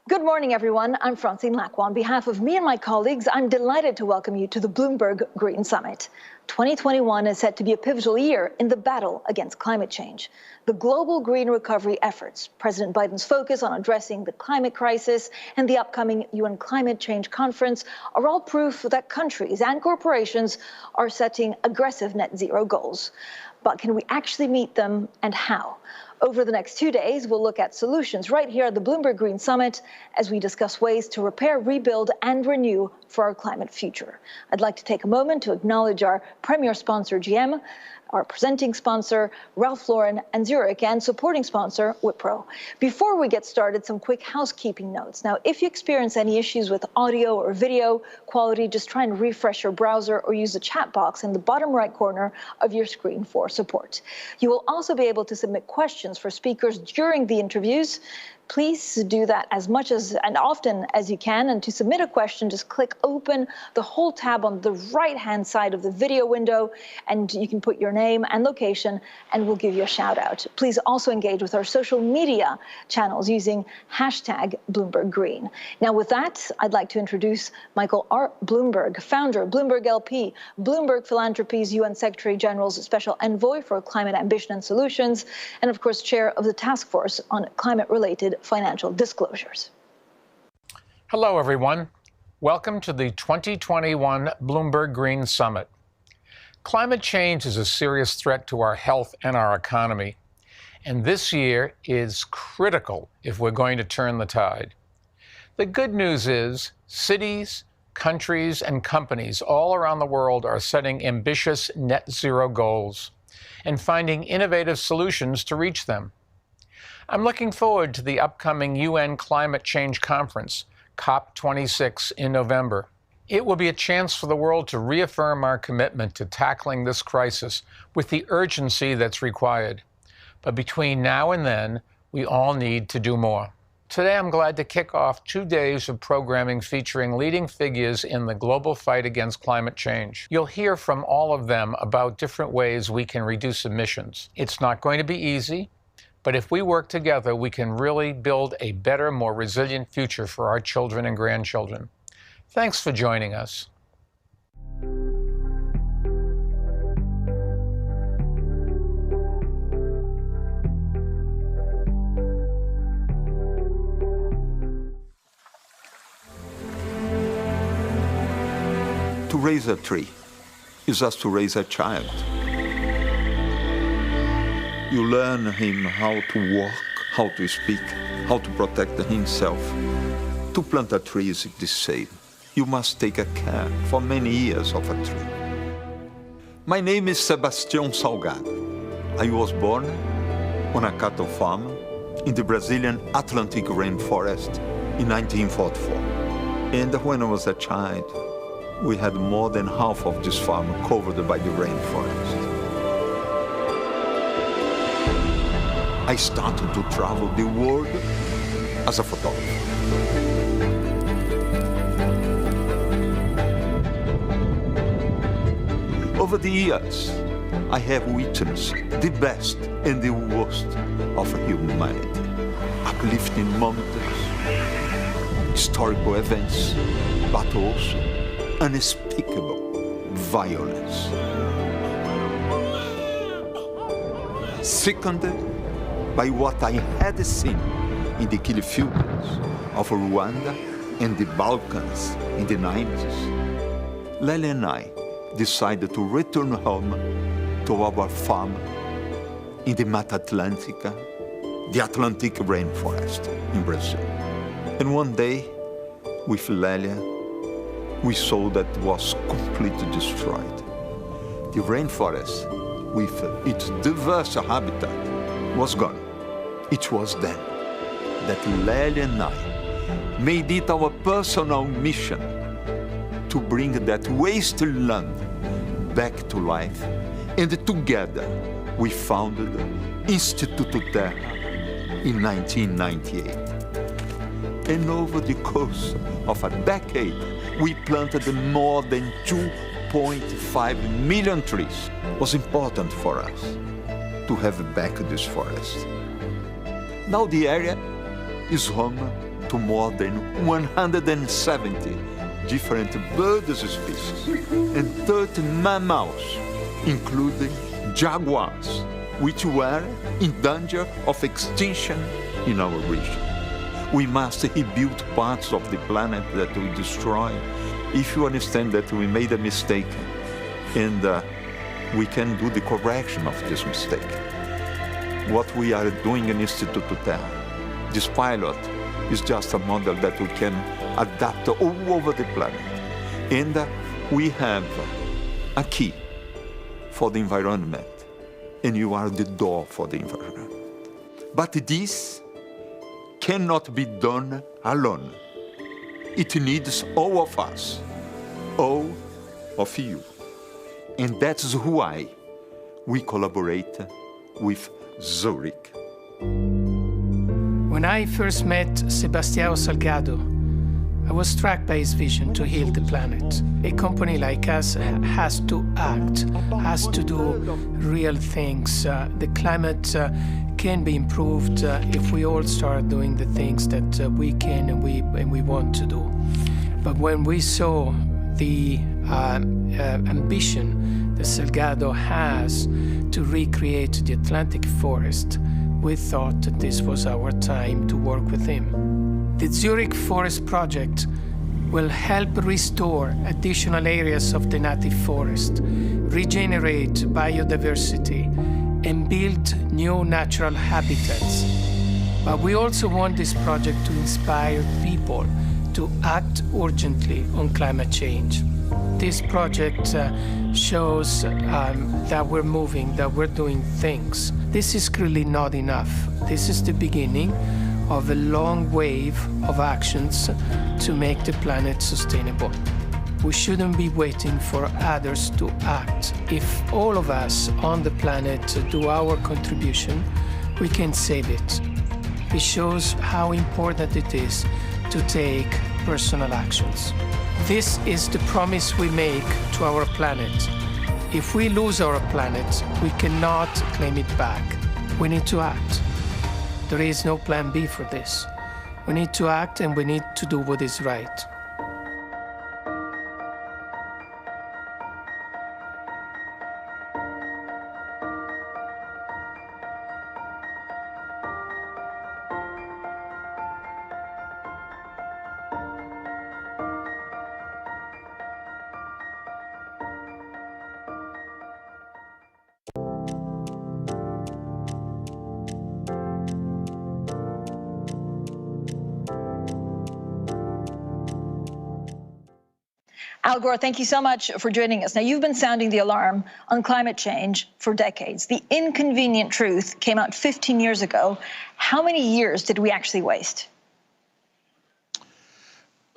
Good morning, everyone. I'm Francine Lacqua. On behalf of me and my colleagues, I'm delighted to welcome you to the Bloomberg Green Summit. 2021 is set to be a pivotal year in the battle against climate change. The global green recovery efforts, President Biden's focus on addressing the climate crisis, and the upcoming UN Climate Change Conference are all proof that countries and corporations are setting aggressive net zero goals. But can we actually meet them, and how? Over the next 2 days, we'll look at solutions right here at the Bloomberg Green Summit as we discuss ways to repair, rebuild, and renew for our climate future. I'd like to take a moment to acknowledge our premier sponsor, GM, our presenting sponsor, Ralph Lauren and Zurich, and supporting sponsor, Wipro. Before we get started, some quick housekeeping notes. Now, if you experience any issues with audio or video quality, just try and refresh your browser or use the chat box in the bottom right corner of your screen for support. You will also be able to submit questions for speakers during the interviews. Please do that as much and often as you can. And to submit a question, just click open the whole tab on the right-hand side of the video window, and you can put your name and location, and we'll give you a shout out. Please also engage with our social media channels using #BloombergGreen. Now, with that, I'd like to introduce Michael R. Bloomberg, founder of Bloomberg LP, Bloomberg Philanthropies UN Secretary General's Special Envoy for Climate Ambition and Solutions, and of course, chair of the Task Force on Climate-Related Financial Disclosures. Hello, everyone. Welcome to the 2021 Bloomberg Green Summit. Climate change is a serious threat to our health and our economy, and this year is critical if we're going to turn the tide. The good news is cities, countries, and companies all around the world are setting ambitious net zero goals and finding innovative solutions to reach them. I'm looking forward to the upcoming UN Climate Change Conference, COP26, in November. It will be a chance for the world to reaffirm our commitment to tackling this crisis with the urgency that's required. But between now and then, we all need to do more. Today, I'm glad to kick off 2 days of programming featuring leading figures in the global fight against climate change. You'll hear from all of them about different ways we can reduce emissions. It's not going to be easy, but if we work together, we can really build a better, more resilient future for our children and grandchildren. Thanks for joining us. To raise a tree is as to raise a child. You learn him how to walk, how to speak, how to protect himself. To plant a tree is the same. You must take a care for many years of a tree. My name is Sebastião Salgado. I was born on a cattle farm in the Brazilian Atlantic rainforest in 1944. And when I was a child, we had more than half of this farm covered by the rainforest. I started to travel the world as a photographer. Over the years, I have witnessed the best and the worst of humanity. Uplifting moments, historical events, but also unspeakable violence. Seconded by what I had seen in the kill fields of Rwanda and the Balkans in the 90s, Lely and I decided to return home to our farm in the Mata Atlântica, the Atlantic rainforest in Brazil. And one day, with Lélia, we saw that it was completely destroyed. The rainforest, with its diverse habitat, was gone. It was then that Lélia and I made it our personal mission to bring that wasted land back to life, and together we founded Instituto Terra in 1998. And over the course of a decade, we planted more than 2.5 million trees. It was important for us to have back this forest. Now the area is home to more than 170 different bird species and 30 mammals, including jaguars, which were in danger of extinction in our region. We must rebuild parts of the planet that we destroyed. If you understand that we made a mistake and we can do the correction of this mistake. What we are doing in Instituto Terra, this pilot is just a model that we can adapt all over the planet. And we have a key for the environment, and you are the door for the environment. But this cannot be done alone. It needs all of us, all of you. And that's why we collaborate with Zurich. When I first met Sebastião Salgado, I was struck by his vision to heal the planet. A company like us has to act, has to do real things. The climate can be improved if we all start doing the things that we can and we want to do. But when we saw the ambition that Salgado has to recreate the Atlantic forest, we thought that this was our time to work with him. The Zurich Forest Project will help restore additional areas of the native forest, regenerate biodiversity, and build new natural habitats. But we also want this project to inspire people to act urgently on climate change. This project shows that we're moving, that we're doing things. This is clearly not enough. This is the beginning of a long wave of actions to make the planet sustainable. We shouldn't be waiting for others to act. If all of us on the planet do our contribution, we can save it. It shows how important it is to take personal actions. This is the promise we make to our planet. If we lose our planet, we cannot claim it back. We need to act. There is no plan B for this. We need to act and we need to do what is right. Al Gore, thank you so much for joining us. Now, you've been sounding the alarm on climate change for decades. The inconvenient truth came out 15 years ago. How many years did we actually waste?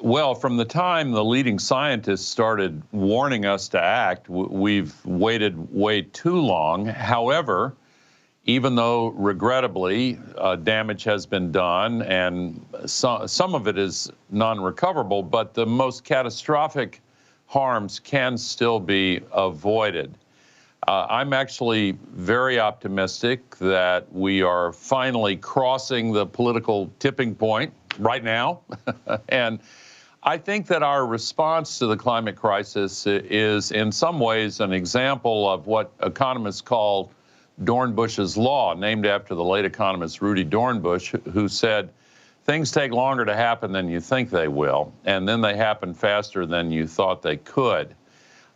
Well, from the time the leading scientists started warning us to act, we've waited way too long. However, even though regrettably damage has been done and some of it is non-recoverable, but the most catastrophic harms can still be avoided. I'm actually very optimistic that we are finally crossing the political tipping point right now. And I think that our response to the climate crisis is in some ways an example of what economists call Dornbusch's law, named after the late economist Rudi Dornbusch, who said, things take longer to happen than you think they will, and then they happen faster than you thought they could.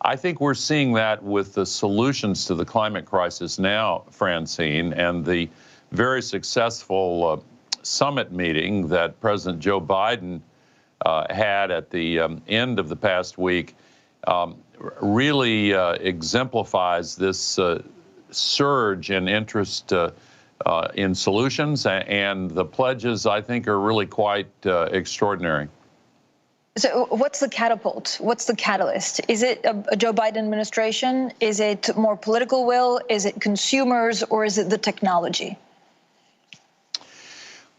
I think we're seeing that with the solutions to the climate crisis now, Francine, and the very successful summit meeting that President Joe Biden had at the end of the past week really exemplifies this surge in interest in solutions, and the pledges, I think, are really quite extraordinary. So what's the catapult? What's the catalyst? Is it a Joe Biden administration? Is it more political will? Is it consumers? Or is it the technology?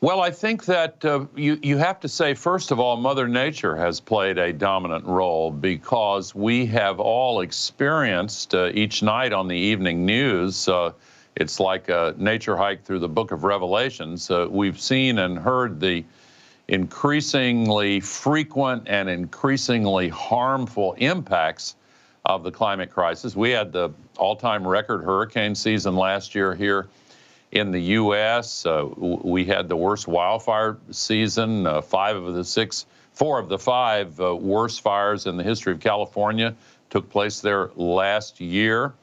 Well, I think that you have to say, first of all, Mother Nature has played a dominant role, because we have all experienced each night on the evening news It's like a nature hike through the book of Revelations. We've seen and heard the increasingly frequent and increasingly harmful impacts of the climate crisis. We had the all-time record hurricane season last year here in the U.S. We had the worst wildfire season. 4 of the 5 worst fires in the history of California took place there last year.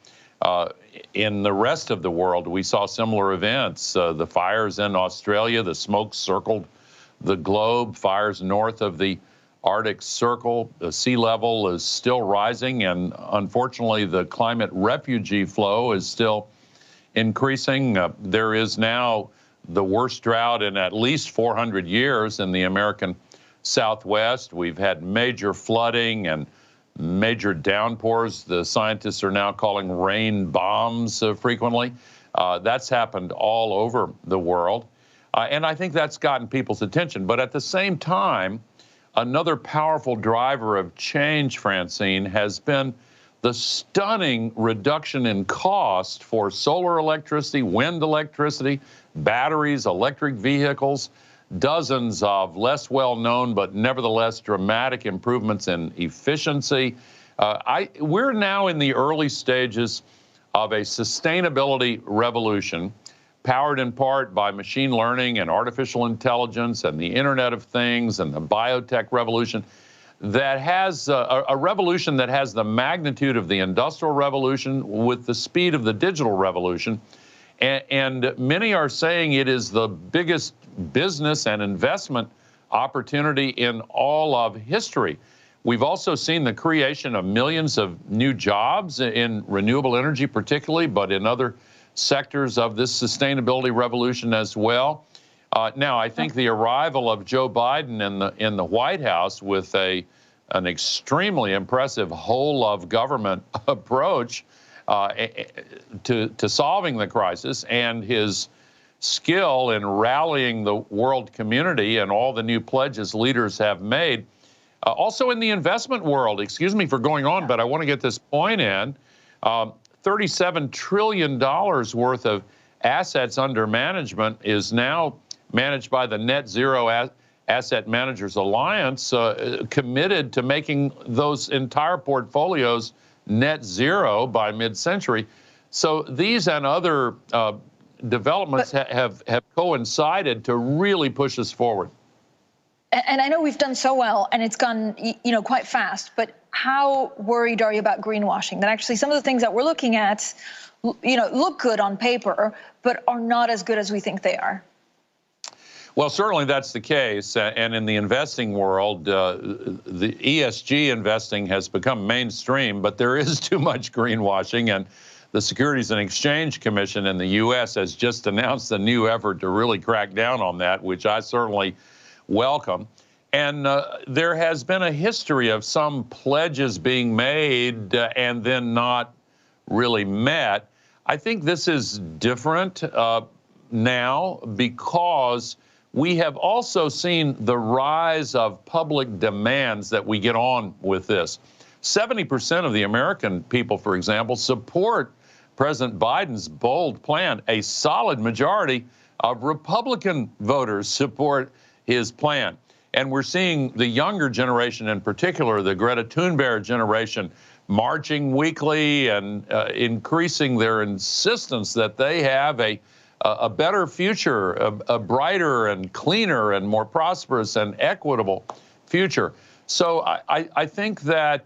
In the rest of the world, we saw similar events. The fires in Australia, the smoke circled the globe. Fires north of the Arctic Circle. The sea level is still rising, and unfortunately, the climate refugee flow is still increasing. There is now the worst drought in at least 400 years in the American Southwest. We've had major flooding and major downpours. The scientists are now calling rain bombs frequently. That's happened all over the world. And I think that's gotten people's attention. But at the same time, another powerful driver of change, Francine, has been the stunning reduction in cost for solar electricity, wind electricity, batteries, electric vehicles, dozens of less well-known but nevertheless dramatic improvements in efficiency. We're now in the early stages of a sustainability revolution, powered in part by machine learning and artificial intelligence and the Internet of Things and the biotech revolution, that has a revolution that has the magnitude of the Industrial Revolution with the speed of the digital revolution. And many are saying it is the biggest business and investment opportunity in all of history. We've also seen the creation of millions of new jobs in renewable energy particularly, but in other sectors of this sustainability revolution as well. Now, I think the arrival of Joe Biden in the White House with an extremely impressive whole of government approach to solving the crisis, and his skill in rallying the world community and all the new pledges leaders have made. Also in the investment world, excuse me for going on, but I want to get this point in. $37 trillion worth of assets under management is now managed by the Net Zero Asset Managers Alliance, committed to making those entire portfolios net zero by mid-century. So these and other developments have coincided to really push us forward. And I know we've done so well, and it's gone, quite fast, but how worried are you about greenwashing? That actually some of the things that we're looking at, look good on paper, but are not as good as we think they are. Well, certainly that's the case. And in the investing world, the ESG investing has become mainstream, but there is too much greenwashing. And the Securities and Exchange Commission in the U.S. has just announced a new effort to really crack down on that, which I certainly welcome. And there has been a history of some pledges being made and then not really met. I think this is different now because we have also seen the rise of public demands that we get on with this. 70% of the American people, for example, support President Biden's bold plan. A solid majority of Republican voters support his plan. And we're seeing the younger generation in particular, the Greta Thunberg generation, marching weekly and increasing their insistence that they have a better future, a brighter and cleaner and more prosperous and equitable future. So I think that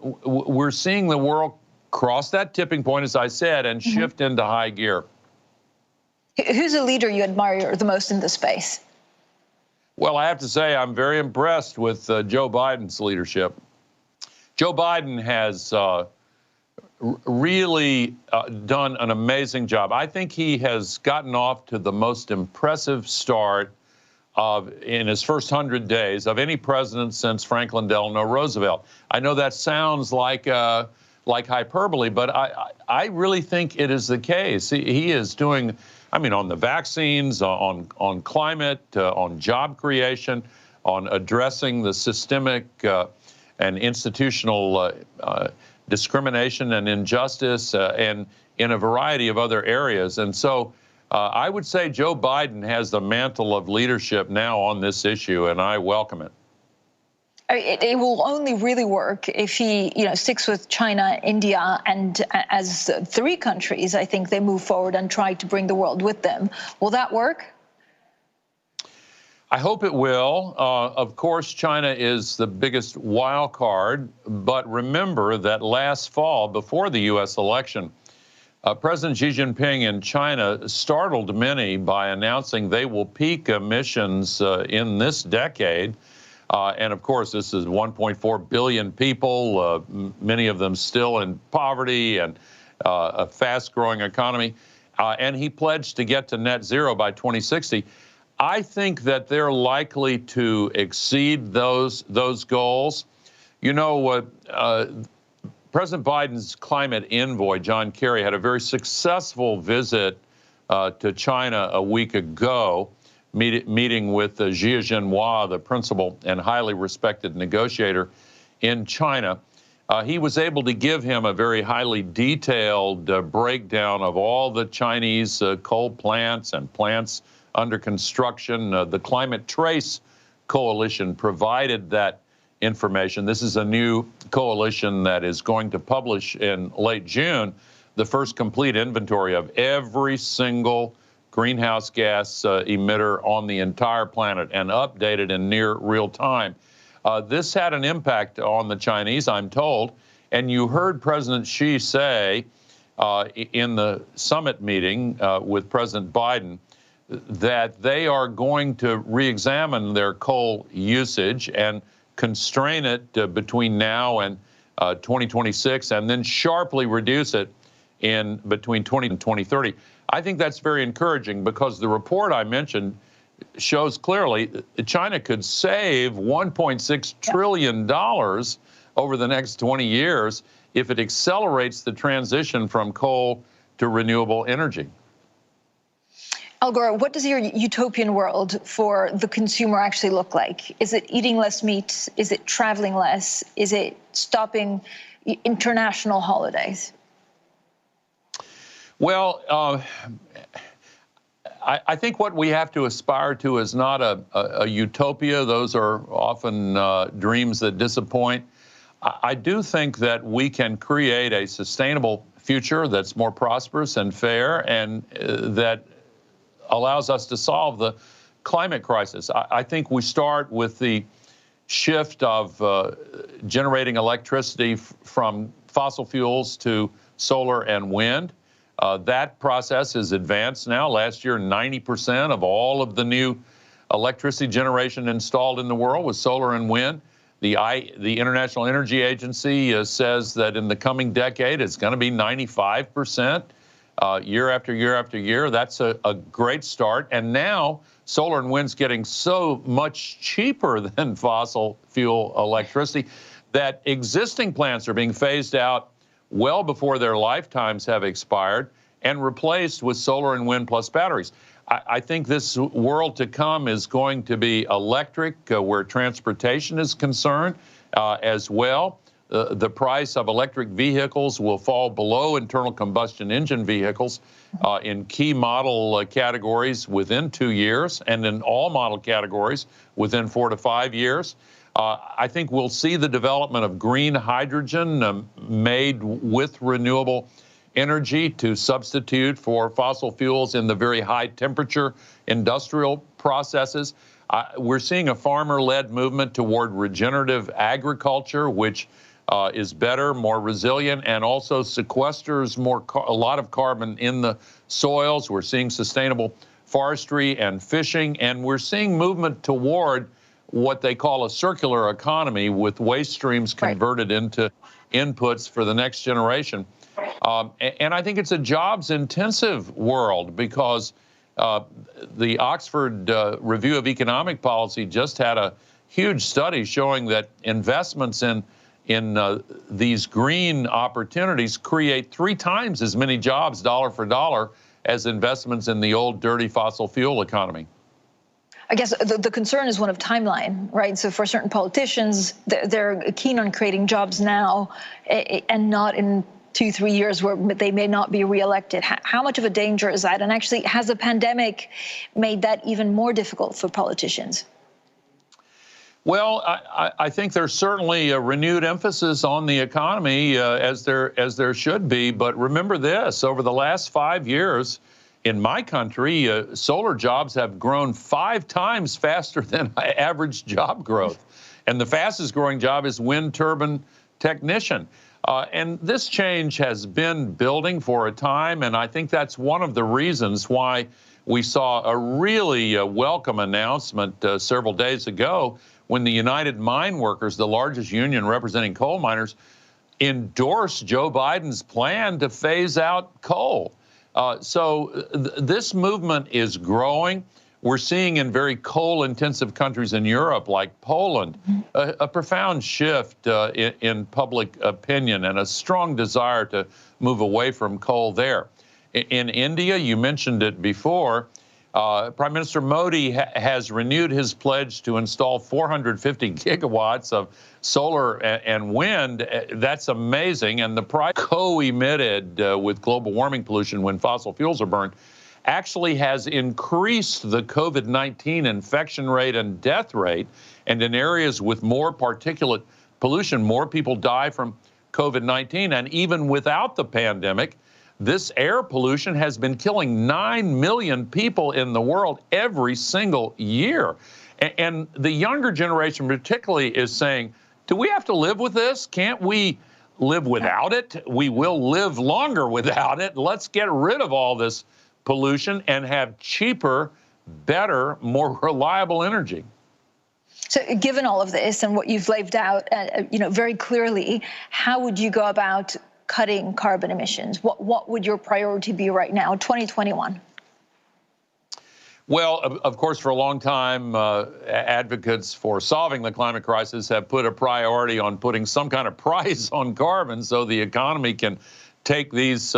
we're seeing the world cross that tipping point, as I said, and shift into high gear. Who's a leader you admire the most in this space? Well, I have to say I'm very impressed with Joe Biden's leadership. Joe Biden has really done an amazing job. I think he has gotten off to the most impressive start in his first 100 days of any president since Franklin Delano Roosevelt. I know that sounds like hyperbole, but I really think it is the case. He is doing, on the vaccines, on climate, on job creation, on addressing the systemic and institutional discrimination and injustice, and in a variety of other areas. And so I would say Joe Biden has the mantle of leadership now on this issue, and I welcome it. It will only really work if he, sticks with China, India, and as three countries, I think they move forward and try to bring the world with them. Will that work? I hope it will. Of course, China is the biggest wild card, but remember that last fall, before the U.S. election, President Xi Jinping in China startled many by announcing they will peak emissions in this decade. And of course, this is 1.4 billion people, many of them still in poverty and a fast-growing economy. And he pledged to get to net zero by 2060. I think that they're likely to exceed those goals. President Biden's climate envoy, John Kerry, had a very successful visit to China a week ago, meeting with Xi Jinping, the principal and highly respected negotiator in China. He was able to give him a very highly detailed breakdown of all the Chinese coal plants and plants under construction. The Climate Trace Coalition provided that information. This is a new coalition that is going to publish in late June the first complete inventory of every single greenhouse gas emitter on the entire planet and updated in near real time. This had an impact on the Chinese, I'm told, and you heard President Xi say in the summit meeting with President Biden that they are going to re-examine their coal usage and constrain it between now and 2026, and then sharply reduce it in between 20 and 2030. I think that's very encouraging because the report I mentioned shows clearly that China could save $1.6 trillion over the next 20 years if it accelerates the transition from coal to renewable energy. Al Gore, what does your utopian world for the consumer actually look like? Is it eating less meat? Is it traveling less? Is it stopping international holidays? Well, I think what we have to aspire to is not a utopia. Those are often dreams that disappoint. I do think that we can create a sustainable future that's more prosperous and fair and that allows us to solve the climate crisis. I think we start with the shift of generating electricity from fossil fuels to solar and wind. That process is advanced now. Last year, 90% of all of the new electricity generation installed in the world was solar and wind. The International Energy Agency says that in the coming decade, it's going to be 95%. Year after year after year. That's a great start. And now solar and wind's getting so much cheaper than fossil fuel electricity that existing plants are being phased out well before their lifetimes have expired and replaced with solar and wind plus batteries. I think this world to come is going to be electric, where transportation is concerned as well. The price of electric vehicles will fall below internal combustion engine vehicles in key model categories within 2 years and in all model categories within 4 to 5 years. I think we'll see the development of green hydrogen made with renewable energy to substitute for fossil fuels in the very high temperature industrial processes. We're seeing a farmer-led movement toward regenerative agriculture, which is better, more resilient, and also sequesters a lot of carbon in the soils. We're seeing sustainable forestry and fishing, and we're seeing movement toward what they call a circular economy with waste streams converted into inputs for the next generation. And I think it's a jobs-intensive world because the Oxford Review of Economic Policy just had a huge study showing that investments in these green opportunities create 3 times as many jobs, dollar for dollar, as investments in the old, dirty fossil fuel economy. I guess the concern is one of timeline, right? So for certain politicians, they're keen on creating jobs now and not in 2-3 years where they may not be reelected. How much of a danger is that? And actually, has the pandemic made that even more difficult for politicians? Well, I think there's certainly a renewed emphasis on the economy, as there should be. But remember this: over the last 5 years, in my country, solar jobs have grown 5 times faster than average job growth, and the fastest growing job is wind turbine technician. And this change has been building for a time, and I think that's one of the reasons why we saw a really welcome announcement several days ago when the United Mine Workers, the largest union representing coal miners, endorsed Joe Biden's plan to phase out coal. This movement is growing. We're seeing in very coal-intensive countries in Europe, like Poland, a profound shift in public opinion and a strong desire to move away from coal there. In India, you mentioned it before, Prime Minister Modi has renewed his pledge to install 450 gigawatts of solar and wind. That's amazing. And the price co-emitted with global warming pollution when fossil fuels are burned actually has increased the COVID-19 infection rate and death rate. And in areas with more particulate pollution, more people die from COVID-19. And even without the pandemic, this air pollution has been killing 9 million people in the world every single year. And the younger generation particularly is saying, do we have to live with this? Can't we live without it? We will live longer without it. Let's get rid of all this pollution and have cheaper, better, more reliable energy. So given all of this and what you've laid out, very clearly, how would you go about cutting carbon emissions? What would your priority be right now, 2021? Well, of course, for a long time, advocates for solving the climate crisis have put a priority on putting some kind of price on carbon so the economy can take these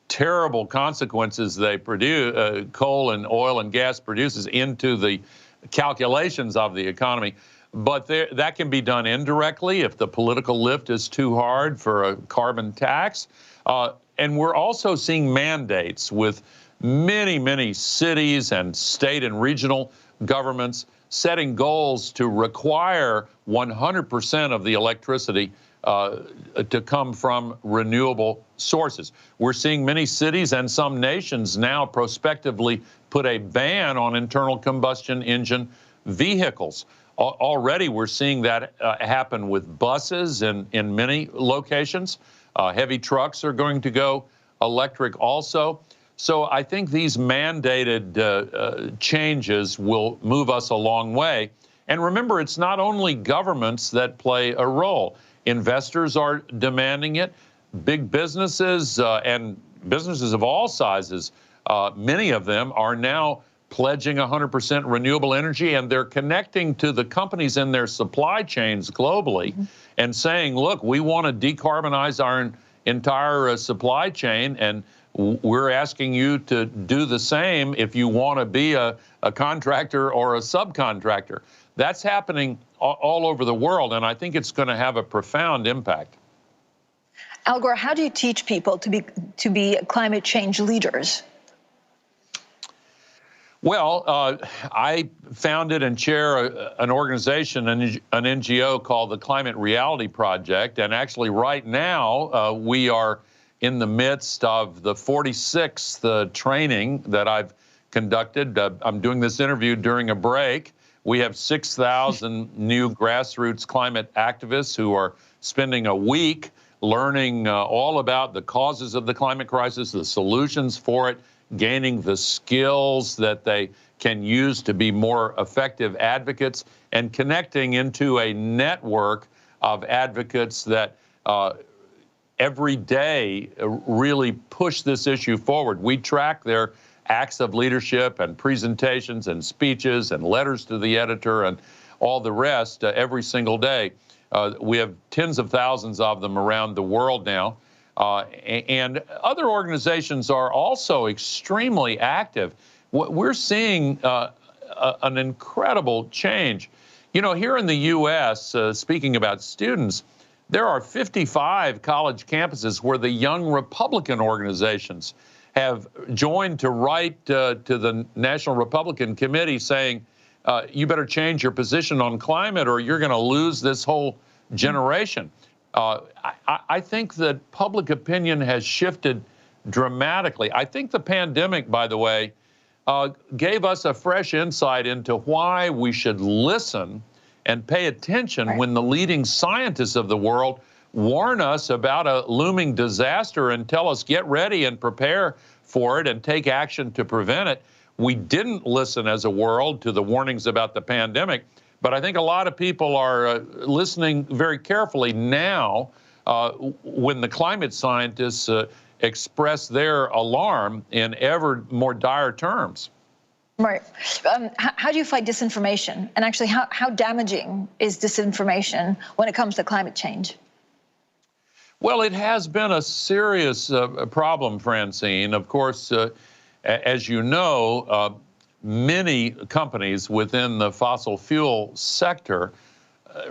terrible consequences they produce, coal and oil and gas produces, into the calculations of the economy. But that can be done indirectly if the political lift is too hard for a carbon tax. And we're also seeing mandates with many, many cities and state and regional governments setting goals to require 100% of the electricity to come from renewable sources. We're seeing many cities and some nations now prospectively put a ban on internal combustion engine vehicles. Already we're seeing that happen with buses in many locations. Heavy trucks are going to go electric also. So I think these mandated changes will move us a long way. And remember, it's not only governments that play a role. Investors are demanding it. Big businesses and businesses of all sizes, many of them are now pledging 100% renewable energy, and they're connecting to the companies in their supply chains globally and saying, look, we want to decarbonize our entire supply chain, and we're asking you to do the same if you want to be a contractor or a subcontractor. That's happening all over the world, and I think it's going to have a profound impact. Al Gore, how do you teach people to be climate change leaders? Well, I founded and chair an organization, an NGO called the Climate Reality Project. And actually right now, we are in the midst of the 46th training that I've conducted. I'm doing this interview during a break. We have 6,000 new grassroots climate activists who are spending a week learning all about the causes of the climate crisis, the solutions for it, gaining the skills that they can use to be more effective advocates, and connecting into a network of advocates that every day really push this issue forward. We track their acts of leadership and presentations and speeches and letters to the editor and all the rest every single day. We have tens of thousands of them around the world now. And other organizations are also extremely active. We're seeing an incredible change. You know, here in the U.S., speaking about students, There are 55 college campuses where the young Republican organizations have joined to write to the National Republican Committee saying, you better change your position on climate or you're going to lose this whole generation. I think that public opinion has shifted dramatically. I think the pandemic, by the way, gave us a fresh insight into why we should listen and pay attention when the leading scientists of the world warn us about a looming disaster and tell us get ready and prepare for it and take action to prevent it. We didn't listen as a world to the warnings about the pandemic, but I think a lot of people are listening very carefully now when the climate scientists express their alarm in ever more dire terms. Right. How do you fight disinformation? And actually, how damaging is disinformation when it comes to climate change? Well, it has been a serious problem, Francine. Of course, as you know, many companies within the fossil fuel sector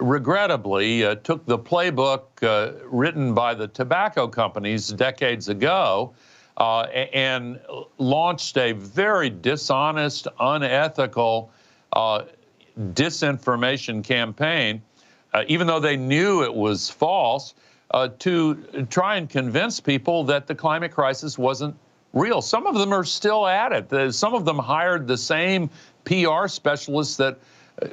regrettably took the playbook written by the tobacco companies decades ago and launched a very dishonest, unethical disinformation campaign, even though they knew it was false, to try and convince people that the climate crisis wasn't real. Some of them are still at it. Some of them hired the same PR specialists that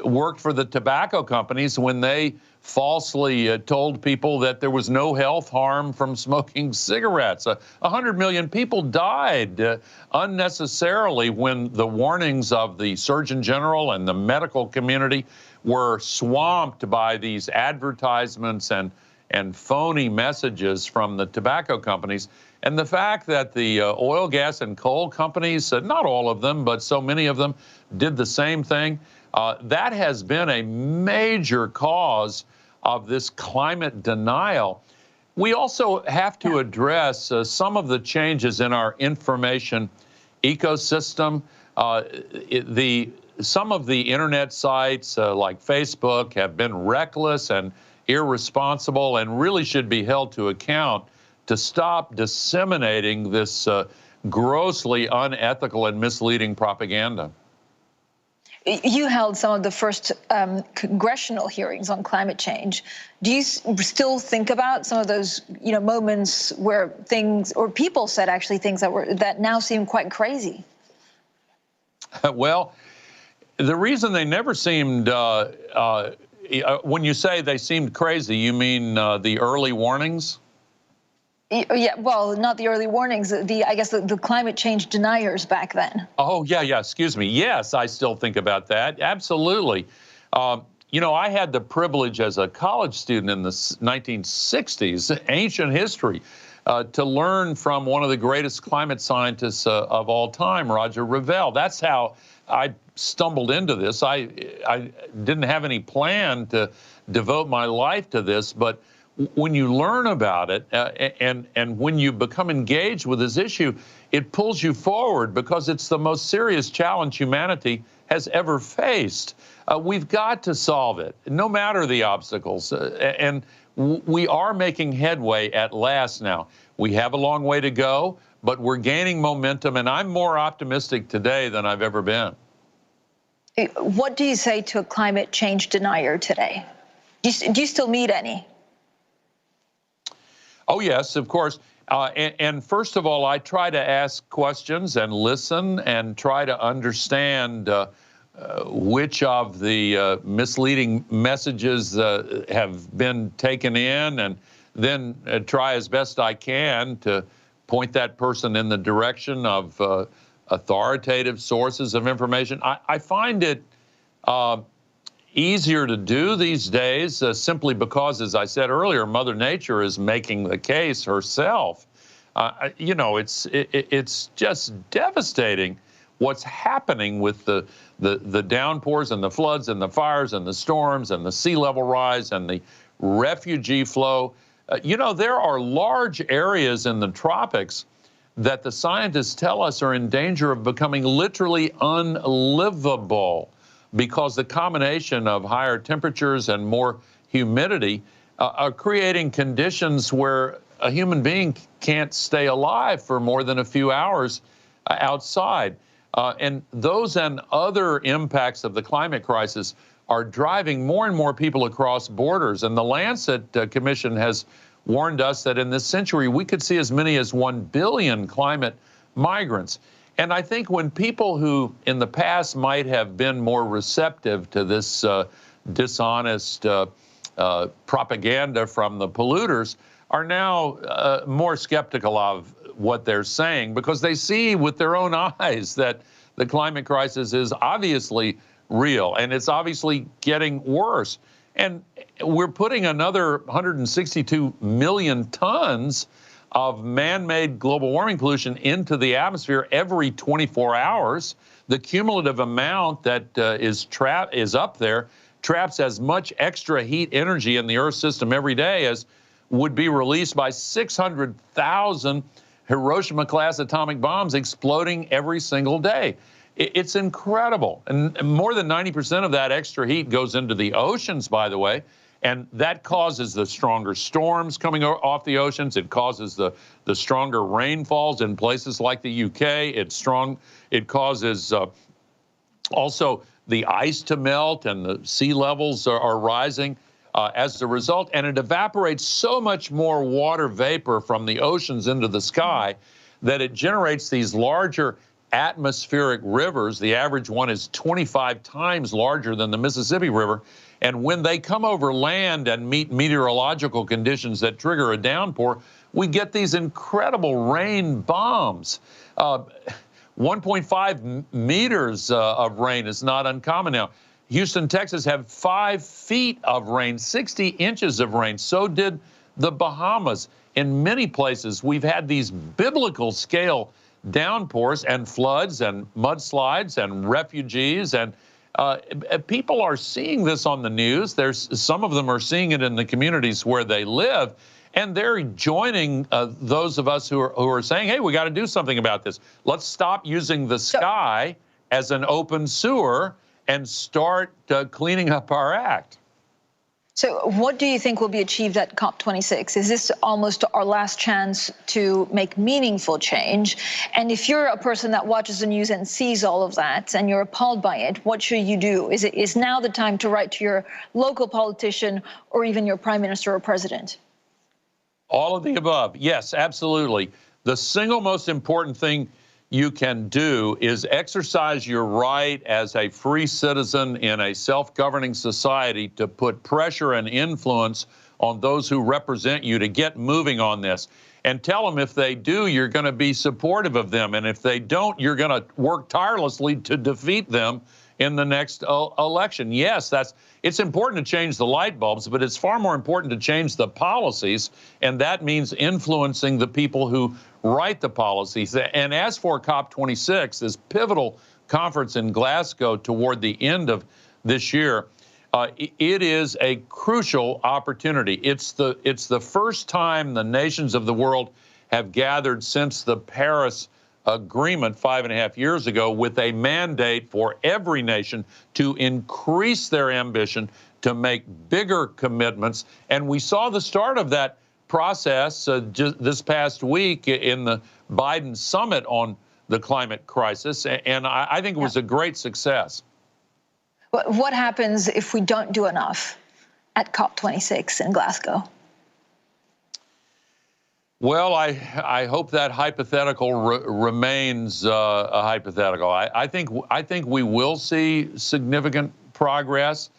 worked for the tobacco companies when they falsely told people that there was no health harm from smoking cigarettes. 100 million people died unnecessarily when the warnings of the Surgeon General and the medical community were swamped by these advertisements and phony messages from the tobacco companies. And the fact that the oil, gas, and coal companies, not all of them, but so many of them, did the same thing, that has been a major cause of this climate denial. We also have to address some of the changes in our information ecosystem. Some of the internet sites like Facebook have been reckless and irresponsible and really should be held to account to stop disseminating this grossly unethical and misleading propaganda. You held some of the first congressional hearings on climate change. Do you still think about some of those, moments where things, or people said actually things that now seem quite crazy? Well, the reason they never seemed, when you say they seemed crazy, you mean the early warnings? Yeah, well, not the early warnings, I guess the climate change deniers back then. Oh, yeah, excuse me. Yes, I still think about that. Absolutely. I had the privilege as a college student in the 1960s, ancient history, to learn from one of the greatest climate scientists of all time, Roger Revelle. That's how I stumbled into this. I didn't have any plan to devote my life to this, but when you learn about it and when you become engaged with this issue, it pulls you forward because it's the most serious challenge humanity has ever faced. We've got to solve it, no matter the obstacles. And we are making headway at last now. We have a long way to go, but we're gaining momentum, and I'm more optimistic today than I've ever been. What do you say to a climate change denier today? Do you still meet any? Oh, yes, of course. And first of all, I try to ask questions and listen and try to understand which of the misleading messages have been taken in, and then try as best I can to point that person in the direction of authoritative sources of information. I find it easier to do these days simply because, as I said earlier, Mother Nature is making the case herself. It's just devastating what's happening with the downpours and the floods and the fires and the storms and the sea level rise and the refugee flow. There are large areas in the tropics that the scientists tell us are in danger of becoming literally unlivable, because the combination of higher temperatures and more humidity are creating conditions where a human being can't stay alive for more than a few hours outside. And those and other impacts of the climate crisis are driving more and more people across borders. And the Lancet Commission has warned us that in this century, we could see as many as 1 billion climate migrants. And I think when people who in the past might have been more receptive to this dishonest propaganda from the polluters are now more skeptical of what they're saying, because they see with their own eyes that the climate crisis is obviously real and it's obviously getting worse. And we're putting another 162 million tons of man-made global warming pollution into the atmosphere every 24 hours. The cumulative amount that is up there traps as much extra heat energy in the Earth system every day as would be released by 600,000 Hiroshima-class atomic bombs exploding every single day. It's incredible. And more than 90% of that extra heat goes into the oceans, by the way, and that causes the stronger storms coming off the oceans. It causes the stronger rainfalls in places like the UK. It causes also the ice to melt, and the sea levels are rising as a result. And it evaporates so much more water vapor from the oceans into the sky that it generates these larger atmospheric rivers. The average one is 25 times larger than the Mississippi River. And when they come over land and meet meteorological conditions that trigger a downpour, we get these incredible rain bombs. 1.5 meters of rain is not uncommon now. Houston, Texas had 5 feet of rain, 60 inches of rain. So did the Bahamas. In many places, we've had these biblical scale downpours and floods and mudslides and refugees, and people are seeing this on the news. Some of them are seeing it in the communities where they live, and they're joining those of us who are saying, hey, we got to do something about this. Let's stop using the sky as an open sewer and start cleaning up our act. So what do you think will be achieved at COP26? Is this almost our last chance to make meaningful change? And if you're a person that watches the news and sees all of that and you're appalled by it, what should you do? Is now the time to write to your local politician or even your prime minister or president? All of the above. Yes, absolutely. The single most important thing you can do is exercise your right as a free citizen in a self-governing society to put pressure and influence on those who represent you to get moving on this. And tell them if they do, you're going to be supportive of them. And if they don't, you're going to work tirelessly to defeat them in the next election. Yes, it's important to change the light bulbs, but it's far more important to change the policies, and that means influencing the people who write the policies. And as for COP26, this pivotal conference in Glasgow toward the end of this year, it is a crucial opportunity. It's the first time the nations of the world have gathered since the Paris Agreement 5.5 years ago, with a mandate for every nation to increase their ambition, to make bigger commitments. And we saw the start of that process just this past week in the Biden summit on the climate crisis. And I think it was a great success. What happens if we don't do enough at COP26 in Glasgow? Well, I hope that hypothetical remains a hypothetical. I think we will see significant progress.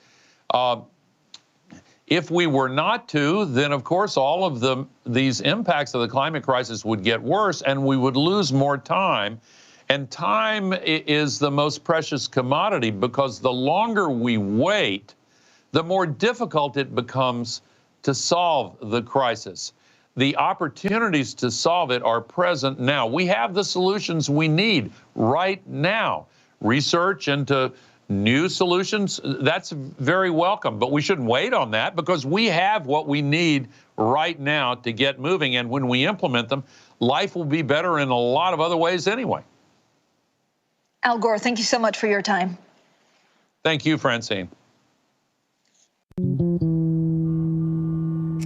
If we were not to, then of course all of these impacts of the climate crisis would get worse, and we would lose more time. And time is the most precious commodity, because the longer we wait, the more difficult it becomes to solve the crisis. The opportunities to solve it are present now. We have the solutions we need right now. Research into new solutions, that's very welcome, but we shouldn't wait on that, because we have what we need right now to get moving. And when we implement them, life will be better in a lot of other ways anyway. Al Gore, thank you so much for your time. Thank you, Francine.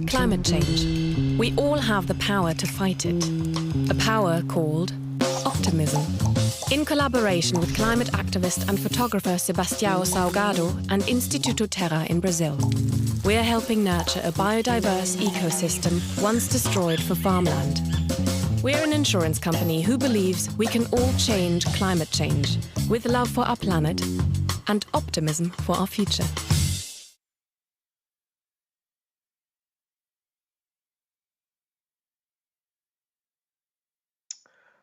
Climate change. We all have the power to fight it. A power called optimism. In collaboration with climate activist and photographer Sebastião Salgado and Instituto Terra in Brazil, we're helping nurture a biodiverse ecosystem once destroyed for farmland. We're an insurance company who believes we can all change climate change with love for our planet and optimism for our future.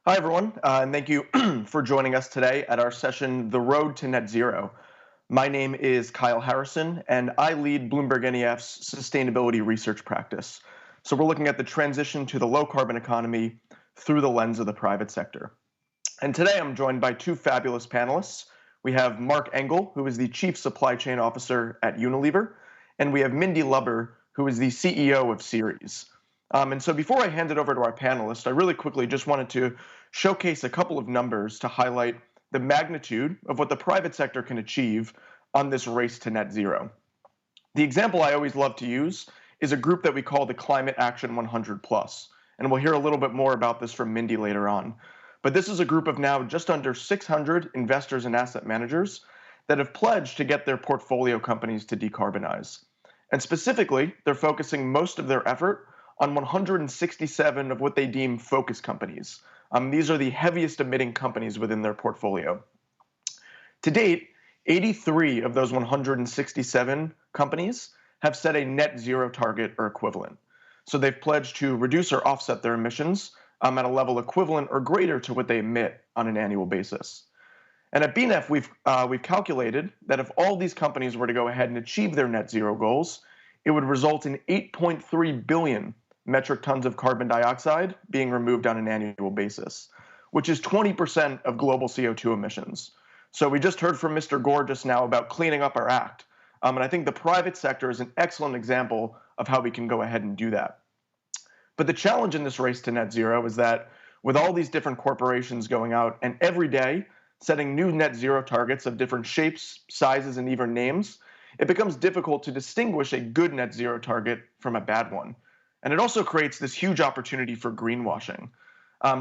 Hi, everyone, and thank you for joining us today at our session, The Road to Net Zero. My name is Kyle Harrison, and I lead Bloomberg NEF's sustainability research practice. So we're looking at the transition to the low-carbon economy through the lens of the private sector. And today I'm joined by two fabulous panelists. We have Mark Engel, who is the Chief Supply Chain Officer at Unilever, and we have Mindy Lubber, who is the CEO of Ceres. And so before I hand it over to our panelists, I really quickly just wanted to showcase a couple of numbers to highlight the magnitude of what the private sector can achieve on this race to net zero. The example I always love to use is a group that we call the Climate Action 100 Plus, and we'll hear a little bit more about this from Mindy later on. But this is a group of now just under 600 investors and asset managers that have pledged to get their portfolio companies to decarbonize. And specifically, they're focusing most of their effort on 167 of what they deem focus companies. These are the heaviest emitting companies within their portfolio. To date, 83 of those 167 companies have set a net zero target or equivalent. So they've pledged to reduce or offset their emissions at a level equivalent or greater to what they emit on an annual basis. And at BNEF, we've calculated that if all these companies were to go ahead and achieve their net zero goals, it would result in 8.3 billion metric tons of carbon dioxide being removed on an annual basis, which is 20% of global CO2 emissions. So we just heard from Mr. Gore just now about cleaning up our act. And I think the private sector is an excellent example of how we can go ahead and do that. But the challenge in this race to net zero is that with all these different corporations going out and every day setting new net zero targets of different shapes, sizes, and even names, it becomes difficult to distinguish a good net zero target from a bad one. And it also creates this huge opportunity for greenwashing.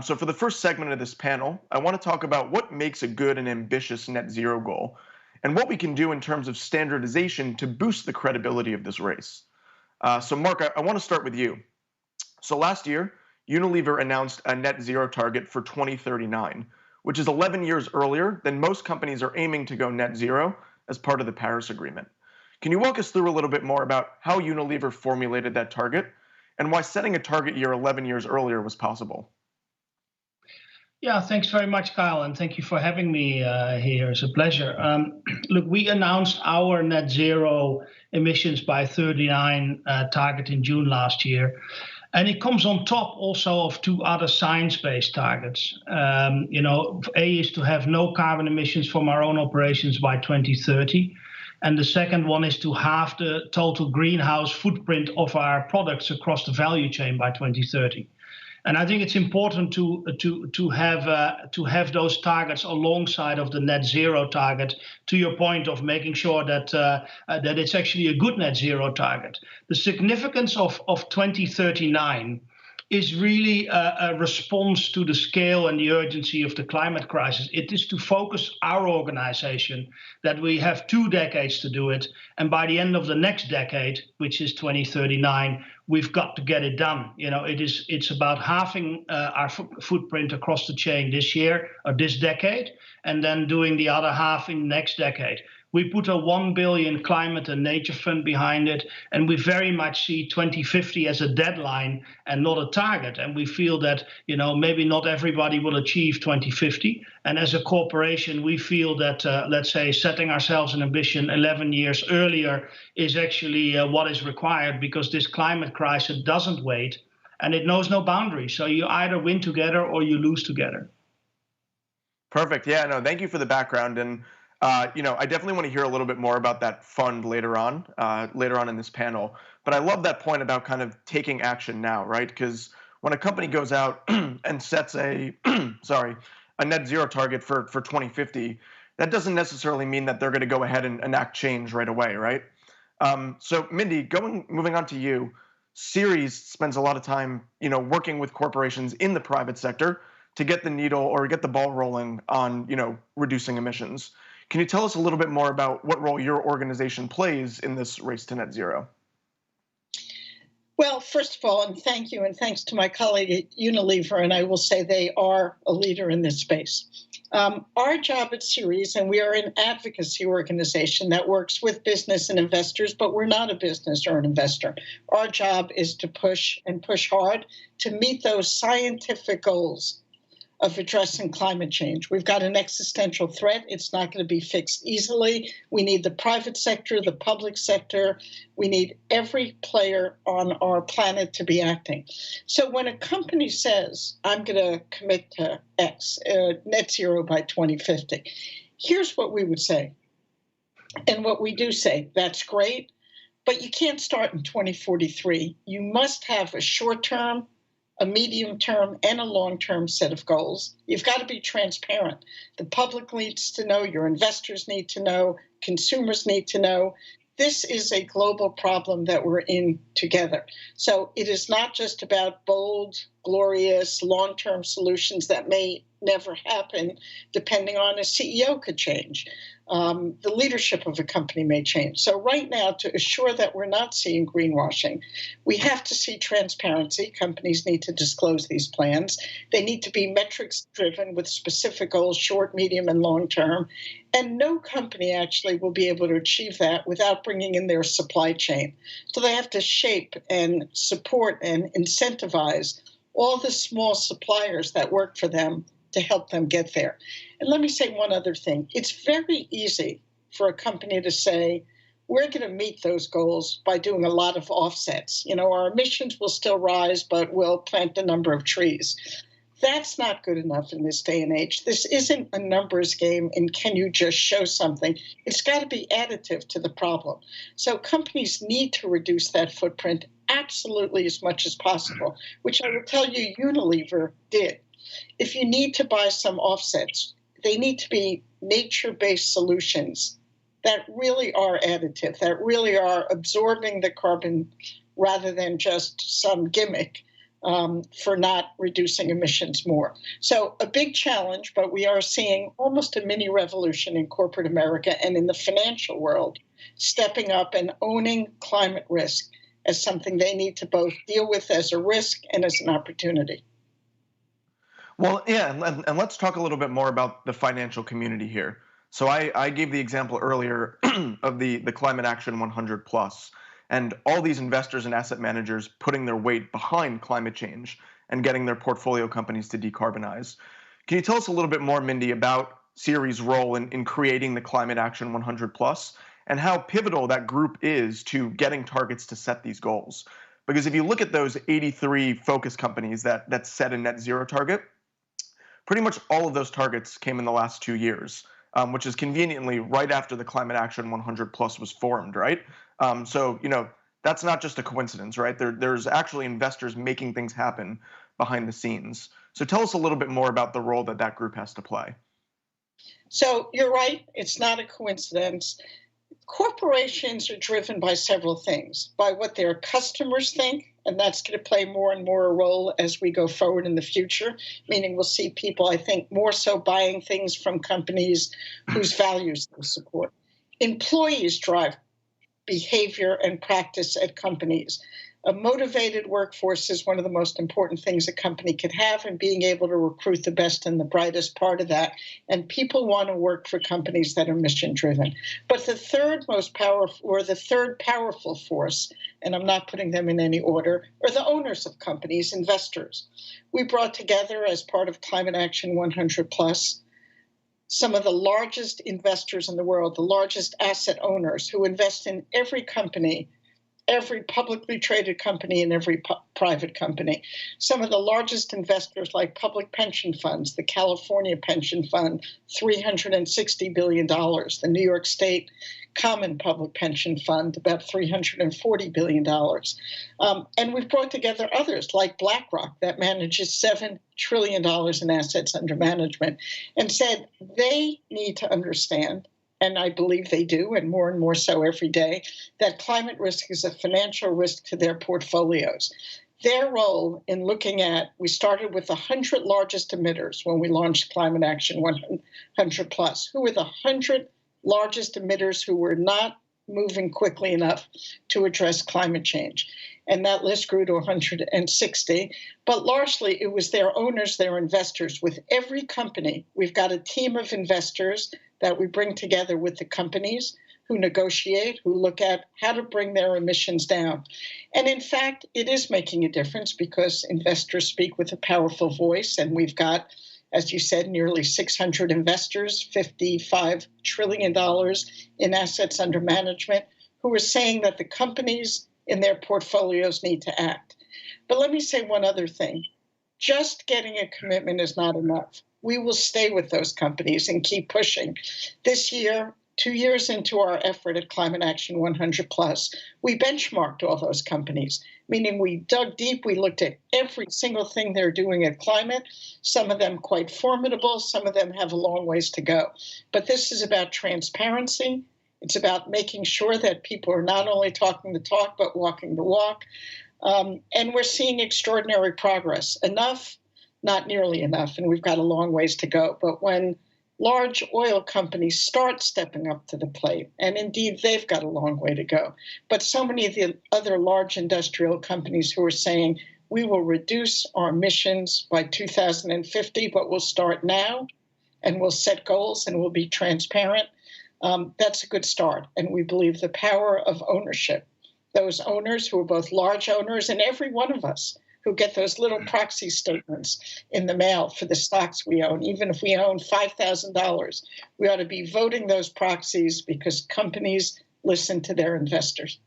So for the first segment of this panel, I want to talk about what makes a good and ambitious net zero goal and what we can do in terms of standardization to boost the credibility of this race. So Mark, I want to start with you. So last year, Unilever announced a net zero target for 2039, which is 11 years earlier than most companies are aiming to go net zero as part of the Paris Agreement. Can you walk us through a little bit more about how Unilever formulated that target and why setting a target year 11 years earlier was possible? Yeah, thanks very much, Kyle, and thank you for having me here. It's a pleasure. Look, we announced our net zero emissions by 39 target in June last year, and it comes on top also of two other science-based targets. A is to have no carbon emissions from our own operations by 2030. And the second one is to halve the total greenhouse footprint of our products across the value chain by 2030. And I think it's important to have those targets alongside of the net zero target. To your point of making sure that that it's actually a good net zero target. The significance of 2039 is really a response to the scale and the urgency of the climate crisis. It is to focus our organization that we have 2 decades to do it. And by the end of the next decade, which is 2039, we've got to get it done. It's about halving our footprint across the chain this year or this decade, and then doing the other half in next decade. We put a 1 billion climate and nature fund behind it, and we very much see 2050 as a deadline and not a target. And we feel that, maybe not everybody will achieve 2050. And as a corporation, we feel that, let's say, setting ourselves an ambition 11 years earlier is actually what is required, because this climate crisis doesn't wait and it knows no boundaries. So you either win together or you lose together. Perfect. Yeah, no, thank you for the background. And I definitely want to hear a little bit more about that fund later on in this panel. But I love that point about kind of taking action now, right? Because when a company goes out and sets a net zero target for 2050, that doesn't necessarily mean that they're going to go ahead and enact change right away, right? So Mindy, moving on to you. Ceres spends a lot of time, working with corporations in the private sector to get the needle or get the ball rolling on, reducing emissions. Can you tell us a little bit more about what role your organization plays in this race to net zero? Well, first of all, and thank you, and thanks to my colleague at Unilever, and I will say they are a leader in this space. Our job at Ceres, and we are an advocacy organization that works with business and investors, but we're not a business or an investor. Our job is to push and push hard to meet those scientific goals of addressing climate change. We've got an existential threat. It's not going to be fixed easily. We need the private sector, the public sector. We need every player on our planet to be acting. So when a company says, I'm going to commit to X, net zero by 2050, here's what we would say. And what we do say, that's great, but you can't start in 2043. You must have a short-term, a medium-term, and a long-term set of goals. You've got to be transparent. The public needs to know, your investors need to know, consumers need to know. This is a global problem that we're in together. So it is not just about bold, glorious, long-term solutions that may never happen, depending on a CEO could change. The leadership of a company may change. So right now, to assure that we're not seeing greenwashing, we have to see transparency. Companies need to disclose these plans. They need to be metrics driven with specific goals, short, medium, and long term. And no company actually will be able to achieve that without bringing in their supply chain. So they have to shape and support and incentivize all the small suppliers that work for them to help them get there. And let me say one other thing. It's very easy for a company to say, we're going to meet those goals by doing a lot of offsets. Our emissions will still rise, but we'll plant a number of trees. That's not good enough in this day and age. This isn't a numbers game, and can you just show something? It's got to be additive to the problem. So companies need to reduce that footprint absolutely as much as possible, which I will tell you Unilever did. If you need to buy some offsets, they need to be nature-based solutions that really are additive, that really are absorbing the carbon rather than just some gimmick for not reducing emissions more. So a big challenge, but we are seeing almost a mini revolution in corporate America and in the financial world, stepping up and owning climate risk as something they need to both deal with as a risk and as an opportunity. Well, yeah, and let's talk a little bit more about the financial community here. So I gave the example earlier of the Climate Action 100 Plus, and all these investors and asset managers putting their weight behind climate change and getting their portfolio companies to decarbonize. Can you tell us a little bit more, Mindy, about Ceres' role in creating the Climate Action 100 Plus and how pivotal that group is to getting targets to set these goals? Because if you look at those 83 focus companies that set a net zero target, pretty much all of those targets came in the last 2 years, which is conveniently right after the Climate Action 100 Plus was formed, right? So, that's not just a coincidence, right? There's actually investors making things happen behind the scenes. So tell us a little bit more about the role that group has to play. So you're right. It's not a coincidence. Corporations are driven by several things, by what their customers think, and that's going to play more and more a role as we go forward in the future, meaning we'll see people, I think, more so buying things from companies whose values they support. Employees drive behavior and practice at companies. A motivated workforce is one of the most important things a company could have, and being able to recruit the best and the brightest part of that. And people want to work for companies that are mission driven. But the third most powerful, or the third powerful force, and I'm not putting them in any order, are the owners of companies, investors. We brought together as part of Climate Action 100 Plus some of the largest investors in the world, the largest asset owners who invest in every company, every publicly traded company and every private company. Some of the largest investors like public pension funds, the California Pension Fund, $360 billion, the New York State Common Public Pension Fund, about $340 billion. And we've brought together others like BlackRock that manages $7 trillion in assets under management, and said they need to understand, and I believe they do, and more so every day, that climate risk is a financial risk to their portfolios. Their role in looking at, we started with the 100 largest emitters when we launched Climate Action 100 Plus. Who were the 100 largest emitters who were not moving quickly enough to address climate change? And that list grew to 160. But largely, it was their owners, their investors. With every company, we've got a team of investors that we bring together with the companies who negotiate, who look at how to bring their emissions down. And in fact, it is making a difference because investors speak with a powerful voice. And we've got, as you said, nearly 600 investors, $55 trillion in assets under management, who are saying that the companies in their portfolios need to act. But let me say one other thing. Just getting a commitment is not enough. We will stay with those companies and keep pushing. This year, 2 years into our effort at Climate Action 100 Plus, we benchmarked all those companies, meaning we dug deep, we looked at every single thing they're doing at climate, some of them quite formidable, some of them have a long ways to go. But this is about transparency. It's about making sure that people are not only talking the talk, but walking the walk. And we're seeing extraordinary progress. Enough, not nearly enough, and we've got a long ways to go. But when large oil companies start stepping up to the plate, and indeed they've got a long way to go, but so many of the other large industrial companies who are saying, we will reduce our emissions by 2050, but we'll start now, and we'll set goals, and we'll be transparent. That's a good start. And we believe the power of ownership, those owners who are both large owners and every one of us who get those little proxy statements in the mail for the stocks we own. Even if we own $5,000, we ought to be voting those proxies because companies listen to their investors.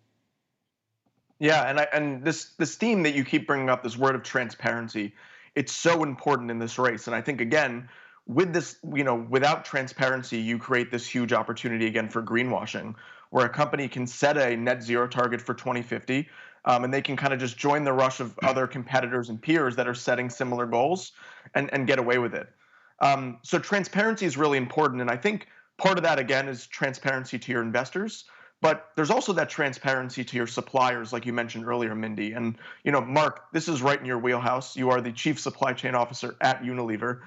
Yeah, and this theme that you keep bringing up, this word of transparency, it's so important in this race. And I think, again, with this, without transparency, you create this huge opportunity again for greenwashing, where a company can set a net zero target for 2050, and they can kind of just join the rush of other competitors and peers that are setting similar goals and get away with it. So transparency is really important. And I think part of that, again, is transparency to your investors. But there's also that transparency to your suppliers, like you mentioned earlier, Mindy. And, Mark, this is right in your wheelhouse. You are the Chief Supply Chain Officer at Unilever.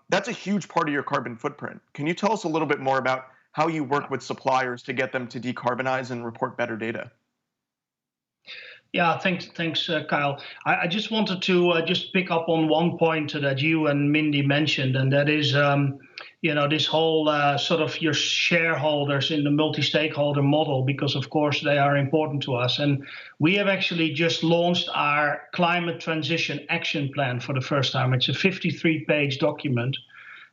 That's a huge part of your carbon footprint. Can you tell us a little bit more about how you work with suppliers to get them to decarbonize and report better data? Yeah, thanks, Kyle. I just wanted to just pick up on one point that you and Mindy mentioned, and that is, this whole sort of your shareholders in the multi-stakeholder model, because of course they are important to us. And we have actually just launched our Climate Transition Action Plan for the first time. It's a 53-page document,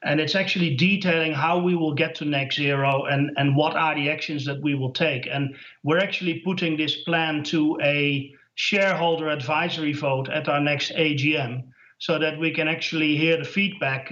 and it's actually detailing how we will get to net zero and what are the actions that we will take. And we're actually putting this plan to a shareholder advisory vote at our next AGM, so that we can actually hear the feedback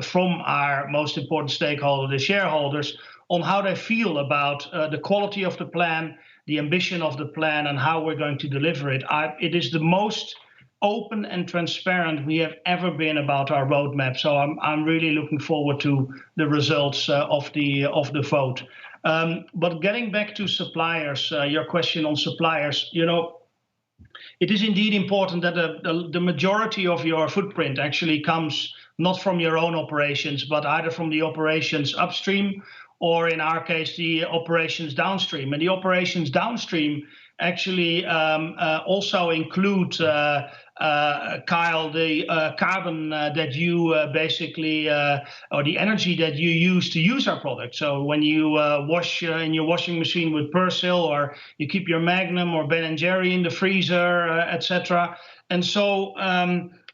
from our most important stakeholder, the shareholders, on how they feel about the quality of the plan, the ambition of the plan, and how we're going to deliver it. It is the most open and transparent we have ever been about our roadmap. So I'm really looking forward to the results of the vote. But getting back to suppliers, your question on suppliers, it is indeed important that the majority of your footprint actually comes not from your own operations, but either from the operations upstream or, in our case, the operations downstream. And the operations downstream actually also include, Kyle, the carbon that you basically, or the energy that you use our product. So when you wash in your washing machine with Persil, or you keep your Magnum or Ben & Jerry in the freezer, etc. And so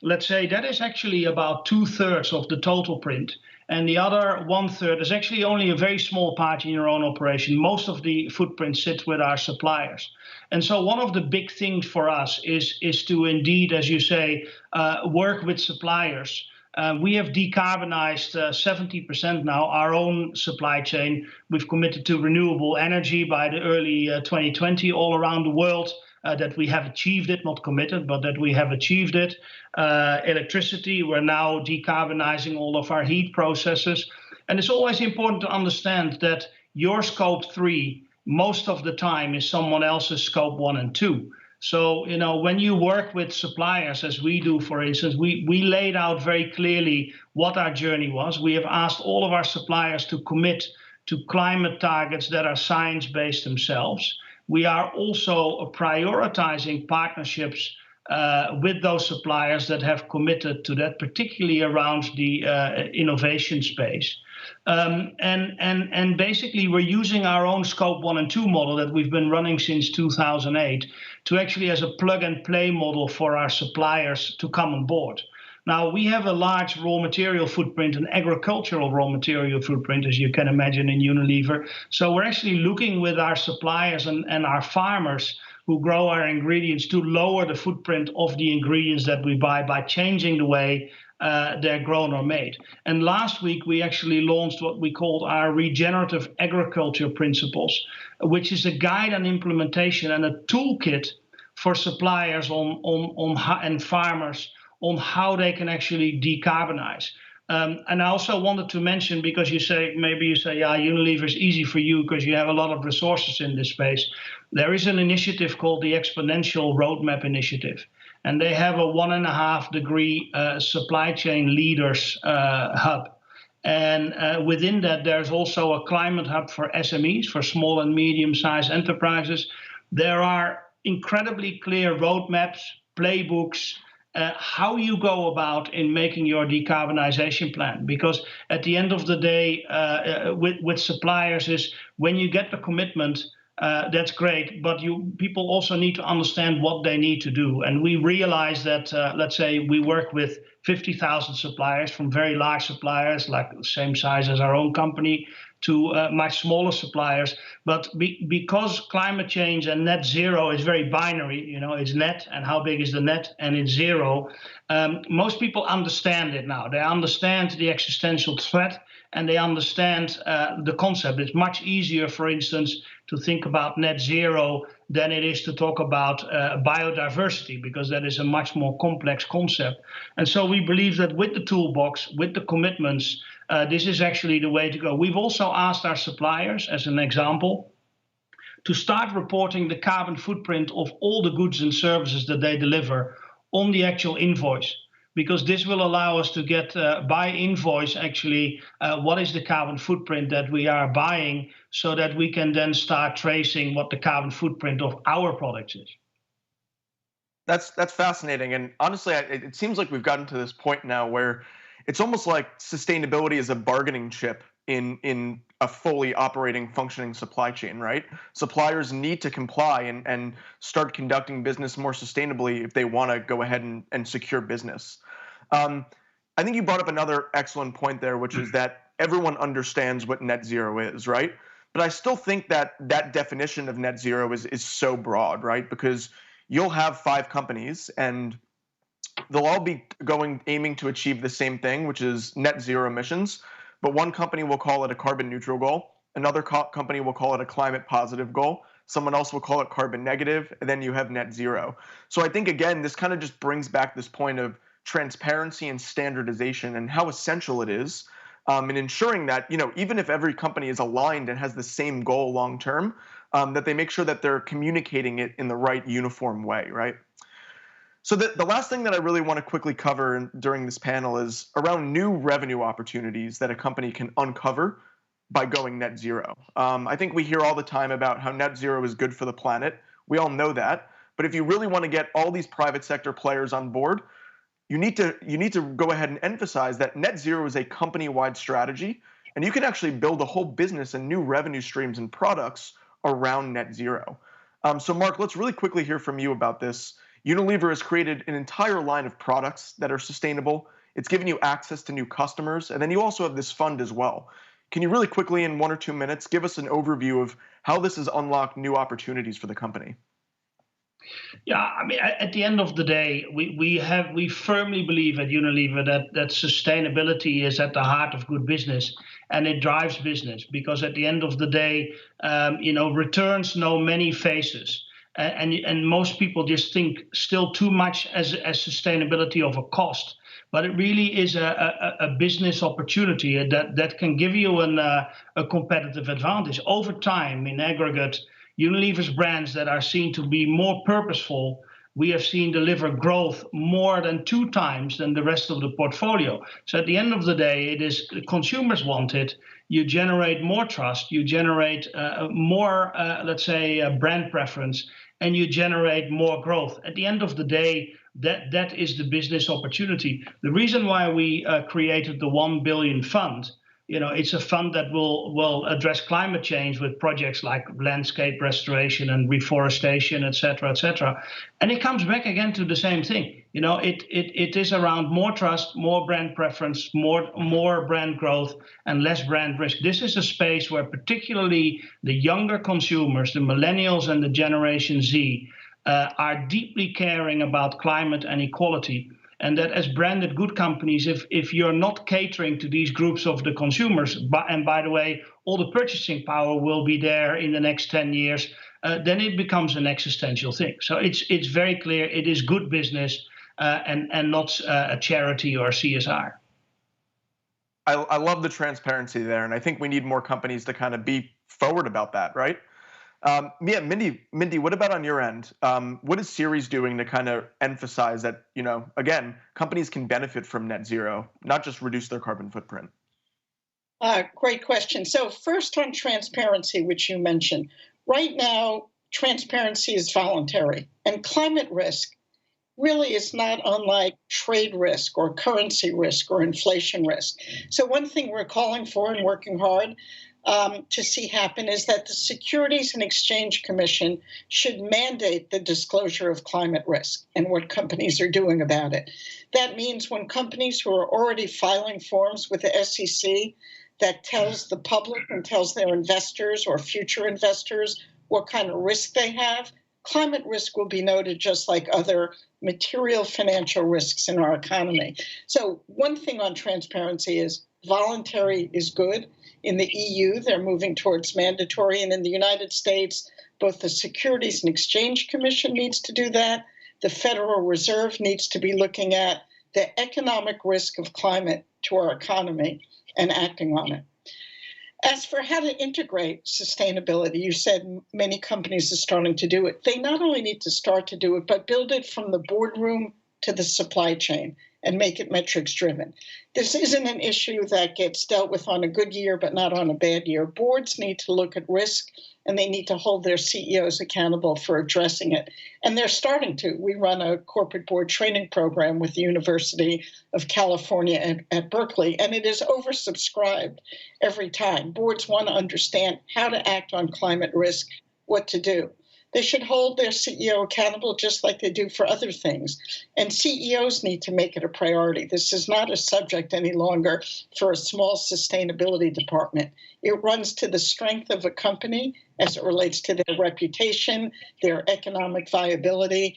let's say that is actually about 2/3 of the total print. And the other 1/3 is actually only a very small part in your own operation. Most of the footprint sits with our suppliers. And so one of the big things for us is to indeed, as you say, work with suppliers. We have decarbonized 70% now our own supply chain. We've committed to renewable energy by the early 2020 all around the world. That we have achieved it, not committed, but that we have achieved it. Electricity, we're now decarbonizing all of our heat processes. And it's always important to understand that your scope 3 most of the time is someone else's scope 1 and 2. So, when you work with suppliers, as we do, for instance, we laid out very clearly what our journey was. We have asked all of our suppliers to commit to climate targets that are science-based themselves. We are also prioritizing partnerships with those suppliers that have committed to that, particularly around the innovation space. And basically, we're using our own scope 1 and 2 model that we've been running since 2008 to actually as a plug and play model for our suppliers to come on board. Now, we have a large raw material footprint, an agricultural raw material footprint, as you can imagine, in Unilever. So we're actually looking with our suppliers and our farmers who grow our ingredients to lower the footprint of the ingredients that we buy by changing the way they're grown or made. And last week, we actually launched what we called our regenerative agriculture principles, which is a guide and implementation and a toolkit for suppliers and farmers on how they can actually decarbonize. And I also wanted to mention, because maybe you say, yeah, Unilever is easy for you because you have a lot of resources in this space. There is an initiative called the Exponential Roadmap Initiative. And they have a 1.5 degree supply chain leaders hub. And within that, there's also a climate hub for SMEs, for small and medium-sized enterprises. There are incredibly clear roadmaps, playbooks, how you go about in making your decarbonization plan. Because at the end of the day, with suppliers is when you get the commitment, that's great, but people also need to understand what they need to do. And we realize that, let's say we work with 50,000 suppliers, from very large suppliers, like the same size as our own company, to much smaller suppliers. But because climate change and net zero is very binary, it's net and how big is the net, and it's zero, most people understand it now. They understand the existential threat, and they understand the concept. It's much easier, for instance, to think about net zero than it is to talk about biodiversity, because that is a much more complex concept. And so we believe that with the toolbox, with the commitments, this is actually the way to go. We've also asked our suppliers, as an example, to start reporting the carbon footprint of all the goods and services that they deliver on the actual invoice, because this will allow us to get by invoice actually what is the carbon footprint that we are buying, so that we can then start tracing what the carbon footprint of our products is. That's fascinating. And honestly, it seems like we've gotten to this point now where it's almost like sustainability is a bargaining chip in a fully operating, functioning supply chain, right? Suppliers need to comply and start conducting business more sustainably if they want to go ahead and secure business. I think you brought up another excellent point there, which is that everyone understands what net zero is, right? But I still think that that definition of net zero is so broad, right? Because you'll have 5 companies and they'll all be aiming to achieve the same thing, which is net zero emissions. But one company will call it a carbon neutral goal. Another company will call it a climate positive goal. Someone else will call it carbon negative. And then you have net zero. So I think, again, this kind of just brings back this point of transparency and standardization and how essential it is in ensuring that, even if every company is aligned and has the same goal long term, that they make sure that they're communicating it in the right uniform way, right? So the last thing that I really want to quickly cover during this panel is around new revenue opportunities that a company can uncover by going net zero. I think we hear all the time about how net zero is good for the planet. We all know that. But if you really want to get all these private sector players on board, you need to go ahead and emphasize that net zero is a company-wide strategy, and you can actually build a whole business and new revenue streams and products around net zero. So Mark, let's really quickly hear from you about this. Unilever has created an entire line of products that are sustainable. It's given you access to new customers, and then you also have this fund as well. Can you really quickly, in 1 or 2 minutes, give us an overview of how this has unlocked new opportunities for the company? Yeah, I mean, at the end of the day, we firmly believe at Unilever that sustainability is at the heart of good business, and it drives business, because at the end of the day, returns know many faces. And most people just think still too much as sustainability of a cost. but it really is a business opportunity that can give you a competitive advantage over time. In aggregate, Unilever's brands that are seen to be more purposeful, we have seen deliver growth more than 2 times than the rest of the portfolio. So at the end of the day, it is consumers want it. You generate more trust, you generate more, brand preference, and you generate more growth. At the end of the day, that is the business opportunity. The reason why we created the 1 billion fund, it's a fund that will address climate change with projects like landscape restoration and reforestation, et cetera, and it comes back again to the same thing. It is around more trust, more brand preference, more brand growth, and less brand risk. This is a space where particularly the younger consumers, the millennials and the Generation Z, are deeply caring about climate and equality. And that as branded good companies, if you're not catering to these groups of the consumers, and by the way, all the purchasing power will be there in the next 10 years, then it becomes an existential thing. So it's very clear it is good business and not a charity or CSR. I love the transparency there, and I think we need more companies to kind of be forward about that, right? Mindy, what about on your end? What is Ceres doing to kind of emphasize that, again, companies can benefit from net zero, not just reduce their carbon footprint? Great question. So first on transparency, which you mentioned. Right now, transparency is voluntary, and climate risk really is not unlike trade risk or currency risk or inflation risk. So one thing we're calling for and working hard to see happen is that the Securities and Exchange Commission should mandate the disclosure of climate risk and what companies are doing about it. That means when companies who are already filing forms with the SEC that tells the public and tells their investors or future investors what kind of risk they have, climate risk will be noted just like other material financial risks in our economy. So one thing on transparency is voluntary is good. In the EU, they're moving towards mandatory. And in the United States, both the Securities and Exchange Commission needs to do that. The Federal Reserve needs to be looking at the economic risk of climate to our economy and acting on it. As for how to integrate sustainability, you said many companies are starting to do it. They not only need to start to do it, but build it from the boardroom to the supply chain and make it metrics driven. This isn't an issue that gets dealt with on a good year, but not on a bad year. Boards need to look at risk, and they need to hold their CEOs accountable for addressing it. And they're starting to. We run a corporate board training program with the University of California at Berkeley, and it is oversubscribed every time. Boards want to understand how to act on climate risk, what to do. They should hold their CEO accountable just like they do for other things. And CEOs need to make it a priority. This is not a subject any longer for a small sustainability department. It runs to the strength of a company as it relates to their reputation, their economic viability.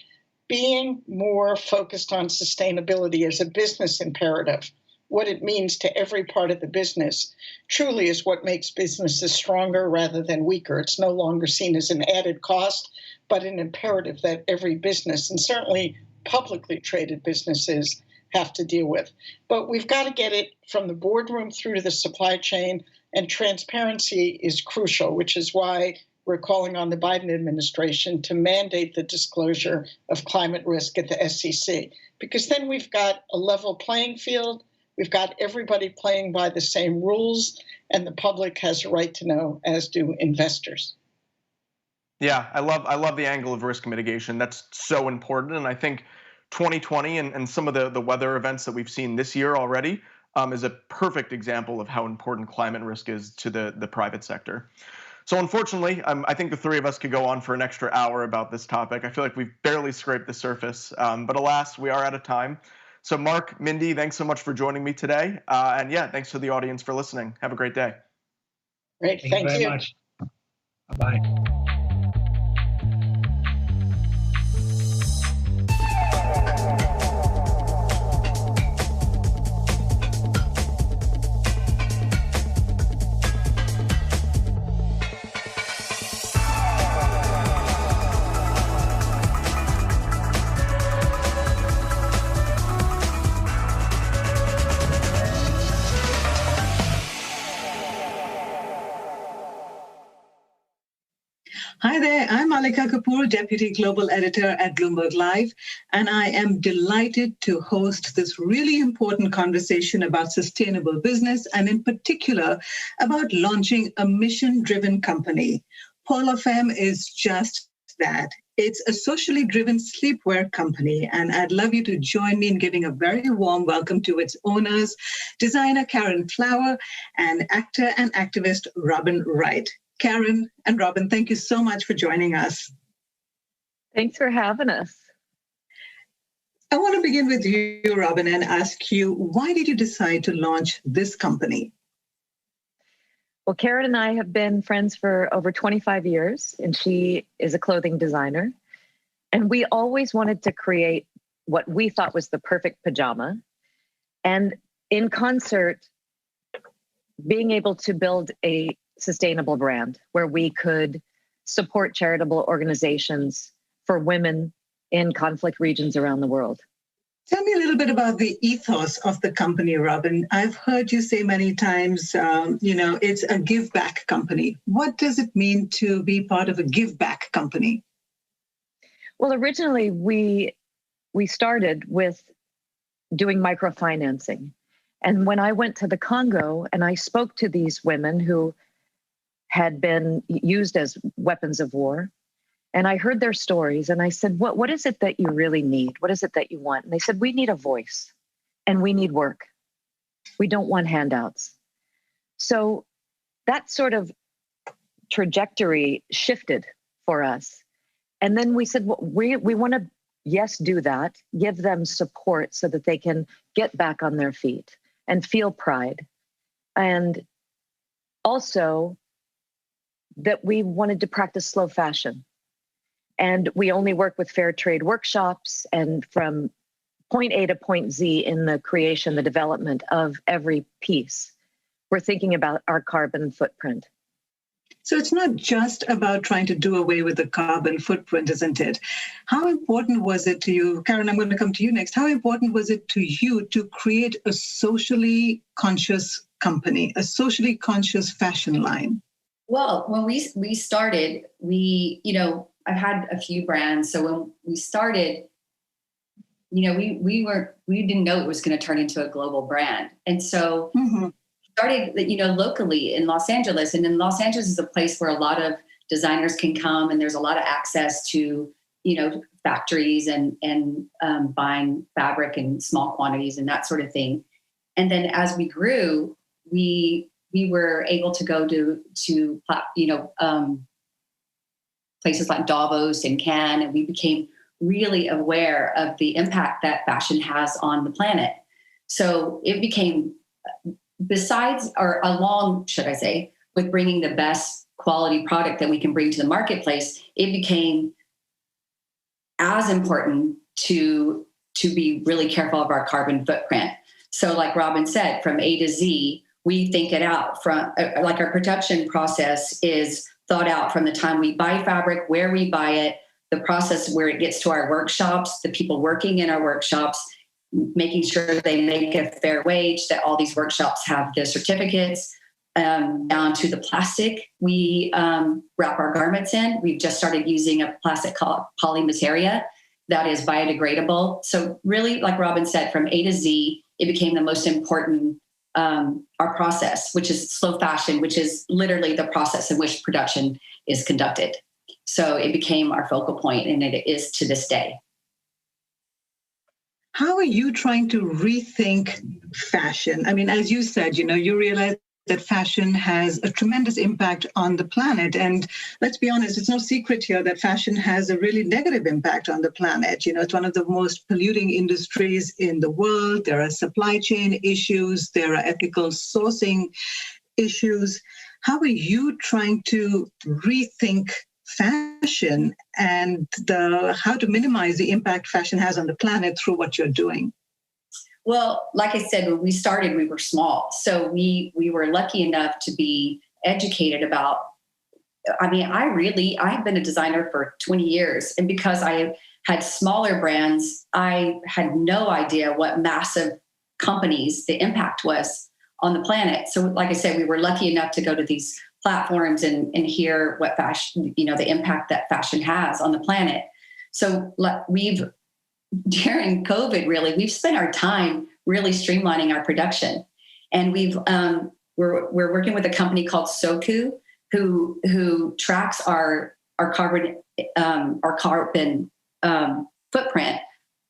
Being more focused on sustainability as a business imperative, what it means to every part of the business, truly is what makes businesses stronger rather than weaker. It's no longer seen as an added cost, but an imperative that every business, and certainly publicly traded businesses, have to deal with. But we've got to get it from the boardroom through to the supply chain, and transparency is crucial, which is why we're calling on the Biden administration to mandate the disclosure of climate risk at the SEC, because then we've got a level playing field. We've got everybody playing by the same rules, and the public has a right to know, as do investors. Yeah, I love the angle of risk mitigation. That's so important. And I think 2020 and some of the weather events that we've seen this year already is a perfect example of how important climate risk is to the private sector. So unfortunately, I think the three of us could go on for an extra hour about this topic. I feel like we've barely scraped the surface, but alas, we are out of time. So Mark, Mindy, thanks so much for joining me today. And yeah, thanks to the audience for listening. Have a great day. Great, thank you very much. Bye-bye. Malika Kapoor, Deputy Global Editor at Bloomberg Live, and I am delighted to host this really important conversation about sustainable business and in particular about launching a mission-driven company. Polafem is just that. It's a socially driven sleepwear company, and I'd love you to join me in giving a very warm welcome to its owners, designer Karen Flower and actor and activist Robin Wright. Karen and Robin, thank you so much for joining us. Thanks for having us. I want to begin with you, Robin, and ask you, why did you decide to launch this company? Well, Karen and I have been friends for over 25 years, and she is a clothing designer. And we always wanted to create what we thought was the perfect pajama. And in concert, being able to build a sustainable brand where we could support charitable organizations for women in conflict regions around the world. Tell me a little bit about the ethos of the company, Robin. I've heard you say many times, it's a give back company. What does it mean to be part of a give back company? Well, originally we started with doing microfinancing. And when I went to the Congo and I spoke to these women who had been used as weapons of war, and I heard their stories and I said, what is it that you really need? What is it that you want? And they said, we need a voice and we need work. We don't want handouts. So that sort of trajectory shifted for us. And then we said, we want to, yes, do that, give them support so that they can get back on their feet and feel pride. And also that we wanted to practice slow fashion. And we only work with fair trade workshops, and from point A to point Z in the creation, the development of every piece, we're thinking about our carbon footprint. So it's not just about trying to do away with the carbon footprint, isn't it? How important was it to you, Karen, I'm going to come to you next. How important was it to you to create a socially conscious company, a socially conscious fashion line? Well, when we started, I've had a few brands. So when we started, we didn't know it was going to turn into a global brand. And so started, locally in Los Angeles. And in Los Angeles is a place where a lot of designers can come, and there's a lot of access to, factories and buying fabric in small quantities and that sort of thing. And then as we grew, we were able to go to places like Davos and Cannes, and we became really aware of the impact that fashion has on the planet. So it became, along with bringing the best quality product that we can bring to the marketplace, it became as important to be really careful of our carbon footprint. So like Robin said, from A to Z, we think it out from, like our production process is thought out from the time we buy fabric, where we buy it, the process where it gets to our workshops, the people working in our workshops, making sure they make a fair wage, that all these workshops have the certificates, down to the plastic we wrap our garments in. We've just started using a plastic called polymateria that is biodegradable. So really, like Robin said, from A to Z, it became the most important our process, which is slow fashion, which is literally the process in which production is conducted. So it became our focal point, and it is to this day. How are you trying to rethink fashion? I mean, as you said, you realize that fashion has a tremendous impact on the planet. And let's be honest, it's no secret here that fashion has a really negative impact on the planet. It's one of the most polluting industries in the world. There are supply chain issues. There are ethical sourcing issues. How are you trying to rethink fashion and how to minimize the impact fashion has on the planet through what you're doing? Well, like I said, when we started, we were small. So we were lucky enough to be educated about, I've been a designer for 20 years. And because I had smaller brands, I had no idea what massive companies the impact was on the planet. So like I said, we were lucky enough to go to these platforms and hear what fashion, the impact that fashion has on the planet. So during COVID, really, we've spent our time really streamlining our production. And we're working with a company called Soku, who tracks our carbon footprint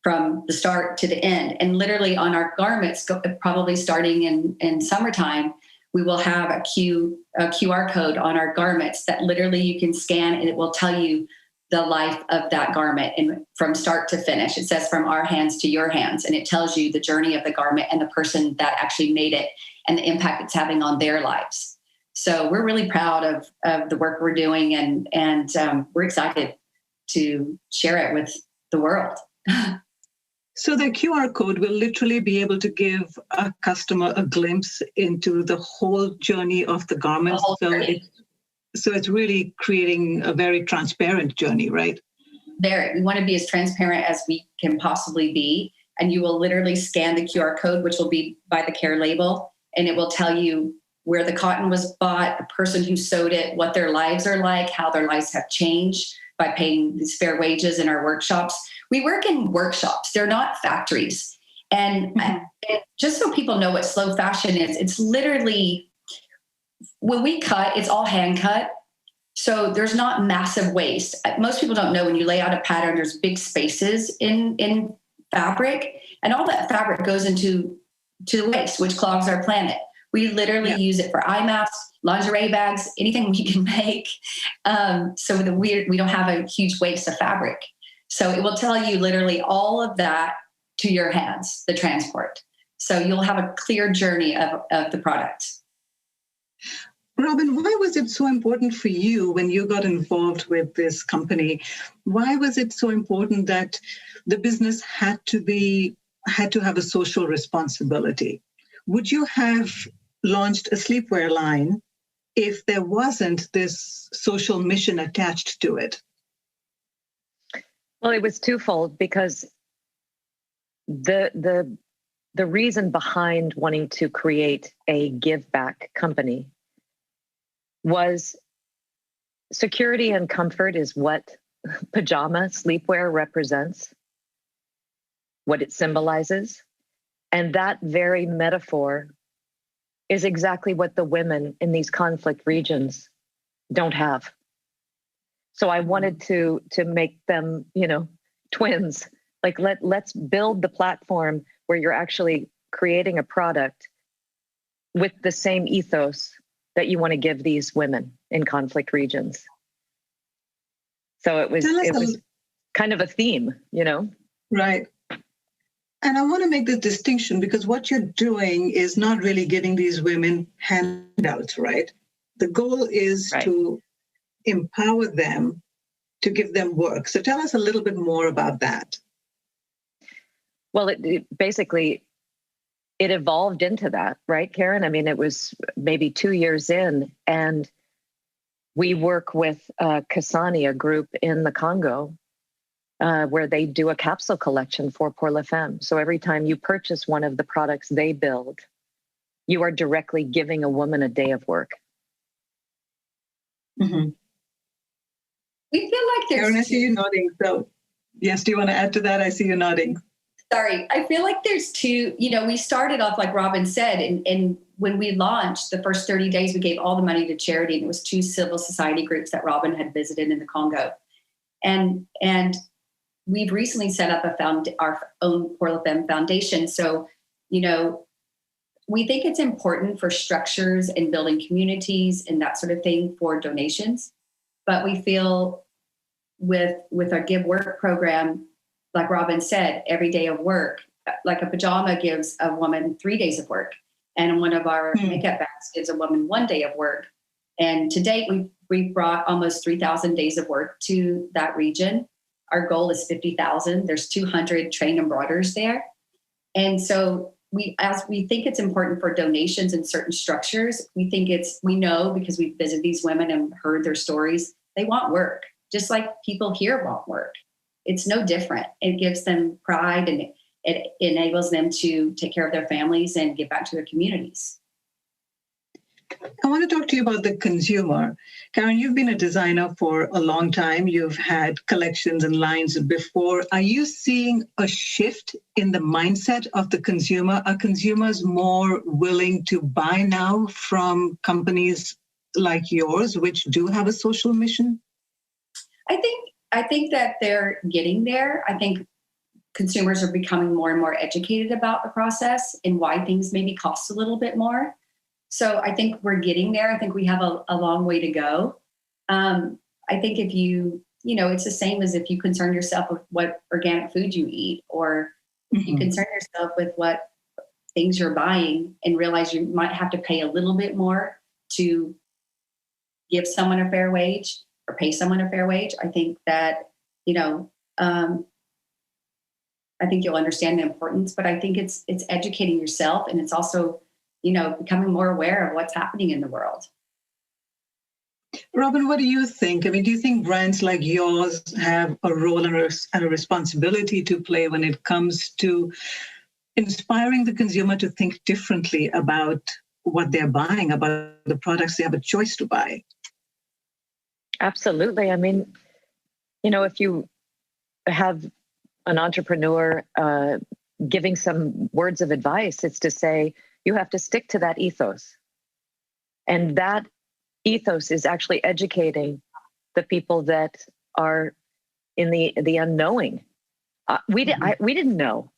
from the start to the end. And literally on our garments, probably starting in summertime, we will have a QR code on our garments that literally you can scan, and it will tell you the life of that garment and from start to finish. It says from our hands to your hands, and it tells you the journey of the garment and the person that actually made it and the impact it's having on their lives. So we're really proud of the work we're doing, and we're excited to share it with the world. So the QR code will literally be able to give a customer a glimpse into the whole journey of the garment. So it's really creating a very transparent journey, right? We want to be as transparent as we can possibly be. And you will literally scan the QR code, which will be by the care label, and it will tell you where the cotton was bought, the person who sewed it, what their lives are like, how their lives have changed by paying these fair wages in our workshops. We work in workshops. They're not factories. And just so people know what slow fashion is, it's literally, when we cut, it's all hand cut. So there's not massive waste. Most people don't know when you lay out a pattern, there's big spaces in fabric, and all that fabric goes into the waste, which clogs our planet. We literally use it for eye masks, lingerie bags, anything we can make. So we don't have a huge waste of fabric. So it will tell you literally all of that to your hands, the transport. So you'll have a clear journey of the product. Robin, why was it so important for you when you got involved with this company? Why was it so important that the business had to have a social responsibility? Would you have launched a sleepwear line if there wasn't this social mission attached to it? Well, it was twofold, because the reason behind wanting to create a give back company was security and comfort is what pajama sleepwear represents, what it symbolizes. And that very metaphor is exactly what the women in these conflict regions don't have. So I wanted to make them, twins. Like let's build the platform where you're actually creating a product with the same ethos that you want to give these women in conflict regions. So it was kind of a theme, Right. And I want to make this distinction, because what you're doing is not really giving these women handouts, right? The goal is to empower them, to give them work. So tell us a little bit more about that. Well, it basically evolved into that, right, Karen? I mean, it was maybe 2 years in, and we work with Kasani, a group in the Congo, where they do a capsule collection for Pour La Femme. So every time you purchase one of the products they build, you are directly giving a woman a day of work. Mm-hmm. We feel like there's... Karen, I see you nodding. So yes, do you want to add to that? I see you nodding. Sorry, I feel like there's two, we started off like Robin said, and when we launched the first 30 days, we gave all the money to charity, and it was 2 civil society groups that Robin had visited in the Congo. And we've recently set up our own Pour La Femme Foundation. So, we think it's important for structures and building communities and that sort of thing for donations. But we feel with our Give Work program, like Robin said, every day of work, like a pajama gives a woman 3 days of work. And one of our makeup bags gives a woman 1 day of work. And to date, we've brought almost 3,000 days of work to that region. Our goal is 50,000. There's 200 trained embroiderers there. And so we think it's important for donations in certain structures. We know because we've visited these women and heard their stories, they want work, just like people here want work. It's no different. It gives them pride, and it enables them to take care of their families and give back to their communities. I want to talk to you about the consumer. Karen, you've been a designer for a long time. You've had collections and lines before. Are you seeing a shift in the mindset of the consumer? Are consumers more willing to buy now from companies like yours, which do have a social mission? I think that they're getting there. I think consumers are becoming more and more educated about the process and why things maybe cost a little bit more. So I think we're getting there. I think we have a long way to go. I think if it's the same as if you concern yourself with what organic food you eat, or you concern yourself with what things you're buying and realize you might have to pay a little bit more to give someone a fair wage or pay someone a fair wage. I think that, I think you'll understand the importance, but I think it's educating yourself, and it's also becoming more aware of what's happening in the world. Robin, what do you think? I mean, do you think brands like yours have a role and a responsibility to play when it comes to inspiring the consumer to think differently about what they're buying, about the products they have a choice to buy? Absolutely. I mean, if you have an entrepreneur giving some words of advice, it's to say, you have to stick to that ethos. And that ethos is actually educating the people that are in the unknowing. We didn't know.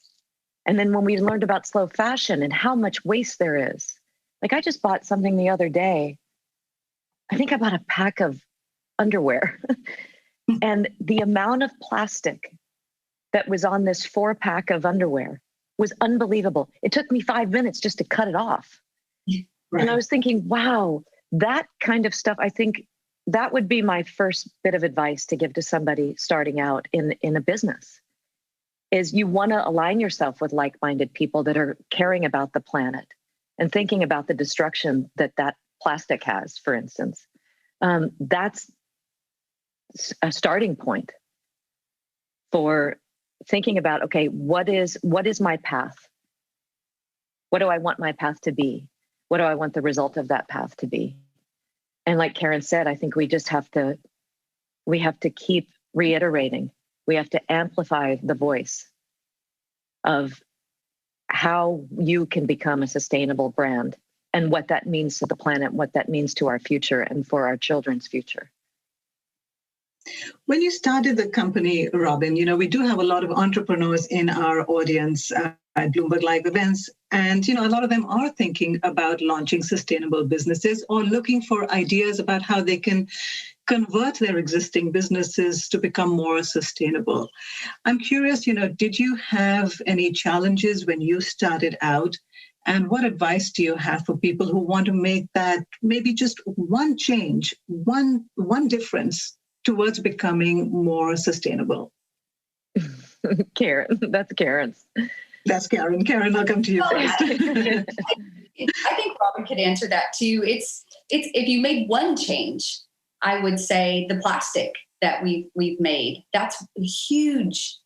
And then when we learned about slow fashion and how much waste there is, like I just bought something the other day. I think I bought a pack of underwear and the amount of plastic that was on this 4-pack of underwear was unbelievable. It took me 5 minutes just to cut it off. Right. And I was thinking, wow, that kind of stuff, I think that would be my first bit of advice to give to somebody starting out in a business, is you want to align yourself with like-minded people that are caring about the planet and thinking about the destruction that plastic has, for instance. That's a starting point for thinking about, okay, what is my path? What do I want my path to be? What do I want the result of that path to be? And like Karen said, I think we have to keep reiterating. We have to amplify the voice of how you can become a sustainable brand and what that means to the planet, what that means to our future and for our children's future. When you started the company, Robin, we do have a lot of entrepreneurs in our audience at Bloomberg Live events. And, a lot of them are thinking about launching sustainable businesses or looking for ideas about how they can convert their existing businesses to become more sustainable. I'm curious, did you have any challenges when you started out? And what advice do you have for people who want to make that maybe just one change, one difference towards becoming more sustainable? Karen, that's Karen's. That's Karen. Karen, I'll come to you first. I think Robin could answer that too. It's if you made one change, I would say the plastic that we've made. That's huge.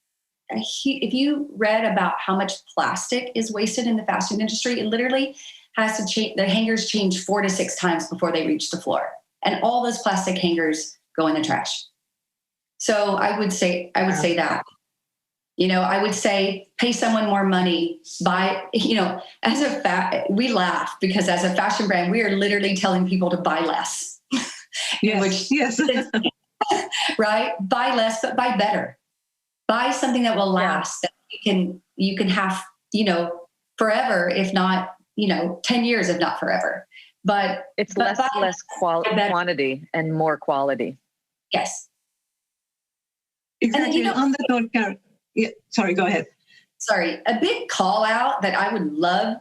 If you read about how much plastic is wasted in the fashion industry, it literally has to change. The hangers change 4 to 6 times before they reach the floor, and all those plastic hangers go in the trash. So I would say that. I would say pay someone more money. Buy. We laugh because as a fashion brand, we are literally telling people to buy less. Yes. Right? Buy less, but buy better. Buy something that will last, that you can have, forever, if not, 10 years, if not forever. But it's less quantity and more quality. Yes. Exactly. And then, on the note, Karen, sorry, go ahead. Sorry. A big call out that I would love,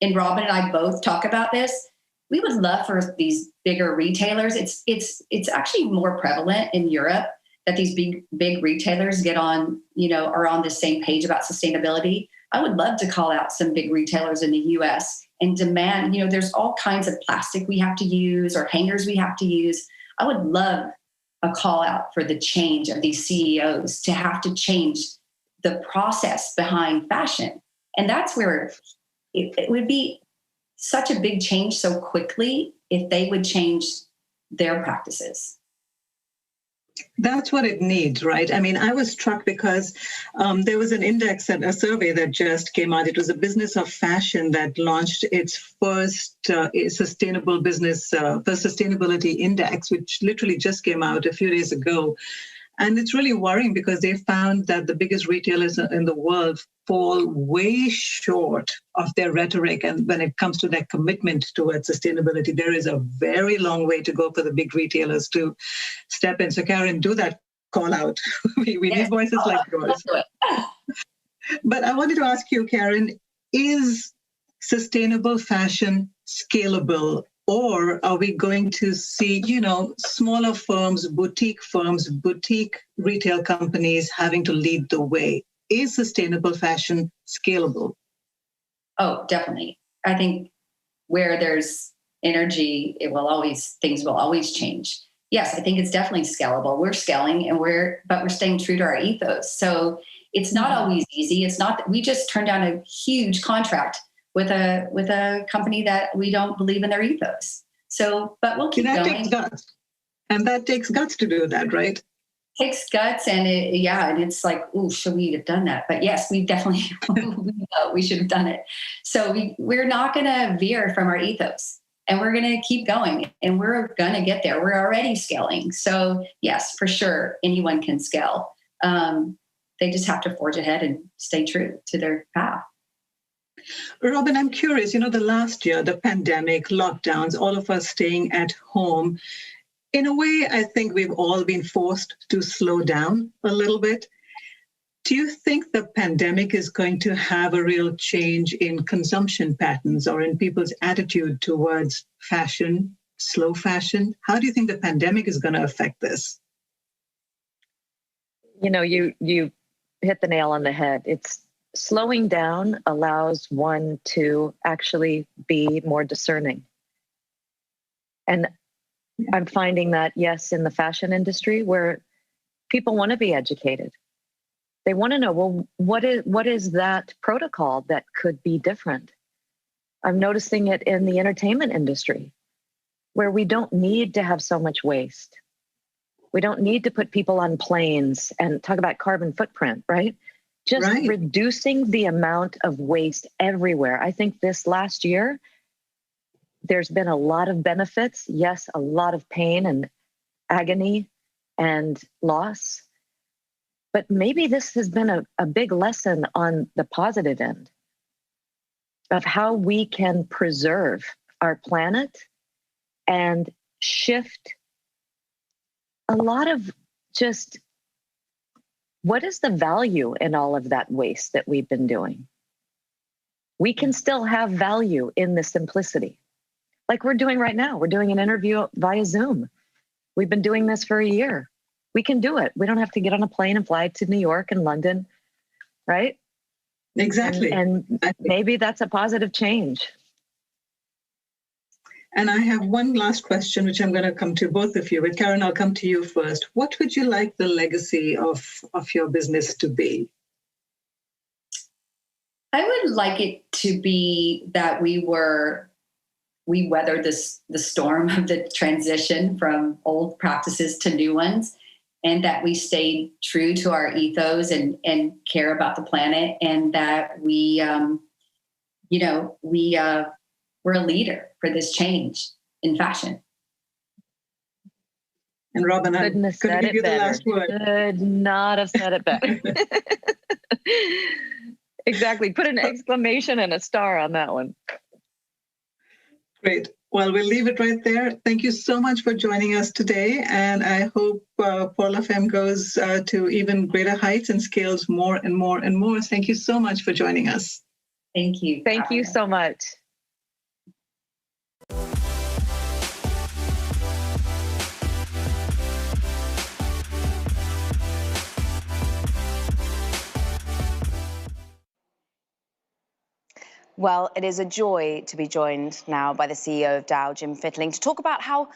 and Robin and I both talk about this, we would love for these bigger retailers. It's actually more prevalent in Europe that these big retailers get on, are on the same page about sustainability. I would love to call out some big retailers in the US and demand, there's all kinds of plastic we have to use or hangers we have to use. I would love a call out for the change of these CEOs to have to change the process behind fashion. And that's where it would be such a big change so quickly if they would change their practices. That's what it needs, right? I mean, I was struck because there was an index and a survey that just came out. It was a business of fashion that launched its first sustainable business, first sustainability index, which literally just came out a few days ago. And it's really worrying because they found that the biggest retailers in the world fall way short of their rhetoric. And when it comes to their commitment towards sustainability, there is a very long way to go for the big retailers to step in. So Karen, do that call out. we need voices like yours. But I wanted to ask you, Karen, is sustainable fashion scalable? Or are we going to see, smaller firms, boutique retail companies having to lead the way? Is sustainable fashion scalable? Oh, definitely. I think where there's energy, things will always change. Yes, I think it's definitely scalable. We're scaling but we're staying true to our ethos. So it's not always easy. It's not that we just turned down a huge contract with a company that we don't believe in their ethos. So, but we'll keep going. Takes guts. And that takes guts to do that, right? Takes guts, and it's like, oh, should we have done that? But yes, we definitely we should have done it. So we're not going to veer from our ethos, and we're going to keep going, and we're going to get there. We're already scaling. So yes, for sure, anyone can scale. They just have to forge ahead and stay true to their path. Robin, I'm curious, the last year, the pandemic, lockdowns, all of us staying at home, in a way, I think we've all been forced to slow down a little bit. Do you think the pandemic is going to have a real change in consumption patterns or in people's attitude towards fashion, slow fashion? How do you think the pandemic is going to affect this? You hit the nail on the head. It's slowing down allows one to actually be more discerning. And I'm finding that, yes, in the fashion industry where people want to be educated. They want to know, well, what is that protocol that could be different? I'm noticing it in the entertainment industry where we don't need to have so much waste. We don't need to put people on planes and talk about carbon footprint, right? Just reducing the amount of waste everywhere. I think this last year, there's been a lot of benefits. Yes, a lot of pain and agony and loss. But maybe this has been a big lesson on the positive end of how we can preserve our planet and shift a lot of just what is the value in all of that waste that we've been doing? We can still have value in the simplicity. Like we're doing right now. We're doing an interview via Zoom. We've been doing this for a year. We can do it. We don't have to get on a plane and fly to New York and London, right? Exactly. And maybe that's a positive change. And I have one last question, which I'm going to come to both of you. But Karen, I'll come to you first. What would you like the legacy of your business to be? I would like it to be that we weathered the storm of the transition from old practices to new ones, and that we stayed true to our ethos and care about the planet, and that we're a leader for this change in fashion. And Robin, I couldn't give you the last word. Could not have said it better. Exactly. Put an exclamation and a star on that one. Great. Well, we'll leave it right there. Thank you so much for joining us today. And I hope Pour La Femme goes to even greater heights and scales more and more and more. Thank you so much for joining us. Thank you. Thank you so much. Well, it is a joy to be joined now by the CEO of Dow, Jim Fitling, to talk about how,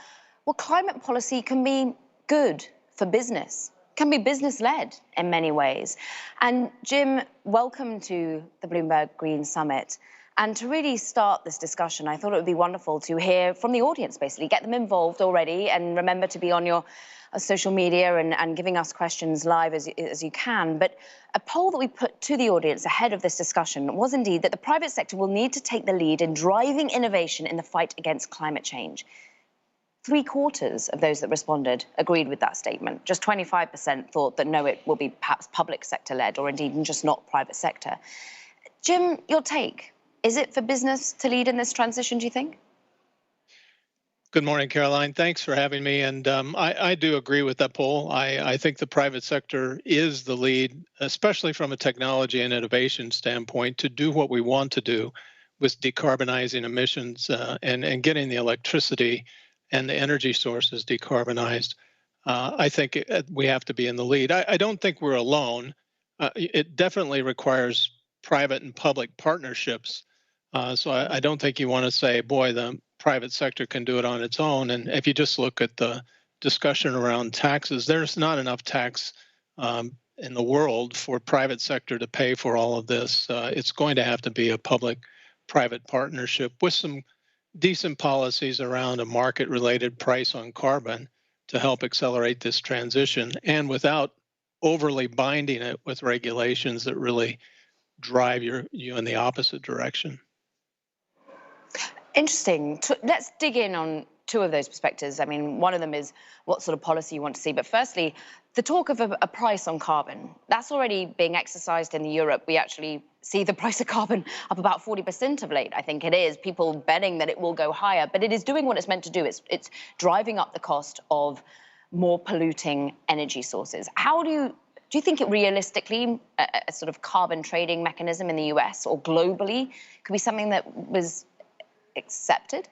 climate policy can be good for business, can be business-led in many ways. And Jim, welcome to the Bloomberg Green Summit. And to really start this discussion, I thought it would be wonderful to hear from the audience, basically, get them involved already, and remember to be on your social media and giving us questions live as you can. But a poll that we put to the audience ahead of this discussion was indeed that the private sector will need to take the lead in driving innovation in the fight against climate change. 3/4 of those that responded agreed with that statement. Just 25% thought that no, it will be perhaps public sector led, or indeed just not private sector. Jim, your take. Is it for business to lead in this transition, do you think? Good morning, Caroline. Thanks for having me. And I do agree with that poll. I think the private sector is the lead, especially from a technology and innovation standpoint, to do what we want to do with decarbonizing emissions and getting the electricity and the energy sources decarbonized. I think we have to be in the lead. I don't think we're alone. It definitely requires private and public partnerships. So I don't think you want to say, boy, the private sector can do it on its own. And if you just look at the discussion around taxes, there's not enough tax in the world for private sector to pay for all of this. It's going to have to be a public-private partnership with some decent policies around a market-related price on carbon to help accelerate this transition, and without overly binding it with regulations that really drive you in the opposite direction. Interesting. Let's dig in on two of those perspectives. I mean, one of them is what sort of policy you want to see. But firstly, the talk of a price on carbon, that's already being exercised in Europe. We actually see the price of carbon up about 40% of late, I think it is. People betting that it will go higher, but it is doing what it's meant to do. It's driving up the cost of more polluting energy sources. Do you think it realistically, a sort of carbon trading mechanism in the US or globally could be something that was accepted?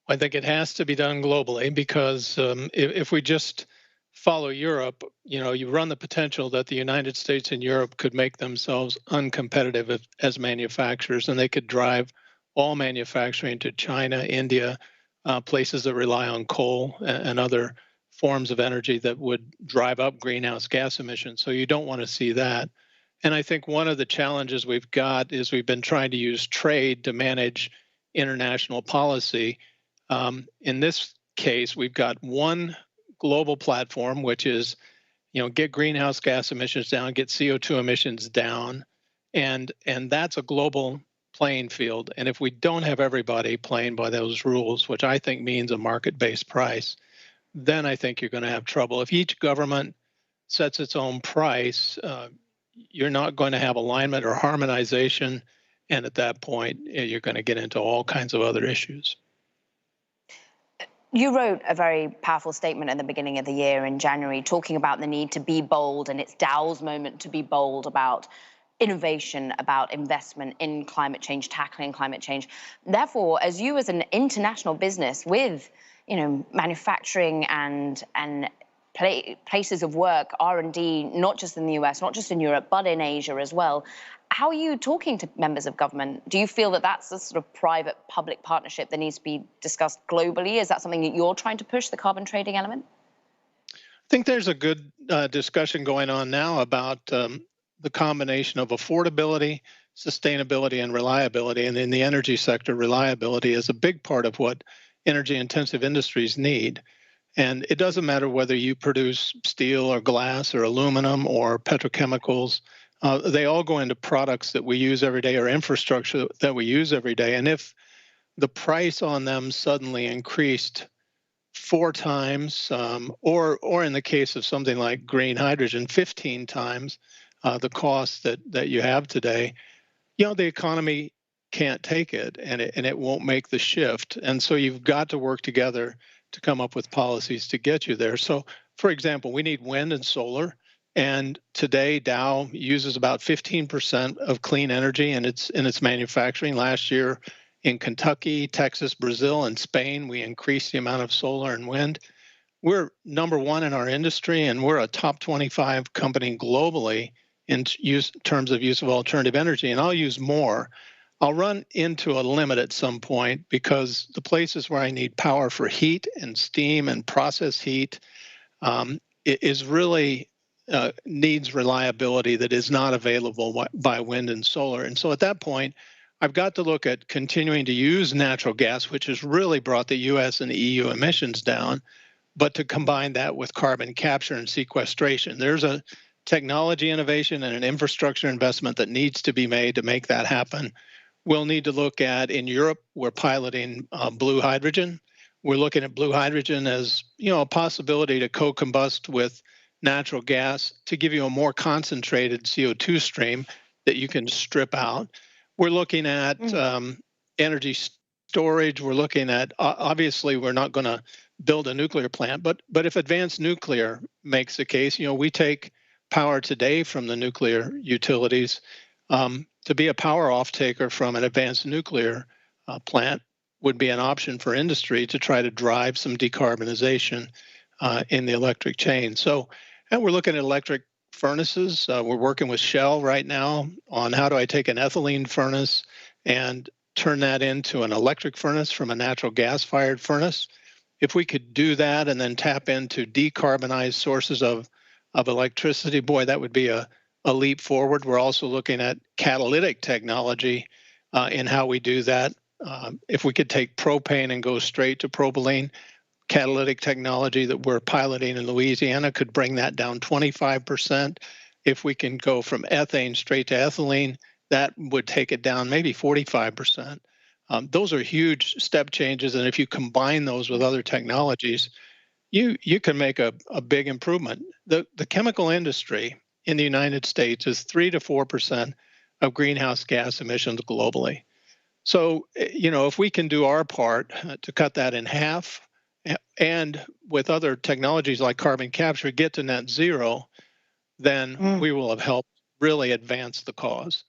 I think it has to be done globally, because if we just follow Europe, you run the potential that the United States and Europe could make themselves uncompetitive as manufacturers, and they could drive all manufacturing to China, India, places that rely on coal and other forms of energy that would drive up greenhouse gas emissions. So you don't want to see that. And I think one of the challenges we've got is we've been trying to use trade to manage international policy. In this case, we've got one global platform, which is, get greenhouse gas emissions down, get CO2 emissions down, and that's a global playing field. And if we don't have everybody playing by those rules, which I think means a market-based price, then I think you're going to have trouble. If each government sets its own price, you're not going to have alignment or harmonization, and at that point, you're going to get into all kinds of other issues. You wrote a very powerful statement at the beginning of the year in January, talking about the need to be bold, and it's Dow's moment to be bold about innovation, about investment in climate change, tackling climate change. Therefore, as an international business with, manufacturing and places of work, R&D, not just in the US, not just in Europe, but in Asia as well, how are you talking to members of government? Do you feel that that's a sort of private-public partnership that needs to be discussed globally? Is that something that you're trying to push, the carbon trading element? I think there's a good discussion going on now about the combination of affordability, sustainability, and reliability. And in the energy sector, reliability is a big part of what energy-intensive industries need. And it doesn't matter whether you produce steel or glass or aluminum or petrochemicals. They all go into products that we use every day or infrastructure that we use every day. And if the price on them suddenly increased 4 times, or in the case of something like green hydrogen, 15 times the cost that you have today, the economy can't take it, and it won't make the shift. And so you've got to work together to come up with policies to get you there. So, for example, we need wind and solar. And today, Dow uses about 15% of clean energy in its manufacturing. Last year, in Kentucky, Texas, Brazil, and Spain, we increased the amount of solar and wind. We're number 1 in our industry, and we're a top 25 company globally in terms of use of alternative energy. And I'll use more. I'll run into a limit at some point, because the places where I need power for heat and steam and process heat is really needs reliability that is not available by wind and solar. And so at that point, I've got to look at continuing to use natural gas, which has really brought the US and the EU emissions down, but to combine that with carbon capture and sequestration. There's a technology innovation and an infrastructure investment that needs to be made to make that happen. We'll need to look at, in Europe, we're piloting blue hydrogen. We're looking at blue hydrogen as, a possibility to co-combust with natural gas to give you a more concentrated CO2 stream that you can strip out. We're looking at energy storage. We're looking at, obviously, we're not going to build a nuclear plant, but if advanced nuclear makes the case, we take power today from the nuclear utilities. To be a power off-taker from an advanced nuclear plant would be an option for industry to try to drive some decarbonization in the electric chain. So, and we're looking at electric furnaces. We're working with Shell right now on how do I take an ethylene furnace and turn that into an electric furnace from a natural gas-fired furnace. If we could do that and then tap into decarbonized sources of electricity, boy, that would be a leap forward. We're also looking at catalytic technology in how we do that. If we could take propane and go straight to propylene, catalytic technology that we're piloting in Louisiana could bring that down 25%. If we can go from ethane straight to ethylene, that would take it down maybe 45%. Those are huge step changes, and if you combine those with other technologies, you can make a big improvement. The chemical industry in the United States is 3 to 4% of greenhouse gas emissions globally. So, if we can do our part to cut that in half, and with other technologies like carbon capture, get to net zero, then we will have helped really advance the cause.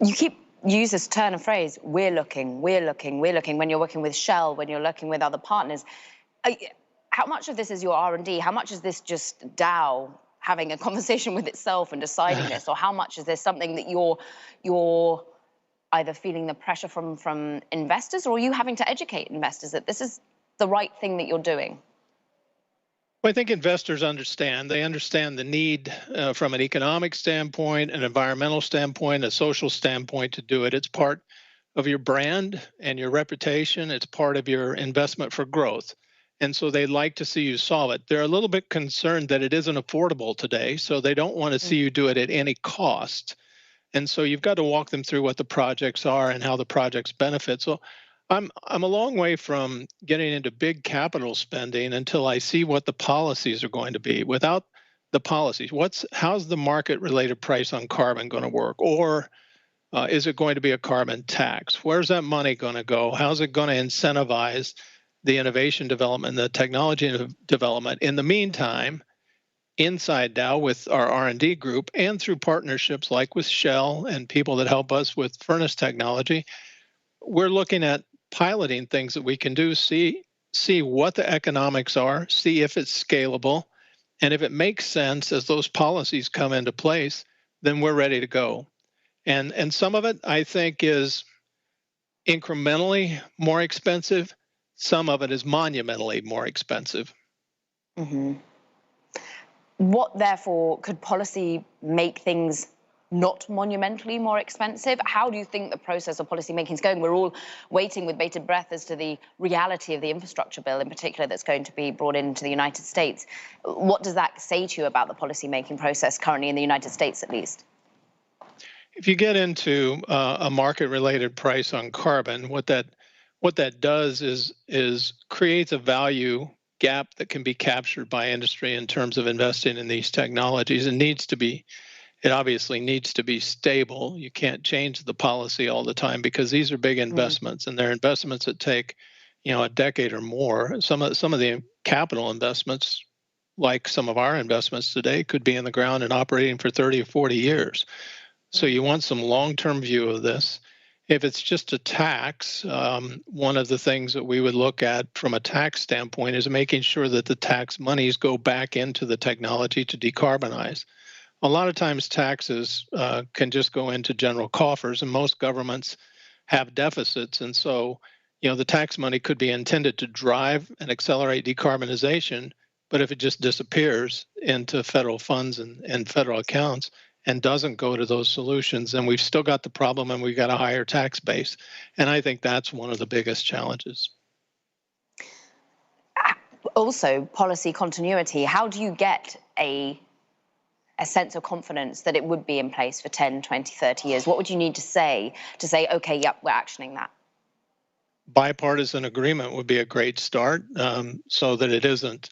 You use this turn of phrase, we're looking, when you're working with Shell, when you're working with other partners. How much of this is your R&D? How much is this just Dow having a conversation with itself and deciding this? Or how much is this something that you're either feeling the pressure from investors, or are you having to educate investors that this is the right thing that you're doing? Well, I think investors understand. They understand the need from an economic standpoint, an environmental standpoint, a social standpoint to do it. It's part of your brand and your reputation. It's part of your investment for growth. And so they like to see you solve it. They're a little bit concerned that it isn't affordable today, so they don't want to see you do it at any cost. And so you've got to walk them through what the projects are and how the projects benefit. So I'm a long way from getting into big capital spending until I see what the policies are going to be. Without the policies, how's the market-related price on carbon going to work? Or is it going to be a carbon tax? Where's that money going to go? How's it going to incentivize the innovation development, the technology development? In the meantime, inside Dow with our R&D group and through partnerships like with Shell and people that help us with furnace technology, we're looking at piloting things that we can do, see what the economics are, see if it's scalable, and if it makes sense as those policies come into place, then we're ready to go. And some of it, I think, is incrementally more expensive. Some of it is monumentally more expensive. Mm-hmm. What, therefore, could policy make things not monumentally more expensive? How do you think the process of policy making is going? We're all waiting with bated breath as to the reality of the infrastructure bill in particular that's going to be brought into the United States. What does that say to you about the policy making process currently in the United States, at least? If you get into a market-related price on carbon, what that does is creates a value gap that can be captured by industry in terms of investing in these technologies. It obviously needs to be stable. You can't change the policy all the time because these are big investments, and they're investments that take, a decade or more. Some of the capital investments, like some of our investments today, could be in the ground and operating for 30 or 40 years. So you want some long-term view of this. If it's just a tax, one of the things that we would look at from a tax standpoint is making sure that the tax monies go back into the technology to decarbonize. A lot of times taxes can just go into general coffers, and most governments have deficits. And so, the tax money could be intended to drive and accelerate decarbonization, But if it just disappears into federal funds and federal accounts and doesn't go to those solutions, then we've still got the problem and we've got a higher tax base. And I think that's one of the biggest challenges. Also, policy continuity. How do you get a sense of confidence that it would be in place for 10, 20, 30 years? What would you need to say, okay, yep, we're actioning that? Bipartisan agreement would be a great start, so that it isn't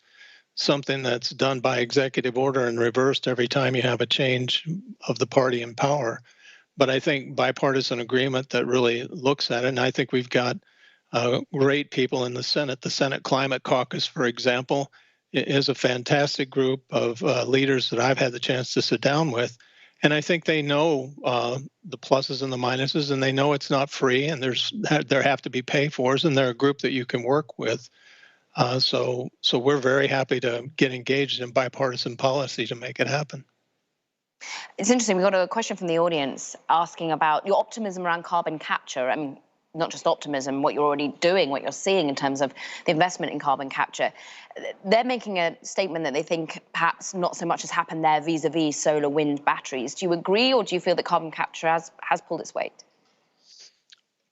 something that's done by executive order and reversed every time you have a change of the party in power. But I think bipartisan agreement that really looks at it, and I think we've got great people in the Senate. The Senate Climate Caucus, for example, is a fantastic group of leaders that I've had the chance to sit down with. And I think they know the pluses and the minuses, and they know it's not free, and there have to be pay-fors, and they're a group that you can work with. So we're very happy to get engaged in bipartisan policy to make it happen. It's interesting. We got a question from the audience asking about your optimism around carbon capture. I mean, not just optimism, what you're already doing, what you're seeing in terms of the investment in carbon capture. They're making a statement that they think perhaps not so much has happened there vis-a-vis solar, wind, batteries. Do you agree, or do you feel that carbon capture has pulled its weight?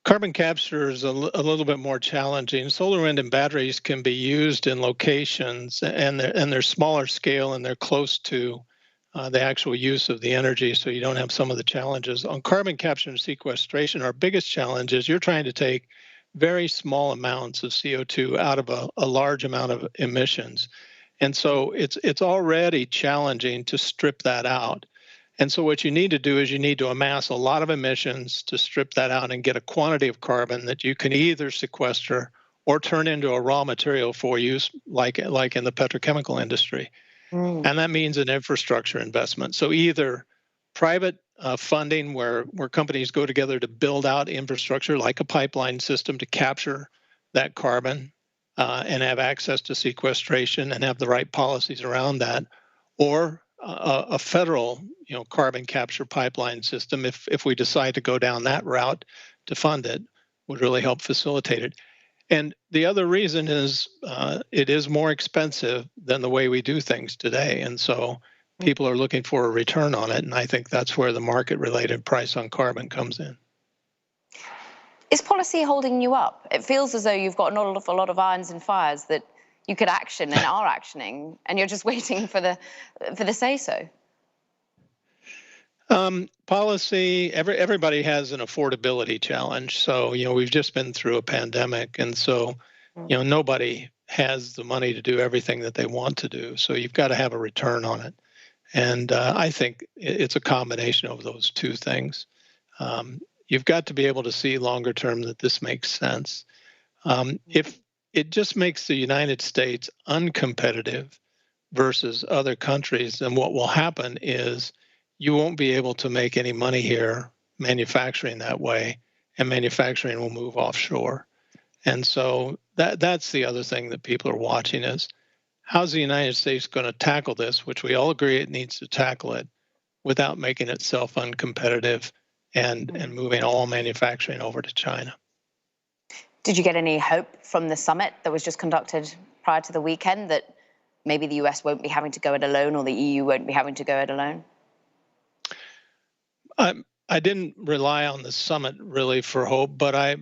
Carbon capture is a little bit more challenging. Solar, wind, and batteries can be used in locations, and they're smaller scale, and they're close to the actual use of the energy, so you don't have some of the challenges. On carbon capture and sequestration, our biggest challenge is you're trying to take very small amounts of CO2 out of a large amount of emissions. And so it's already challenging to strip that out. And so what you need to do is you need to amass a lot of emissions to strip that out and get a quantity of carbon that you can either sequester or turn into a raw material for use, like in the petrochemical industry. And that means an infrastructure investment. So either private funding where companies go together to build out infrastructure like a pipeline system to capture that carbon and have access to sequestration and have the right policies around that, or a federal carbon capture pipeline system, if we decide to go down that route to fund it, would really help facilitate it. And the other reason is it is more expensive than the way we do things today. And so people are looking for a return on it. And I think that's where the market-related price on carbon comes in. Is policy holding you up? It feels as though you've got an awful lot of irons and fires that you could action and are actioning, and you're just waiting for the say-so. Policy, everybody has an affordability challenge. So, we've just been through a pandemic, and so, nobody has the money to do everything that they want to do. So you've got to have a return on it. And I think it's a combination of those two things. You've got to be able to see longer term that this makes sense. If it just makes the United States uncompetitive versus other countries, then what will happen is you won't be able to make any money here manufacturing that way, and manufacturing will move offshore. And so that's the other thing that people are watching is, how's the United States going to tackle this, which we all agree it needs to tackle it, without making itself uncompetitive and moving all manufacturing over to China. Did you get any hope from the summit that was just conducted prior to the weekend that maybe the US won't be having to go it alone, or the EU won't be having to go it alone? I didn't rely on the summit really for hope, but I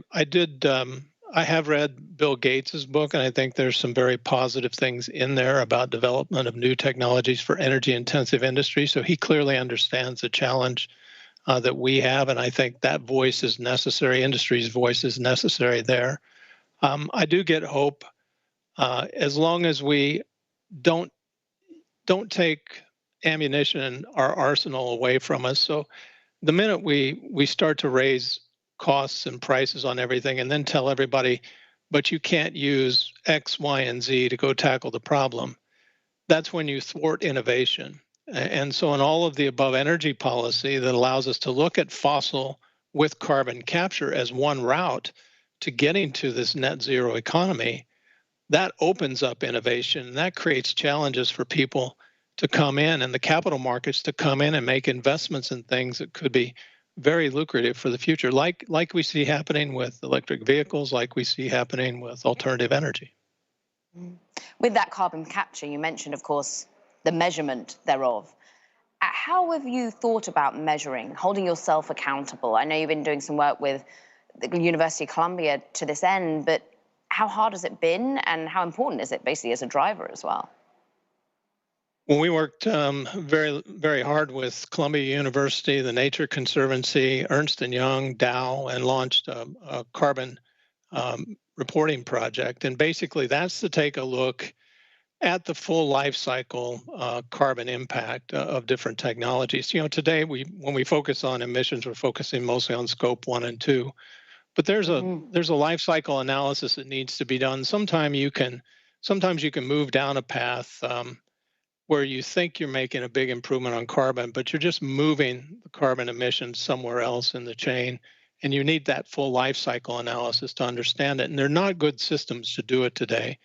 have read Bill Gates's book, and I think there's some very positive things in there about development of new technologies for energy-intensive industry. So he clearly understands the challenge that we have, and I think that voice is necessary. Industry's voice is necessary there. I do get hope as long as we don't take ammunition and our arsenal away from us. So the minute we start to raise costs and prices on everything and then tell everybody, but you can't use X, Y, and Z to go tackle the problem, that's when you thwart innovation. And so in all of the above energy policy that allows us to look at fossil with carbon capture as one route to getting to this net zero economy, that opens up innovation, and that creates challenges for people to come in and the capital markets to come in and make investments in things that could be very lucrative for the future, like we see happening with electric vehicles, like we see happening with alternative energy. With that carbon capture, you mentioned, of course, the measurement thereof. How have you thought about measuring, holding yourself accountable? I know you've been doing some work with the University of Columbia to this end, but how hard has it been, and how important is it basically as a driver as well? Well, we worked very, very hard with Columbia University, the Nature Conservancy, Ernst & Young, Dow, and launched a carbon reporting project. And basically, that's to take a look at the full life cycle carbon impact of different technologies. You know, today, when we focus on emissions, we're focusing mostly on scope 1 and 2. But there's a life cycle analysis that needs to be done. Sometimes you can move down a path where you think you're making a big improvement on carbon, but you're just moving the carbon emissions somewhere else in the chain. And you need that full life cycle analysis to understand it. And they're not good systems to do it today.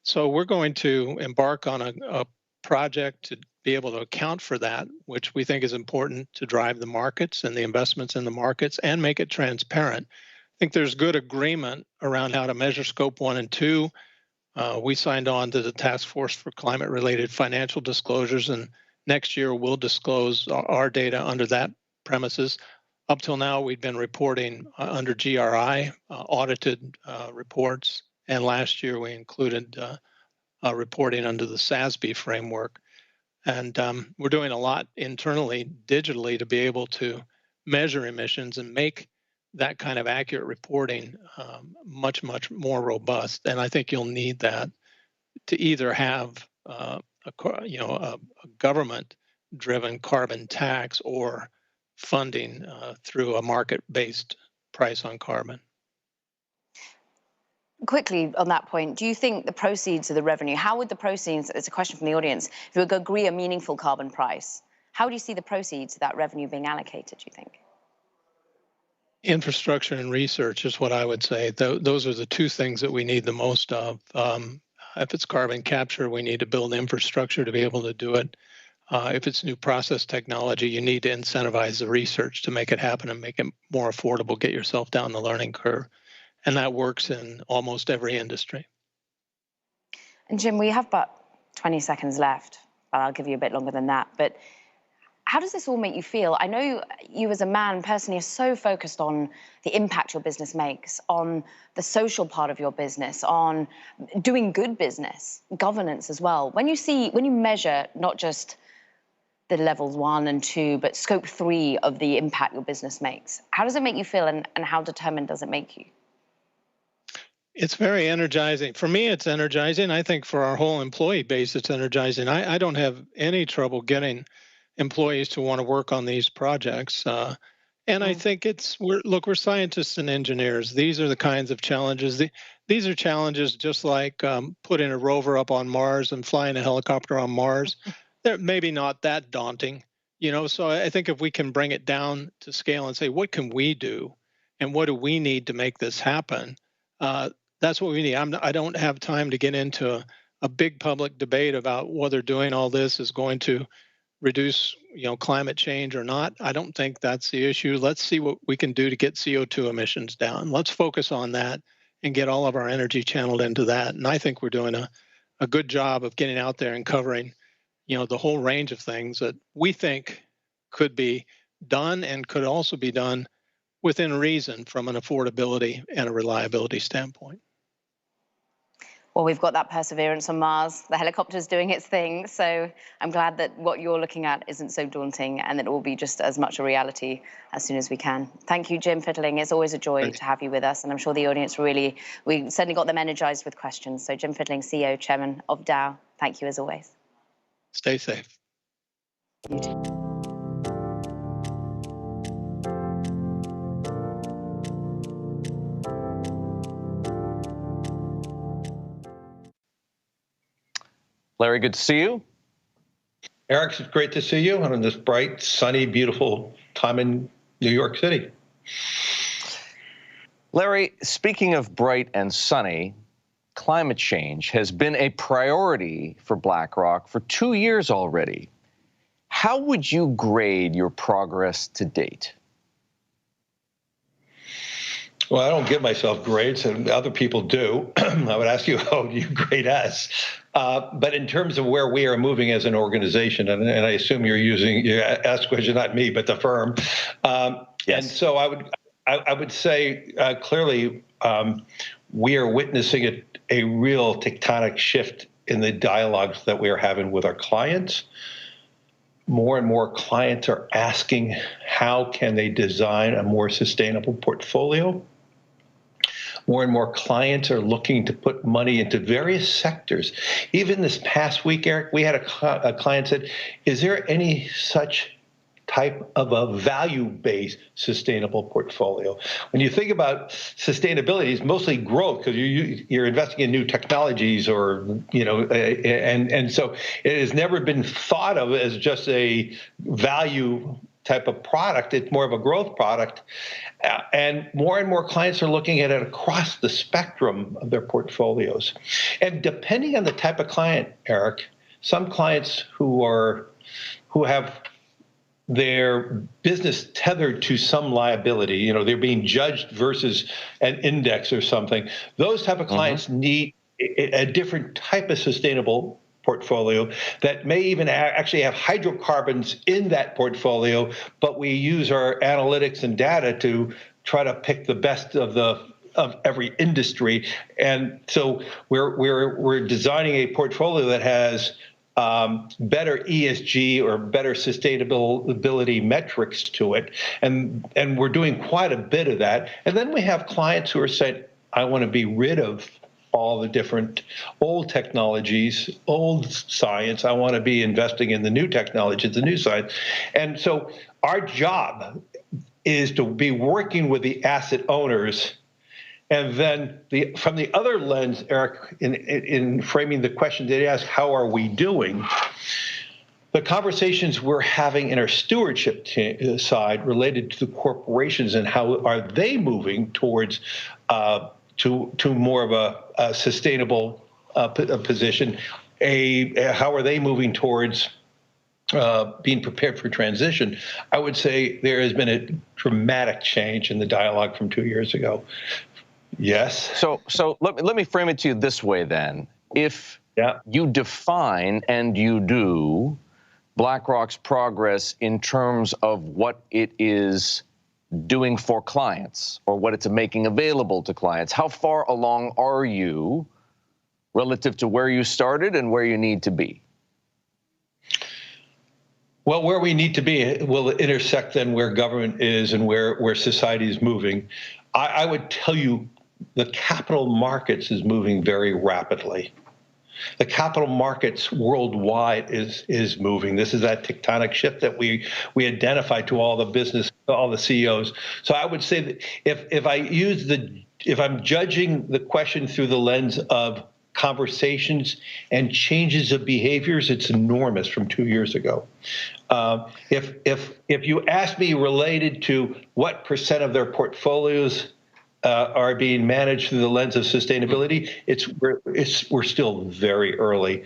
So we're going to embark on a project to be able to account for that, which we think is important to drive the markets and the investments in the markets and make it transparent. I think there's good agreement around how to measure scope 1 and 2. We signed on to the Task Force for Climate-Related Financial Disclosures, and next year we'll disclose our data under that premises. Up till now, we've been reporting under GRI, audited reports, and last year we included reporting under the SASB framework. And we're doing a lot internally, digitally, to be able to measure emissions and make that kind of accurate reporting much, much more robust. And I think you'll need that to either have a government-driven carbon tax or funding through a market-based price on carbon. Quickly on that point, do you think the proceeds of the revenue, how would the proceeds, it's a question from the audience, if you would agree a meaningful carbon price, how do you see the proceeds of that revenue being allocated, do you think? Infrastructure and research is what I would say. Those are the two things that we need the most of. If it's carbon capture, we need to build infrastructure to be able to do it. If it's new process technology, you need to incentivize the research to make it happen and make it more affordable, get yourself down the learning curve. And that works in almost every industry. And Jim, we have about 20 seconds left, but I'll give you a bit longer than that. But how does this all make you feel? I know you as a man personally are so focused on the impact your business makes, on the social part of your business, on doing good business, governance as well. When you measure not just the levels 1 and 2, but scope 3 of the impact your business makes, how does it make you feel, and how determined does it make you? It's very energizing. For me, it's energizing. I think for our whole employee base, it's energizing. I don't have any trouble getting employees to want to work on these projects. And I think we're scientists and engineers. These are the kinds of challenges. These are challenges just like putting a rover up on Mars and flying a helicopter on Mars. They're maybe not that daunting, you know. So I think if we can bring it down to scale and say, what can we do? And what do we need to make this happen? That's what we need. I don't have time to get into a big public debate about whether doing all this is going to reduce, climate change or not. I don't think that's the issue. Let's see what we can do to get CO2 emissions down. Let's focus on that and get all of our energy channeled into that. And I think we're doing a good job of getting out there and covering, the whole range of things that we think could be done and could also be done within reason from an affordability and a reliability standpoint. Well, we've got that perseverance on Mars. The helicopter's doing its thing. So I'm glad that what you're looking at isn't so daunting and that it will be just as much a reality as soon as we can. Thank you, Jim Fittling. It's always a joy to have you with us. And I'm sure the audience we certainly got them energized with questions. So Jim Fittling, CEO, Chairman of Dow, thank you as always. Stay safe. You too. Larry, good to see you. Eric, it's great to see you on this bright, sunny, beautiful time in New York City. Larry, speaking of bright and sunny, climate change has been a priority for BlackRock for 2 years already. How would you grade your progress to date? Well, I don't give myself grades, and other people do. I would ask you, how do you grade us? But in terms of where we are moving as an organization, and I assume you asked the question, not me, but the firm. Yes. And so I would say clearly we are witnessing a real tectonic shift in the dialogues that we are having with our clients. More and more clients are asking how can they design a more sustainable portfolio. More and more clients are looking to put money into various sectors. Even this past week, Eric, we had a client said, is there any such type of a value-based sustainable portfolio? When you think about sustainability, it's mostly growth because you're investing in new technologies, or and so it has never been thought of as just a value type of product. It's more of a growth product, and more clients are looking at it across the spectrum of their portfolios. And depending on the type of client, Eric, some clients who have their business tethered to some liability, they're being judged versus an index or something. Those type of clients need a different type of sustainable portfolio that may even actually have hydrocarbons in that portfolio, but we use our analytics and data to try to pick the best of every industry. And so we're designing a portfolio that has better ESG or better sustainability metrics to it. And we're doing quite a bit of that. And then we have clients who are saying, I want to be rid of all the different old technologies, old science. I want to be investing in the new technologies, the new science. And so our job is to be working with the asset owners. And then from the other lens, Eric, in framing the question that he asked, how are we doing? The conversations we're having in our stewardship side related to the corporations and how are they moving towards to more of a sustainable position, how are they moving towards being prepared for transition? I would say there has been a dramatic change in the dialogue from 2 years ago. Yes. So let me frame it to you this way then. If you define, and you do, BlackRock's progress in terms of what it is doing for clients or what it's making available to clients, how far along are you relative to where you started and where you need to be? Well, where we need to be will intersect then where government is and where society is moving. I would tell you the capital markets is moving very rapidly. The capital markets worldwide is moving. This is that tectonic shift that we identified to all the business, all the CEOs. So I would say that if I'm judging the question through the lens of conversations and changes of behaviors, it's enormous from 2 years ago. If you ask me related to what % of their portfolios are being managed through the lens of sustainability, we're still very early.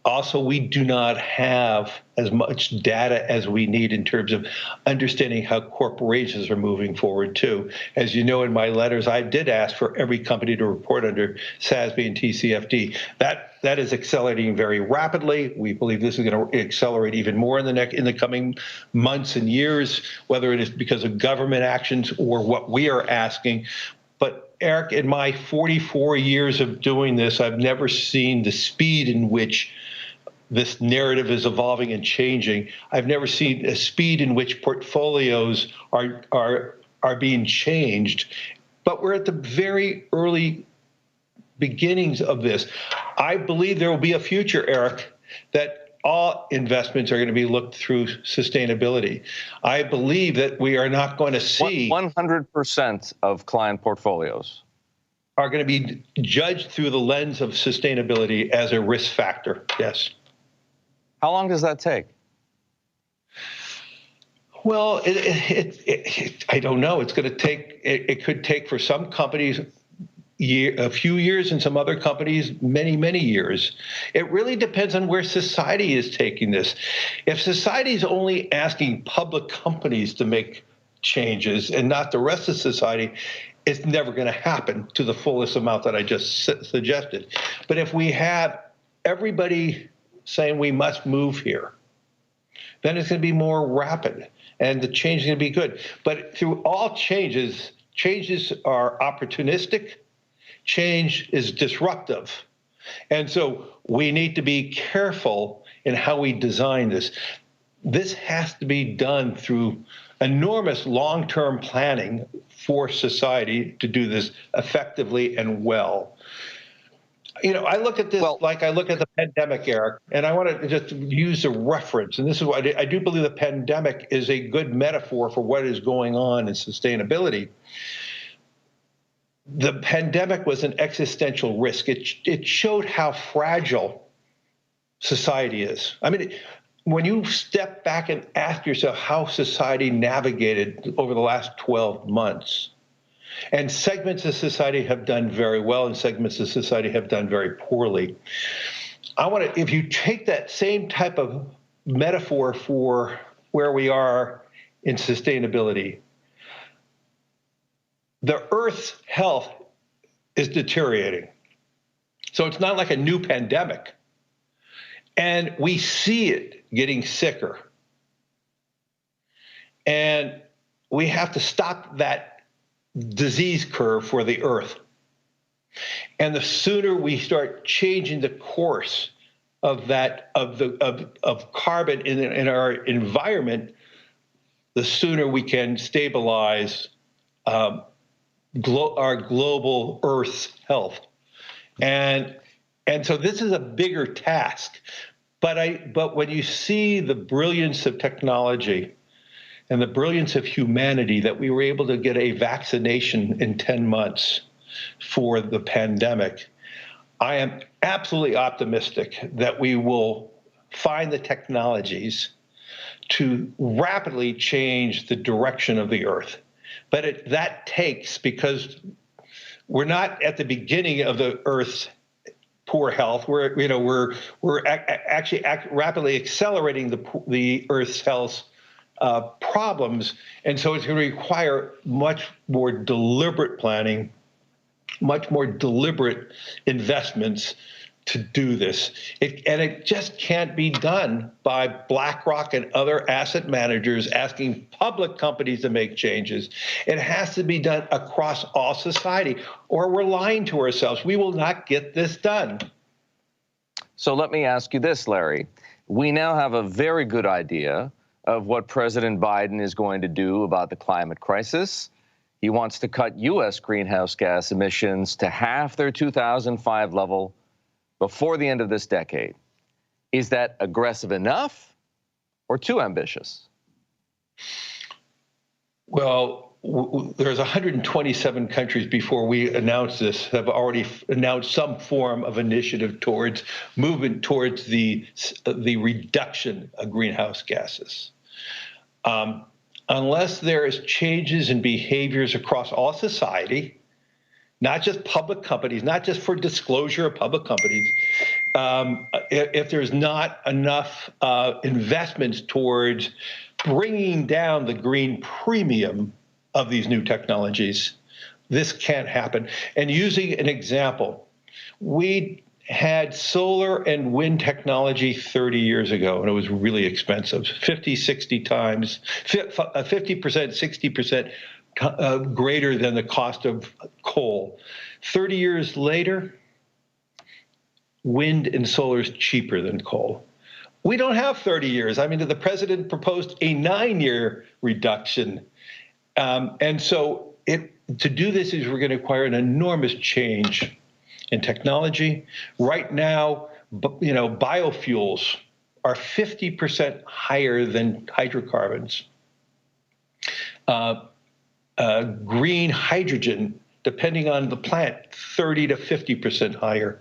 Also, we do not have as much data as we need in terms of understanding how corporations are moving forward, too. As you know, in my letters, I did ask for every company to report under SASB and TCFD. That is accelerating very rapidly. We believe this is going to accelerate even more in the coming months and years, whether it is because of government actions or what we are asking. But Eric, in my 44 years of doing this, I've never seen the speed in which this narrative is evolving and changing. I've never seen a speed in which portfolios are being changed. But we're at the very early beginnings of this. I believe there will be a future, Eric, that all investments are going to be looked through sustainability. I believe that we are not going to see 100% of client portfolios are going to be judged through the lens of sustainability as a risk factor. Yes. How long does that take? Well, I don't know. It's going to take. It could take for some companies a few years, and some other companies many, many years. It really depends on where society is taking this. If society is only asking public companies to make changes and not the rest of society, it's never going to happen to the fullest amount that I just suggested. But if we have everybody saying we must move here, then it's going to be more rapid and the change is going to be good. But through all changes, changes are opportunistic, change is disruptive. And so we need to be careful in how we design this. This has to be done through enormous long-term planning for society to do this effectively and well. You know, I look at this like I look at the pandemic, Eric, and I want to just use a reference. And this is why I do believe the pandemic is a good metaphor for what is going on in sustainability. The pandemic was an existential risk. It showed how fragile society is. I mean, when you step back and ask yourself how society navigated over the last 12 months, and segments of society have done very well and segments of society have done very poorly. I want to, if you take that same type of metaphor for where we are in sustainability, the Earth's health is deteriorating. So it's not like a new pandemic. And we see it getting sicker. And we have to stop that disease curve for the Earth. And the sooner we start changing the course of that of carbon in our environment, the sooner we can stabilize our global Earth's health. And so this is a bigger task. But when you see the brilliance of technology and the brilliance of humanity that we were able to get a vaccination in 10 months for the pandemic, I am absolutely optimistic that we will find the technologies to rapidly change the direction of the Earth. But that takes, because we're not at the beginning of the Earth's poor health. We're actually rapidly accelerating the Earth's health problems, and so it's going to require much more deliberate planning, much more deliberate investments to do this. And it just can't be done by BlackRock and other asset managers asking public companies to make changes. It has to be done across all society, or we're lying to ourselves. We will not get this done. So let me ask you this, Larry. We now have a very good idea of what President Biden is going to do about the climate crisis. He wants to cut U.S. greenhouse gas emissions to half their 2005 level before the end of this decade. Is that aggressive enough or too ambitious? Well, there's 127 countries before we announce this have already announced some form of initiative towards movement towards the reduction of greenhouse gases. Unless there is changes in behaviors across all society, not just public companies, not just for disclosure of public companies, if there's not enough investments towards bringing down the green premium of these new technologies, this can't happen. And using an example, we had solar and wind technology 30 years ago, and it was really expensive, 50, 60 times, 50%, 60% greater than the cost of coal. 30 years later, wind and solar is cheaper than coal. We don't have 30 years. I mean, the president proposed a 9-year reduction. And so to do this is we're going to require an enormous change in technology. Right now, biofuels are 50% higher than hydrocarbons. Green hydrogen, depending on the plant, 30 to 50% higher.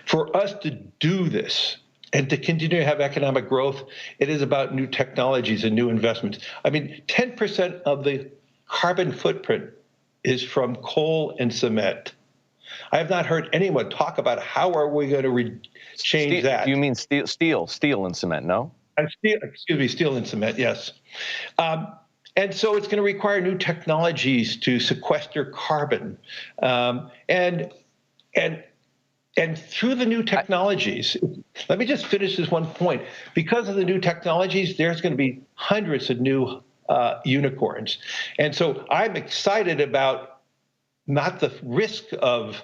For us to do this and to continue to have economic growth, it is about new technologies and new investments. I mean, 10% of the carbon footprint is from coal and cement. I have not heard anyone talk about how are we going to change that. Do you mean steel and cement, no? Steel and cement, yes. And so it's going to require new technologies to sequester carbon. And through the new technologies, let me just finish this one point. Because of the new technologies, there's going to be hundreds of new unicorns. And so I'm excited about not the risk of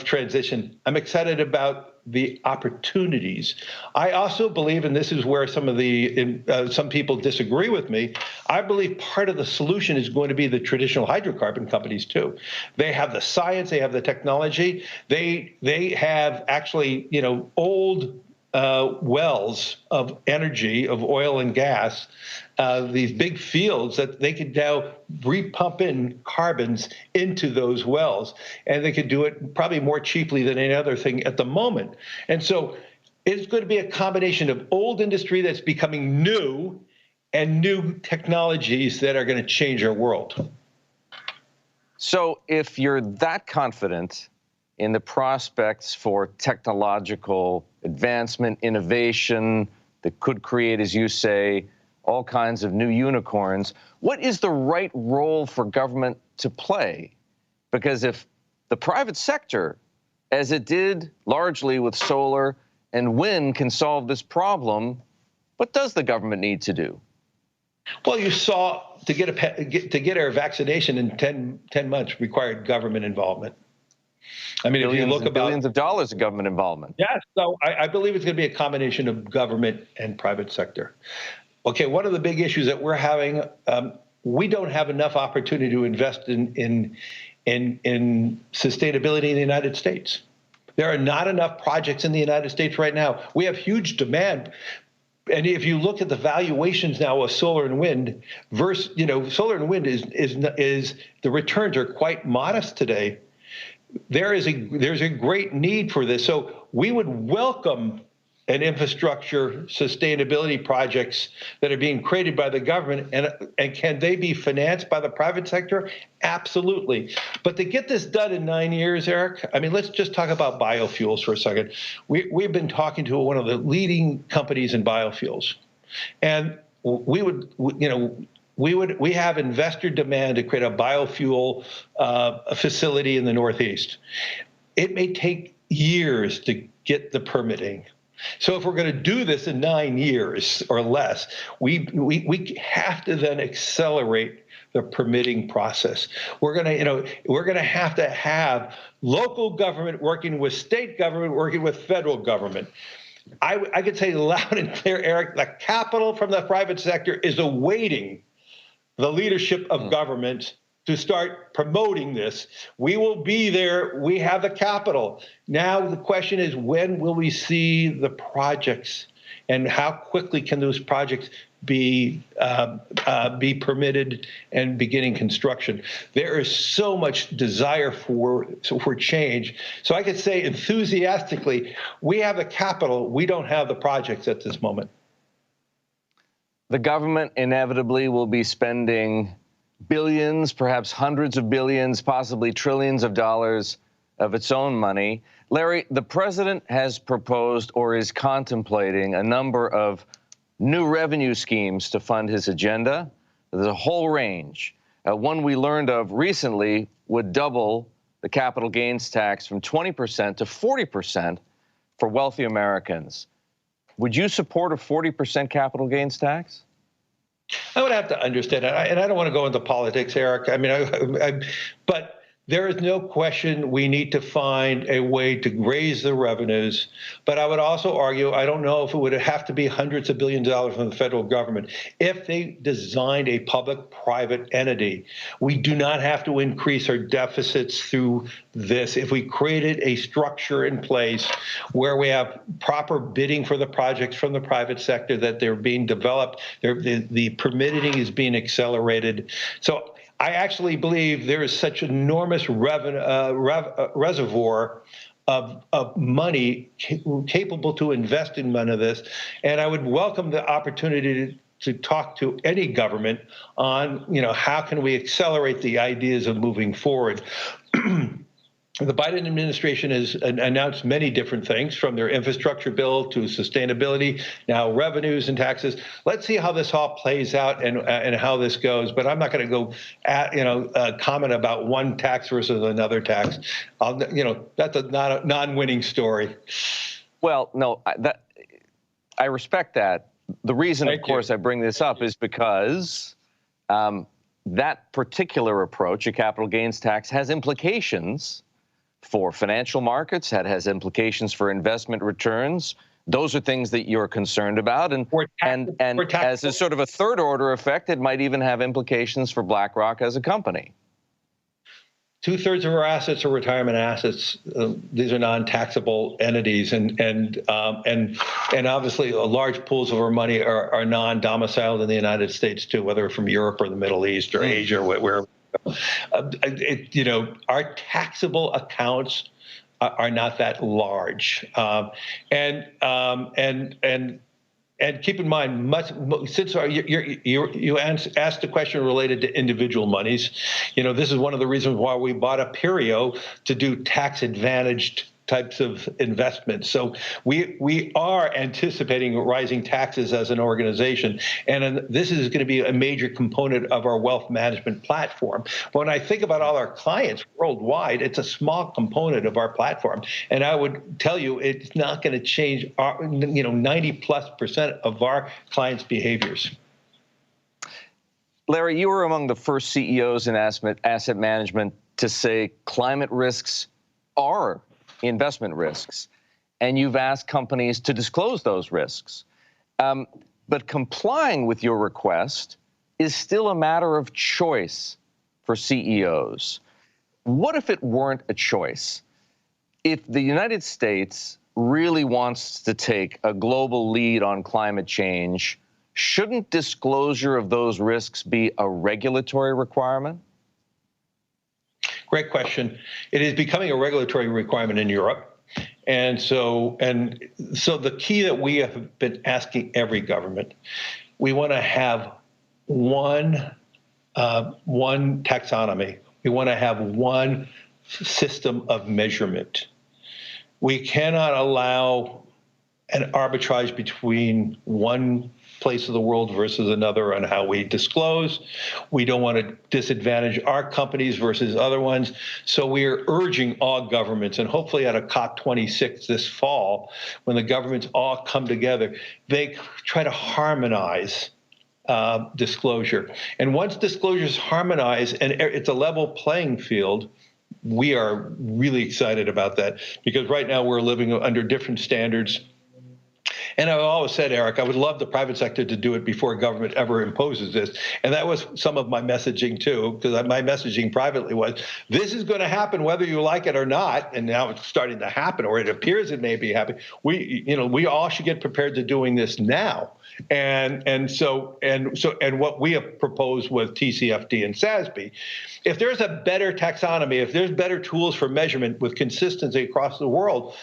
transition. I'm excited about the opportunities. I also believe, and this is where some people disagree with me, I believe part of the solution is going to be the traditional hydrocarbon companies too. They have the science, they have the technology, they have actually, old wells of energy, of oil and gas, these big fields that they could now repump in carbons into those wells. And they could do it probably more cheaply than any other thing at the moment. And so it's going to be a combination of old industry that's becoming new and new technologies that are going to change our world. So if you're that confident in the prospects for technological advancement, innovation that could create, as you say, all kinds of new unicorns, what is the right role for government to play? Because if the private sector, as it did largely with solar and wind, can solve this problem, what does the government need to do? Well, you saw to get our vaccination in 10 months required government involvement. I mean, if you look about billions of dollars of government involvement. Yes, so I believe it's going to be a combination of government and private sector. Okay, one of the big issues that we're having, we don't have enough opportunity to invest in sustainability in the United States. There are not enough projects in the United States right now. We have huge demand. And if you look at the valuations now of solar and wind versus, solar and wind is the returns are quite modest today. There's a great need for this. So we would welcome an infrastructure sustainability projects that are being created by the government, and can they be financed by the private sector? Absolutely. But to get this done in 9 years, Eric, I mean, let's just talk about biofuels for a second. We've been talking to one of the leading companies in biofuels, and we have investor demand to create a biofuel facility in the Northeast. It may take years to get the permitting. So if we're going to do this in 9 years or less, we have to then accelerate the permitting process. We're going to have local government working with state government, working with federal government. I could say loud and clear, Eric, the capital from the private sector is awaiting the leadership of government to start promoting this. We will be there. We have the capital. Now the question is, when will we see the projects, and how quickly can those projects be permitted and beginning construction? There is so much desire for change. So I could say enthusiastically, we have the capital. We don't have the projects at this moment. The government inevitably will be spending billions, perhaps hundreds of billions, possibly trillions of dollars of its own money. Larry, the president has proposed or is contemplating a number of new revenue schemes to fund his agenda. There's a whole range. One we learned of recently would double the capital gains tax from 20% to 40% for wealthy Americans. Would you support a 40% capital gains tax? I would have to understand it, and I don't want to go into politics, Eric. I mean, but there is no question we need to find a way to raise the revenues. But I would also argue, I don't know if it would have to be hundreds of billions of dollars from the federal government. If they designed a public-private entity, we do not have to increase our deficits through this. If we created a structure in place where we have proper bidding for the projects from the private sector, that they're being developed, the permitting is being accelerated. So I actually believe there is such enormous reservoir of money capable to invest in none of this, and I would welcome the opportunity to talk to any government on, how can we accelerate the ideas of moving forward. The Biden administration has announced many different things, from their infrastructure bill to sustainability, now revenues and taxes. Let's see how this all plays out and how this goes. But I'm not going to go comment about one tax versus another tax. That's not a non-winning story. Well, no, I respect that. The reason, of course, I bring this up is because that particular approach, a capital gains tax, has implications for financial markets, that has implications for investment returns. Those are things that you're concerned about. And as a sort of a third order effect, it might even have implications for BlackRock as a company. 2/3 of our assets are retirement assets. These are non-taxable entities, and obviously large pools of our money are non-domiciled in the United States too, whether from Europe or the Middle East or Asia, where our taxable accounts are not that large, and keep in mind, since you asked the question related to individual monies, this is one of the reasons why we bought Aperio to do tax-advantaged types of investments. So we are anticipating rising taxes as an organization, and this is going to be a major component of our wealth management platform. When I think about all our clients worldwide, it's a small component of our platform, and I would tell you it's not going to change 90+% of our clients' behaviors. Larry, you were among the first CEOs in asset management to say climate risks are investment risks, and you've asked companies to disclose those risks. But complying with your request is still a matter of choice for CEOs. What if it weren't a choice? If the United States really wants to take a global lead on climate change, shouldn't disclosure of those risks be a regulatory requirement? Great question. It is becoming a regulatory requirement in Europe. And so the key that we have been asking every government, we want to have one taxonomy. We want to have one system of measurement. We cannot allow an arbitrage between one place of the world versus another on how we disclose. We don't want to disadvantage our companies versus other ones. So we are urging all governments, and hopefully at a COP26 this fall, when the governments all come together, they try to harmonize disclosure. And once disclosure is harmonized and it's a level playing field, we are really excited about that, because right now we're living under different standards. And I've always said, Eric, I would love the private sector to do it before government ever imposes this. And that was some of my messaging, too, because my messaging privately was, this is going to happen whether you like it or not. And now it's starting to happen, or it appears it may be happening. We all should get prepared to doing this now. And what we have proposed with TCFD and SASB, if there's a better taxonomy, if there's better tools for measurement with consistency across the world,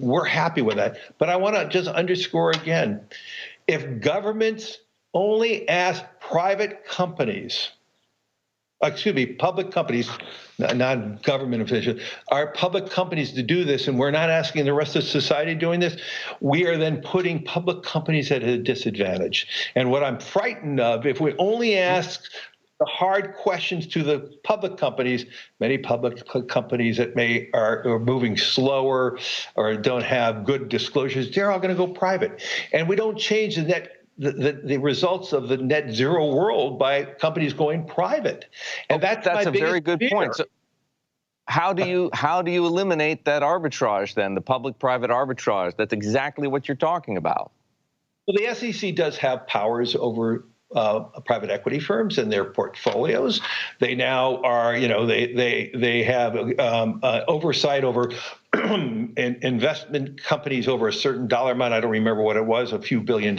we're happy with that. But I want to just underscore again, if governments only ask public companies, not government officials, our public companies to do this, and we're not asking the rest of society doing this, we are then putting public companies at a disadvantage. And what I'm frightened of, if we only ask the hard questions to the public companies, many public companies that are moving slower or don't have good disclosures, they're all going to go private. And we don't change the results of the net zero world by companies going private. And that's a very good point. So how do you eliminate that arbitrage then, the public-private arbitrage? That's exactly what you're talking about. Well, the SEC does have powers over private equity firms and their portfolios. They now are, they have oversight over investment companies over a certain dollar amount. I don't remember what it was, a few $1 billion.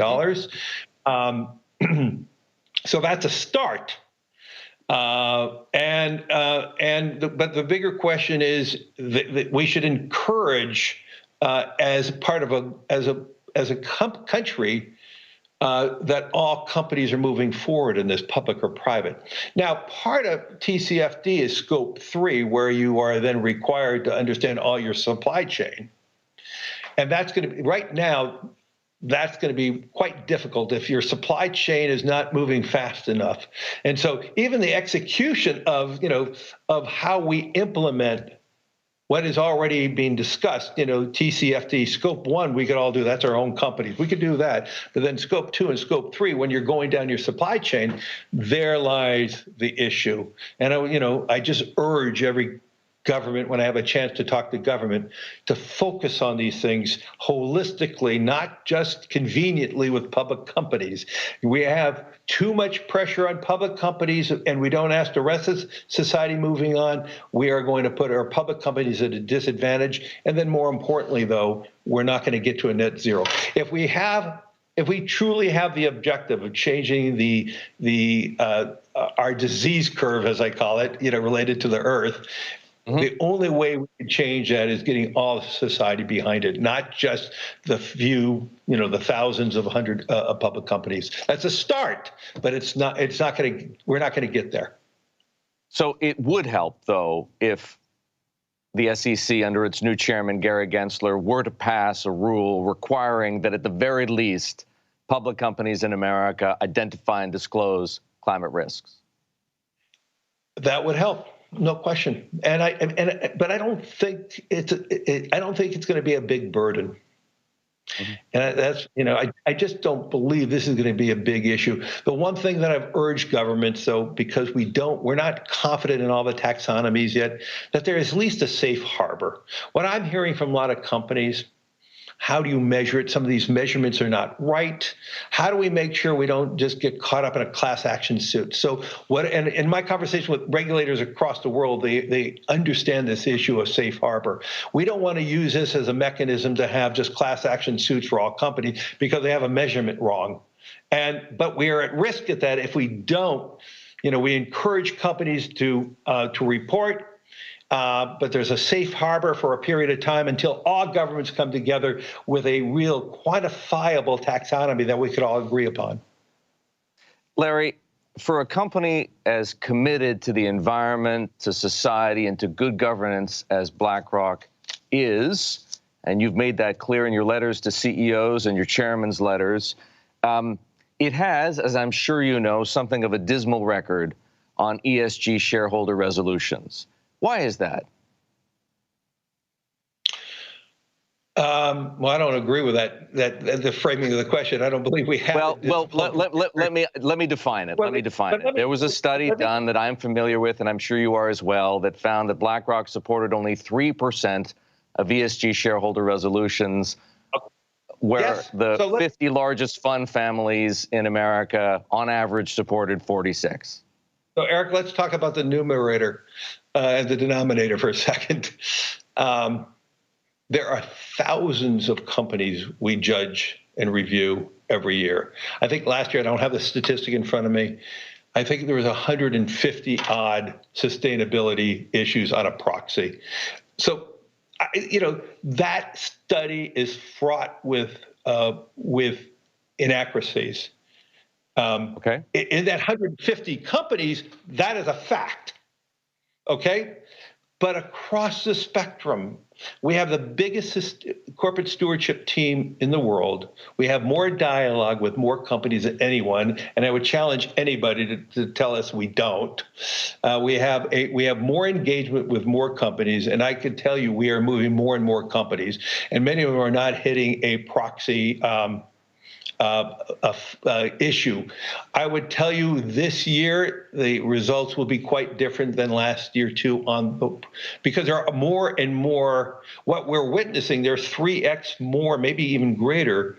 So that's a start. But the bigger question is that we should encourage, as part of a country, that all companies are moving forward in this, public or private. Now, part of TCFD is scope 3, where you are then required to understand all your supply chain. And that's going to be, right now, that's going to be quite difficult if your supply chain is not moving fast enough. And so even the execution of, of how we implement what is already being discussed, TCFD, scope 1, we could all do. That's our own companies. We could do that. But then scope 2 and scope 3, when you're going down your supply chain, there lies the issue. And, I just urge every government, when I have a chance to talk to government, to focus on these things holistically, not just conveniently with public companies. We have too much pressure on public companies, and we don't ask the rest of society moving on. We are going to put our public companies at a disadvantage. And then more importantly, though, we're not going to get to a net zero. If we truly have the objective of changing our disease curve, as I call it, related to the Earth, the only way we can change that is getting all of society behind it, not just the few, the thousands of public companies. That's a start, but we're not going to get there. So it would help, though, if the SEC, under its new chairman, Gary Gensler, were to pass a rule requiring that at the very least, public companies in America identify and disclose climate risks. That would help. No question, but I don't think it's going to be a big burden, and that's I just don't believe this is going to be a big issue. The one thing that I've urged governments, though, because we're not confident in all the taxonomies yet, that there is at least a safe harbor. What I'm hearing from a lot of companies. How do you measure it? Some of these measurements are not right. How do we make sure we don't just get caught up in a class action suit? So and in my conversation with regulators across the world, they understand this issue of safe harbor. We don't want to use this as a mechanism to have just class action suits for all companies because they have a measurement wrong. But we are at risk at that if we don't. We encourage companies to report. But there's a safe harbor for a period of time until all governments come together with a real quantifiable taxonomy that we could all agree upon. Larry, for a company as committed to the environment, to society, and to good governance as BlackRock is, and you've made that clear in your letters to CEOs and your chairman's letters, it has, as I'm sure you know, something of a dismal record on ESG shareholder resolutions. Why is that? Well, I don't agree with that the framing of the question. I don't believe we have. Well, let me define it. Let me define it. There was a study done that I'm familiar with, and I'm sure you are as well, that found that BlackRock supported only 3% of ESG shareholder resolutions, where the 50 largest fund families in America, on average, supported 46. So, Eric, let's talk about the numerator and the denominator for a second. There are thousands of companies we judge and review every year. I think last year, I don't have the statistic in front of me, I think there was 150 odd sustainability issues on a proxy. So, that study is fraught with inaccuracies. Okay. In that 150 companies, that is a fact. Okay. But across the spectrum, we have the biggest corporate stewardship team in the world. We have more dialogue with more companies than anyone, and I would challenge anybody to tell us we don't. We have more engagement with more companies, and I can tell you we are moving more and more companies, and many of them are not hitting a proxy issue. I would tell you this year the results will be quite different than last year too, because there are more and more. What we're witnessing, there's 3x more, maybe even greater,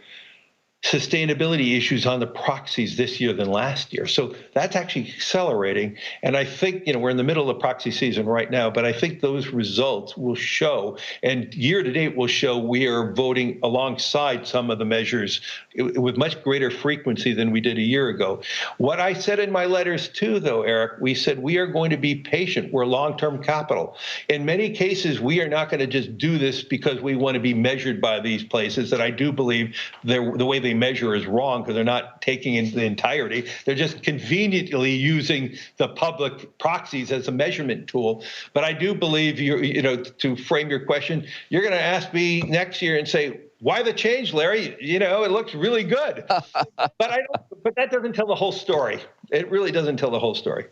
sustainability issues on the proxies this year than last year. So that's actually accelerating. And I think, we're in the middle of the proxy season right now, but I think those results will show, and year to date will show, we are voting alongside some of the measures with much greater frequency than we did a year ago. What I said in my letters too, though, Eric, we said we are going to be patient. We're long-term capital. In many cases, we are not going to just do this because we want to be measured by these places that I do believe the way they they measure is wrong because they're not taking into the entirety. They're just conveniently using the public proxies as a measurement tool. But I do believe, to frame your question, you're going to ask me next year and say, why the change, Larry? It looks really good. But that doesn't tell the whole story. It really doesn't tell the whole story.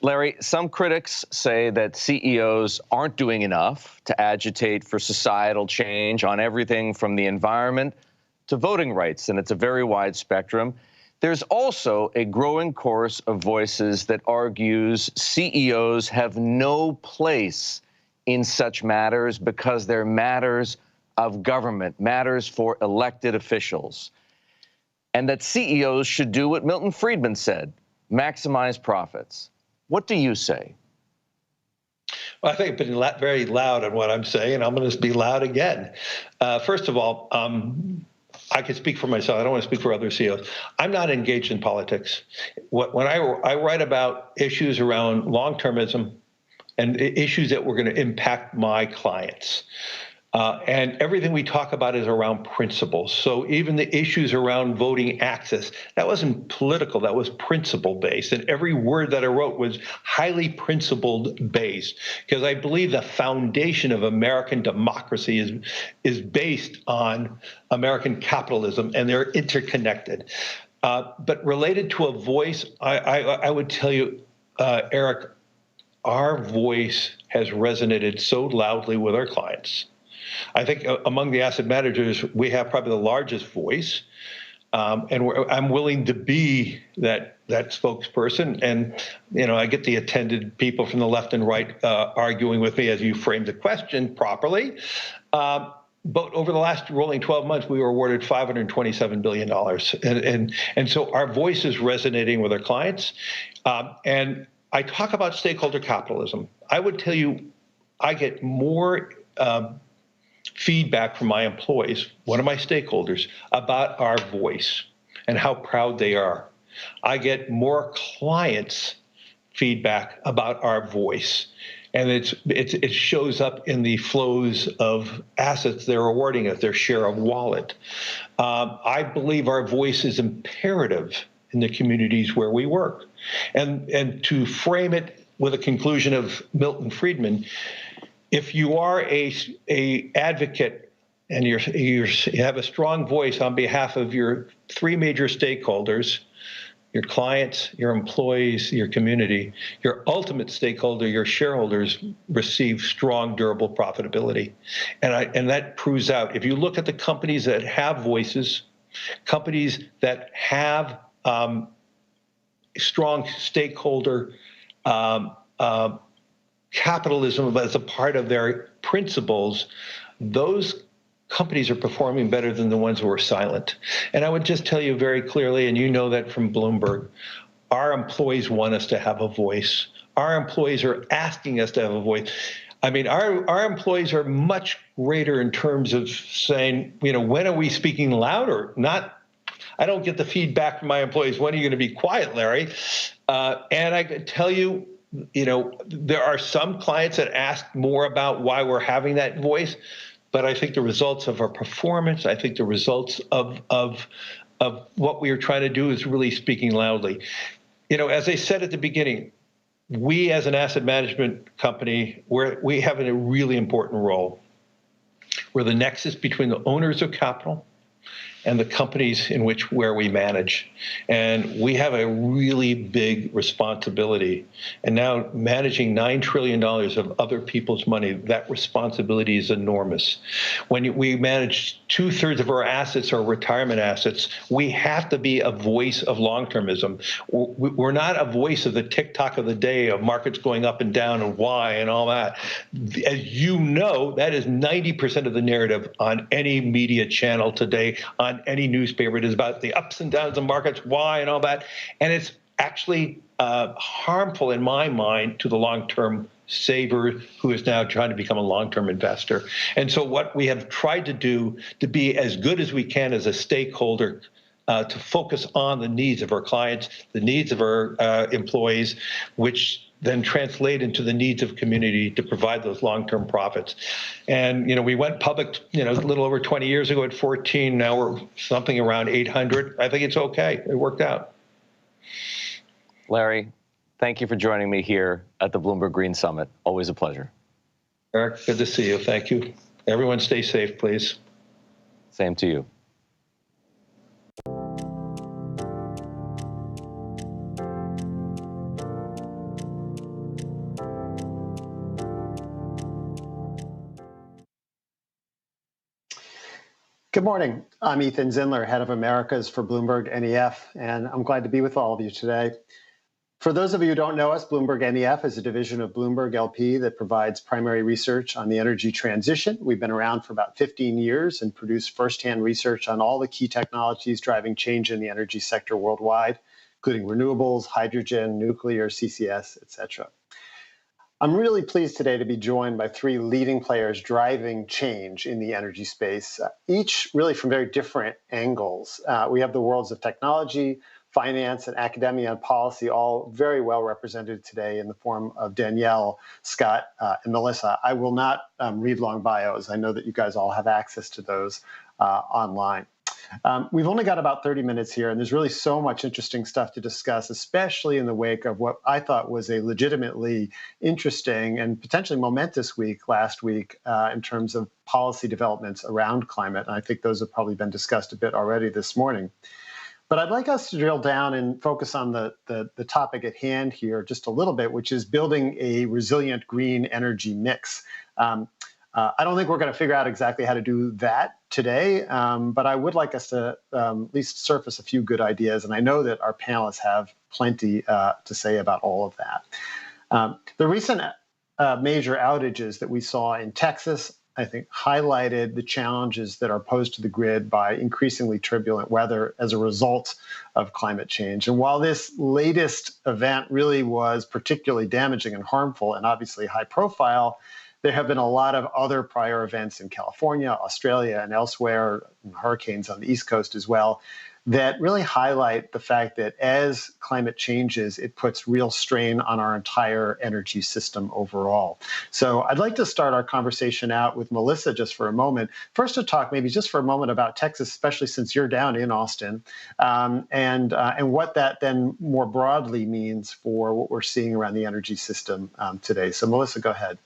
Larry, some critics say that CEOs aren't doing enough to agitate for societal change on everything from the environment to voting rights, and it's a very wide spectrum. There's also a growing chorus of voices that argues CEOs have no place in such matters because they're matters of government, matters for elected officials, and that CEOs should do what Milton Friedman said, maximize profits. What do you say? Well, I think I've been very loud on what I'm saying, and I'm going to be loud again. First of all, I can speak for myself. I don't want to speak for other CEOs. I'm not engaged in politics. When I write about issues around long-termism and issues that were going to impact my clients, and everything we talk about is around principles. So even the issues around voting access, that wasn't political, that was principle-based. And every word that I wrote was highly principled-based, because I believe the foundation of American democracy is based on American capitalism, and they're interconnected. But related to a voice, I would tell you, Eric, our voice has resonated so loudly with our clients. I think among the asset managers, we have probably the largest voice, and I'm willing to be that spokesperson. And I get the attended people from the left and right arguing with me as you framed the question properly. But over the last rolling 12 months, we were awarded $527 billion, and so our voice is resonating with our clients. And I talk about stakeholder capitalism. I would tell you, I get more feedback from my employees, one of my stakeholders, about our voice and how proud they are. I get more clients' feedback about our voice, and it shows up in the flows of assets they're awarding us, their share of wallet. I believe our voice is imperative in the communities where we work. And to frame it with a conclusion of Milton Friedman, if you are a advocate and you have a strong voice on behalf of your three major stakeholders, your clients, your employees, your community, your ultimate stakeholder, your shareholders, receive strong, durable profitability. And that proves out. If you look at the companies that have voices, companies that have strong stakeholder capitalism as a part of their principles, those companies are performing better than the ones who are silent. And I would just tell you very clearly, and you know that from Bloomberg, our employees want us to have a voice. Our employees are asking us to have a voice. I mean, our employees are much greater in terms of saying, when are we speaking louder? Not, I don't get the feedback from my employees, when are you going to be quiet, Larry? And I could tell you, there are some clients that ask more about why we're having that voice, but I think the results of our performance, I think the results of what we are trying to do is really speaking loudly. As I said at the beginning, we as an asset management company, we have a really important role. We're the nexus between the owners of capital and the companies where we manage. And we have a really big responsibility. And now managing $9 trillion of other people's money, that responsibility is enormous. When we manage 2/3 of our assets are retirement assets, we have to be a voice of long-termism. We're not a voice of the tick-tock of the day of markets going up and down and why and all that. As you know, that is 90% of the narrative on any media channel today, on any newspaper. It is about the ups and downs of markets, why and all that. And it's actually harmful in my mind to the long-term saver who is now trying to become a long-term investor. And so what we have tried to do to be as good as we can as a stakeholder to focus on the needs of our clients, the needs of our employees, which then translate into the needs of community to provide those long-term profits. And, we went public, a little over 20 years ago at 14. Now we're something around 800. I think it's okay. It worked out. Larry, thank you for joining me here at the Bloomberg Green Summit. Always a pleasure. Eric, good to see you. Thank you. Everyone stay safe, please. Same to you. Good morning. I'm Ethan Zindler, head of Americas for Bloomberg NEF, and I'm glad to be with all of you today. For those of you who don't know us, Bloomberg NEF is a division of Bloomberg LP that provides primary research on the energy transition. We've been around for about 15 years and produce firsthand research on all the key technologies driving change in the energy sector worldwide, including renewables, hydrogen, nuclear, CCS, et cetera. I'm really pleased today to be joined by three leading players driving change in the energy space, each really from very different angles. We have the worlds of technology, finance, and academia and policy all very well represented today in the form of Danielle, Scott, and Melissa. I will not read long bios. I know that you guys all have access to those online. We've only got about 30 minutes here, and there's really so much interesting stuff to discuss, especially in the wake of what I thought was a legitimately interesting and potentially momentous week last week in terms of policy developments around climate. And I think those have probably been discussed a bit already this morning. But I'd like us to drill down and focus on the topic at hand here just a little bit, which is building a resilient green energy mix. I don't think we're going to figure out exactly how to do that today, but I would like us to at least surface a few good ideas, and I know that our panelists have plenty to say about all of that. The recent major outages that we saw in Texas, I think, highlighted the challenges that are posed to the grid by increasingly turbulent weather as a result of climate change. And while this latest event really was particularly damaging and harmful and obviously high profile, there have been a lot of other prior events in California, Australia, and elsewhere, and hurricanes on the East Coast as well, that really highlight the fact that as climate changes, it puts real strain on our entire energy system overall. So I'd like to start our conversation out with Melissa just for a moment. First to talk maybe just for a moment about Texas, especially since you're down in Austin, and what that then more broadly means for what we're seeing around the energy system today. So Melissa, go ahead.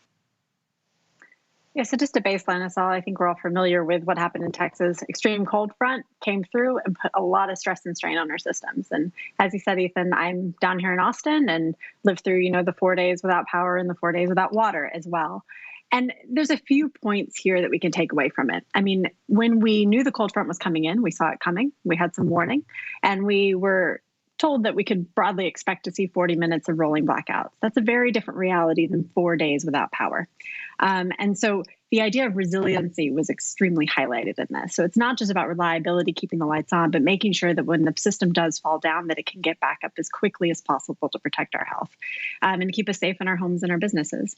Yeah, so just to baseline us all, I think we're all familiar with what happened in Texas. Extreme cold front came through and put a lot of stress and strain on our systems. And as you said, Ethan, I'm down here in Austin and lived through, the 4 days without power and the 4 days without water as well. And there's a few points here that we can take away from it. I mean, when we knew the cold front was coming in, we saw it coming, we had some warning, and we were told that we could broadly expect to see 40 minutes of rolling blackouts. That's a very different reality than 4 days without power. And so the idea of resiliency was extremely highlighted in this. So it's not just about reliability, keeping the lights on, but making sure that when the system does fall down, that it can get back up as quickly as possible to protect our health and keep us safe in our homes and our businesses.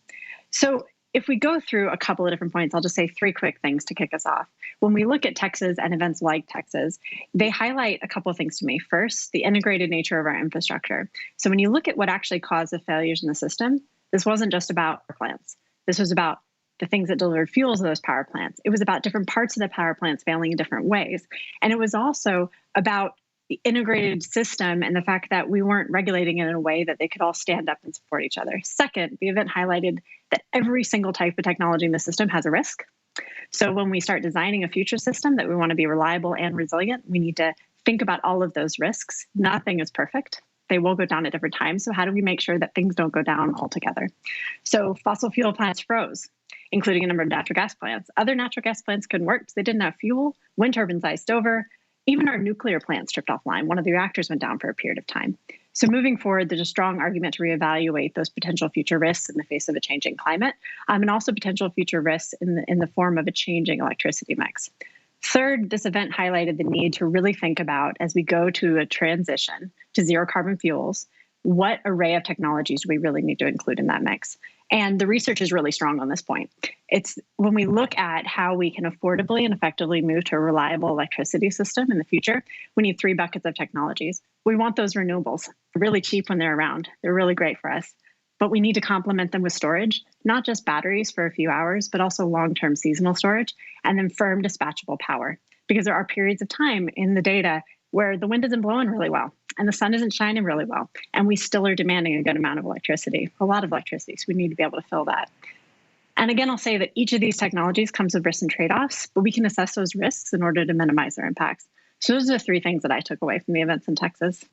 So if we go through a couple of different points, I'll just say three quick things to kick us off. When we look at Texas and events like Texas, they highlight a couple of things to me. First, the integrated nature of our infrastructure. So when you look at what actually caused the failures in the system, this wasn't just about plants. This was about the things that delivered fuels to those power plants. It was about different parts of the power plants failing in different ways. And it was also about the integrated system and the fact that we weren't regulating it in a way that they could all stand up and support each other. Second, the event highlighted that every single type of technology in the system has a risk. So when we start designing a future system that we want to be reliable and resilient, we need to think about all of those risks. Nothing is perfect. They will go down at different times. So how do we make sure that things don't go down altogether? So fossil fuel plants froze, including a number of natural gas plants. Other natural gas plants couldn't work because they didn't have fuel. Wind turbines iced over. Even our nuclear plants tripped offline. One of the reactors went down for a period of time. So moving forward, there's a strong argument to reevaluate those potential future risks in the face of a changing climate, and also potential future risks in the form of a changing electricity mix. Third, this event highlighted the need to really think about, as we go to a transition to zero carbon fuels, what array of technologies do we really need to include in that mix? And the research is really strong on this point. It's when we look at how we can affordably and effectively move to a reliable electricity system in the future, we need 3 buckets of technologies. We want those renewables. They're really cheap when they're around. They're really great for us. But we need to complement them with storage, not just batteries for a few hours, but also long-term seasonal storage, and then firm dispatchable power. Because there are periods of time in the data where the wind isn't blowing really well and the sun isn't shining really well, and we still are demanding a good amount of electricity, a lot of electricity, so we need to be able to fill that. And again, I'll say that each of these technologies comes with risks and trade-offs, but we can assess those risks in order to minimize their impacts. So those are the 3 things that I took away from the events in Texas.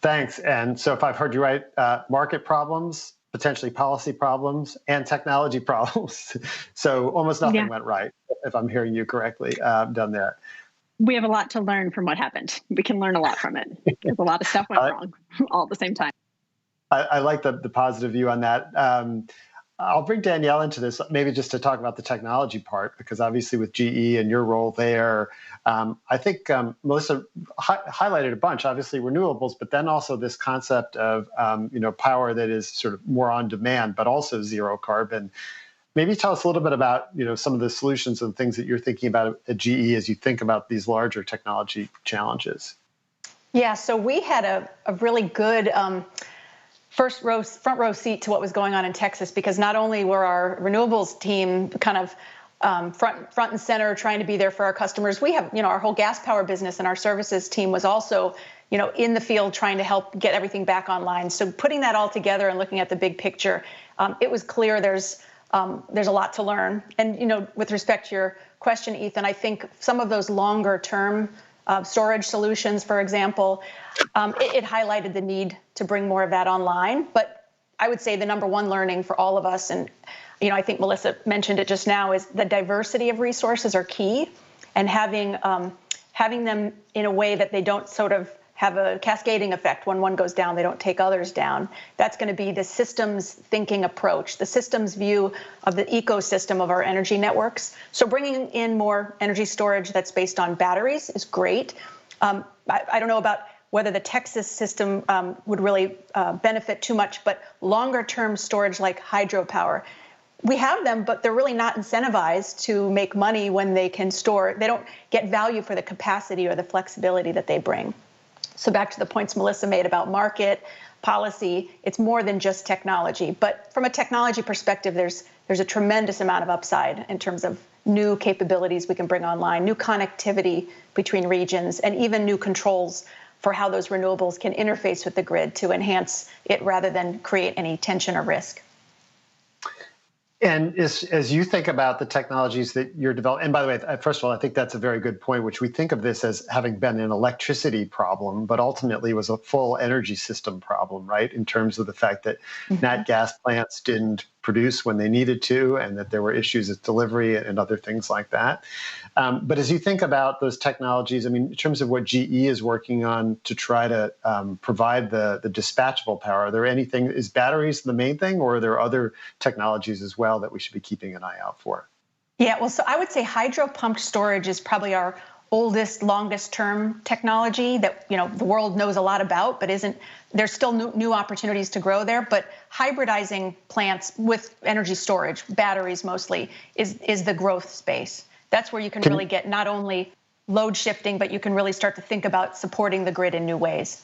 Thanks. And so if I've heard you right, market problems, potentially policy problems, and technology problems. So almost nothing went right, if I'm hearing you correctly, done there. We have a lot to learn from what happened. We can learn a lot from it. There's a lot of stuff went wrong all at the same time. I like the positive view on that. I'll bring Danielle into this, maybe just to talk about the technology part, because obviously with GE and your role there, I think Melissa highlighted a bunch, obviously renewables, but then also this concept of power that is sort of more on demand, but also zero carbon. Maybe tell us a little bit about some of the solutions and things that you're thinking about at GE as you think about these larger technology challenges. Yeah, so we had a really good front row seat to what was going on in Texas, because not only were our renewables team kind of front and center trying to be there for our customers, we have our whole gas power business, and our services team was also in the field trying to help get everything back online. So putting that all together and looking at the big picture, it was clear there's a lot to learn. And with respect to your question, Ethan, I think some of those longer term storage solutions, for example, it highlighted the need to bring more of that online. But I would say the number one learning for all of us, and I think Melissa mentioned it just now, is the diversity of resources are key, and having them in a way that they don't sort of have a cascading effect. When one goes down, they don't take others down. That's going to be the systems thinking approach, the systems view of the ecosystem of our energy networks. So bringing in more energy storage that's based on batteries is great. I don't know about whether the Texas system would really benefit too much, but longer term storage like hydropower, we have them, but they're really not incentivized to make money when they can store. They don't get value for the capacity or the flexibility that they bring. So back to the points Melissa made about market, policy, it's more than just technology. But from a technology perspective, there's a tremendous amount of upside in terms of new capabilities we can bring online, new connectivity between regions, and even new controls for how those renewables can interface with the grid to enhance it rather than create any tension or risk. And as you think about the technologies that you're developing, and by the way, first of all, I think that's a very good point, which we think of this as having been an electricity problem, but ultimately was a full energy system problem, right? In terms of the fact that nat gas plants didn't produce when they needed to, and that there were issues with delivery and other things like that. But as you think about those technologies, I mean, in terms of what GE is working on to try to provide the dispatchable power, are there anything, is batteries the main thing, or are there other technologies as well that we should be keeping an eye out for? Yeah, well, so I would say hydro pumped storage is probably our oldest, longest term technology that the world knows a lot about, but there's still new opportunities to grow there. But hybridizing plants with energy storage, batteries mostly, is the growth space. That's where you can really get not only load shifting, but you can really start to think about supporting the grid in new ways.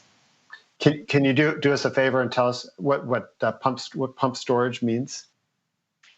Can you do us a favor and tell us what pump storage means?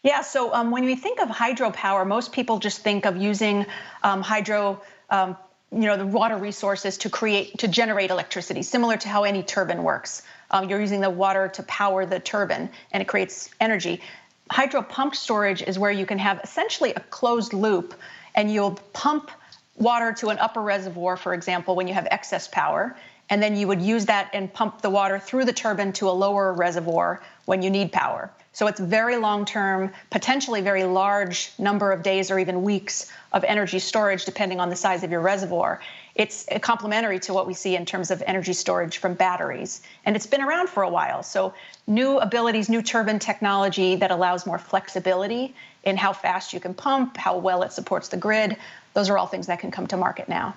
Yeah, so when we think of hydropower, most people just think of using hydro, the water resources to generate electricity, similar to how any turbine works. You're using the water to power the turbine, and it creates energy. Hydro pumped storage is where you can have essentially a closed loop, and you'll pump water to an upper reservoir, for example, when you have excess power, and then you would use that and pump the water through the turbine to a lower reservoir when you need power. So it's very long-term, potentially very large number of days or even weeks of energy storage, depending on the size of your reservoir. It's complementary to what we see in terms of energy storage from batteries. And it's been around for a while. So new abilities, new turbine technology that allows more flexibility in how fast you can pump, how well it supports the grid. Those are all things that can come to market now.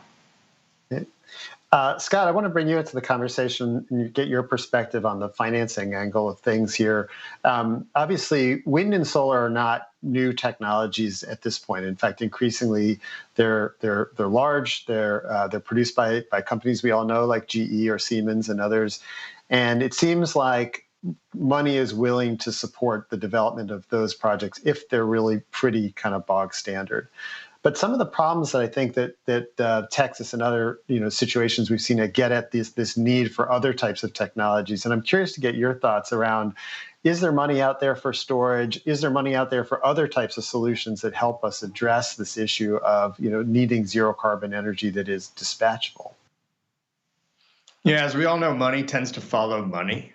Scott, I want to bring you into the conversation and get your perspective on the financing angle of things here. Obviously, wind and solar are not new technologies at this point. In fact, increasingly, they're large. They're produced by companies we all know, like GE or Siemens and others. And it seems like money is willing to support the development of those projects if they're really pretty kind of bog standard. But some of the problems that I think that Texas and other situations we've seen that get at this need for other types of technologies, and I'm curious to get your thoughts around: is there money out there for storage? Is there money out there for other types of solutions that help us address this issue of needing zero carbon energy that is dispatchable? Yeah, as we all know, money tends to follow money,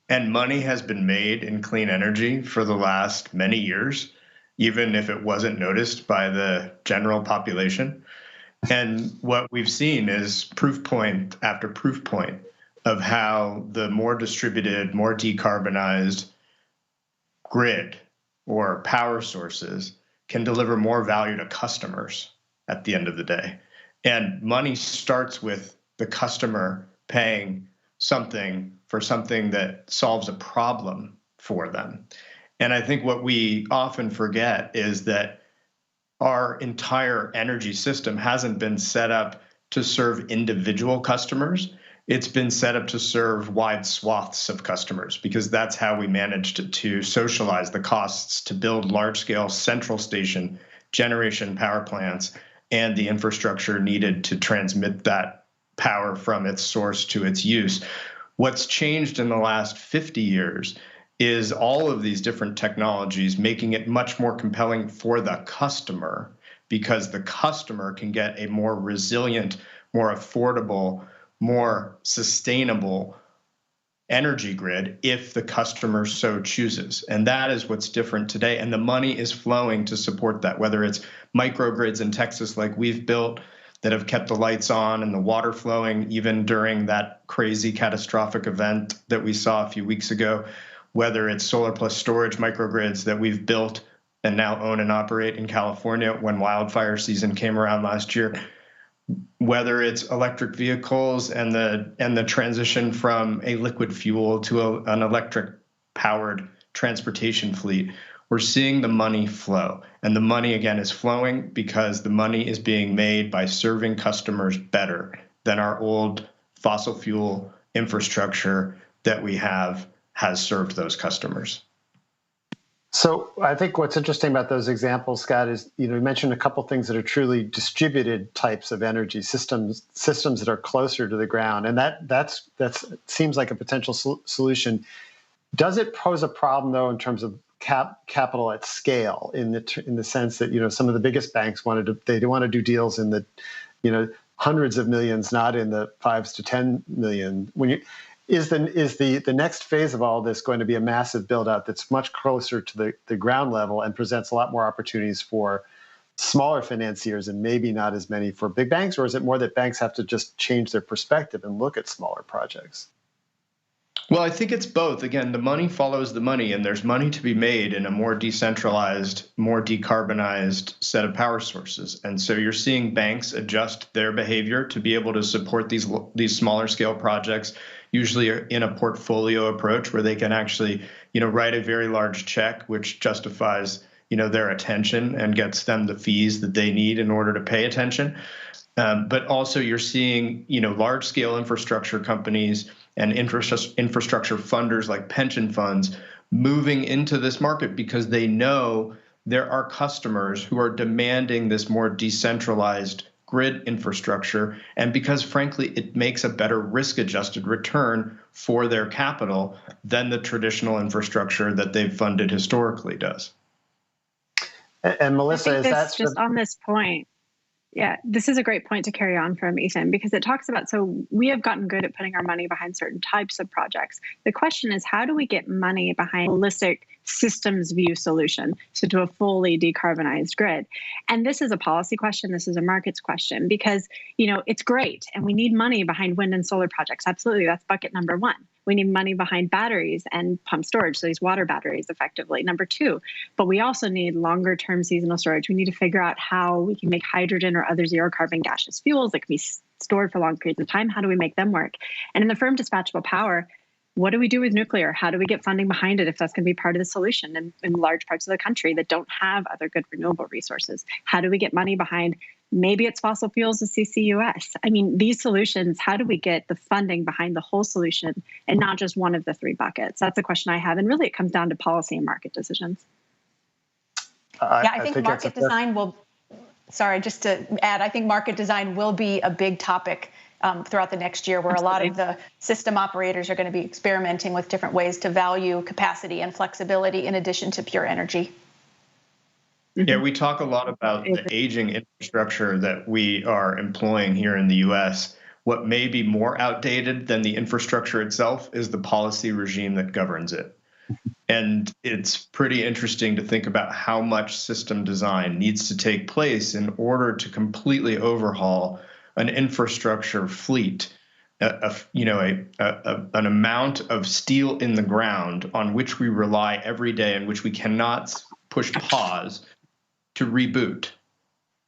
and money has been made in clean energy for the last many years, even if it wasn't noticed by the general population. And what we've seen is proof point after proof point of how the more distributed, more decarbonized grid or power sources can deliver more value to customers at the end of the day. And money starts with the customer paying something for something that solves a problem for them. And I think what we often forget is that our entire energy system hasn't been set up to serve individual customers. It's been set up to serve wide swaths of customers, because that's how we managed to socialize the costs to build large-scale central station generation power plants and the infrastructure needed to transmit that power from its source to its use. What's changed in the last 50 years is all of these different technologies making it much more compelling for the customer, because the customer can get a more resilient, more affordable, more sustainable energy grid if the customer so chooses. And that is what's different today. And the money is flowing to support that, whether it's microgrids in Texas like we've built that have kept the lights on and the water flowing even during that crazy catastrophic event that we saw a few weeks ago, whether it's solar plus storage microgrids that we've built and now own and operate in California when wildfire season came around last year, whether it's electric vehicles and the transition from a liquid fuel to an electric powered transportation fleet. We're seeing the money flow, and the money again is flowing because the money is being made by serving customers better than our old fossil fuel infrastructure that we have has served those customers. So I think what's interesting about those examples, Scott, is you mentioned a couple things that are truly distributed types of energy systems that are closer to the ground, and that seems like a potential solution. Does it pose a problem though in terms of capital at scale, in the sense that some of the biggest banks want to do deals in the hundreds of millions, not in the 5 to 10 million. Is the next phase of all this going to be a massive build out that's much closer to the ground level and presents a lot more opportunities for smaller financiers and maybe not as many for big banks? Or is it more that banks have to just change their perspective and look at smaller projects? Well, I think it's both. Again, the money follows the money, and there's money to be made in a more decentralized, more decarbonized set of power sources. And so you're seeing banks adjust their behavior to be able to support these smaller scale projects, usually in a portfolio approach where they can actually, write a very large check, which justifies, their attention and gets them the fees that they need in order to pay attention. But also you're seeing, large scale infrastructure companies and infrastructure funders like pension funds moving into this market because they know there are customers who are demanding this more decentralized grid infrastructure, and because frankly it makes a better risk-adjusted return for their capital than the traditional infrastructure that they've funded historically does. And Melissa, is that just on this point? Yeah, this is a great point to carry on from Ethan, because it talks about, so we have gotten good at putting our money behind certain types of projects. The question is, how do we get money behind holistic systems view solution, so to a fully decarbonized grid. And this is a policy question. This is a markets question, because, it's great. And we need money behind wind and solar projects. Absolutely. That's bucket number one. We need money behind batteries and pump storage, so these water batteries effectively, number two. But we also need longer term seasonal storage. We need to figure out how we can make hydrogen or other zero carbon gaseous fuels that can be stored for long periods of time. How do we make them work? And in the firm dispatchable power, what do we do with nuclear? How do we get funding behind it if that's going to be part of the solution in large parts of the country that don't have other good renewable resources? How do we get money behind, maybe it's fossil fuels with CCUS? I mean, these solutions, how do we get the funding behind the whole solution and not just one of the three buckets? That's a question I have. And really, it comes down to policy and market decisions. I think market design will, just to add, I think market design will be a big topic throughout the next year, where Absolutely. A lot of the system operators are going to be experimenting with different ways to value capacity and flexibility in addition to pure energy. Yeah, we talk a lot about the aging infrastructure that we are employing here in the U.S. What may be more outdated than the infrastructure itself is the policy regime that governs it. And it's pretty interesting to think about how much system design needs to take place in order to completely overhaul an infrastructure fleet, an amount of steel in the ground on which we rely every day and which we cannot push pause to reboot,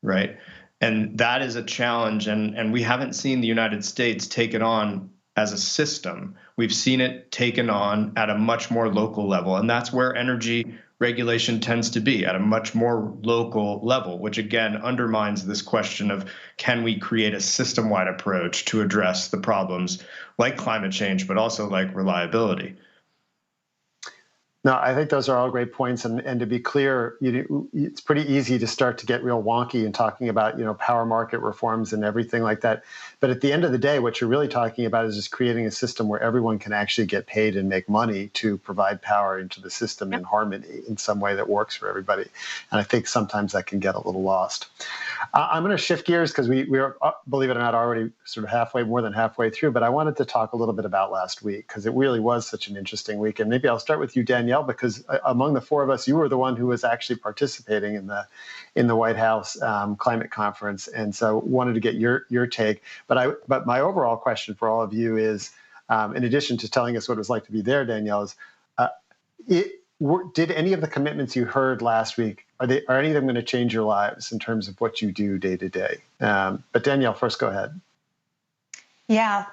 right? And that is a challenge, and we haven't seen the United States take it on as a system. We've seen it taken on at a much more local level, and that's where energy regulation tends to be, at a much more local level, which again undermines this question of, can we create a system-wide approach to address the problems like climate change, but also like reliability? No, I think those are all great points. And to be clear, it's pretty easy to start to get real wonky in talking about, power market reforms and everything like that. But at the end of the day, what you're really talking about is just creating a system where everyone can actually get paid and make money to provide power into the system in harmony in some way that works for everybody. And I think sometimes that can get a little lost. I'm going to shift gears because we're, believe it or not, already sort of more than halfway through. But I wanted to talk a little bit about last week because it really was such an interesting week. And maybe I'll start with you, Danielle, because among the four of us, you were the one who was actually participating in the White House climate conference, and so wanted to get your take. But my overall question for all of you is, in addition to telling us what it was like to be there, Danielle, is did any of the commitments you heard last week, are any of them going to change your lives in terms of what you do day to day? But Danielle, first, go ahead. Yeah.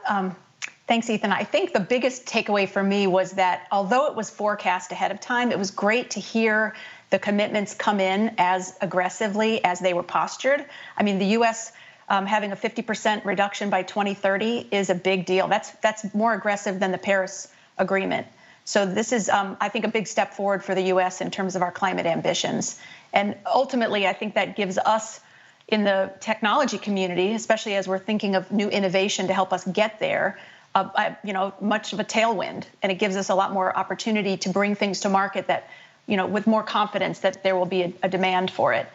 Thanks, Ethan. I think the biggest takeaway for me was that although it was forecast ahead of time, it was great to hear the commitments come in as aggressively as they were postured. I mean, the U.S. Having a 50% reduction by 2030 is a big deal. That's more aggressive than the Paris Agreement. So this is, I think, a big step forward for the U.S. in terms of our climate ambitions. And ultimately, I think that gives us in the technology community, especially as we're thinking of new innovation to help us get there, much of a tailwind, and it gives us a lot more opportunity to bring things to market that, with more confidence that there will be a demand for it.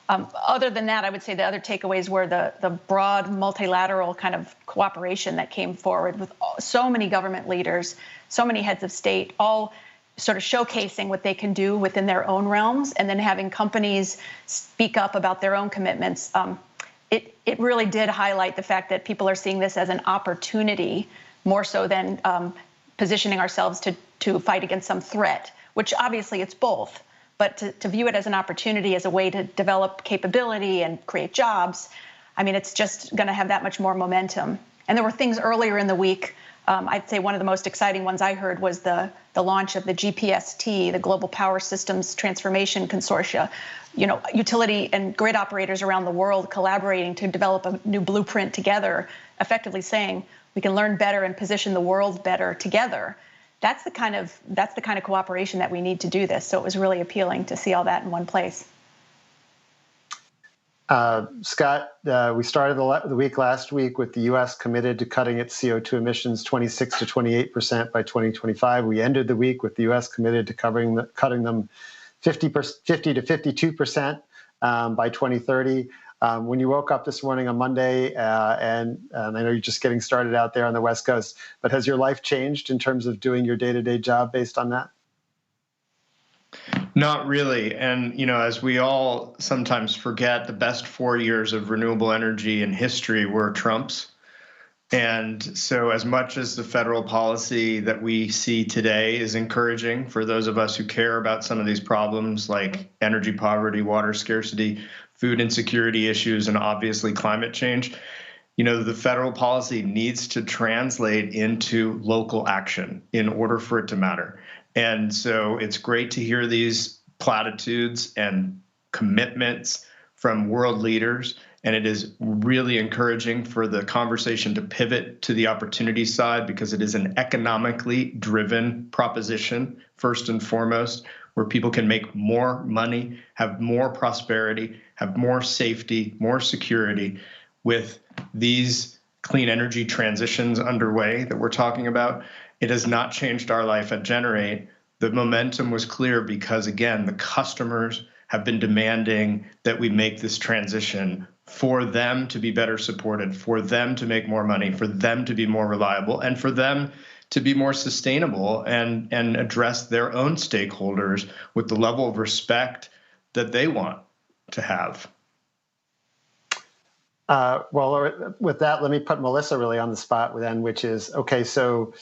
Other than that, I would say the other takeaways were the broad multilateral kind of cooperation that came forward with so many government leaders, so many heads of state, all sort of showcasing what they can do within their own realms, and then having companies speak up about their own commitments. It really did highlight the fact that people are seeing this as an opportunity more so than positioning ourselves to fight against some threat, which obviously it's both. But to view it as an opportunity, as a way to develop capability and create jobs, I mean, it's just going to have that much more momentum. And there were things earlier in the week. I'd say one of the most exciting ones I heard was the launch of the GPST, the Global Power Systems Transformation Consortia. Utility and grid operators around the world collaborating to develop a new blueprint together, effectively saying we can learn better and position the world better together. That's the kind of cooperation that we need to do this. So it was really appealing to see all that in one place. Scott, we started the week last week with the U.S. committed to cutting its CO2 emissions 26 to 28% by 2025. We ended the week with the U.S. committed to cutting them 50 to 52% by 2030. When you woke up this morning on Monday, and I know you're just getting started out there on the West Coast, but has your life changed in terms of doing your day-to-day job based on that? Not really. And, as we all sometimes forget, the best 4 years of renewable energy in history were Trump's. And so as much as the federal policy that we see today is encouraging for those of us who care about some of these problems like energy poverty, water scarcity, food insecurity issues, and obviously climate change, the federal policy needs to translate into local action in order for it to matter. And so it's great to hear these platitudes and commitments from world leaders. And it is really encouraging for the conversation to pivot to the opportunity side, because it is an economically driven proposition, first and foremost, where people can make more money, have more prosperity, have more safety, more security with these clean energy transitions underway that we're talking about. It has not changed our life at Generate. The momentum was clear because, again, the customers have been demanding that we make this transition for them to be better supported, for them to make more money, for them to be more reliable, and for them to be more sustainable and address their own stakeholders with the level of respect that they want to have. Well, with that, let me put Melissa really on the spot then, which is, okay, so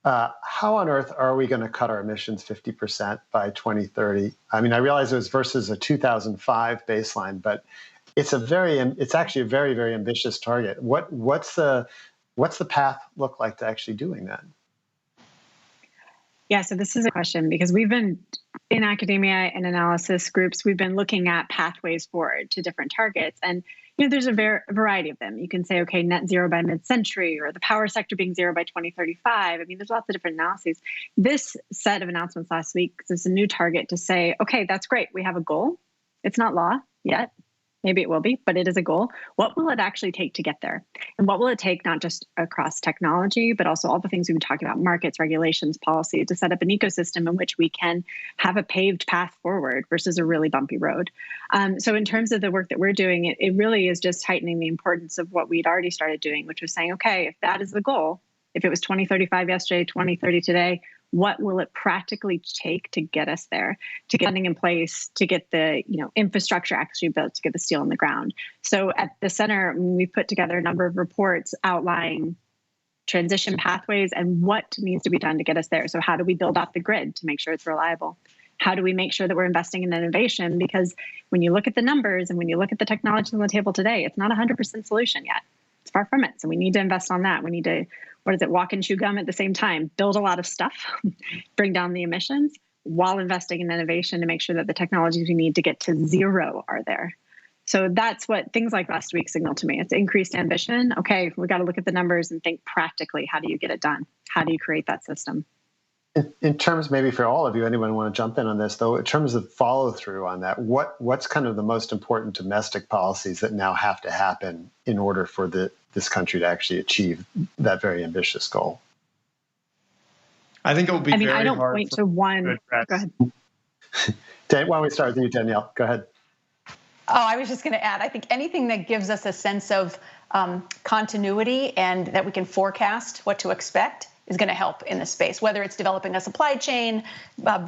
how on earth are we going to cut our emissions 50% by 2030? I mean, I realize it was versus a 2005 baseline, but it's actually a very, very ambitious target. What's the path look like to actually doing that? Yeah, so this is a question because we've been in academia and analysis groups, we've been looking at pathways forward to different targets. And there's a variety of them. You can say, okay, net zero by mid-century, or the power sector being zero by 2035. I mean, there's lots of different analyses. This set of announcements last week is a new target to say, okay, that's great. We have a goal. It's not law yet. Maybe it will be, but it is a goal. What will it actually take to get there? And what will it take not just across technology, but also all the things we've been talking about, markets, regulations, policy, to set up an ecosystem in which we can have a paved path forward versus a really bumpy road. So in terms of the work that we're doing, it really is just heightening the importance of what we'd already started doing, which was saying, okay, if that is the goal, if it was 2035 yesterday, 2030 today, what will it practically take to get us there, to get funding in place, to get the infrastructure actually built, to get the steel in the ground? So at the center, we've put together a number of reports outlining transition pathways and what needs to be done to get us there. So how do we build out the grid to make sure it's reliable? How do we make sure that we're investing in innovation? Because when you look at the numbers and when you look at the technology on the table today, it's not 100% solution yet. It's far from it. So we need to invest on that. We need to, walk and chew gum at the same time, build a lot of stuff, bring down the emissions while investing in innovation to make sure that the technologies we need to get to zero are there. So that's what things like last week signal to me. It's increased ambition. Okay, we got to look at the numbers and think practically, how do you get it done? How do you create that system? In terms, maybe for all of you, anyone want to jump in on this, though, in terms of follow through on that, what's kind of the most important domestic policies that now have to happen in order for this country to actually achieve that very ambitious goal? I think it will be very hard. I don't point to one. Go ahead. Why don't we start with you, Danielle? Go ahead. Oh, I was just going to add, I think anything that gives us a sense of continuity and that we can forecast what to expect is going to help in this space, whether it's developing a supply chain,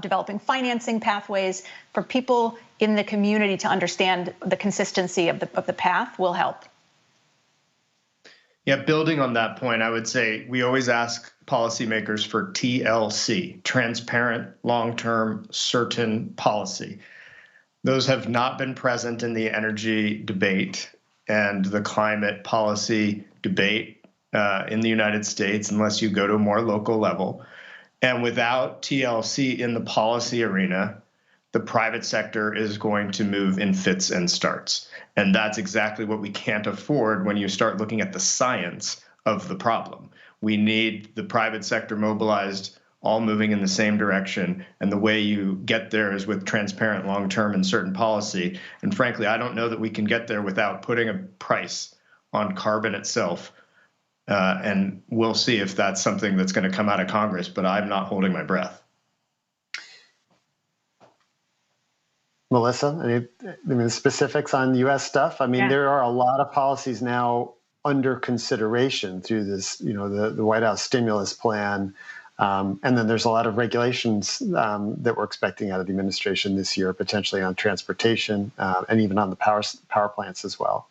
developing financing pathways for people in the community to understand the consistency of the path will help. Yeah, building on that point, I would say we always ask policymakers for TLC, transparent, long-term, certain policy. Those have not been present in the energy debate and the climate policy debate in the United States, unless you go to a more local level. And without TLC in the policy arena, the private sector is going to move in fits and starts. And that's exactly what we can't afford when you start looking at the science of the problem. We need the private sector mobilized, all moving in the same direction. And the way you get there is with transparent, long-term, and certain policy. And frankly, I don't know that we can get there without putting a price on carbon itself. And we'll see if that's something that's going to come out of Congress, but I'm not holding my breath. Melissa, any specifics on U.S. stuff? I mean, There are a lot of policies now under consideration through this, the White House stimulus plan. And then there's a lot of regulations that we're expecting out of the administration this year, potentially on transportation and even on the power plants as well.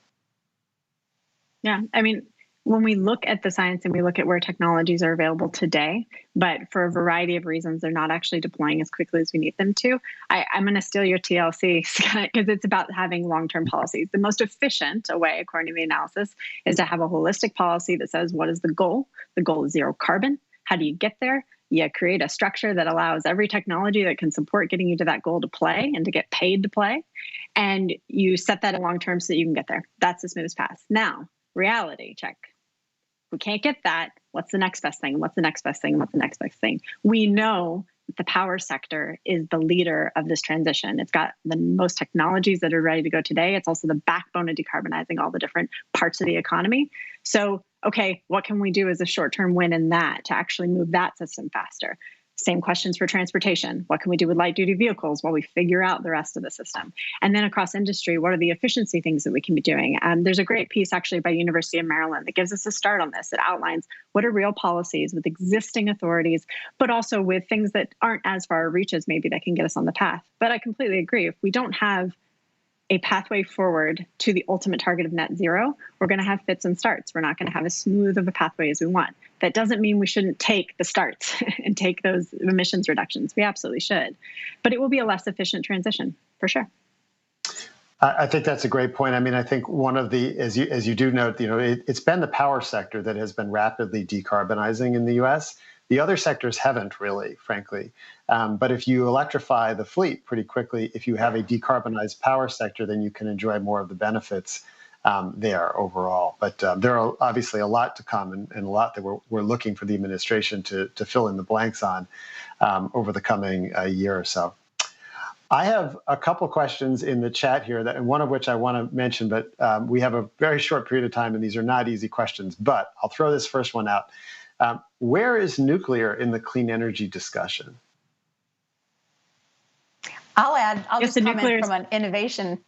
Yeah, I mean, when we look at the science and we look at where technologies are available today, but for a variety of reasons, they're not actually deploying as quickly as we need them to. I'm going to steal your TLC, Scott, because it's about having long-term policies. The most efficient way, according to the analysis, is to have a holistic policy that says, what is the goal? The goal is zero carbon. How do you get there? You create a structure that allows every technology that can support getting you to that goal to play and to get paid to play. And you set that in long term so that you can get there. That's the smoothest path. Now, reality check. If we can't get that, what's the next best thing? What's the next best thing? What's the next best thing? We know that the power sector is the leader of this transition. It's got the most technologies that are ready to go today. It's also the backbone of decarbonizing all the different parts of the economy. So, okay, what can we do as a short-term win in that to actually move that system faster? Same questions for transportation. What can we do with light-duty vehicles while we figure out the rest of the system? And then across industry, what are the efficiency things that we can be doing? There's a great piece actually by University of Maryland that gives us a start on this. It outlines what are real policies with existing authorities, but also with things that aren't as far reach as maybe that can get us on the path. But I completely agree. If we don't have a pathway forward to the ultimate target of net zero, we're going to have fits and starts. We're not going to have as smooth of a pathway as we want. That doesn't mean we shouldn't take the starts and take those emissions reductions. We absolutely should. But it will be a less efficient transition, for sure. I think that's a great point. I mean, I think one of the, as you do note, it's been the power sector that has been rapidly decarbonizing in the U.S. The other sectors haven't really, frankly. But if you electrify the fleet pretty quickly, if you have a decarbonized power sector, then you can enjoy more of the benefits there overall. But there are obviously a lot to come and a lot that we're looking for the administration to fill in the blanks on over the coming year or so. I have a couple questions in the chat here, and one of which I want to mention, but we have a very short period of time, and these are not easy questions. But I'll throw this first one out. Where is nuclear in the clean energy discussion? I'll just comment from an innovation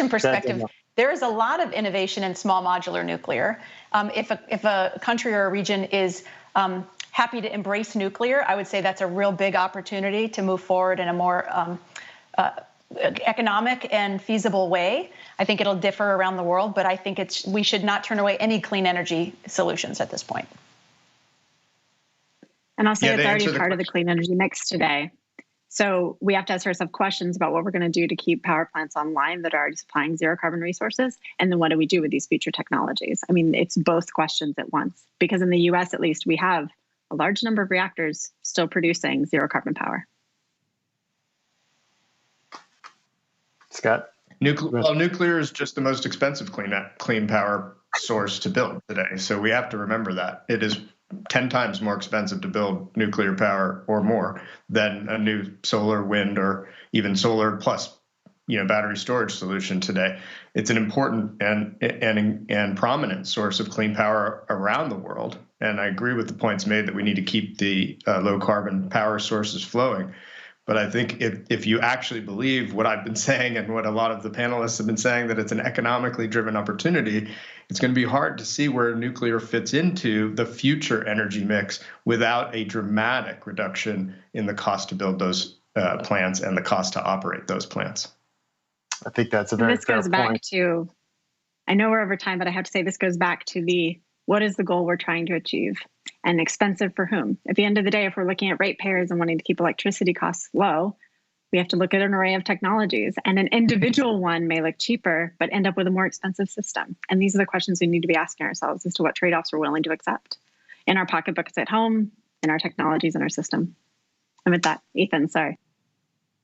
perspective. There is a lot of innovation in small modular nuclear. If a country or a region is happy to embrace nuclear, I would say that's a real big opportunity to move forward in a more economic and feasible way. I think it'll differ around the world, but I think we should not turn away any clean energy solutions at this point. And I'll say it's already part of the clean energy mix today. So we have to ask ourselves questions about what we're going to do to keep power plants online that are already supplying zero carbon resources. And then what do we do with these future technologies? I mean, it's both questions at once, because in the US, at least, we have a large number of reactors still producing zero carbon power. Scott? Nuclear is just the most expensive clean power source to build today. So we have to remember that. It is 10 times more expensive to build nuclear power or more than a new solar, wind, or even solar plus, battery storage solution today. It's an important and prominent source of clean power around the world. And I agree with the points made that we need to keep the low carbon power sources flowing. But I think if you actually believe what I've been saying and what a lot of the panelists have been saying, that it's an economically driven opportunity, it's going to be hard to see where nuclear fits into the future energy mix without a dramatic reduction in the cost to build those plants and the cost to operate those plants. I think that's a very fair point. This goes back to, I know we're over time, but I have to say this goes back to what is the goal we're trying to achieve? And expensive for whom? At the end of the day, if we're looking at ratepayers and wanting to keep electricity costs low, we have to look at an array of technologies. And an individual one may look cheaper, but end up with a more expensive system. And these are the questions we need to be asking ourselves as to what trade-offs we're willing to accept in our pocketbooks at home, in our technologies, in our system. And with that, Ethan, sorry.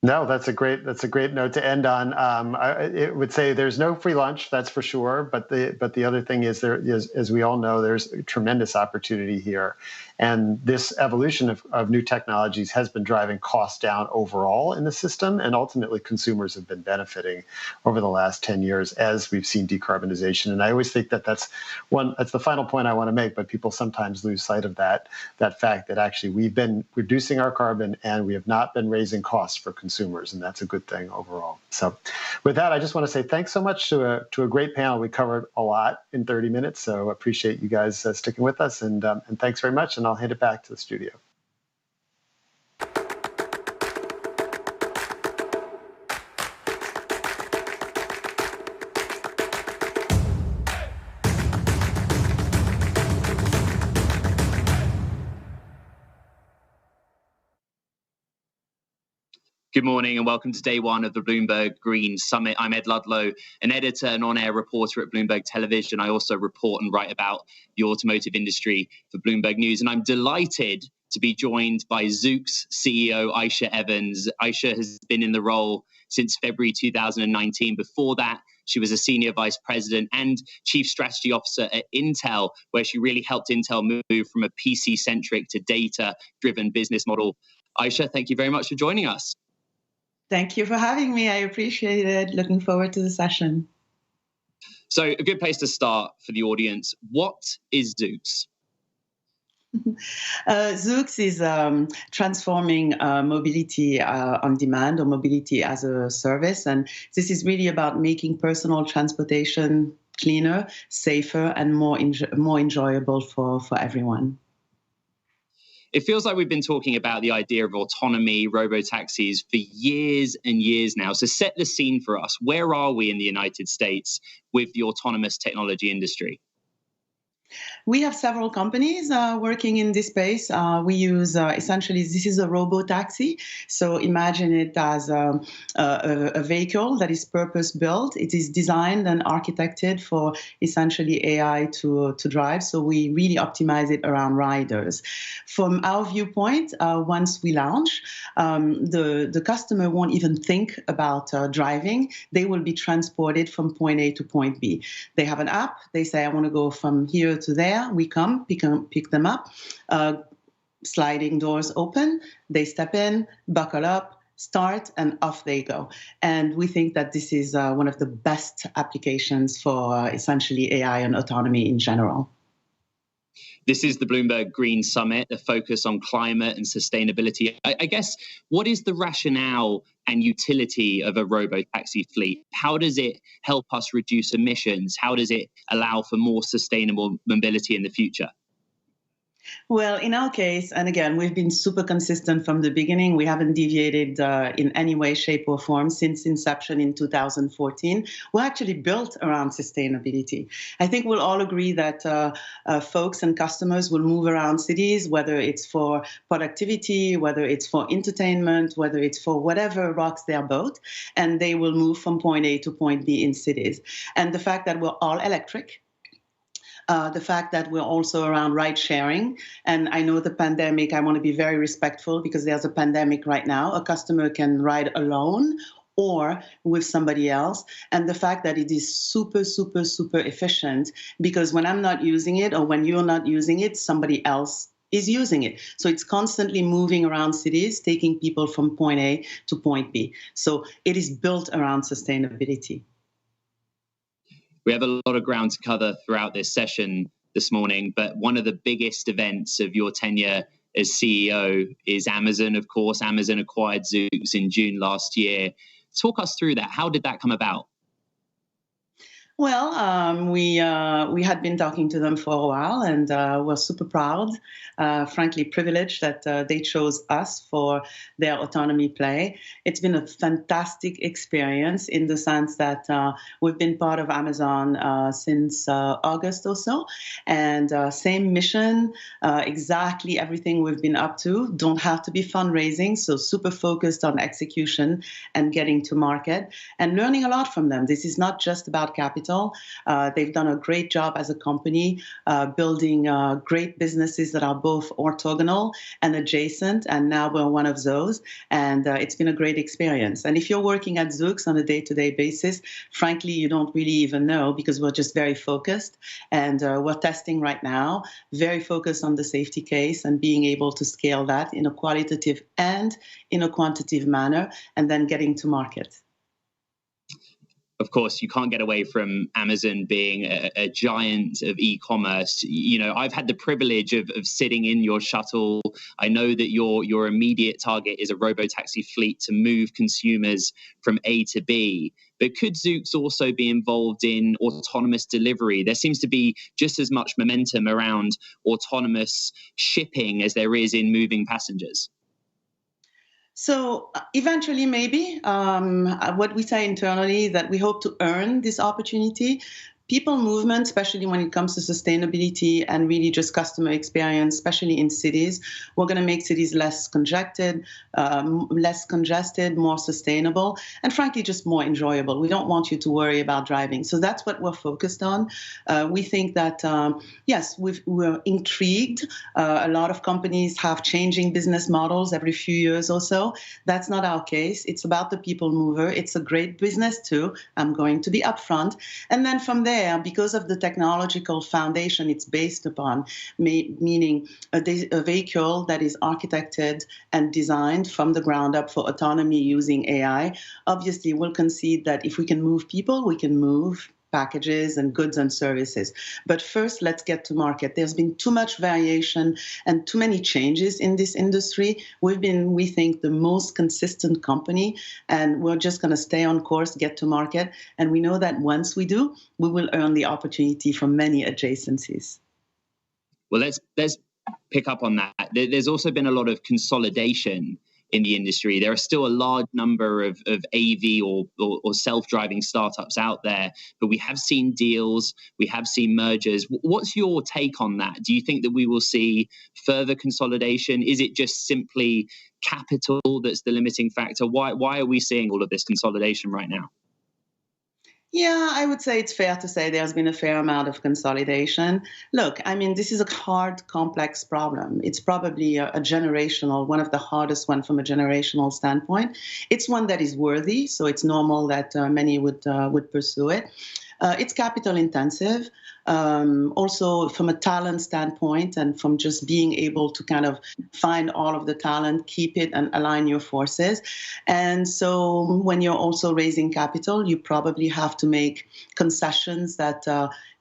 No, that's a great note to end on. I would say there's no free lunch, that's for sure. But the other thing is, there is, as we all know, there's a tremendous opportunity here, and this evolution of new technologies has been driving costs down overall in the system, and ultimately consumers have been benefiting over the last 10 years as we've seen decarbonization. And I always think that's the final point I want to make. But people sometimes lose sight of that fact that actually we've been reducing our carbon and we have not been raising costs for consumers, and that's a good thing overall. So with that, I just want to say thanks so much to a great panel. We covered a lot in 30 minutes, so appreciate you guys sticking with us, and thanks very much, and I'll hand it back to the studio. Good morning and welcome to day one of the Bloomberg Green Summit. I'm Ed Ludlow, an editor and on-air reporter at Bloomberg Television. I also report and write about the automotive industry for Bloomberg News. And I'm delighted to be joined by Zoox CEO Aisha Evans. Aisha has been in the role since February 2019. Before that, she was a senior vice president and chief strategy officer at Intel, where she really helped Intel move from a PC-centric to data-driven business model. Aisha, thank you very much for joining us. Thank you for having me. I appreciate it. Looking forward to the session. So a good place to start for the audience. What is Zoox? Zoox is transforming mobility on demand or mobility as a service. And this is really about making personal transportation cleaner, safer, and more enjoyable for everyone. It feels like we've been talking about the idea of autonomy, robotaxis for years and years now. So set the scene for us. Where are we in the United States with the autonomous technology industry? We have several companies working in this space. We use essentially, this is a robo-taxi. So imagine it as a vehicle that is purpose-built. It is designed and architected for essentially AI to drive. So we really optimize it around riders. From our viewpoint, once we launch, the customer won't even think about driving. They will be transported from point A to point B. They have an app. They say, I want to go from here to there. We come, pick them up, sliding doors open, they step in, buckle up, start, and off they go. And we think that this is one of the best applications for essentially AI and autonomy in general. This is the Bloomberg Green Summit, the focus on climate and sustainability. I guess, what is the rationale and utility of a robo-taxi fleet? How does it help us reduce emissions? How does it allow for more sustainable mobility in the future? Well, in our case, and again, we've been super consistent from the beginning. We haven't deviated in any way, shape, or form since inception in 2014. We're actually built around sustainability. I think we'll all agree that folks and customers will move around cities, whether it's for productivity, whether it's for entertainment, whether it's for whatever rocks their boat, and they will move from point A to point B in cities. And the fact that we're all electric, the fact that we're also around ride sharing. And I know the pandemic, I want to be very respectful because there's a pandemic right now. A customer can ride alone or with somebody else. And the fact that it is super, super, super efficient, because when I'm not using it or when you're not using it, somebody else is using it. So it's constantly moving around cities, taking people from point A to point B. So it is built around sustainability. We have a lot of ground to cover throughout this session this morning, but one of the biggest events of your tenure as CEO is Amazon, of course. Amazon acquired Zoox in June last year. Talk us through that. How did that come about? Well, we had been talking to them for a while, and we're super proud, frankly privileged that they chose us for their autonomy play. It's been a fantastic experience in the sense that we've been part of Amazon since August or so, and same mission, exactly everything we've been up to. Don't have to be fundraising, so super focused on execution and getting to market and learning a lot from them. This is not just about capital. They've done a great job as a company, building great businesses that are both orthogonal and adjacent, and now we're one of those, and it's been a great experience. And if you're working at Zoox on a day-to-day basis, frankly, you don't really even know because we're just very focused, and we're testing right now, very focused on the safety case and being able to scale that in a qualitative and in a quantitative manner, and then getting to market. Of course, you can't get away from Amazon being a giant of e-commerce. You know, I've had the privilege of sitting in your shuttle. I know that your immediate target is a robotaxi fleet to move consumers from A to B. But could Zoox also be involved in autonomous delivery? There seems to be just as much momentum around autonomous shipping as there is in moving passengers. So eventually, maybe what we say internally that we hope to earn this opportunity. people movement, especially when it comes to sustainability and really just customer experience, especially in cities, we're going to make cities less congested, more sustainable, and frankly, just more enjoyable. We don't want you to worry about driving. So that's what we're focused on. We think that, yes, we're intrigued. A lot of companies have changing business models every few years or so. That's not our case. It's about the people mover. It's a great business too. I'm going to be upfront. And then from there, because of the technological foundation it's based upon, meaning a vehicle that is architected and designed from the ground up for autonomy using AI, obviously we'll concede that if we can move people, we can move packages and goods and services. But first, let's get to market. There's been too much variation and too many changes in this industry. We've been, we think, the most consistent company, and we're just going to stay on course, get to market. And we know that once we do, we will earn the opportunity from many adjacencies. Well, let's pick up on that. There's also been a lot of consolidation in the industry. There are still a large number of AV or self-driving startups out there, but we have seen deals, we have seen mergers. What's your take on that? Do you think that we will see further consolidation? Is it just simply capital that's the limiting factor? Why are we seeing all of this consolidation right now? Yeah, I would say it's fair to say there's been a fair amount of consolidation. Look, I mean, this is a hard, complex problem. It's probably a generational, one of the hardest one from a generational standpoint. It's one that is worthy, so it's normal that many would pursue it. It's capital intensive. Also from a talent standpoint and from just being able to kind of find all of the talent, keep it and align your forces. And so when you're also raising capital, you probably have to make concessions that,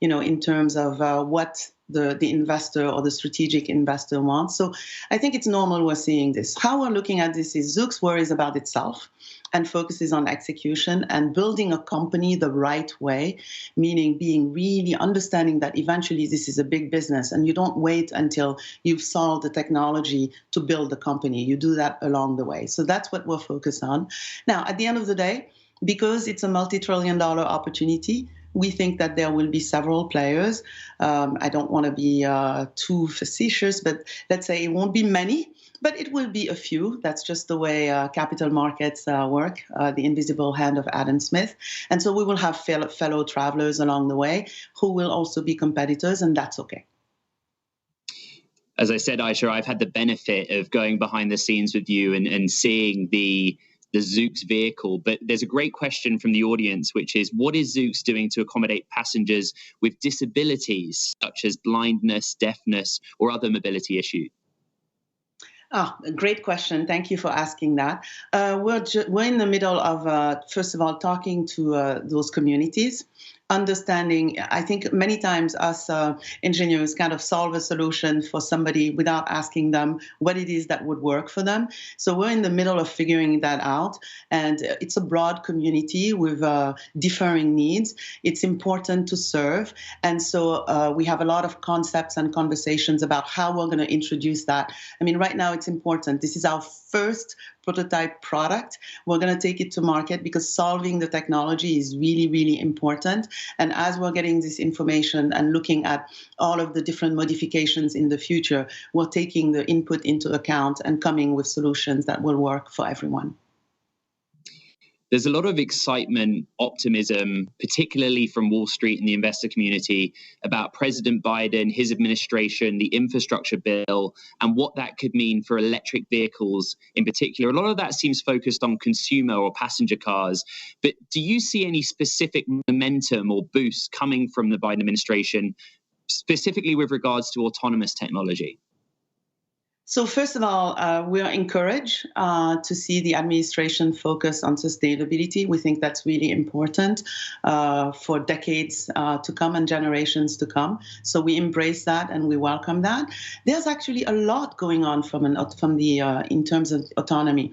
in terms of what the investor or the strategic investor wants. So I think it's normal we're seeing this. How we're looking at this is Zoox worries about itself and focuses on execution and building a company the right way, meaning being really understanding that eventually this is a big business and you don't wait until you've solved the technology to build the company. You do that along the way. So that's what we're focused on. Now, at the end of the day, because it's a multi-trillion-dollar opportunity, we think that there will be several players. I don't want to be too facetious, but let's say it won't be many, but it will be a few. That's just the way capital markets work, the invisible hand of Adam Smith. And so we will have fellow travelers along the way who will also be competitors, and that's okay. As I said, Aisha, I've had the benefit of going behind the scenes with you and seeing the Zoox vehicle, but there's a great question from the audience, which is, what is Zoox doing to accommodate passengers with disabilities such as blindness, deafness, or other mobility issues? Oh, great question. Thank you for asking that. We're in the middle of, first of all, talking to those communities, understanding. I think many times us engineers kind of solve a solution for somebody without asking them what it is that would work for them. So we're in the middle of figuring that out. And it's a broad community with differing needs. It's important to serve. And so we have a lot of concepts and conversations about how we're going to introduce that. I mean, right now it's important. This is our first prototype product. We're going to take it to market because solving the technology is really, really important. And as we're getting this information and looking at all of the different modifications in the future, we're taking the input into account and coming with solutions that will work for everyone. There's a lot of excitement, optimism, particularly from Wall Street and the investor community, about President Biden, his administration, the infrastructure bill, and what that could mean for electric vehicles in particular. A lot of that seems focused on consumer or passenger cars. But do you see any specific momentum or boost coming from the Biden administration, specifically with regards to autonomous technology? So first of all, we are encouraged to see the administration focus on sustainability. We think that's really important for decades to come and generations to come. So we embrace that and we welcome that. There's actually a lot going on in terms of autonomy.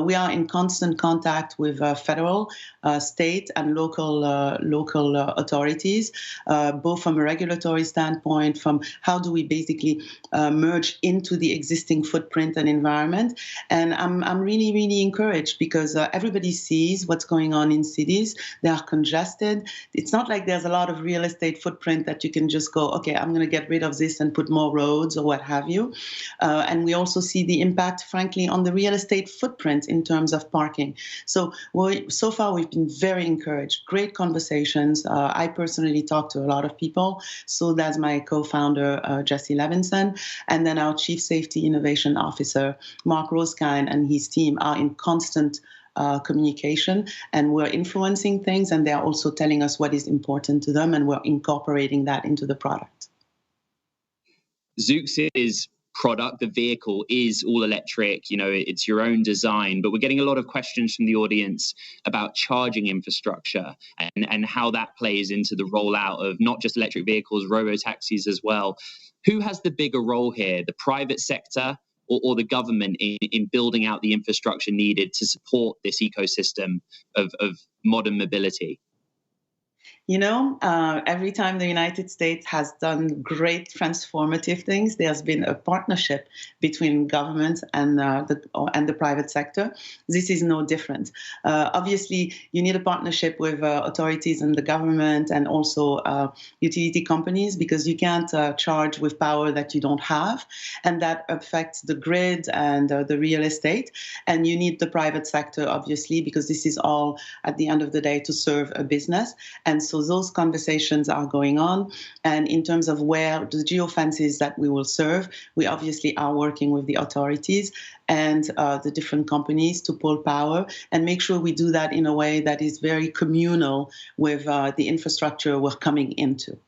We are in constant contact with federal, state, and local authorities, both from a regulatory standpoint, from how do we basically merge into the existing existing footprint and environment. And I'm really, really encouraged because everybody sees what's going on in cities. They are congested. It's not like there's a lot of real estate footprint that you can just go, okay, I'm going to get rid of this and put more roads or what have you. And we also see the impact, frankly, on the real estate footprint in terms of parking. So so far, we've been very encouraged. Great conversations. I personally talked to a lot of people. So that's my co-founder, Jesse Levinson. And then our Chief Safety Innovation Officer, Mark Roskine, and his team are in constant communication, and we're influencing things, and they're also telling us what is important to them, and we're incorporating that into the product. Zoox's product, the vehicle, is all electric. You know, it's your own design, but we're getting a lot of questions from the audience about charging infrastructure and how that plays into the rollout of not just electric vehicles, robo-taxis as well. Who has the bigger role here, the private sector or the government in building out the infrastructure needed to support this ecosystem of modern mobility? You know, every time the United States has done great transformative things, there's been a partnership between government and the private sector. This is no different. Obviously, you need a partnership with authorities and the government and also utility companies, because you can't charge with power that you don't have, and that affects the grid and the real estate. And you need the private sector, obviously, because this is all, at the end of the day, to serve a business. And so those conversations are going on. And in terms of where the geofences that we will serve, we obviously are working with the authorities and the different companies to pull power and make sure we do that in a way that is very communal with the infrastructure we're coming into.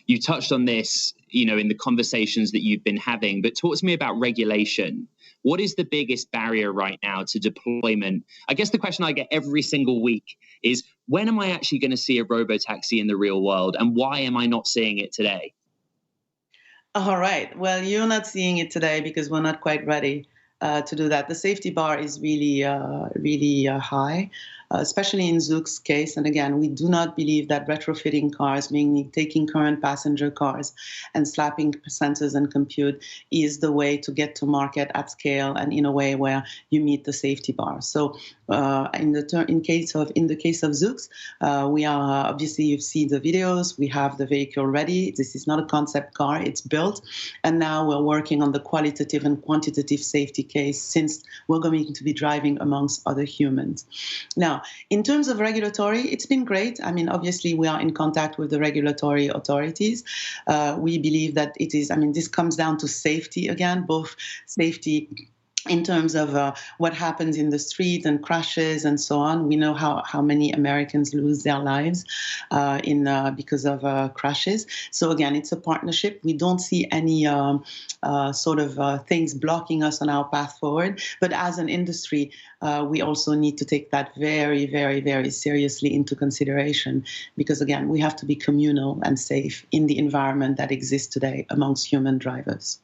You touched on this, you know, in the conversations that you've been having, but talk to me about regulation. What is the biggest barrier right now to deployment? I guess the question I get every single week is, when am I actually going to see a robo-taxi in the real world, and why am I not seeing it today? All right. Well, you're not seeing it today because we're not quite ready to do that. The safety bar is really, really high, especially in Zoox's case. And again, we do not believe that retrofitting cars, meaning taking current passenger cars and slapping sensors and compute, is the way to get to market at scale and in a way where you meet the safety bar. So in the case of Zoox, we are obviously, you've seen the videos. We have the vehicle ready. This is not a concept car; it's built, and now we're working on the qualitative and quantitative safety case, since we're going to be driving amongst other humans. Now, in terms of regulatory, it's been great. I mean, obviously, we are in contact with the regulatory authorities. We believe that it is, I mean, this comes down to safety again, both safety in terms of what happens in the street and crashes and so on. We know how many Americans lose their lives because of crashes. So again, it's a partnership. We don't see any sort of things blocking us on our path forward. But as an industry, we also need to take that very, very, very seriously into consideration, because again, we have to be communal and safe in the environment that exists today amongst human drivers.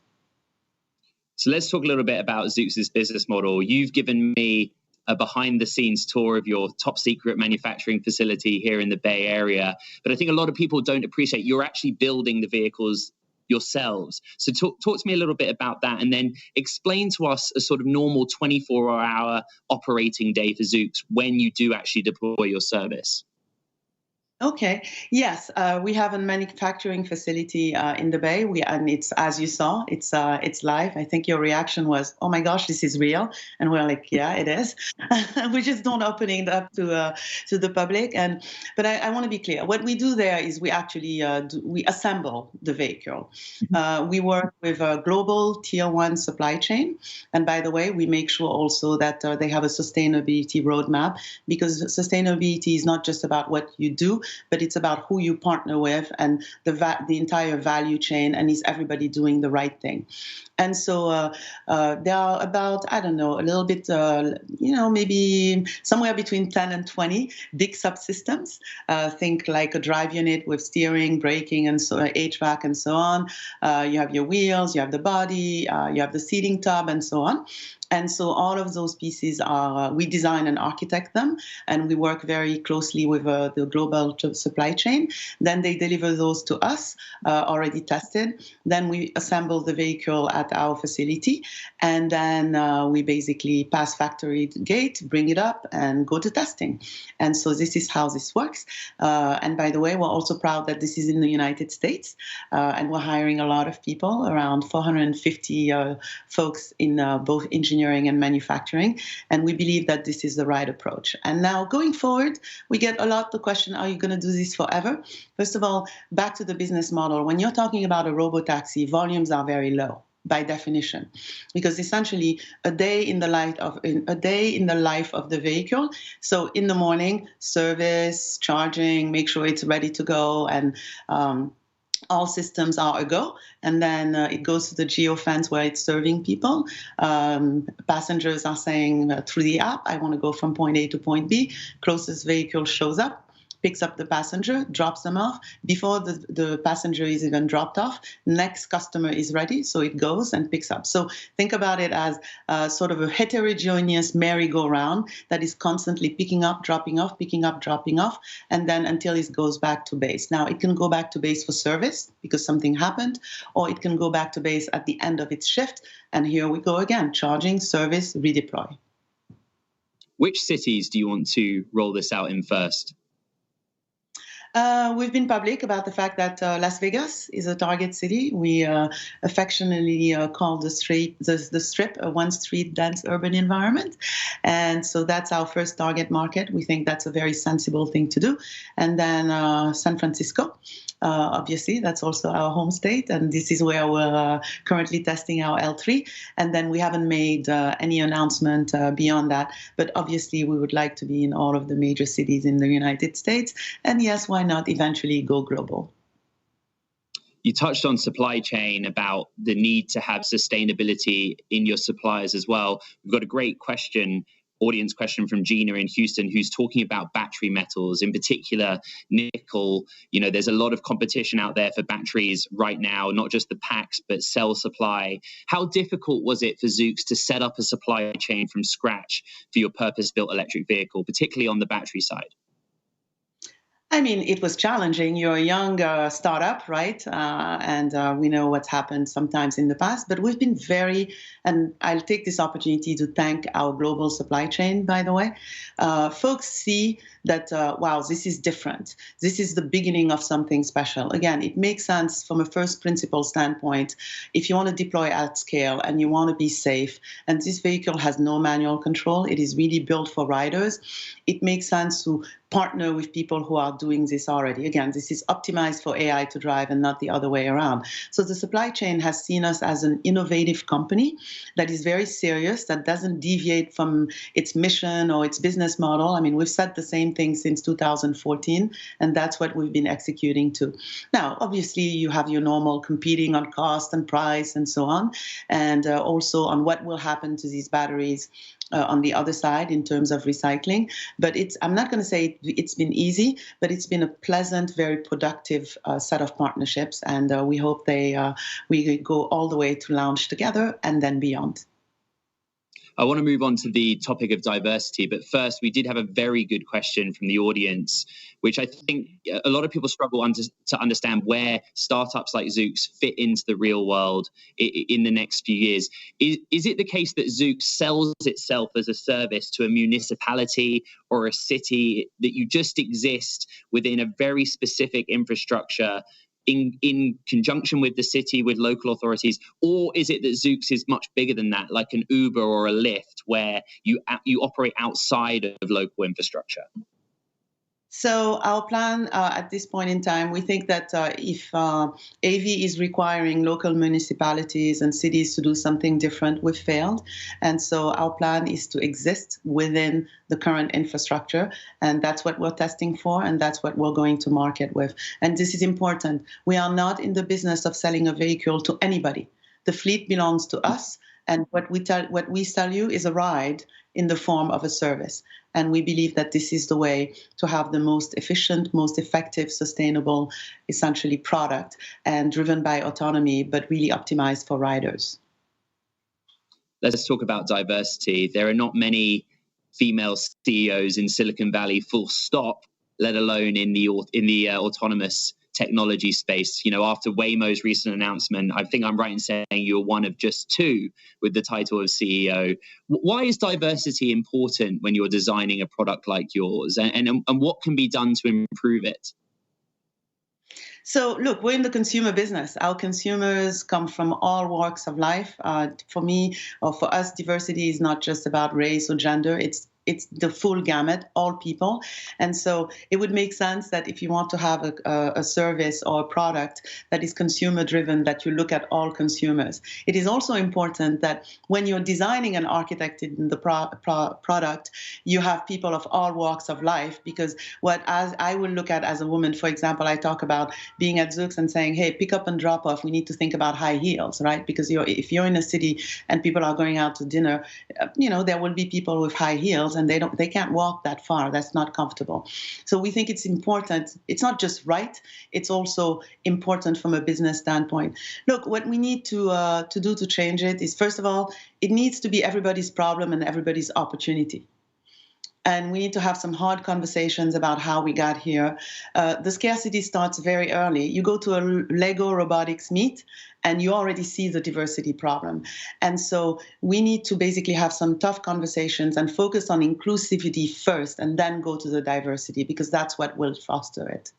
So let's talk a little bit about Zoox's business model. You've given me a behind-the-scenes tour of your top-secret manufacturing facility here in the Bay Area, but I think a lot of people don't appreciate you're actually building the vehicles yourselves. So talk to me a little bit about that, and then explain to us a sort of normal 24-hour operating day for Zoox when you do actually deploy your service. Okay. Yes, we have a manufacturing facility in the Bay. And it's, as you saw, it's live. I think your reaction was, "Oh my gosh, this is real," and we're like, "Yeah, it is." We just don't open it up to the public. But I want to be clear. What we do there is we actually we assemble the vehicle. We work with a global tier 1 supply chain, and by the way, we make sure also that they have a sustainability roadmap, because sustainability is not just about what you do, but it's about who you partner with and the entire value chain, and is everybody doing the right thing. And so there are about, I don't know, a little bit, maybe somewhere between 10 and 20 big subsystems. Think like a drive unit with steering, braking, and so HVAC and so on. You have your wheels, you have the body, you have the seating tub, and so on. And so all of those pieces are, we design and architect them, and we work very closely with the global supply chain. Then they deliver those to us, already tested. Then we assemble the vehicle at our facility, and then we basically pass factory gate, bring it up, and go to testing. And so this is how this works. And by the way, we're also proud that this is in the United States, and we're hiring a lot of people, around 450 folks in both engineering and manufacturing, and we believe that this is the right approach. And now going forward, we get a lot the question, are you going to do this forever? First of all, back to the business model. When you're talking about a robotaxi, volumes are very low by definition, because essentially a day in the life of the vehicle. So in the morning, service, charging, make sure it's ready to go, and all systems are a go, and then it goes to the geofence where it's serving people. Passengers are saying through the app, I want to go from point A to point B. Closest vehicle shows up, picks up the passenger, drops them off. Before the passenger is even dropped off, next customer is ready, so it goes and picks up. So think about it as sort of a heterogeneous merry-go-round that is constantly picking up, dropping off, picking up, dropping off, and then until it goes back to base. Now, it can go back to base for service because something happened, or it can go back to base at the end of its shift, and here we go again, charging, service, redeploy. Which cities do you want to roll this out in first? We've been public about the fact that Las Vegas is a target city. We affectionately call the strip a one-street dense urban environment. And so that's our first target market. We think that's a very sensible thing to do. And then San Francisco. Obviously, that's also our home state, and this is where we're currently testing our L3. And then we haven't made any announcement beyond that, but obviously we would like to be in all of the major cities in the United States. And yes, why not eventually go global? You touched on supply chain, about the need to have sustainability in your suppliers as well. We've got a great audience question from Gina in Houston, who's talking about battery metals, in particular nickel. You know, there's a lot of competition out there for batteries right now, not just the packs, but cell supply. How difficult was it for Zoox to set up a supply chain from scratch for your purpose-built electric vehicle, particularly on the battery side? I mean, it was challenging. You're a young startup, right? And we know what's happened sometimes in the past, but we've been and I'll take this opportunity to thank our global supply chain, by the way. Folks see that, wow, this is different. This is the beginning of something special. Again, it makes sense from a first principle standpoint. If you want to deploy at scale and you want to be safe, and this vehicle has no manual control, it is really built for riders, it makes sense to partner with people who are doing this already. Again, this is optimized for AI to drive and not the other way around. So the supply chain has seen us as an innovative company that is very serious, that doesn't deviate from its mission or its business model. I mean, we've said the same thing since 2014, and that's what we've been executing to. Now, obviously, you have your normal competing on cost and price and so on, and also on what will happen to these batteries on the other side in terms of recycling. But I'm not going to say it's been easy, but it's been a pleasant, very productive set of partnerships. And we hope we go all the way to launch together and then beyond. I want to move on to the topic of diversity, but first we did have a very good question from the audience, which I think a lot of people struggle to understand where startups like Zoox fit into the real world in the next few years. Is it the case that Zoox sells itself as a service to a municipality or a city, that you just exist within a very specific infrastructure in conjunction with the city, with local authorities? Or is it that Zoox is much bigger than that, like an Uber or a Lyft, where you operate outside of local infrastructure? So our plan at this point in time, we think that if AV is requiring local municipalities and cities to do something different, we've failed. And so our plan is to exist within the current infrastructure. And that's what we're testing for. And that's what we're going to market with. And this is important. We are not in the business of selling a vehicle to anybody. The fleet belongs to us. And what we sell you is a ride in the form of a service. And we believe that this is the way to have the most efficient, most effective, sustainable, essentially product, and driven by autonomy, but really optimized for riders. let's talk about diversity. There are not many female CEOs in Silicon Valley, full stop, let alone in the autonomous technology space. You know, after Waymo's recent announcement, I think I'm right in saying you're one of just two with the title of CEO. Why is diversity important when you're designing a product like yours, and what can be done to improve it? So look, we're in the consumer business. Our consumers come from all walks of life. For me, or for us, diversity is not just about race or gender. It's the full gamut, all people. And so it would make sense that if you want to have a service or a product that is consumer driven, that you look at all consumers. It is also important that when you're designing and architecting the product, you have people of all walks of life, because as I will look at as a woman, for example, I talk about being at Zooks and saying, hey, pick up and drop off, we need to think about high heels, right? Because if you're in a city and people are going out to dinner, there will be people with high heels, and they can't walk that far. That's not comfortable. So we think it's important. It's not just right. It's also important from a business standpoint. Look, what we need to do to change it is, first of all, it needs to be everybody's problem and everybody's opportunity. And we need to have some hard conversations about how we got here. The scarcity starts very early. You go to a Lego robotics meet, and you already see the diversity problem. And so we need to basically have some tough conversations and focus on inclusivity first, and then go to the diversity, because that's what will foster it.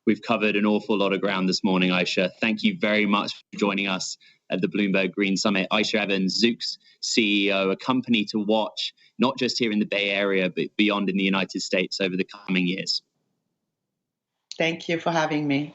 We've covered an awful lot of ground this morning, Aisha. Thank you very much for joining us at the Bloomberg Green Summit. Aisha Evans, Zooks CEO, a company to watch, not just here in the Bay Area, but beyond in the United States over the coming years. Thank you for having me.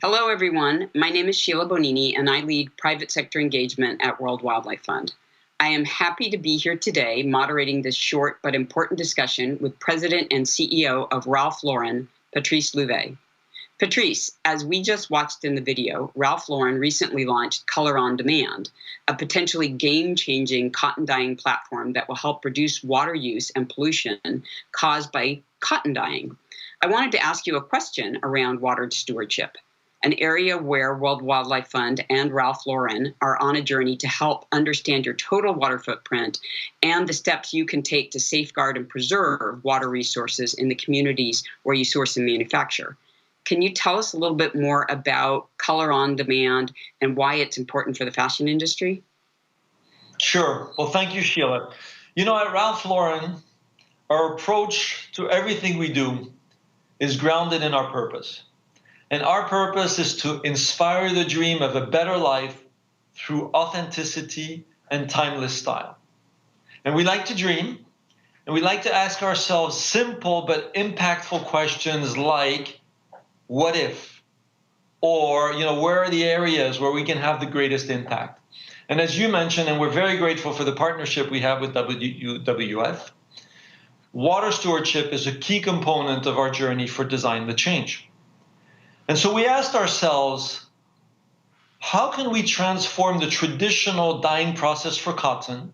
Hello, everyone. My name is Sheila Bonini, and I lead private sector engagement at World Wildlife Fund. I am happy to be here today moderating this short but important discussion with President and CEO of Ralph Lauren, Patrice Louvet. Patrice, as we just watched in the video, Ralph Lauren recently launched Color on Demand, a potentially game-changing cotton dyeing platform that will help reduce water use and pollution caused by cotton dyeing. I wanted to ask you a question around water stewardship, an area where World Wildlife Fund and Ralph Lauren are on a journey to help understand your total water footprint and the steps you can take to safeguard and preserve water resources in the communities where you source and manufacture. Can you tell us a little bit more about Color on Demand and why it's important for the fashion industry? Sure. Well, thank you, Sheila. At Ralph Lauren, our approach to everything we do is grounded in our purpose. And our purpose is to inspire the dream of a better life through authenticity and timeless style. And we like to dream, and we like to ask ourselves simple but impactful questions like, what if? Or, where are the areas where we can have the greatest impact? And as you mentioned, and we're very grateful for the partnership we have with WWF, water stewardship is a key component of our journey for Design the Change. And so we asked ourselves, how can we transform the traditional dyeing process for cotton,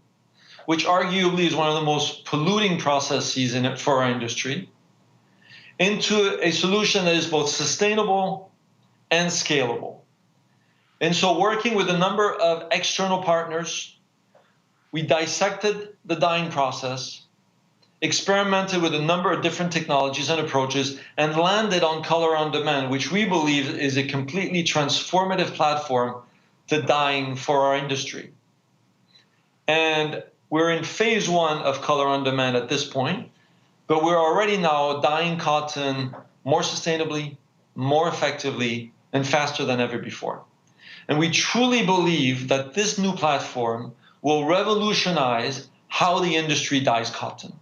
which arguably is one of the most polluting processes for our industry, into a solution that is both sustainable and scalable? And so working with a number of external partners, we dissected the dyeing process, experimented with a number of different technologies and approaches, and landed on Color on Demand, which we believe is a completely transformative platform to dyeing for our industry. And we're in phase 1 of Color on Demand at this point, but we're already now dyeing cotton more sustainably, more effectively, and faster than ever before. And we truly believe that this new platform will revolutionize how the industry dyes cotton.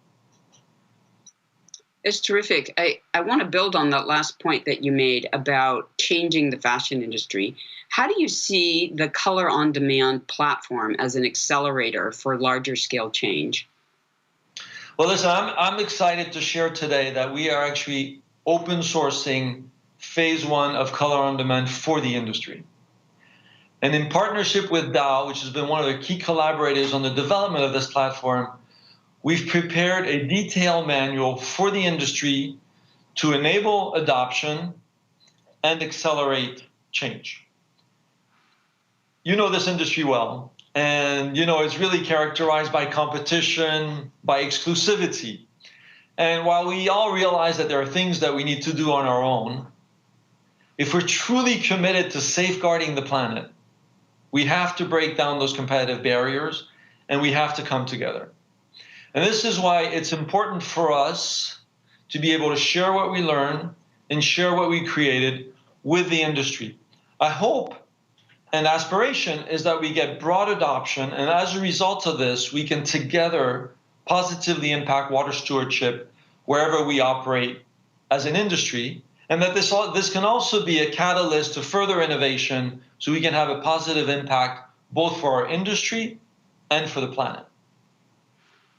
It's terrific. I want to build on that last point that you made about changing the fashion industry. How do you see the Color on Demand platform as an accelerator for larger scale change? Well, listen, I'm excited to share today that we are actually open sourcing phase 1 of Color on Demand for the industry. And in partnership with Dow, which has been one of the key collaborators on the development of this platform, we've prepared a detailed manual for the industry to enable adoption and accelerate change. You know this industry well, and you know it's really characterized by competition, by exclusivity. And while we all realize that there are things that we need to do on our own, if we're truly committed to safeguarding the planet, we have to break down those competitive barriers, and we have to come together. And this is why it's important for us to be able to share what we learn and share what we created with the industry. I hope and aspiration is that we get broad adoption, and as a result of this, we can together positively impact water stewardship wherever we operate as an industry, and that this can also be a catalyst to further innovation so we can have a positive impact both for our industry and for the planet.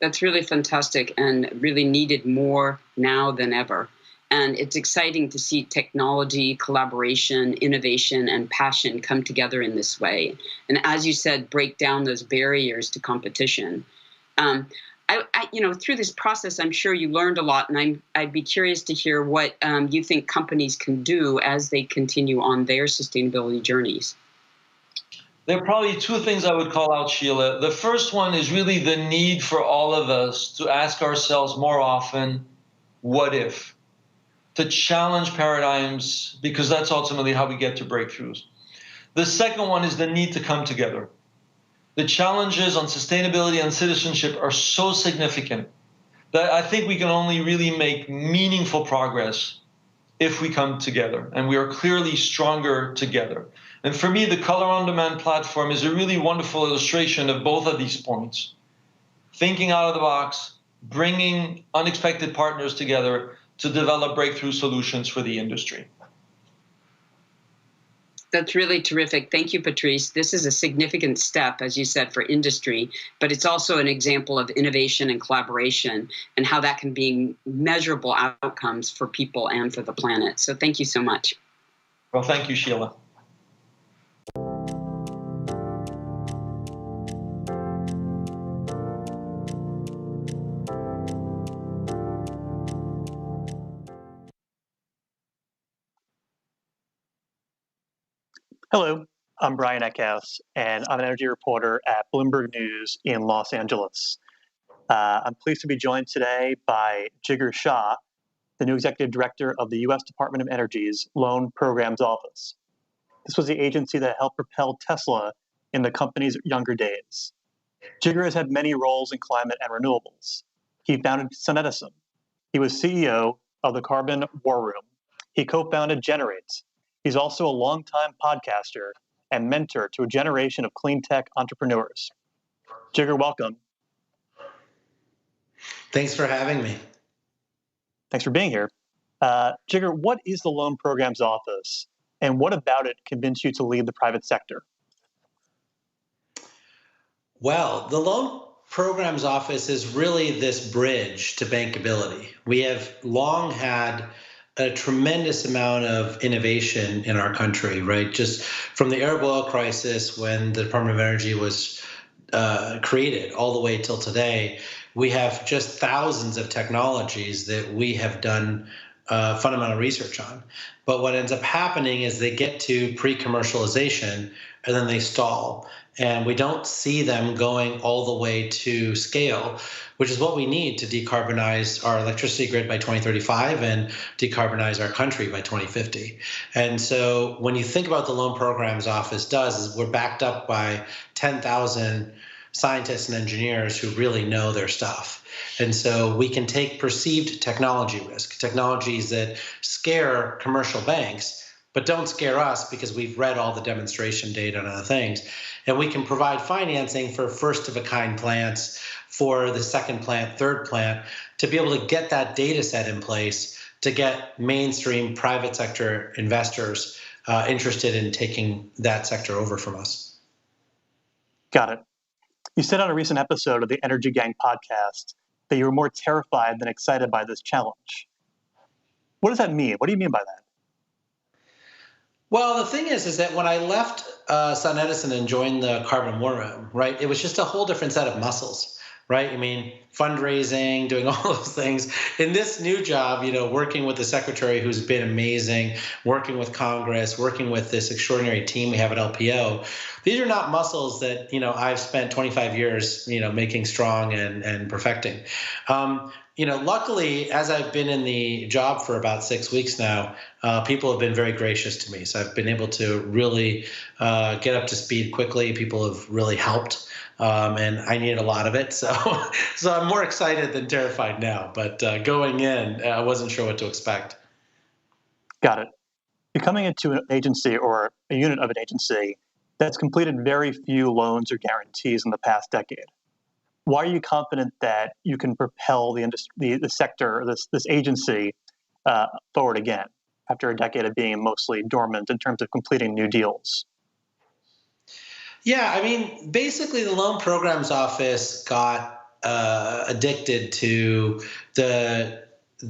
That's really fantastic and really needed more now than ever. And it's exciting to see technology, collaboration, innovation, and passion come together in this way. And as you said, break down those barriers to competition. Through this process, I'm sure you learned a lot, and I'd be curious to hear what you think companies can do as they continue on their sustainability journeys. There are probably 2 things I would call out, Sheila. The first one is really the need for all of us to ask ourselves more often, what if? To challenge paradigms, because that's ultimately how we get to breakthroughs. The second one is the need to come together. The challenges on sustainability and citizenship are so significant that I think we can only really make meaningful progress if we come together, and we are clearly stronger together. And for me, the Color on Demand platform is a really wonderful illustration of both of these points. Thinking out of the box, bringing unexpected partners together to develop breakthrough solutions for the industry. That's really terrific. Thank you, Patrice. This is a significant step, as you said, for industry, but it's also an example of innovation and collaboration and how that can be measurable outcomes for people and for the planet. So thank you so much. Well, thank you, Sheila. Hello, I'm Brian Eckhouse, and I'm an energy reporter at Bloomberg News in Los Angeles. I'm pleased to be joined today by Jigar Shah, the new executive director of the U.S. Department of Energy's Loan Programs Office. This was the agency that helped propel Tesla in the company's younger days. Jigar has had many roles in climate and renewables. He founded SunEdison. He was CEO of the Carbon War Room. He co-founded Generate. He's also a longtime podcaster and mentor to a generation of clean tech entrepreneurs. Jigar, welcome. Thanks for having me. Thanks for being here. Jigar, what is the Loan Programs Office, and what about it convinced you to lead the private sector? Well, the Loan Programs Office is really this bridge to bankability. We have long had a tremendous amount of innovation in our country, right? Just from the Arab oil crisis, when the Department of Energy was created, all the way till today, we have just thousands of technologies that we have done fundamental research on. But what ends up happening is they get to pre-commercialization and then they stall. And we don't see them going all the way to scale, which is what we need to decarbonize our electricity grid by 2035 and decarbonize our country by 2050. And so when you think about the Loan Programs Office does is we're backed up by 10,000 scientists and engineers who really know their stuff. And so we can take perceived technology risk, technologies that scare commercial banks, but don't scare us because we've read all the demonstration data and other things. And we can provide financing for first-of-a-kind plants, for the second plant, third plant, to be able to get that data set in place to get mainstream private sector investors interested in taking that sector over from us. Got it. You said on a recent episode of the Energy Gang podcast that you were more terrified than excited by this challenge. What does that mean? What do you mean by that? Well, the thing is that when I left Sun Edison and joined the Carbon War Room, right, it was just a whole different set of muscles, right? I mean, fundraising, doing all those things. In this new job, working with the secretary who's been amazing, working with Congress, working with this extraordinary team we have at LPO, these are not muscles that, I've spent 25 years, making strong and perfecting. Luckily, as I've been in the job for about 6 weeks now, people have been very gracious to me. So I've been able to really get up to speed quickly. People have really helped, and I needed a lot of it. So I'm more excited than terrified now. But going in, I wasn't sure what to expect. Got it. You're coming into an agency or a unit of an agency that's completed very few loans or guarantees in the past decade. Why are you confident that you can propel the industry, the sector, this agency forward again after a decade of being mostly dormant in terms of completing new deals? Yeah, I mean, basically the Loan Programs Office got addicted to the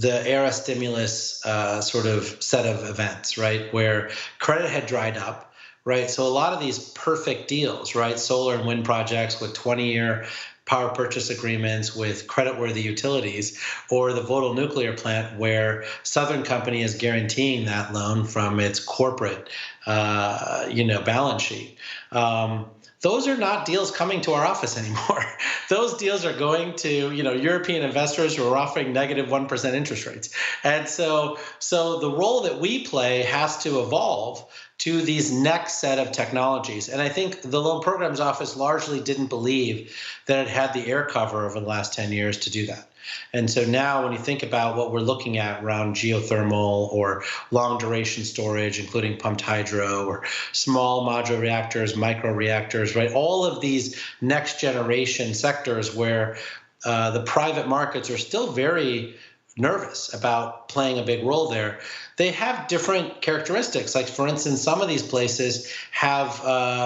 era stimulus sort of set of events, right, where credit had dried up. Right. So a lot of these perfect deals, right, solar and wind projects with 20-year power purchase agreements with creditworthy utilities, or the Vogtle nuclear plant where Southern Company is guaranteeing that loan from its corporate, balance sheet. Those are not deals coming to our office anymore. Those deals are going to, European investors who are offering negative 1% interest rates. And so the role that we play has to evolve to these next set of technologies. And I think the Loan Programs Office largely didn't believe that it had the air cover over the last 10 years to do that. And so now when you think about what we're looking at around geothermal or long duration storage, including pumped hydro or small modular reactors, micro reactors, right? All of these next generation sectors where the private markets are still very nervous about playing a big role there. They have different characteristics. Like, for instance, some of these places have,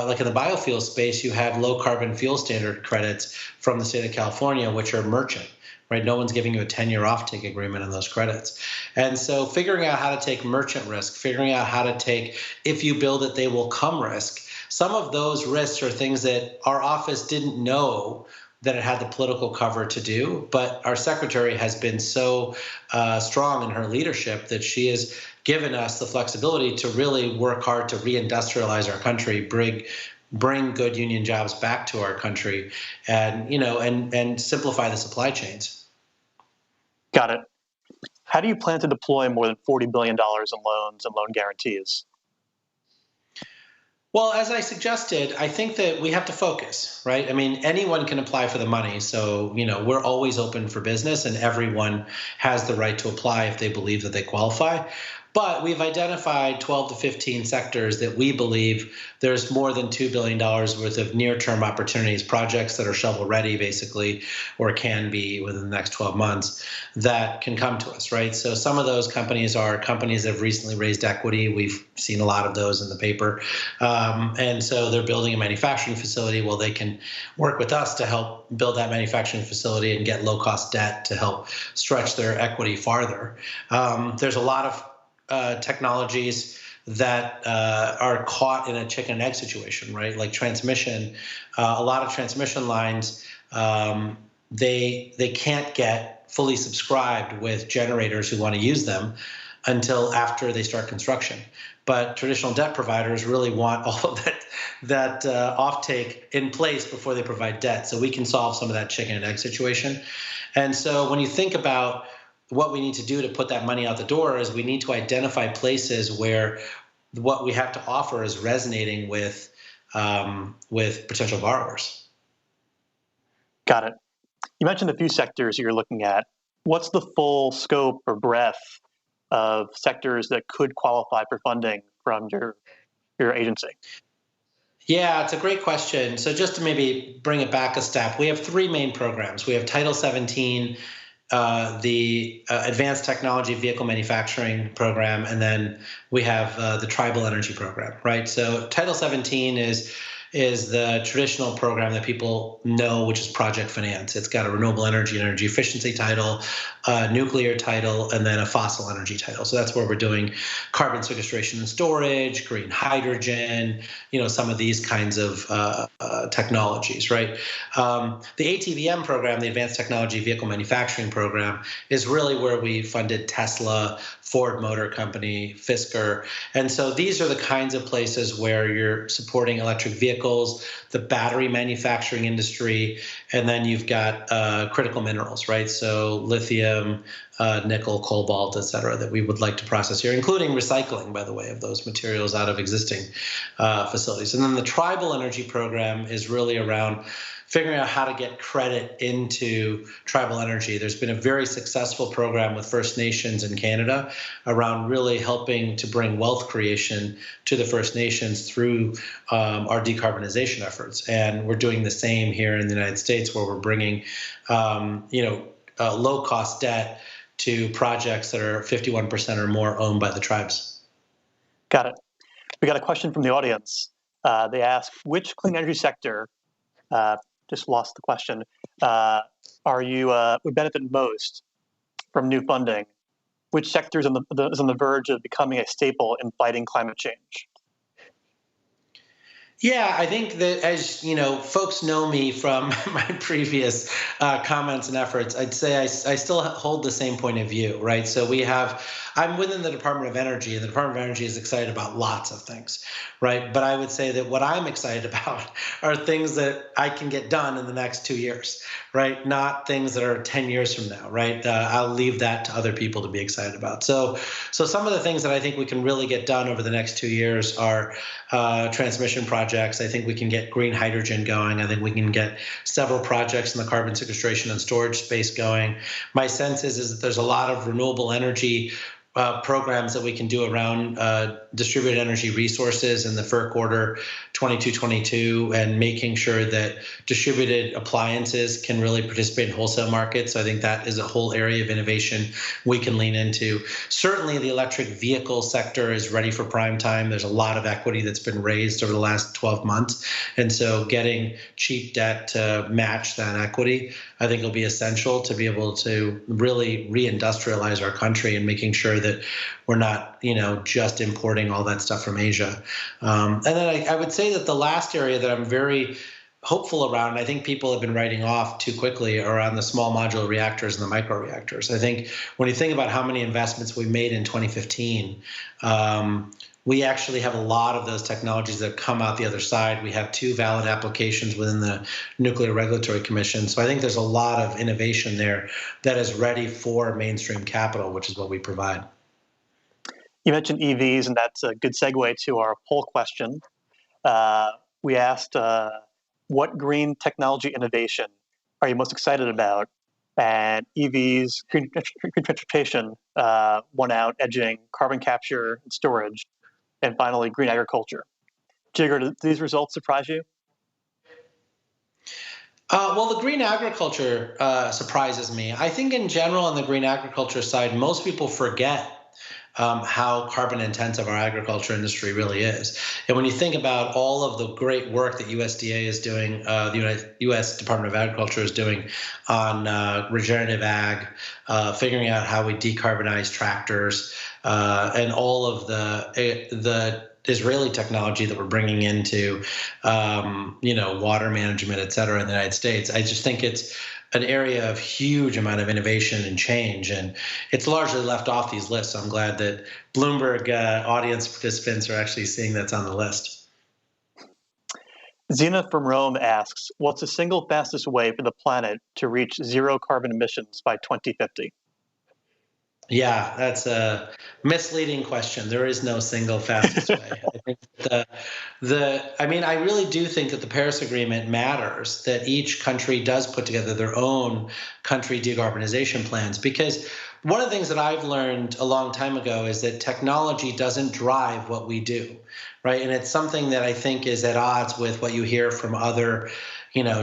like in the biofuel space, you have low carbon fuel standard credits from the state of California, which are merchant, right? No one's giving you a 10-year offtake agreement on those credits. And so figuring out how to take merchant risk, figuring out how to take, if you build it, they will come risk. Some of those risks are things that our office didn't know that it had the political cover to do, but our secretary has been so strong in her leadership that she has given us the flexibility to really work hard to reindustrialize our country, bring good union jobs back to our country, and and simplify the supply chains. Got it. How do you plan to deploy more than $40 billion in loans and loan guarantees? Well, as I suggested, I think that we have to focus, right? I mean, anyone can apply for the money. So, we're always open for business and everyone has the right to apply if they believe that they qualify. But we've identified 12 to 15 sectors that we believe there's more than $2 billion worth of near-term opportunities, projects that are shovel-ready, basically, or can be within the next 12 months, that can come to us, right? So some of those companies are companies that have recently raised equity. We've seen a lot of those in the paper. And so they're building a manufacturing facility. Well, they can work with us to help build that manufacturing facility and get low-cost debt to help stretch their equity farther. There's a lot of technologies that are caught in a chicken and egg situation, right? Like transmission, a lot of transmission lines, they can't get fully subscribed with generators who want to use them until after they start construction. But traditional debt providers really want all of that offtake in place before they provide debt. So we can solve some of that chicken and egg situation. And so when you think about what we need to do to put that money out the door, is we need to identify places where what we have to offer is resonating with potential borrowers. Got it. You mentioned a few sectors you're looking at. What's the full scope or breadth of sectors that could qualify for funding from your agency? Yeah, it's a great question. So just to maybe bring it back a step, we have three main programs. We have Title 17, the Advanced Technology Vehicle Manufacturing Program, and then we have the Tribal Energy Program, right? So Title 17 is the traditional program that people know, which is project finance. It's got a renewable energy and energy efficiency title, a nuclear title, and then a fossil energy title. So that's where we're doing carbon sequestration and storage, green hydrogen, some of these kinds of technologies, right? The ATVM program, the Advanced Technology Vehicle Manufacturing Program, is really where we funded Tesla, Ford Motor Company, Fisker. And so these are the kinds of places where you're supporting electric vehicles, the battery manufacturing industry, and then you've got critical minerals, right? So lithium, nickel, cobalt, et cetera, that we would like to process here, including recycling, by the way, of those materials out of existing facilities. And then the Tribal Energy Program is really around figuring out how to get credit into tribal energy. There's been a very successful program with First Nations in Canada around really helping to bring wealth creation to the First Nations through our decarbonization efforts. And we're doing the same here in the United States, where we're bringing, low-cost debt to projects that are 51% or more owned by the tribes. Got it. We got a question from the audience. They ask, which clean energy sector, just lost the question, would benefit most from new funding? Which sector is on the verge of becoming a staple in fighting climate change? Yeah, I think that, as folks know me from my previous comments and efforts, I'd say I still hold the same point of view, right? So I'm within the Department of Energy, and the Department of Energy is excited about lots of things, right? But I would say that what I'm excited about are things that I can get done in the next 2 years, right? Not things that are 10 years from now, right? I'll leave that to other people to be excited about. So some of the things that I think we can really get done over the next 2 years are transmission projects. I think we can get green hydrogen going. I think we can get several projects in the carbon sequestration and storage space going. My sense is that there's a lot of renewable energy programs that we can do around distributed energy resources in the FERC Order 2222, and making sure that distributed appliances can really participate in wholesale markets. So I think that is a whole area of innovation we can lean into. Certainly the electric vehicle sector is ready for prime time. There's a lot of equity that's been raised over the last 12 months. And so getting cheap debt to match that equity, I think will be essential to be able to really reindustrialize our country, and making sure that we're not, just importing all that stuff from Asia. And then I would say that the last area that I'm very hopeful around, and I think people have been writing off too quickly, around the small modular reactors and the micro reactors. I think when you think about how many investments we made in 2015, we actually have a lot of those technologies that have come out the other side. We have 2 valid applications within the Nuclear Regulatory Commission. So I think there's a lot of innovation there that is ready for mainstream capital, which is what we provide. You mentioned EVs, and that's a good segue to our poll question. We asked, what green technology innovation are you most excited about? And EVs, green transportation won out, edging carbon capture and storage, and finally green agriculture. Jigar, do these results surprise you? Well, the green agriculture surprises me. I think in general on the green agriculture side, most people forget how carbon intensive our agriculture industry really is. And when you think about all of the great work that USDA is doing, the U.S. Department of Agriculture is doing on regenerative ag, figuring out how we decarbonize tractors, and all of the Israeli technology that we're bringing into, water management, et cetera, in the United States, I just think it's an area of huge amount of innovation and change, and it's largely left off these lists. So I'm glad that Bloomberg audience participants are actually seeing that's on the list. Zena from Rome asks, what's the single fastest way for the planet to reach zero carbon emissions by 2050? Yeah, that's a misleading question. There is no single fastest way. I think I really do think that the Paris Agreement matters, that each country does put together their own country decarbonization plans, because one of the things that I've learned a long time ago is that technology doesn't drive what we do, right? And it's something that I think is at odds with what you hear from other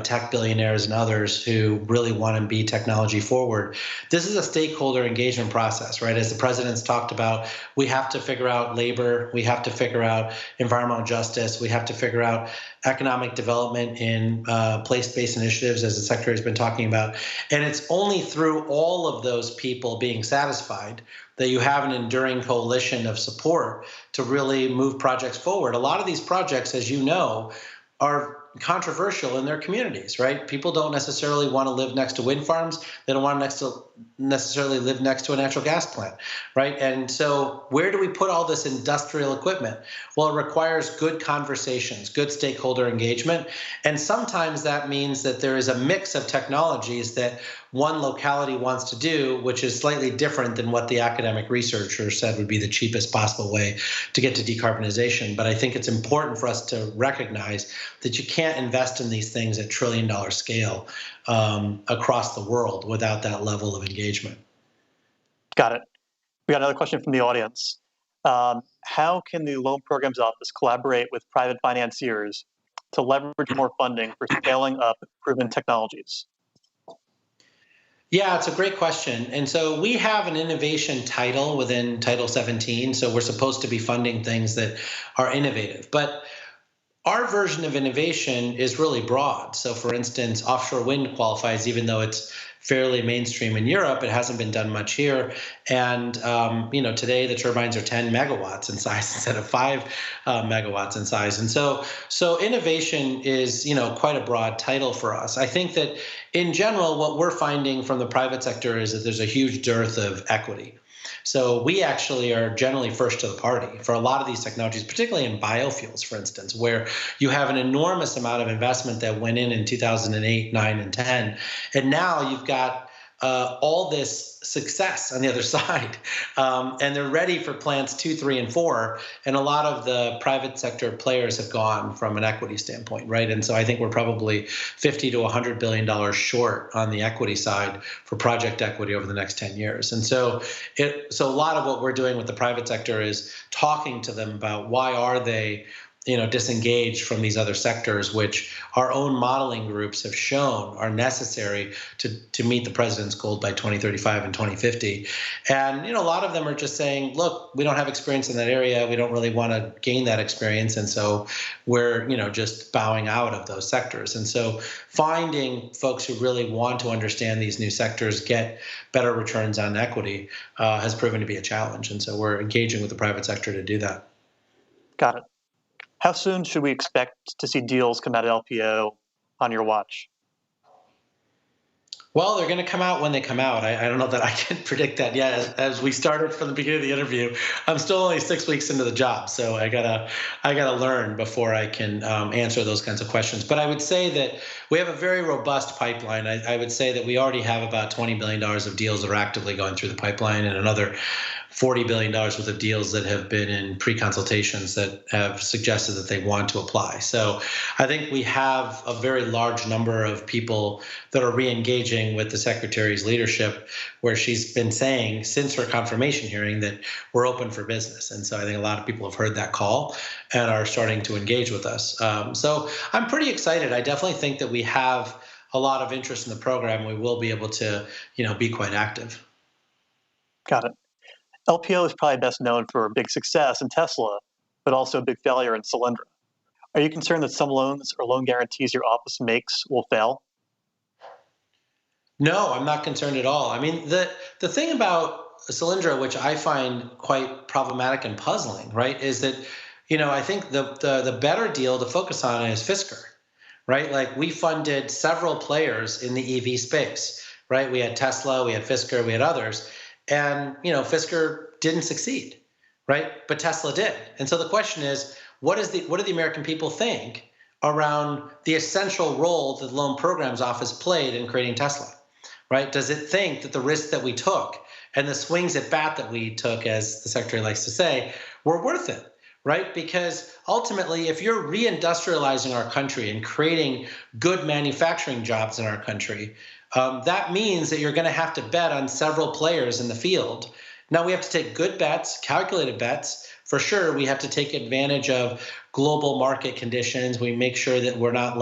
tech billionaires and others who really want to be technology forward. This is a stakeholder engagement process, right? As the president's talked about, we have to figure out labor, we have to figure out environmental justice, we have to figure out economic development in place-based initiatives, as the secretary has been talking about. And it's only through all of those people being satisfied that you have an enduring coalition of support to really move projects forward. A lot of these projects, as you know, are controversial in their communities, right? People don't necessarily want to live next to wind farms. They don't want to necessarily live next to a natural gas plant, right? And so where do we put all this industrial equipment? Well, it requires good conversations, good stakeholder engagement. And sometimes that means that there is a mix of technologies that one locality wants to do, which is slightly different than what the academic researcher said would be the cheapest possible way to get to decarbonization. But I think it's important for us to recognize that you can't invest in these things at trillion-dollar scale across the world without that level of engagement. Got it. We got another question from the audience. How can the Loan Programs Office collaborate with private financiers to leverage more funding for scaling up proven technologies? Yeah, it's a great question. And so we have an innovation title within Title 17. So we're supposed to be funding things that are innovative. But our version of innovation is really broad. So for instance, offshore wind qualifies, even though it's fairly mainstream in Europe. It hasn't been done much here. And, today the turbines are 10 megawatts in size instead of 5 megawatts in size. And so innovation is, quite a broad title for us. I think that in general, what we're finding from the private sector is that there's a huge dearth of equity. So we actually are generally first to the party for a lot of these technologies, particularly in biofuels, for instance, where you have an enormous amount of investment that went in 2008, 9, and 10. And now you've got all this success on the other side. And they're ready for plants 2, 3, and 4. And a lot of the private sector players have gone from an equity standpoint, right? And so I think we're probably $50 to $100 billion short on the equity side for project equity over the next 10 years. And so a lot of what we're doing with the private sector is talking to them about why are they disengaged from these other sectors, which our own modeling groups have shown are necessary to meet the president's goal by 2035 and 2050. And, a lot of them are just saying, look, we don't have experience in that area. We don't really want to gain that experience. And so we're, just bowing out of those sectors. And so finding folks who really want to understand these new sectors, get better returns on equity has proven to be a challenge. And so we're engaging with the private sector to do that. Got it. How soon should we expect to see deals come out of LPO on your watch? Well, they're going to come out when they come out. I don't know that I can predict that yet. As we started from the beginning of the interview, I'm still only 6 weeks into the job, so I gotta learn before I can answer those kinds of questions. But I would say that we have a very robust pipeline. I would say that we already have about $20 billion of deals that are actively going through the pipeline, and another $40 billion worth of deals that have been in pre-consultations that have suggested that they want to apply. So I think we have a very large number of people that are re-engaging with the secretary's leadership, where she's been saying since her confirmation hearing that we're open for business. And so I think a lot of people have heard that call and are starting to engage with us. So I'm pretty excited. I definitely think that we have a lot of interest in the program. We will be able to, be quite active. Got it. LPO is probably best known for a big success in Tesla, but also a big failure in Solyndra. Are you concerned that some loans or loan guarantees your office makes will fail? No, I'm not concerned at all. I mean, the thing about Solyndra, which I find quite problematic and puzzling, right, is that, I think the better deal to focus on is Fisker, right? Like we funded several players in the EV space, right? We had Tesla, we had Fisker, we had others, and Fisker didn't succeed, right? But Tesla did. And so the question is, what do the American people think around the essential role that the Loan Programs Office played in creating Tesla, right? Does it think that the risks that we took and the swings at bat that we took, as the Secretary likes to say, were worth it? Right? Because ultimately, if you're reindustrializing our country and creating good manufacturing jobs in our country, that means that you're going to have to bet on several players in the field. Now, we have to take good bets, calculated bets. For sure, we have to take advantage of global market conditions. We make sure that we're not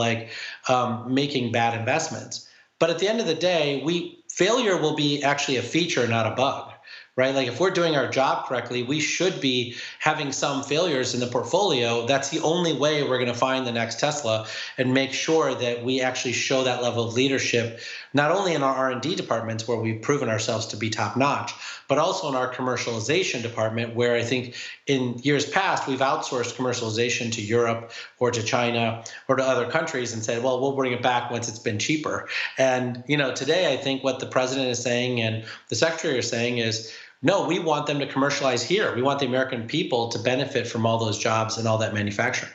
making bad investments. But at the end of the day, failure will be actually a feature, not a bug. Right? Like if we're doing our job correctly, we should be having some failures in the portfolio. That's the only way we're going to find the next Tesla and make sure that we actually show that level of leadership, not only in our R&D departments where we've proven ourselves to be top notch, but also in our commercialization department, where I think in years past, we've outsourced commercialization to Europe or to China or to other countries and said, well, we'll bring it back once it's been cheaper. And, today I think what the president is saying and the secretary are saying is, no, we want them to commercialize here. We want the American people to benefit from all those jobs and all that manufacturing.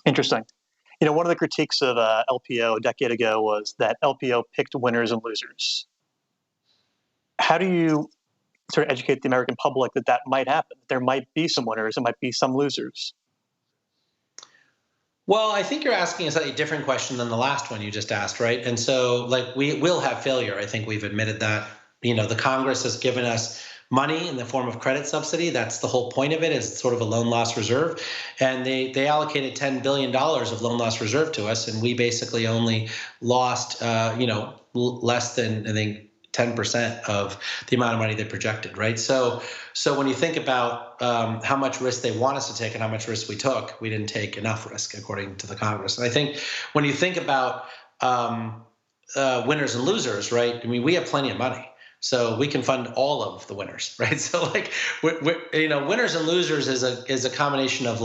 Interesting. One of the critiques of LPO a decade ago was that LPO picked winners and losers. How do you sort of educate the American public that might happen? There might be some winners, there might be some losers. Well, I think you're asking a slightly different question than the last one you just asked, right? And so, we will have failure. I think we've admitted that. The Congress has given us money in the form of credit subsidy. That's the whole point of it, is sort of a loan loss reserve. And they allocated $10 billion of loan loss reserve to us, and we basically only lost, less than, I think, 10% of the amount of money they projected, right? So when you think about how much risk they want us to take and how much risk we took, we didn't take enough risk, according to the Congress. And I think when you think about winners and losers, right? I mean, we have plenty of money. So we can fund all of the winners, right? So winners and losers is a combination of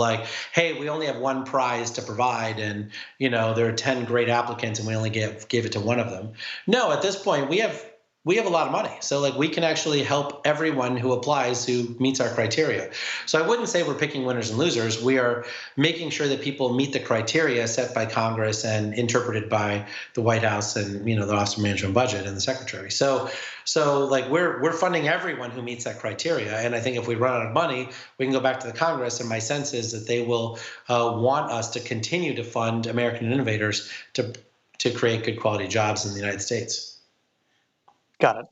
hey, we only have one prize to provide, and there are 10 great applicants, and we only gave it to one of them. No, at this point we have a lot of money. So we can actually help everyone who applies who meets our criteria. So I wouldn't say we're picking winners and losers. We are making sure that people meet the criteria set by Congress and interpreted by the White House and, the Office of Management and Budget and the Secretary. So we're funding everyone who meets that criteria. And I think if we run out of money, we can go back to the Congress. And my sense is that they will want us to continue to fund American innovators to create good quality jobs in the United States. Got it.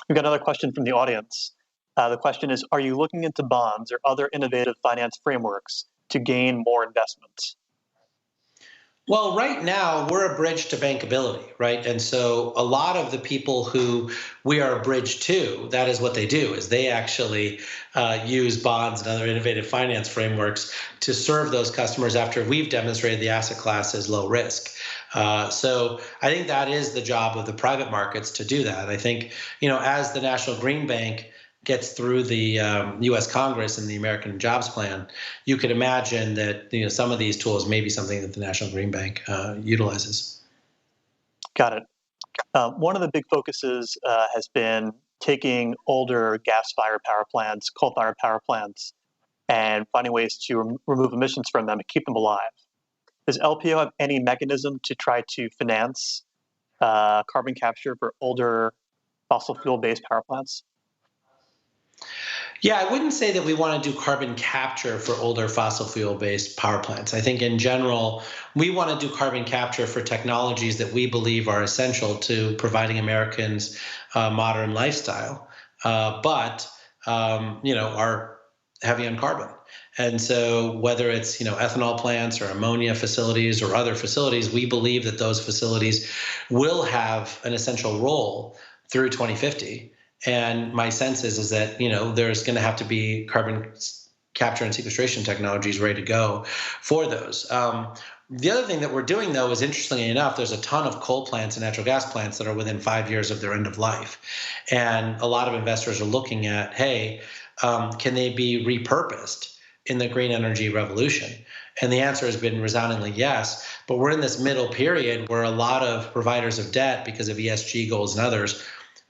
We've got another question from the audience. The question is, are you looking into bonds or other innovative finance frameworks to gain more investments? Well, right now, we're a bridge to bankability, right? And so a lot of the people who we are a bridge to, that is what they do, is they actually use bonds and other innovative finance frameworks to serve those customers after we've demonstrated the asset class is low risk. So I think that is the job of the private markets to do that. I think, as the National Green Bank gets through the U.S. Congress and the American Jobs Plan, you could imagine that some of these tools may be something that the National Green Bank utilizes. Got it. One of the big focuses has been taking older gas-fired power plants, coal-fired power plants, and finding ways to remove emissions from them and keep them alive. Does LPO have any mechanism to try to finance carbon capture for older fossil fuel-based power plants? Yeah, I wouldn't say that we want to do carbon capture for older fossil fuel-based power plants. I think in general, we want to do carbon capture for technologies that we believe are essential to providing Americans a modern lifestyle, but are heavy on carbon. And so whether it's, ethanol plants or ammonia facilities or other facilities, we believe that those facilities will have an essential role through 2050. And my sense is that, there's going to have to be carbon capture and sequestration technologies ready to go for those. The other thing that we're doing, though, is interestingly enough, there's a ton of coal plants and natural gas plants that are within 5 years of their end of life. And a lot of investors are looking at, hey, can they be repurposed in the green energy revolution? And the answer has been resoundingly yes. But we're in this middle period where a lot of providers of debt, because of ESG goals and others,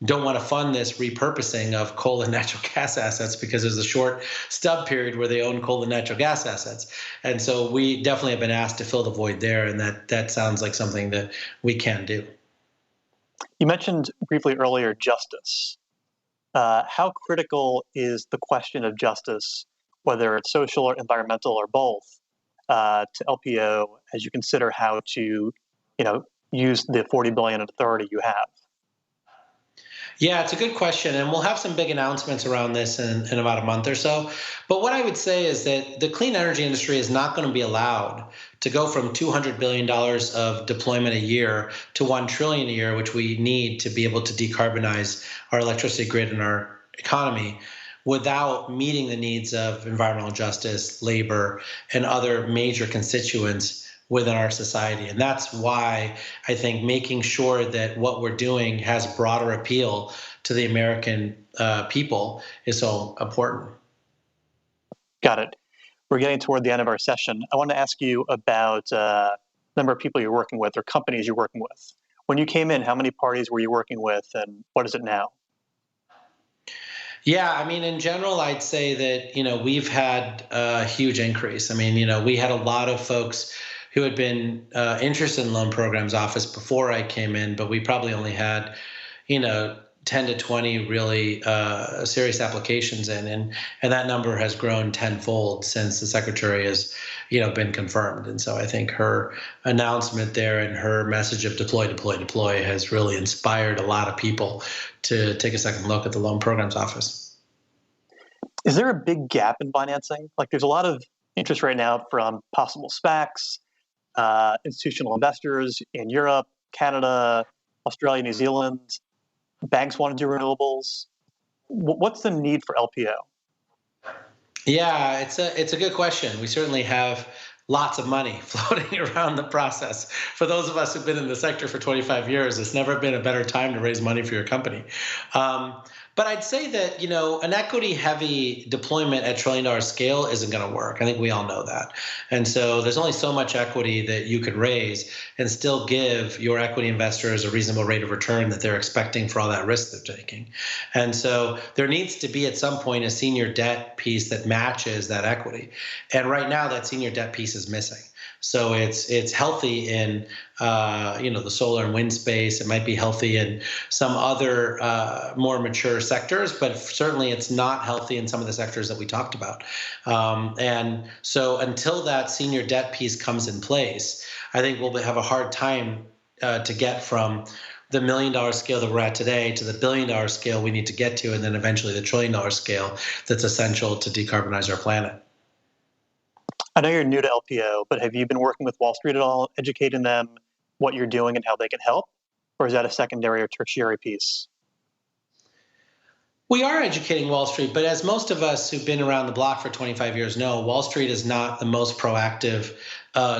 don't want to fund this repurposing of coal and natural gas assets because there's a short stub period where they own coal and natural gas assets. And so we definitely have been asked to fill the void there, and that sounds like something that we can do. You mentioned briefly earlier justice. How critical is the question of justice, whether it's social or environmental or both, to LPO as you consider how to, use the $40 billion in authority you have? Yeah, it's a good question, and we'll have some big announcements around this in about a month or so. But what I would say is that the clean energy industry is not going to be allowed to go from $200 billion of deployment a year to $1 trillion a year, which we need to be able to decarbonize our electricity grid and our economy, without meeting the needs of environmental justice, labor, and other major constituents within our society. And that's why I think making sure that what we're doing has broader appeal to the American people is so important. Got it. We're getting toward the end of our session. I want to ask you about the number of people you're working with or companies you're working with. When you came in, how many parties were you working with, and what is it now? Yeah, I mean, in general, I'd say that, we've had a huge increase. I mean, we had a lot of folks who had been interested in loan programs office before I came in, but we probably only had, 10 to 20 really serious applications in, and that number has grown tenfold since the secretary has, been confirmed. And so I think her announcement there and her message of deploy, deploy, deploy has really inspired a lot of people to take a second look at the loan programs office. Is there a big gap in financing? Like, there's a lot of interest right now from possible SPACs, institutional investors in Europe, Canada, Australia, New Zealand. Banks want to do renewables. What's the need for LPO? Yeah, it's a good question. We certainly have lots of money floating around the process. For those of us who've been in the sector for 25 years, it's never been a better time to raise money for your company. But I'd say that, an equity-heavy deployment at trillion-dollar scale isn't going to work. I think we all know that. And so there's only so much equity that you could raise and still give your equity investors a reasonable rate of return that they're expecting for all that risk they're taking. And so there needs to be at some point a senior debt piece that matches that equity. And right now that senior debt piece is missing. So it's healthy in the solar and wind space. It might be healthy in some other more mature sectors, but certainly it's not healthy in some of the sectors that we talked about. And so until that senior debt piece comes in place, I think we'll have a hard time to get from the $1 million scale that we're at today to the $1 billion scale we need to get to, and then eventually the $1 trillion scale that's essential to decarbonize our planet. I know you're new to LPO, but have you been working with Wall Street at all, educating them what you're doing and how they can help? Or is that a secondary or tertiary piece? We are educating Wall Street, but as most of us who've been around the block for 25 years know, Wall Street is not the most proactive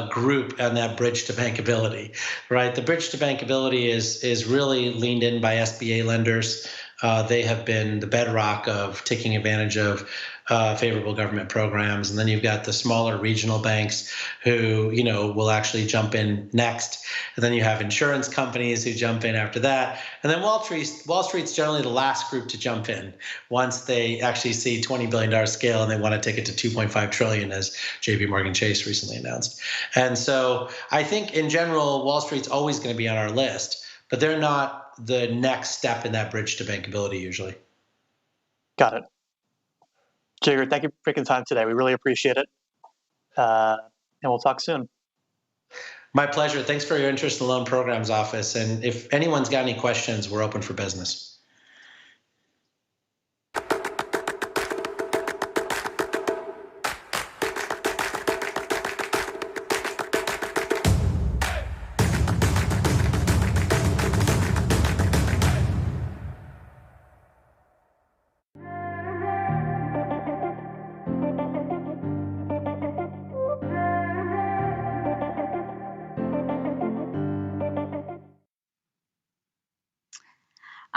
group on that bridge to bankability, right? The bridge to bankability is really leaned in by SBA lenders. They have been the bedrock of taking advantage of favorable government programs. And then you've got the smaller regional banks who, will actually jump in next. And then you have insurance companies who jump in after that. And then Wall Street's generally the last group to jump in once they actually see $20 billion scale and they want to take it to $2.5 trillion, as JP Morgan Chase recently announced. And so I think in general, Wall Street's always going to be on our list, but they're not the next step in that bridge to bankability usually. Got it. Jigar, thank you for taking the time today. We really appreciate it. And we'll talk soon. My pleasure. Thanks for your interest in the Loan Programs Office. And if anyone's got any questions, we're open for business.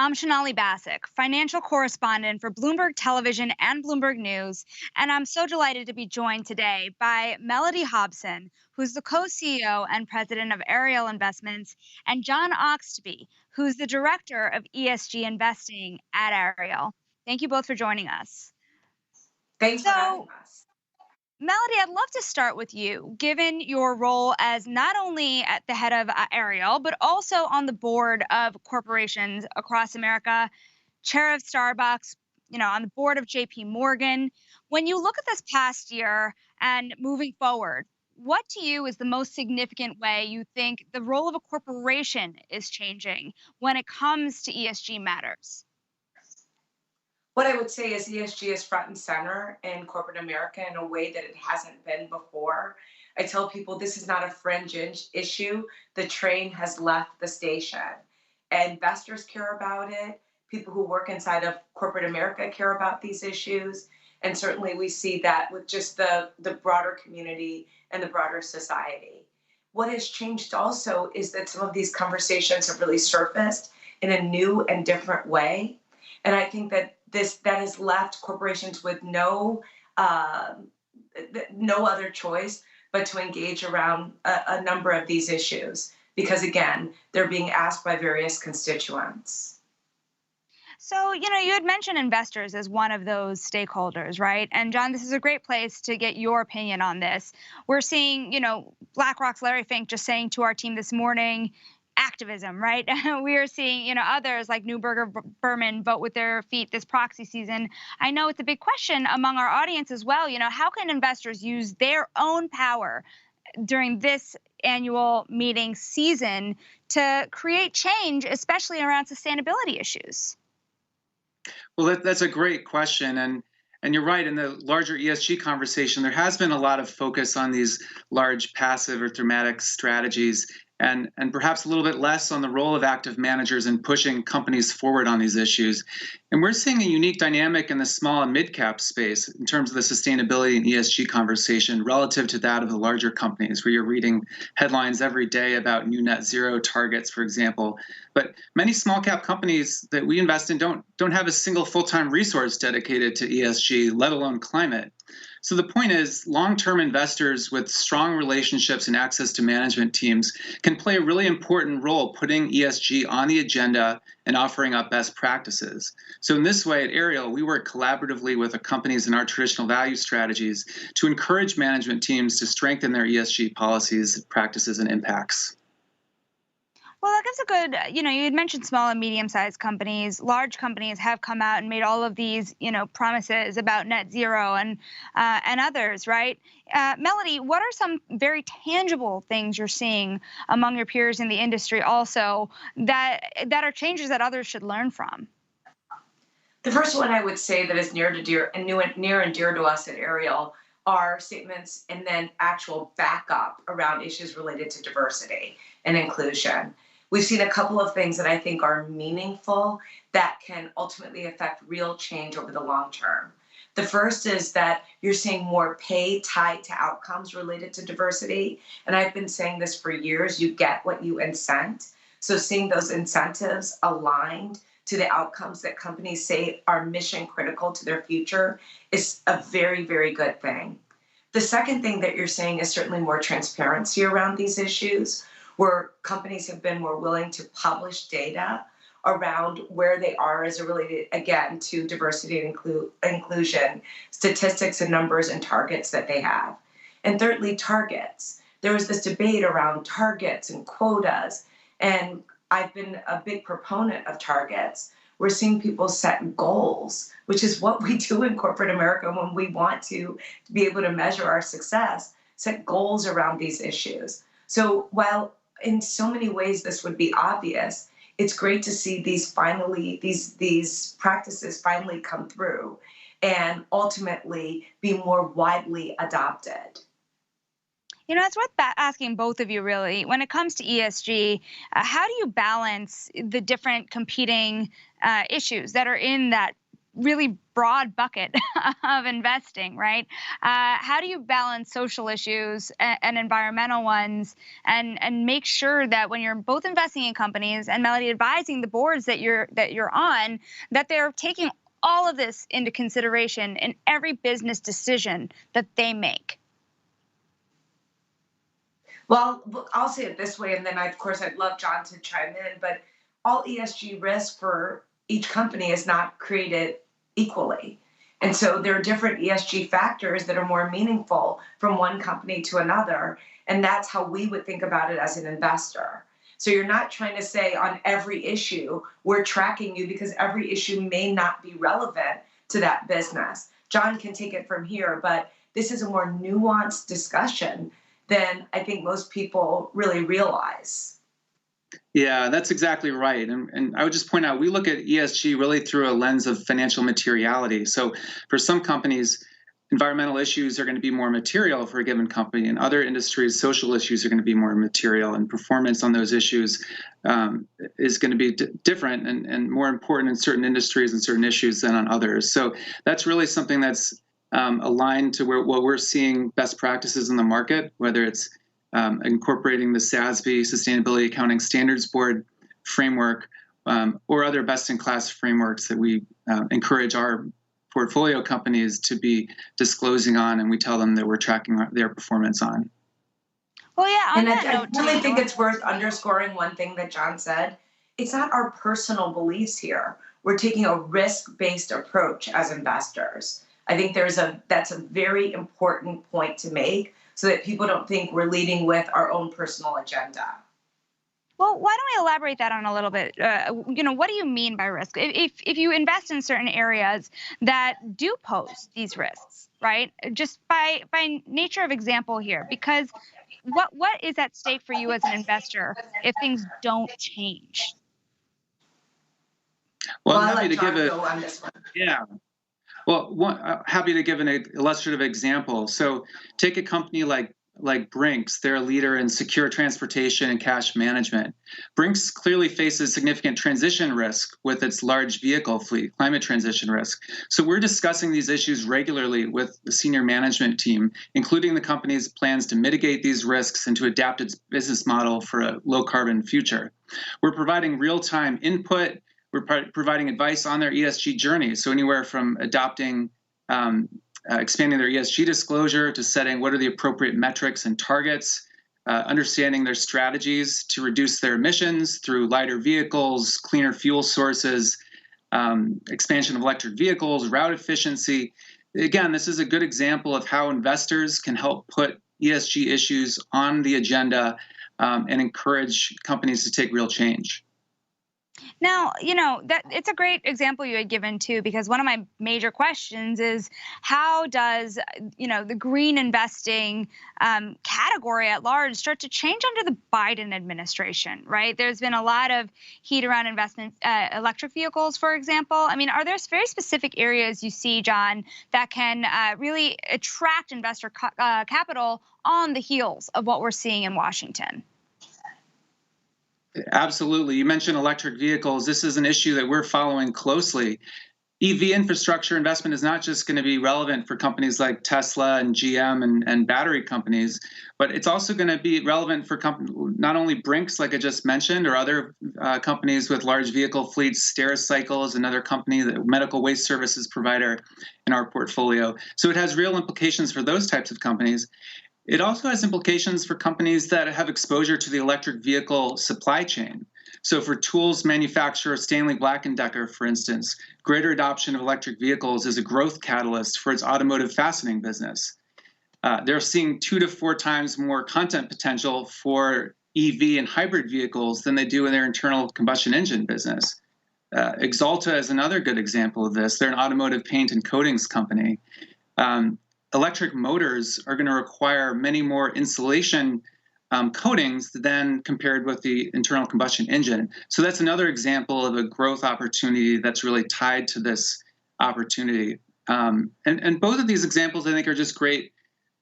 I'm Shonali Bassick, financial correspondent for Bloomberg Television and Bloomberg News, and I'm so delighted to be joined today by Melody Hobson, who's the co-CEO and president of Ariel Investments, and John Oxtoby, who's the director of ESG investing at Ariel. Thank you both for joining us. Thanks for having us. Melody, I'd love to start with you, given your role as not only at the head of Ariel, but also on the board of corporations across America, chair of Starbucks, on the board of JP Morgan. When you look at this past year and moving forward, what to you is the most significant way you think the role of a corporation is changing when it comes to ESG matters? What I would say is ESG is front and center in corporate America in a way that it hasn't been before. I tell people this is not a fringe issue. The train has left the station. Investors care about it. People who work inside of corporate America care about these issues. And certainly we see that with just the broader community and the broader society. What has changed also is that some of these conversations have really surfaced in a new and different way. And I think that that has left corporations with no other choice but to engage around a number of these issues because, again, they're being asked by various constituents. So, you had mentioned investors as one of those stakeholders, right? And John, this is a great place to get your opinion on this. We're seeing, BlackRock's Larry Fink just saying to our team this morning, activism, right? We are seeing, others like Neuberger Berman vote with their feet this proxy season. I know it's a big question among our audience as well. How can investors use their own power during this annual meeting season to create change, especially around sustainability issues? Well, that's a great question. And you're right, in the larger ESG conversation, there has been a lot of focus on these large passive or thematic strategies and perhaps a little bit less on the role of active managers in pushing companies forward on these issues. And we're seeing a unique dynamic in the small and mid-cap space in terms of the sustainability and ESG conversation relative to that of the larger companies, where you're reading headlines every day about new net zero targets, for example. But many small cap companies that we invest in don't have a single full-time resource dedicated to ESG, let alone climate. So the point is, long-term investors with strong relationships and access to management teams can play a really important role putting ESG on the agenda and offering up best practices. So in this way at Ariel, we work collaboratively with the companies in our traditional value strategies to encourage management teams to strengthen their ESG policies, practices, and impacts. Well, that gives a good, you had mentioned small and medium-sized companies. Large companies have come out and made all of these, promises about net zero and others, right? Melody, what are some very tangible things you're seeing among your peers in the industry also that are changes that others should learn from? The first one I would say that is near and dear to us at Ariel are statements and then actual backup around issues related to diversity and inclusion. We've seen a couple of things that I think are meaningful that can ultimately affect real change over the long term. The first is that you're seeing more pay tied to outcomes related to diversity. And I've been saying this for years, you get what you incent. So seeing those incentives aligned to the outcomes that companies say are mission critical to their future is a very, very good thing. The second thing that you're seeing is certainly more transparency around these issues, where companies have been more willing to publish data around where they are as it related, again, to diversity and inclusion, statistics and numbers and targets that they have. And thirdly, targets. There was this debate around targets and quotas, and I've been a big proponent of targets. We're seeing people set goals, which is what we do in corporate America when we want to be able to measure our success, set goals around these issues. So while in so many ways this would be obvious, it's great to see these practices finally come through and ultimately be more widely adopted. It's worth asking both of you, really. When it comes to ESG, how do you balance the different competing issues that are in that really broad bucket of investing, right? How do you balance social issues and environmental ones, and make sure that when you're both investing in companies and Melody advising the boards that you're on, that they're taking all of this into consideration in every business decision that they make? Well, I'll say it this way, and then of course I'd love John to chime in, but all ESG risk for each company is not created equally. And so there are different ESG factors that are more meaningful from one company to another. And that's how we would think about it as an investor. So you're not trying to say on every issue, we're tracking you, because every issue may not be relevant to that business. John can take it from here, but this is a more nuanced discussion than I think most people really realize. Yeah, that's exactly right. And I would just point out, we look at ESG really through a lens of financial materiality. So for some companies, environmental issues are going to be more material for a given company. In other industries, social issues are going to be more material, and performance on those issues is going to be different and more important in certain industries and certain issues than on others. So that's really something that's aligned to what we're seeing best practices in the market, whether it's incorporating the SASB, Sustainability Accounting Standards Board framework, or other best-in-class frameworks that we encourage our portfolio companies to be disclosing on, and we tell them that we're tracking their performance on. Well, yeah, and I really think it's worth underscoring one thing that John said. It's not our personal beliefs here. We're taking a risk-based approach as investors. I think that's a very important point to make, so that people don't think we're leading with our own personal agenda. Well, why don't we elaborate that on a little bit? What do you mean by risk? If you invest in certain areas that do pose these risks, right? Just by nature of example here, because what is at stake for you as an investor if things don't change? Well, I'm happy to give it. Yeah. Well, happy to give an illustrative example. So take a company like Brinks. They're a leader in secure transportation and cash management. Brinks clearly faces significant transition risk with its large vehicle fleet, climate transition risk. So we're discussing these issues regularly with the senior management team, including the company's plans to mitigate these risks and to adapt its business model for a low carbon future. We're providing real-time input. We're providing advice on their ESG journey. So anywhere from adopting, expanding their ESG disclosure to setting what are the appropriate metrics and targets, understanding their strategies to reduce their emissions through lighter vehicles, cleaner fuel sources, expansion of electric vehicles, route efficiency. Again, this is a good example of how investors can help put ESG issues on the agenda and encourage companies to take real change. Now, that it's a great example you had given too, because one of my major questions is how does, the green investing category at large start to change under the Biden administration, right? There's been a lot of heat around investments, electric vehicles, for example. I mean, are there very specific areas you see, John, that can really attract investor capital on the heels of what we're seeing in Washington? Absolutely. You mentioned electric vehicles. This is an issue that we're following closely. EV infrastructure investment is not just going to be relevant for companies like Tesla and GM and battery companies, but it's also going to be relevant for not only Brinks, like I just mentioned, or other companies with large vehicle fleets. Stericycle is another company, the medical waste services provider in our portfolio. So it has real implications for those types of companies. It also has implications for companies that have exposure to the electric vehicle supply chain. So for tools manufacturer Stanley Black & Decker, for instance, greater adoption of electric vehicles is a growth catalyst for its automotive fastening business. They're seeing 2 to 4 times more content potential for EV and hybrid vehicles than they do in their internal combustion engine business. Axalta is another good example of this. They're an automotive paint and coatings company. Electric motors are going to require many more insulation coatings than compared with the internal combustion engine. So that's another example of a growth opportunity that's really tied to this opportunity. And both of these examples, I think, are just great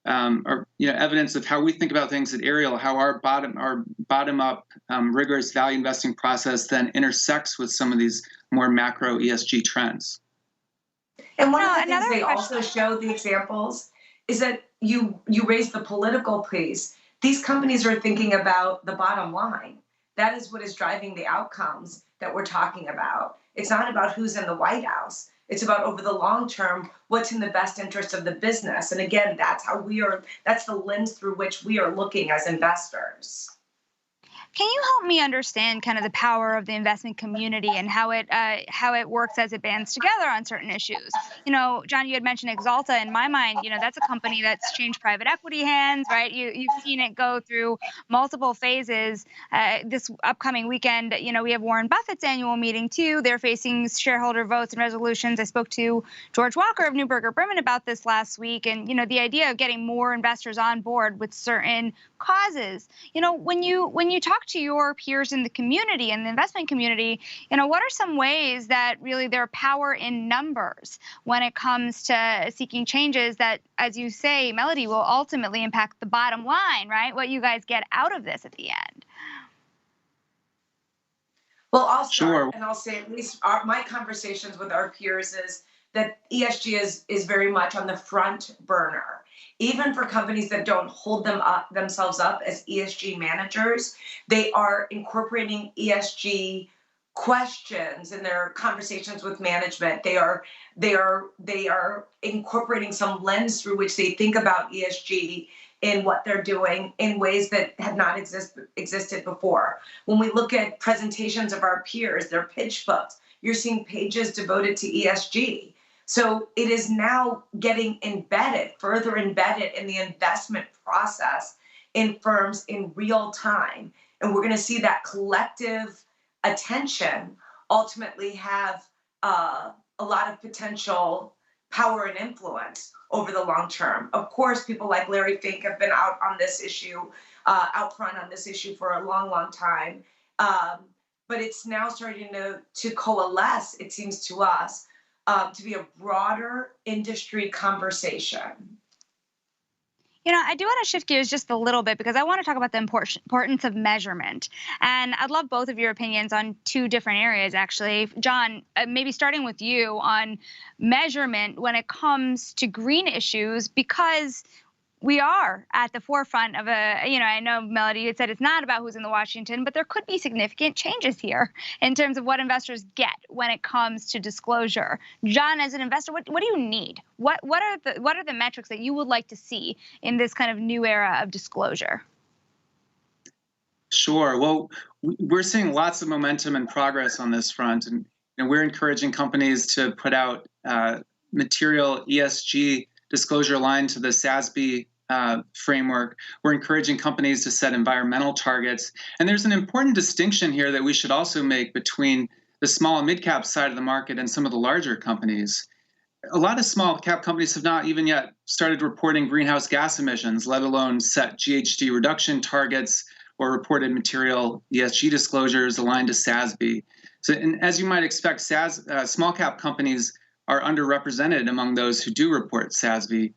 evidence of how we think about things at Ariel, how our bottom-up rigorous value investing process then intersects with some of these more macro ESG trends. And one of the things they also show the examples is that you raise the political piece. These companies are thinking about the bottom line. That is what is driving the outcomes that we're talking about. It's not about who's in the White House. It's about over the long term, what's in the best interest of the business. And again, that's the lens through which we are looking as investors. Can you help me understand kind of the power of the investment community and how it works as it bands together on certain issues? You know, John, you had mentioned Axalta. In my mind, you know, that's a company that's changed private equity hands, right? You've seen it go through multiple phases. This upcoming weekend, you know, we have Warren Buffett's annual meeting too. They're facing shareholder votes and resolutions. I spoke to George Walker of Neuberger Berman about this last week, and you know, the idea of getting more investors on board with certain causes. You know, when you talk to your peers in the community and the investment community, you know, what are some ways that really there are power in numbers when it comes to seeking changes that, as you say, Melody, will ultimately impact the bottom line, right? What you guys get out of this at the end. Well, I'll start, and I'll say at least my conversations with our peers is that ESG is very much on the front burner. Even for companies that don't hold themselves up as ESG managers, they are incorporating ESG questions in their conversations with management. They are incorporating some lens through which they think about ESG in what they're doing in ways that have not existed before. When we look at presentations of our peers, their pitch books, you're seeing pages devoted to ESG. So it is now getting further embedded in the investment process in firms in real time. And we're going to see that collective attention ultimately have a lot of potential power and influence over the long term. Of course, people like Larry Fink have been out front on this issue for a long, long time. But it's now starting to coalesce, it seems to us, to be a broader industry conversation. You know, I do want to shift gears just a little bit because I want to talk about the importance of measurement. And I'd love both of your opinions on two different areas, actually. John, maybe starting with you on measurement when it comes to green issues, because we are at the forefront of I know Melody had said it's not about who's in the Washington, but there could be significant changes here in terms of what investors get when it comes to disclosure. John, as an investor, what do you need? What are the metrics that you would like to see in this kind of new era of disclosure? Sure. Well, we're seeing lots of momentum and progress on this front, and we're encouraging companies to put out material ESG disclosure aligned to the SASB framework. We're encouraging companies to set environmental targets. And there's an important distinction here that we should also make between the small and mid-cap side of the market and some of the larger companies. A lot of small cap companies have not even yet started reporting greenhouse gas emissions, let alone set GHG reduction targets or reported material ESG disclosures aligned to SASB. So, and as you might expect, small cap companies are underrepresented among those who do report SASB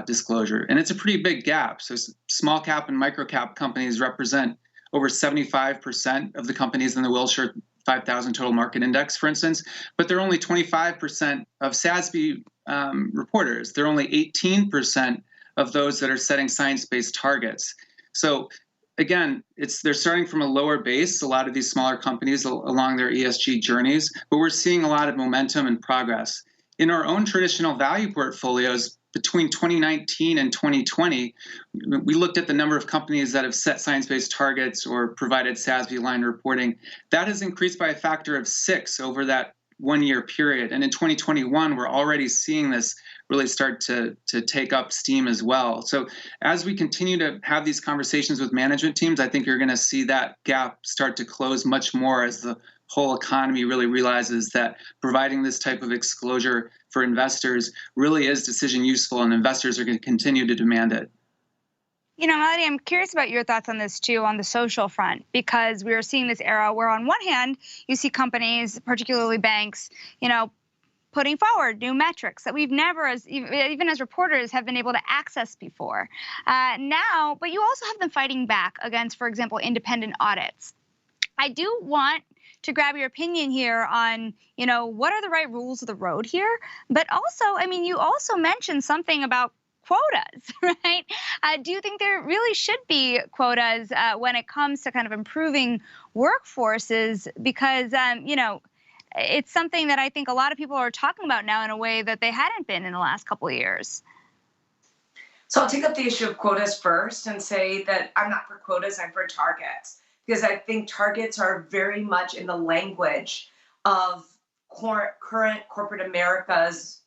disclosure. And it's a pretty big gap. So small cap and micro cap companies represent over 75% of the companies in the Wilshire 5,000 total market index, for instance, but they're only 25% of SASB reporters. They're only 18% of those that are setting science-based targets. So again, they're starting from a lower base, a lot of these smaller companies along their ESG journeys, but we're seeing a lot of momentum and progress. In our own traditional value portfolios, between 2019 and 2020, we looked at the number of companies that have set science-based targets or provided SASB-aligned reporting. That has increased by a factor of 6 over that 1-year period. And in 2021, we're already seeing this really start to take up steam as well. So as we continue to have these conversations with management teams, I think you're going to see that gap start to close much more as the whole economy really realizes that providing this type of disclosure for investors really is decision useful, and investors are going to continue to demand it. You know, Melody, I'm curious about your thoughts on this too, on the social front, because we are seeing this era where on one hand, you see companies, particularly banks, putting forward new metrics that we've never, even as reporters, have been able to access before. Now, but you also have them fighting back against, for example, independent audits. I do want to grab your opinion here on, what are the right rules of the road here? But also, I mean, you also mentioned something about quotas, right? Do you think there really should be quotas when it comes to kind of improving workforces? Because, it's something that I think a lot of people are talking about now in a way that they hadn't been in the last couple of years. So I'll take up the issue of quotas first and say that I'm not for quotas, I'm for targets. Because I think targets are very much in the language of current corporate America's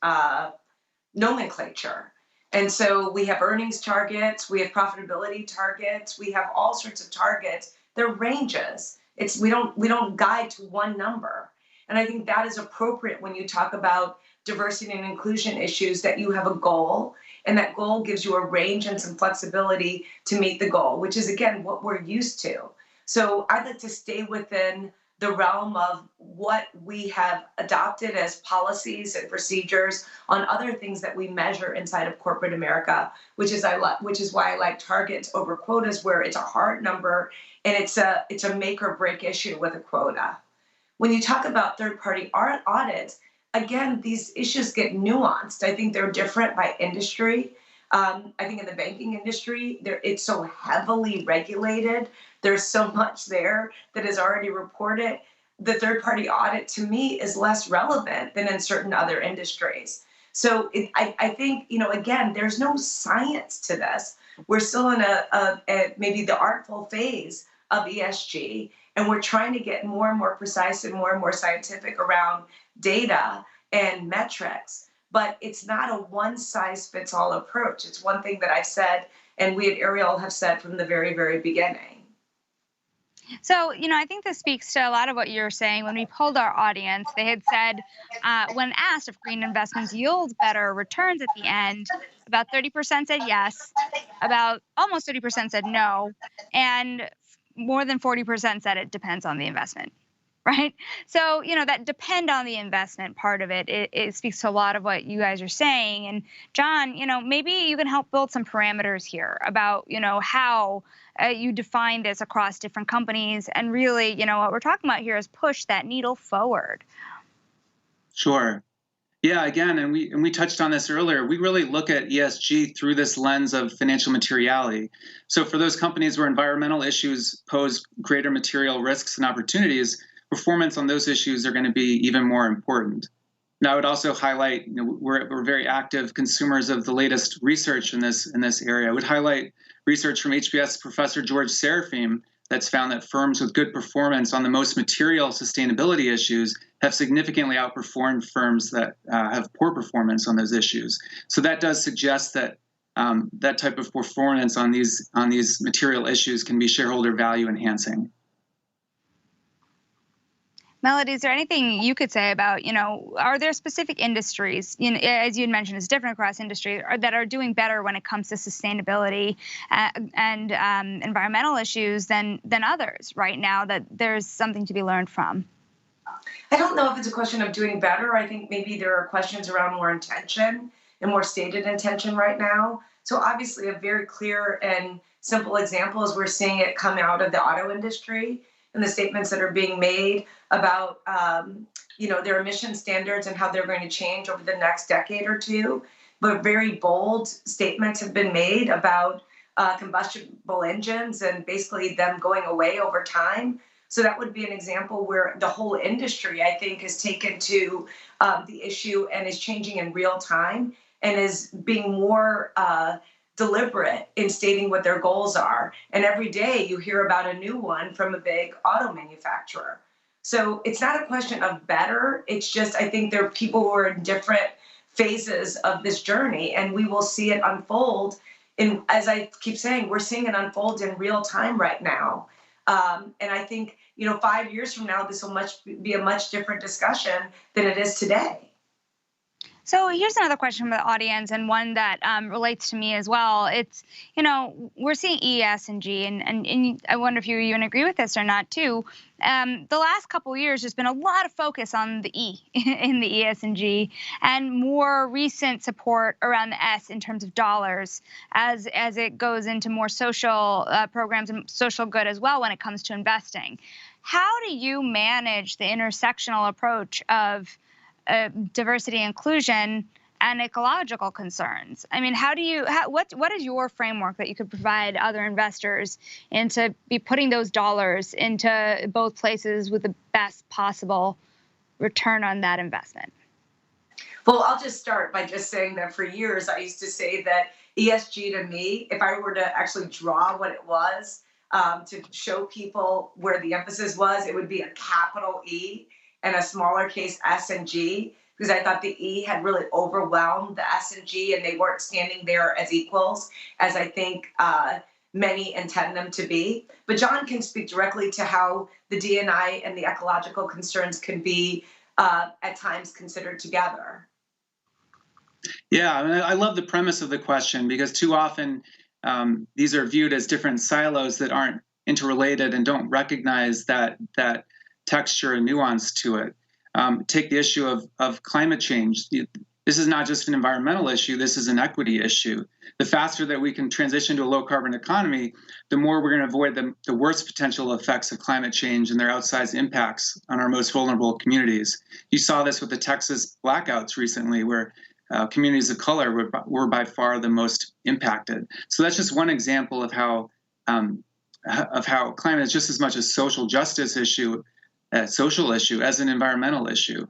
nomenclature. And so we have earnings targets, we have profitability targets, we have all sorts of targets. They're ranges. We don't guide to one number. And I think that is appropriate when you talk about diversity and inclusion issues, that you have a goal, and that goal gives you a range and some flexibility to meet the goal, which is, again, what we're used to. So I'd like to stay within the realm of what we have adopted as policies and procedures on other things that we measure inside of corporate America, which is why I like targets over quotas, where it's a hard number and it's a make or break issue with a quota. When you talk about third-party audits, again, these issues get nuanced. I think they're different by industry. I think in the banking industry, it's so heavily regulated. There's so much there that is already reported. The third-party audit, to me, is less relevant than in certain other industries. So I think, again, there's no science to this. We're still in a maybe the artful phase of ESG, and we're trying to get more and more precise and more scientific around data and metrics. But it's not a one-size-fits-all approach. It's one thing that I've said, and we at Ariel have said from the very, very beginning. So, I think this speaks to a lot of what you're saying. When we polled our audience, they had said, when asked if green investments yield better returns at the end, about 30% said yes, about almost 30% said no, and more than 40% said it depends on the investment. Right? So, that depend on the investment part of it speaks to a lot of what you guys are saying. And John, maybe you can help build some parameters here about, how you define this across different companies. And really, what we're talking about here is push that needle forward. Sure. Yeah, again, and we touched on this earlier, we really look at ESG through this lens of financial materiality. So for those companies where environmental issues pose greater material risks and opportunities, performance on those issues are going to be even more important. Now, I would also highlight, we're very active consumers of the latest research in this area. I would highlight research from HBS Professor George Serafim that's found that firms with good performance on the most material sustainability issues have significantly outperformed firms that have poor performance on those issues. So that does suggest that that type of performance on these material issues can be shareholder value enhancing. Melody, is there anything you could say about, are there specific industries, as you had mentioned, it's different across industries, that are doing better when it comes to sustainability and environmental issues than others right now, that there's something to be learned from? I don't know if it's a question of doing better. I think maybe there are questions around more intention and more stated intention right now. So obviously a very clear and simple example is we're seeing it come out of the auto industry and the statements that are being made about their emission standards and how they're going to change over the next decade or two. But very bold statements have been made about combustible engines and basically them going away over time. So that would be an example where the whole industry, I think, has taken to the issue and is changing in real time and is being more deliberate in stating what their goals are. And every day you hear about a new one from a big auto manufacturer. So it's not a question of better. It's just, I think there are people who are in different phases of this journey, and we will see it unfold. And as I keep saying, we're seeing it unfold in real time right now. And I think, 5 years from now, this will be a much different discussion than it is today. So here's another question from the audience, and one that relates to me as well. It's, we're seeing ESG, and I wonder if you even agree with this or not too. The last couple of years, there's been a lot of focus on the E in the ESG, and more recent support around the S in terms of dollars as it goes into more social programs and social good as well when it comes to investing. how do you manage the intersectional approach of diversity, inclusion, and ecological concerns? I mean, what is your framework that you could provide other investors into be putting those dollars into both places with the best possible return on that investment? Well, I'll just start by just saying that for years I used to say that ESG to me, if I were to actually draw what it was, to show people where the emphasis was, it would be a capital E and a smaller case S and G, because I thought the E had really overwhelmed the S and G, and they weren't standing there as equals, as I think many intend them to be. But John can speak directly to how the D&I and the ecological concerns can be at times considered together. Yeah, I mean, I love the premise of the question, because too often these are viewed as different silos that aren't interrelated and don't recognize that texture and nuance to it. Take the issue of climate change. This is not just an environmental issue, this is an equity issue. The faster that we can transition to a low carbon economy, the more we're going to avoid the worst potential effects of climate change and their outsized impacts on our most vulnerable communities. You saw this with the Texas blackouts recently, where communities of color were by far the most impacted. So that's just one example of how climate is just as much a social justice issue, a social issue, as an environmental issue.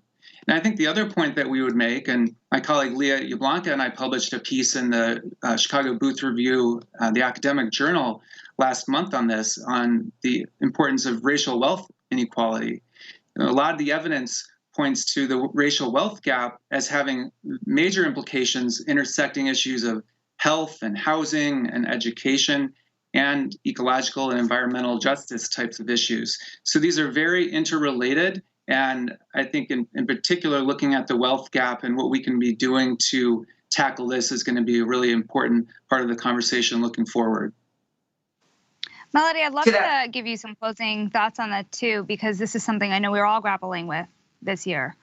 And I think the other point that we would make, and my colleague Leah Yablonka and I published a piece in the Chicago Booth Review, the academic journal, last month on this, on the importance of racial wealth inequality. A lot of the evidence points to the racial wealth gap as having major implications intersecting issues of health and housing and education and ecological and environmental justice types of issues. So these are very interrelated. And I think in particular, looking at the wealth gap and what we can be doing to tackle this is going to be a really important part of the conversation looking forward. Melody, I'd love to give you some closing thoughts on that too, because this is something I know we're all grappling with this year.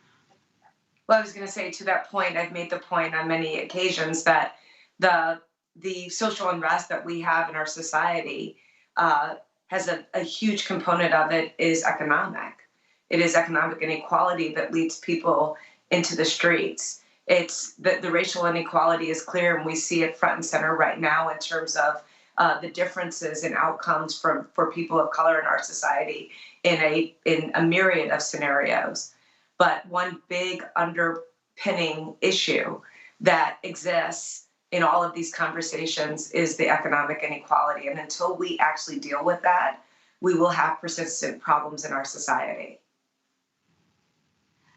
Well, I was going to say, to that point, I've made the point on many occasions that the social unrest that we have in our society has a huge component of it is economic. It is economic inequality that leads people into the streets. It's the racial inequality is clear, and we see it front and center right now in terms of the differences in outcomes for people of color in our society in a myriad of scenarios. But one big underpinning issue that exists in all of these conversations is the economic inequality. And until we actually deal with that, we will have persistent problems in our society.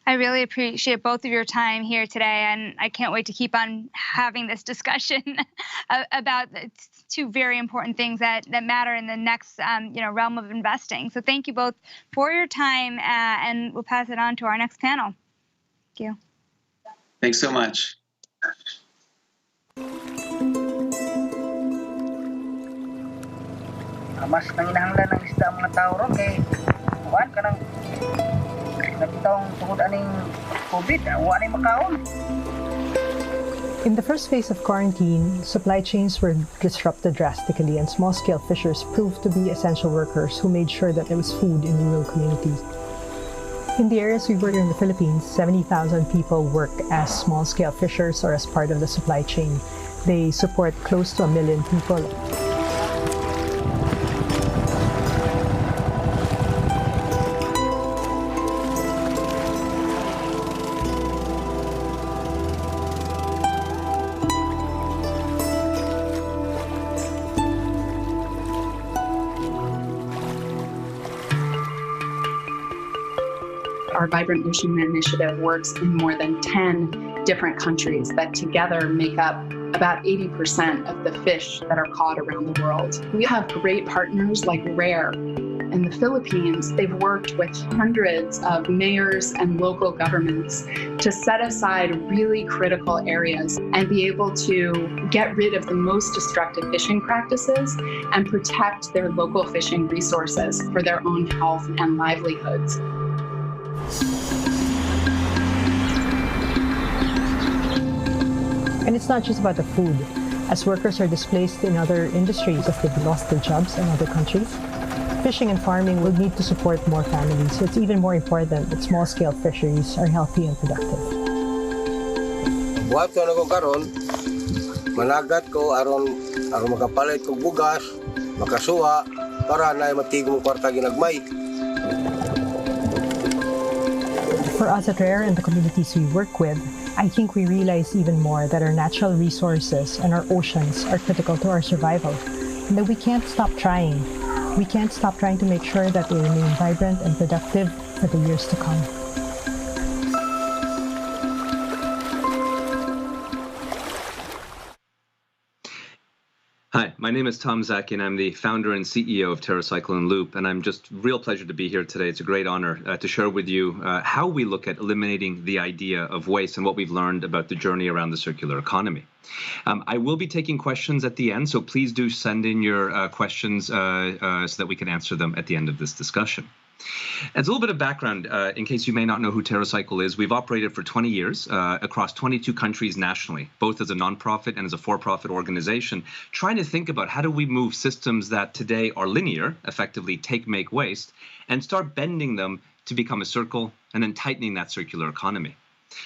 I really appreciate both of your time here today, and I can't wait to keep on having this discussion about two very important things that matter in the next realm of investing. So thank you both for your time, and we'll pass it on to our next panel. Thank you. Thanks so much. Mas nanginahanglan ng isda ang mga tao ron kay kuan kanang nagitawang tungod aning COVID, wa ni makaon. In the first phase of quarantine, supply chains were disrupted drastically, and small-scale fishers proved to be essential workers who made sure that there was food in rural communities. In the areas we work in the Philippines, 70,000 people work as small-scale fishers or as part of the supply chain. They support close to 1 million people. Our Vibrant Ocean Initiative works in more than 10 different countries that together make up about 80% of the fish that are caught around the world. We have great partners like RARE. In the Philippines, they've worked with hundreds of mayors and local governments to set aside really critical areas and be able to get rid of the most destructive fishing practices and protect their local fishing resources for their own health and livelihoods. And it's not just about the food. As workers are displaced in other industries, if they've lost their jobs in other countries, fishing and farming will need to support more families, so it's even more important that small-scale fisheries are healthy and productive. Buhat ko na ko karon, managat ko aron makapalit ko bugas, makasuwa para na matigong kwarta ginagmay. For us at RARE and the communities we work with, I think we realize even more that our natural resources and our oceans are critical to our survival, and that we can't stop trying. We can't stop trying to make sure that they remain vibrant and productive for the years to come. Hi, my name is Tom Zaki, and I'm the founder and CEO of TerraCycle and Loop, and I'm just real pleasure to be here today. It's a great honor to share with you how we look at eliminating the idea of waste and what we've learned about the journey around the circular economy. I will be taking questions at the end, so please do send in your questions so that we can answer them at the end of this discussion. As a little bit of background, in case you may not know who TerraCycle is, we've operated for 20 years across 22 countries nationally, both as a nonprofit and as a for-profit organization, trying to think about how do we move systems that today are linear, effectively take, make, waste, and start bending them to become a circle and then tightening that circular economy.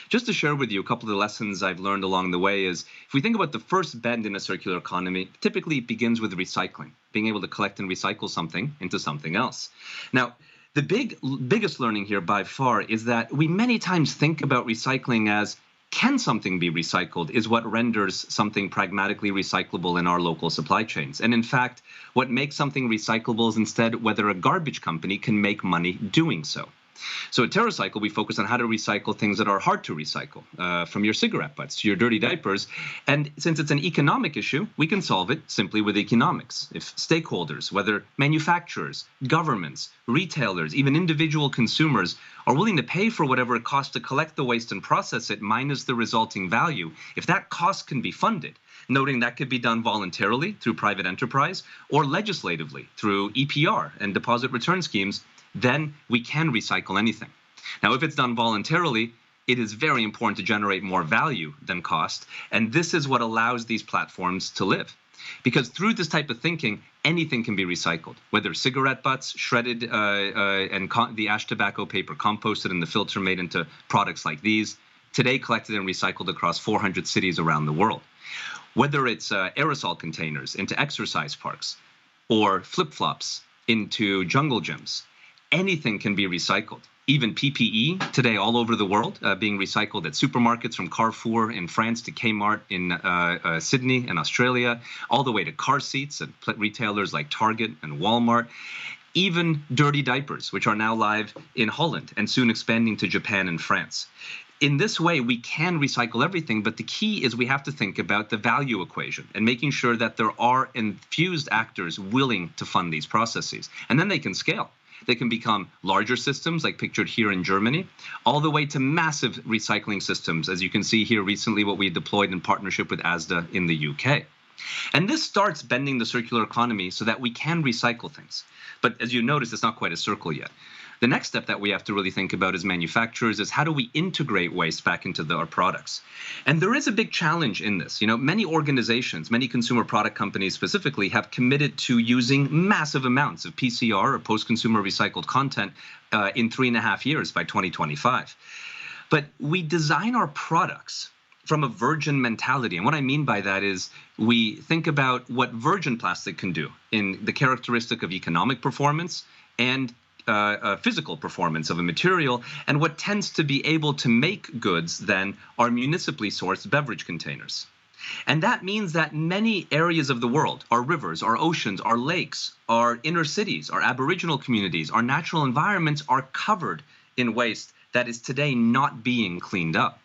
Just to share with you a couple of the lessons I've learned along the way is, if we think about the first bend in a circular economy, typically it begins with recycling, being able to collect and recycle something into something else. Now, the biggest learning here by far is that we many times think about recycling as, can something be recycled, is what renders something pragmatically recyclable in our local supply chains. And in fact, what makes something recyclable is instead whether a garbage company can make money doing so. So at TerraCycle, we focus on how to recycle things that are hard to recycle, from your cigarette butts to your dirty diapers. And since it's an economic issue, we can solve it simply with economics. If stakeholders, whether manufacturers, governments, retailers, even individual consumers, are willing to pay for whatever it costs to collect the waste and process it minus the resulting value, if that cost can be funded, noting that could be done voluntarily through private enterprise or legislatively through EPR and deposit return schemes, then we can recycle anything. Now, if it's done voluntarily, it is very important to generate more value than cost, and this is what allows these platforms to live. Because through this type of thinking, anything can be recycled, whether cigarette butts, shredded and the ash tobacco paper composted and the filter made into products like these, today collected and recycled across 400 cities around the world. Whether it's aerosol containers into exercise parks or flip-flops into jungle gyms, anything can be recycled. Even PPE today all over the world being recycled at supermarkets, from Carrefour in France to Kmart in Sydney in Australia, all the way to car seats at retailers like Target and Walmart. Even dirty diapers, which are now live in Holland and soon expanding to Japan and France. In this way, we can recycle everything, but the key is we have to think about the value equation and making sure that there are infused actors willing to fund these processes. And then they can scale. They can become larger systems, like pictured here in Germany, all the way to massive recycling systems, as you can see here recently what we deployed in partnership with ASDA in the UK. And this starts bending the circular economy so that we can recycle things. But as you notice, it's not quite a circle yet. The next step that we have to really think about as manufacturers is how do we integrate waste back into our products? And there is a big challenge in this. You know, many organizations, many consumer product companies specifically, have committed to using massive amounts of PCR or post-consumer recycled content in 3.5 years by 2025. But we design our products from a virgin mentality. And what I mean by that is we think about what virgin plastic can do in the characteristic of economic performance and physical performance of a material, and what tends to be able to make goods then are municipally sourced beverage containers. And that means that many areas of the world, our rivers, our oceans, our lakes, our inner cities, our Aboriginal communities, our natural environments are covered in waste that is today not being cleaned up.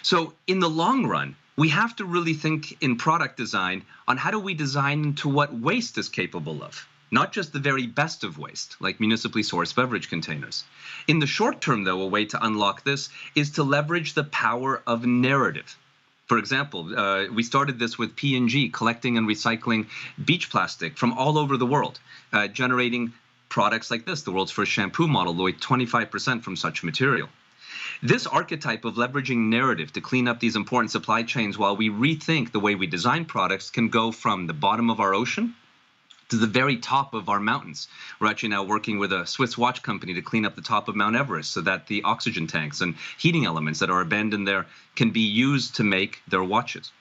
So in the long run, we have to really think in product design on how do we design into what waste is capable of. Not just the very best of waste, like municipally sourced beverage containers. In the short term, though, a way to unlock this is to leverage the power of narrative. For example, we started this with P&G collecting and recycling beach plastic from all over the world, generating products like this, the world's first shampoo model, with 25% from such material. This archetype of leveraging narrative to clean up these important supply chains while we rethink the way we design products can go from the bottom of our ocean to the very top of our mountains. We're actually now working with a Swiss watch company to clean up the top of Mount Everest so that the oxygen tanks and heating elements that are abandoned there can be used to make their watches.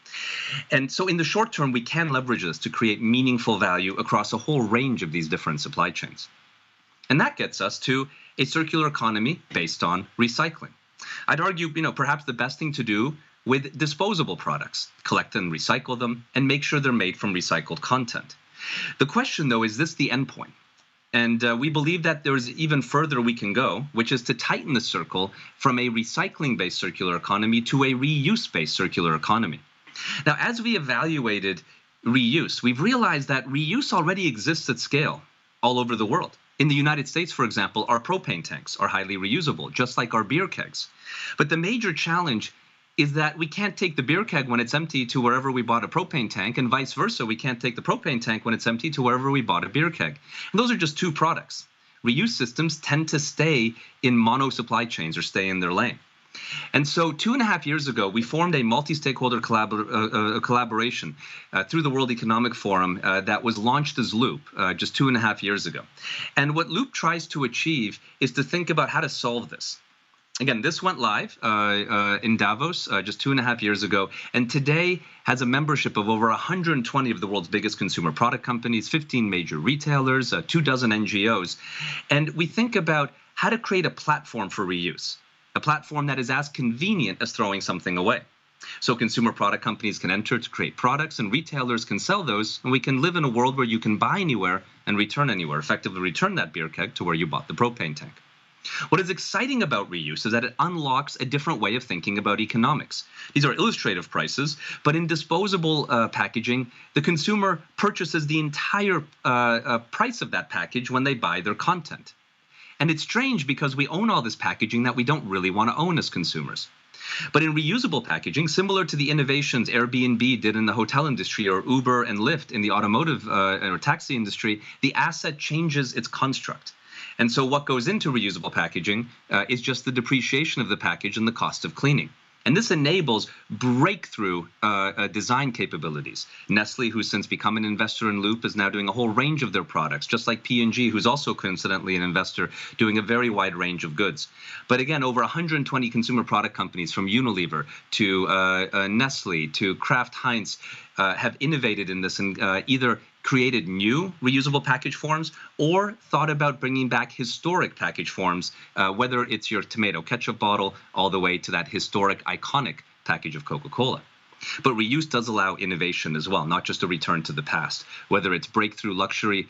And so in the short term, we can leverage this to create meaningful value across a whole range of these different supply chains. And that gets us to a circular economy based on recycling. I'd argue, perhaps the best thing to do with disposable products, collect and recycle them and make sure they're made from recycled content. The question, though, is this the endpoint? And we believe that there's even further we can go, which is to tighten the circle from a recycling-based circular economy to a reuse-based circular economy. Now, as we evaluated reuse, we've realized that reuse already exists at scale all over the world. In the United States, for example, our propane tanks are highly reusable, just like our beer kegs. But the major challenge is that we can't take the beer keg when it's empty to wherever we bought a propane tank, and vice versa, we can't take the propane tank when it's empty to wherever we bought a beer keg. And those are just two products. Reuse systems tend to stay in mono supply chains or stay in their lane. And so 2.5 years ago, we formed a multi-stakeholder collaboration through the World Economic Forum that was launched as Loop just 2.5 years ago. And what Loop tries to achieve is to think about how to solve this. Again, this went live in Davos just 2.5 years ago, and today has a membership of over 120 of the world's biggest consumer product companies, 15 major retailers, 24 NGOs. And we think about how to create a platform for reuse, a platform that is as convenient as throwing something away. So consumer product companies can enter to create products, and retailers can sell those, and we can live in a world where you can buy anywhere and return anywhere, effectively return that beer keg to where you bought the propane tank. What is exciting about reuse is that it unlocks a different way of thinking about economics. These are illustrative prices, but in disposable packaging, the consumer purchases the entire price of that package when they buy their content. And it's strange because we own all this packaging that we don't really want to own as consumers. But in reusable packaging, similar to the innovations Airbnb did in the hotel industry or Uber and Lyft in the automotive or taxi industry, the asset changes its construct. And so what goes into reusable packaging is just the depreciation of the package and the cost of cleaning. And this enables breakthrough design capabilities. Nestle, who's since become an investor in Loop, is now doing a whole range of their products, just like P&G, who's also coincidentally an investor, doing a very wide range of goods. But again, over 120 consumer product companies, from Unilever to Nestle to Kraft Heinz, have innovated in this and either created new reusable package forms or thought about bringing back historic package forms, whether it's your tomato ketchup bottle all the way to that historic, iconic package of Coca-Cola. But reuse does allow innovation as well, not just a return to the past, whether it's breakthrough luxury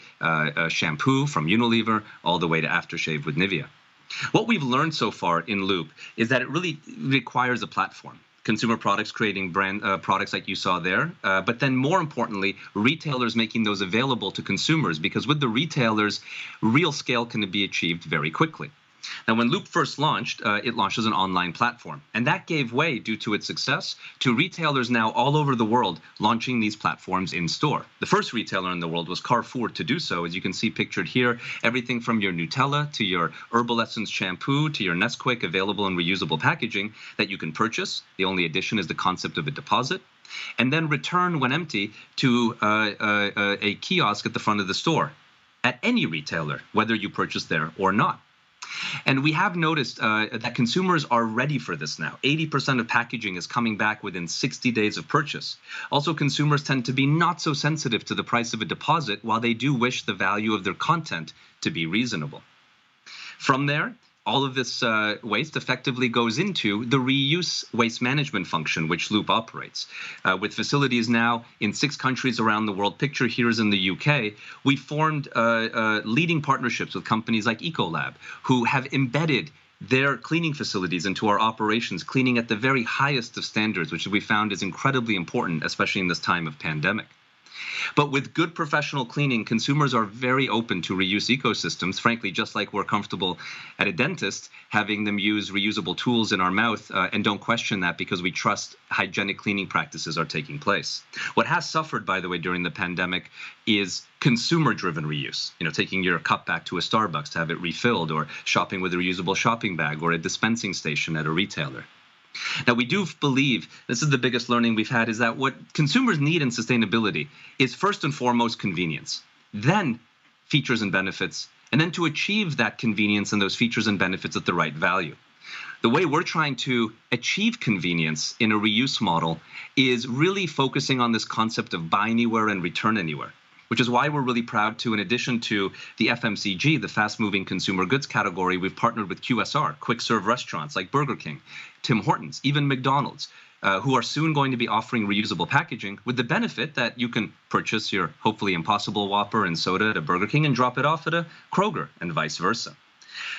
shampoo from Unilever all the way to aftershave with Nivea. What we've learned so far in Loop is that it really requires a platform. Consumer products creating brand products like you saw there, but then more importantly, retailers making those available to consumers, because with the retailers, real scale can be achieved very quickly. Now, when Loop first launched, it launched as an online platform, and that gave way, due to its success, to retailers now all over the world launching these platforms in store. The first retailer in the world was Carrefour to do so, as you can see pictured here, everything from your Nutella to your Herbal Essence shampoo to your Nesquik available in reusable packaging that you can purchase. The only addition is the concept of a deposit, and then return when empty to a kiosk at the front of the store at any retailer, whether you purchase there or not. And we have noticed that consumers are ready for this now. 80% of packaging is coming back within 60 days of purchase. Also, consumers tend to be not so sensitive to the price of a deposit, while they do wish the value of their content to be reasonable. From there, all of this waste effectively goes into the reuse waste management function, which Loop operates. With facilities now in 6 countries around the world, picture here is in the UK, we formed leading partnerships with companies like Ecolab, who have embedded their cleaning facilities into our operations, cleaning at the very highest of standards, which we found is incredibly important, especially in this time of pandemic. But with good professional cleaning, consumers are very open to reuse ecosystems, frankly, just like we're comfortable at a dentist having them use reusable tools in our mouth and don't question that because we trust hygienic cleaning practices are taking place. What has suffered, by the way, during the pandemic is consumer-driven reuse, taking your cup back to a Starbucks to have it refilled, or shopping with a reusable shopping bag or a dispensing station at a retailer. Now, we do believe, this is the biggest learning we've had, is that what consumers need in sustainability is first and foremost convenience. then features and benefits, and then to achieve that convenience and those features and benefits at the right value. The way we're trying to achieve convenience in a reuse model is really focusing on this concept of buy anywhere and return anywhere, which is why we're really proud to, in addition to the FMCG, the fast-moving consumer goods category, we've partnered with QSR, quick-serve restaurants like Burger King, Tim Hortons, even McDonald's, who are soon going to be offering reusable packaging with the benefit that you can purchase your hopefully Impossible Whopper and soda at a Burger King and drop it off at a Kroger and vice versa.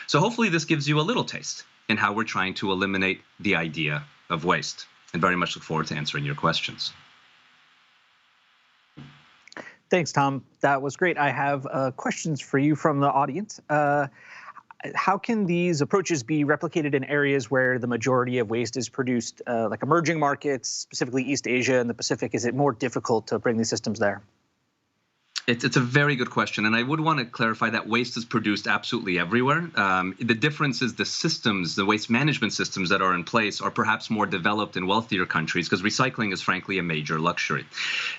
So hopefully this gives you a little taste in how we're trying to eliminate the idea of waste, and very much look forward to answering your questions. Thanks, Tom. That was great. I have questions for you from the audience. How can these approaches be replicated in areas where the majority of waste is produced, like emerging markets, specifically East Asia and the Pacific? Is it more difficult to bring these systems there? It's a very good question, and I would want to clarify that waste is produced absolutely everywhere. The difference is the systems, the waste management systems that are in place are perhaps more developed in wealthier countries, because recycling is frankly a major luxury.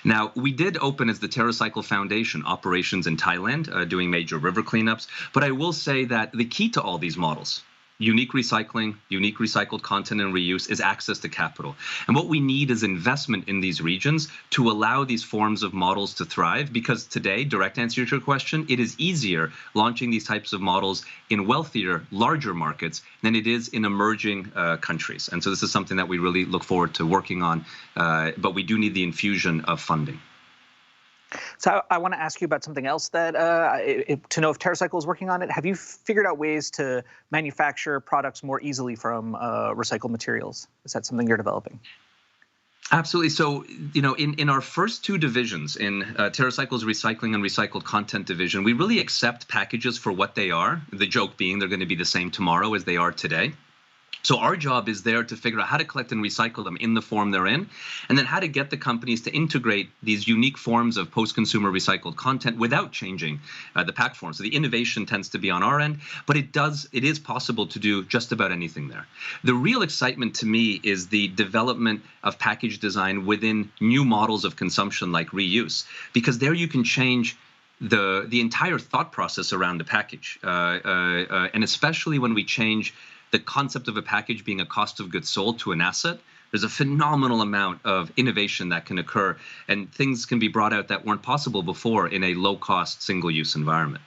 Now, we did open as the TerraCycle Foundation operations in Thailand, doing major river cleanups, but I will say that the key to all these models, unique recycling, unique recycled content and reuse, is access to capital. And what we need is investment in these regions to allow these forms of models to thrive, because today, direct answer to your question, it is easier launching these types of models in wealthier, larger markets than it is in emerging countries. And so this is something that we really look forward to working on, but we do need the infusion of funding. So I want to ask you about something else that to know if TerraCycle is working on it. Have you figured out ways to manufacture products more easily from recycled materials? Is that something you're developing? Absolutely. So, in our first two divisions, in TerraCycle's recycling and recycled content division, we really accept packages for what they are. The joke being they're going to be the same tomorrow as they are today. So our job is there to figure out how to collect and recycle them in the form they're in, and then how to get the companies to integrate these unique forms of post-consumer recycled content without changing the pack form. So the innovation tends to be on our end, but it is possible to do just about anything there. The real excitement to me is the development of package design within new models of consumption like reuse, because there you can change the entire thought process around a package, and especially when we change the concept of a package being a cost of goods sold to an asset, there's a phenomenal amount of innovation that can occur, and things can be brought out that weren't possible before in a low-cost, single-use environment.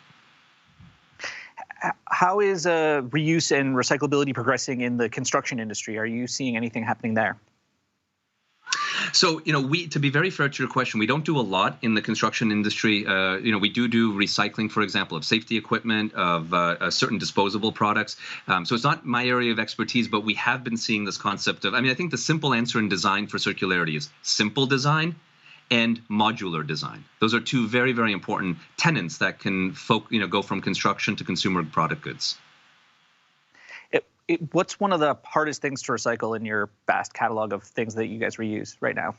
How is reuse and recyclability progressing in the construction industry? Are you seeing anything happening there? So, to be very fair to your question, we don't do a lot in the construction industry. We do recycling, for example, of safety equipment, of certain disposable products. So it's not my area of expertise, but we have been seeing this concept of, I think the simple answer in design for circularity is simple design and modular design. Those are two very, very important tenets that can go from construction to consumer product goods. What's one of the hardest things to recycle in your vast catalog of things that you guys reuse right now?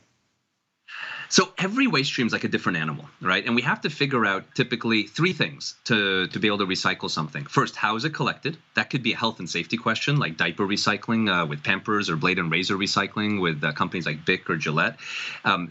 So every waste stream is like a different animal, right? And we have to figure out typically three things to be able to recycle something. First, how is it collected? That could be a health and safety question, like diaper recycling with Pampers, or blade and razor recycling with companies like Bic or Gillette. How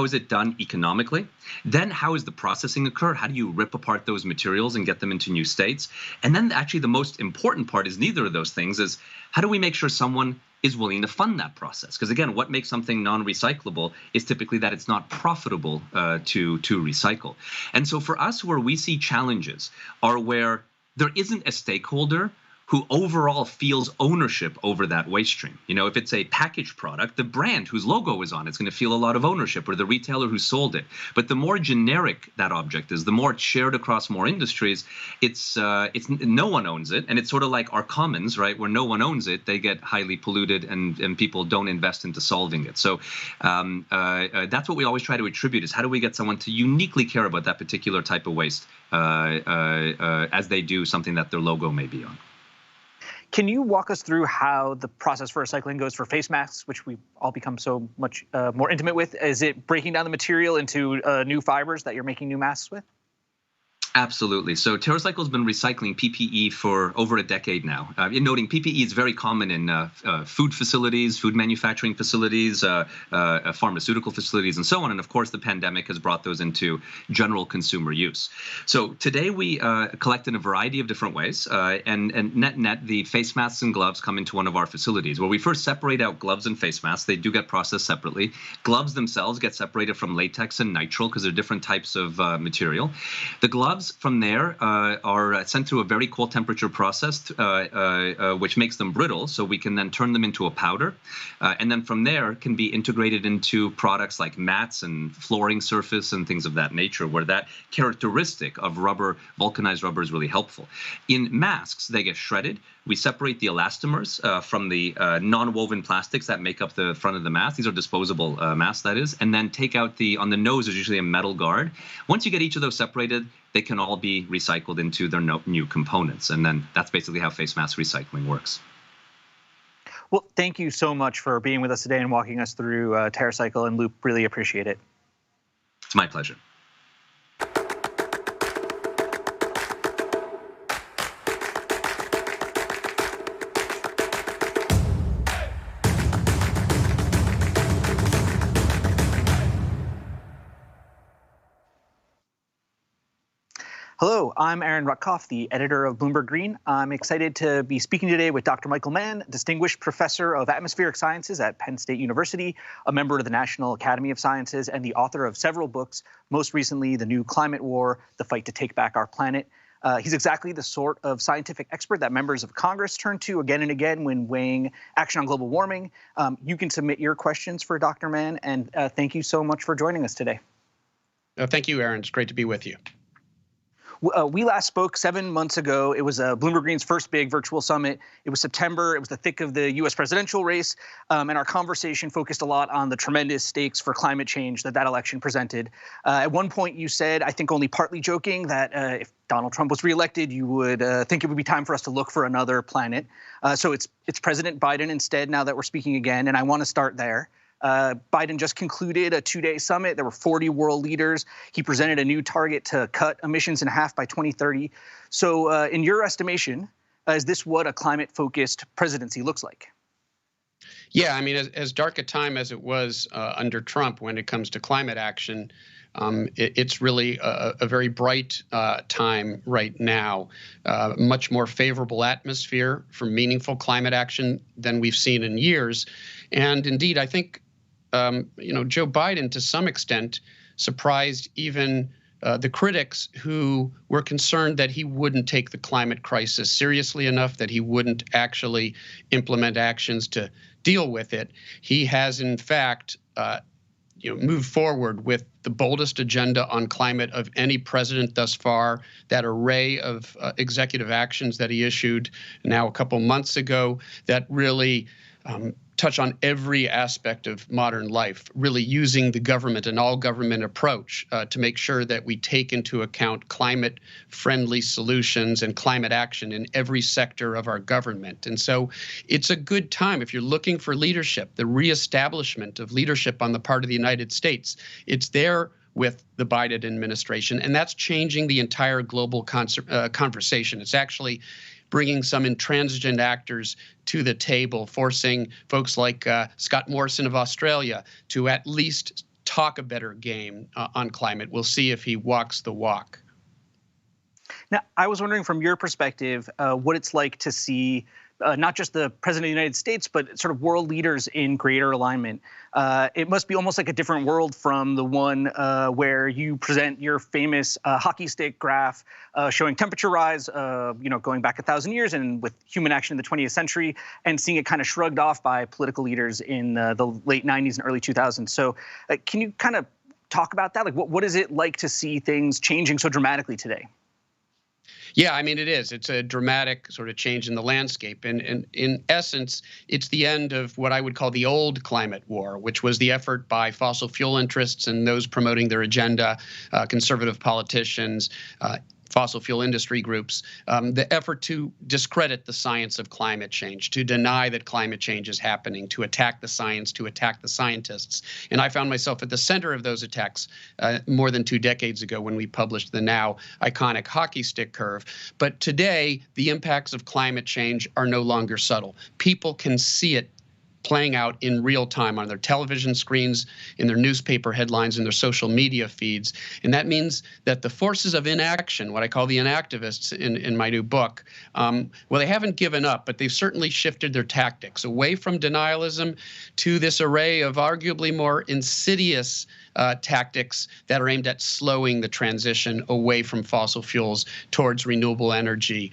is it done economically? Then how does the processing occur? How do you rip apart those materials and get them into new states? And then actually the most important part is neither of those things, is how do we make sure someone is willing to fund that process? Because again, what makes something non-recyclable is typically that it's not profitable to recycle. And so for us, where we see challenges are where there isn't a stakeholder who overall feels ownership over that waste stream. If it's a packaged product, the brand whose logo is on it's going to feel a lot of ownership, or the retailer who sold it. But the more generic that object is, the more it's shared across more industries, it's no one owns it, and it's sort of like our commons, right? Where no one owns it, they get highly polluted, and people don't invest into solving it. So that's what we always try to attribute, is how do we get someone to uniquely care about that particular type of waste as they do something that their logo may be on. Can you walk us through how the process for recycling goes for face masks, which we've all become so much more intimate with? Is it breaking down the material into new fibers that you're making new masks with? Absolutely. So TerraCycle has been recycling PPE for over a decade now. Noting PPE is very common in food facilities, food manufacturing facilities, pharmaceutical facilities, and so on. And of course, the pandemic has brought those into general consumer use. So today we collect in a variety of different ways. And net, the face masks and gloves come into one of our facilities where we first separate out gloves and face masks. They do get processed separately. Gloves themselves get separated from latex and nitrile because they're different types of material. The gloves from there are sent through a very cold temperature process, which makes them brittle, so we can then turn them into a powder. And then from there can be integrated into products like mats and flooring surface and things of that nature, where that characteristic of rubber, vulcanized rubber, is really helpful. In masks, they get shredded. We separate the elastomers from the non-woven plastics that make up the front of the mask. These are disposable masks, that is. And then take out on the nose is usually a metal guard. Once you get each of those separated, they can all be recycled into their new components. And then that's basically how face mask recycling works. Well, thank you so much for being with us today and walking us through TerraCycle and Loop. Really appreciate it. It's my pleasure. Hello, I'm Aaron Rutkoff, the editor of Bloomberg Green. I'm excited to be speaking today with Dr. Michael Mann, Distinguished Professor of Atmospheric Sciences at Penn State University, a member of the National Academy of Sciences, and the author of several books, most recently The New Climate War, The Fight to Take Back Our Planet. He's exactly the sort of scientific expert that members of Congress turn to again and again when weighing action on global warming. You can submit your questions for Dr. Mann, and thank you so much for joining us today. Thank you, Aaron. It's great to be with you. We last spoke 7 months ago. It was Bloomberg Green's first big virtual summit. It was September. It was the thick of the U.S. presidential race. And our conversation focused a lot on the tremendous stakes for climate change that election presented. At one point, you said, I think only partly joking, that if Donald Trump was reelected, you would think it would be time for us to look for another planet. So it's President Biden instead now that we're speaking again. And I want to start there. Biden just concluded a 2-day summit. There were 40 world leaders. He presented a new target to cut emissions in half by 2030. So in your estimation, is this what a climate-focused presidency looks like? Yeah, I mean, as dark a time as it was under Trump when it comes to climate action, it's really a very bright time right now. Much more favorable atmosphere for meaningful climate action than we've seen in years. And indeed, I think Joe Biden, to some extent, surprised even the critics who were concerned that he wouldn't take the climate crisis seriously enough, that he wouldn't actually implement actions to deal with it. He has, in fact, moved forward with the boldest agenda on climate of any president thus far. That array of executive actions that he issued now a couple months ago that really touch on every aspect of modern life, really using the government, an all-government approach to make sure that we take into account climate-friendly solutions and climate action in every sector of our government. And so it's a good time if you're looking for leadership, the reestablishment of leadership on the part of the United States. It's there with the Biden administration, and that's changing the entire global conversation. It's actually bringing some intransigent actors to the table, forcing folks like Scott Morrison of Australia to at least talk a better game on climate. We'll see if he walks the walk. Now, I was wondering from your perspective what it's like to see not just the president of the United States, but sort of world leaders in greater alignment. It must be almost like a different world from the one where you present your famous hockey stick graph showing temperature rise, going back 1,000 years and with human action in the 20th century, and seeing it kind of shrugged off by political leaders in the late 90s and early 2000s. So can you kind of talk about that? Like, what is it like to see things changing so dramatically today? Yeah, I mean, it is. It's a dramatic sort of change in the landscape. And in essence, it's the end of what I would call the old climate war, which was the effort by fossil fuel interests and those promoting their agenda, conservative politicians, fossil fuel industry groups, the effort to discredit the science of climate change, to deny that climate change is happening, to attack the science, to attack the scientists. And I found myself at the center of those attacks more than 2 decades ago when we published the now iconic hockey stick curve. But today, the impacts of climate change are no longer subtle. People can see it playing out in real time on their television screens, in their newspaper headlines, in their social media feeds. And that means that the forces of inaction, what I call the inactivists in my new book, well, they haven't given up, but they've certainly shifted their tactics away from denialism to this array of arguably more insidious tactics that are aimed at slowing the transition away from fossil fuels towards renewable energy,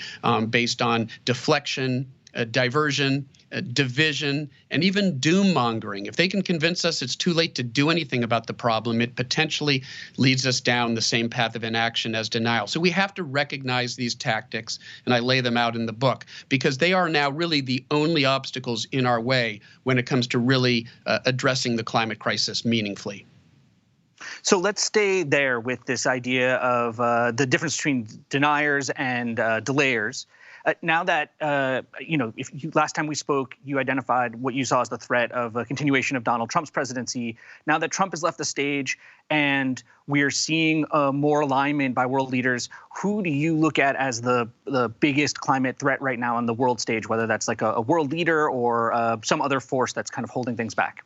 based on deflection, diversion, division, and even doom mongering. If they can convince us it's too late to do anything about the problem, it potentially leads us down the same path of inaction as denial. So we have to recognize these tactics, and I lay them out in the book, because they are now really the only obstacles in our way when it comes to really addressing the climate crisis meaningfully. So let's stay there with this idea of the difference between deniers and delayers. Now that, last time we spoke, you identified what you saw as the threat of a continuation of Donald Trump's presidency. Now that Trump has left the stage and we are seeing more alignment by world leaders, who do you look at as the biggest climate threat right now on the world stage, whether that's like a world leader or some other force that's kind of holding things back?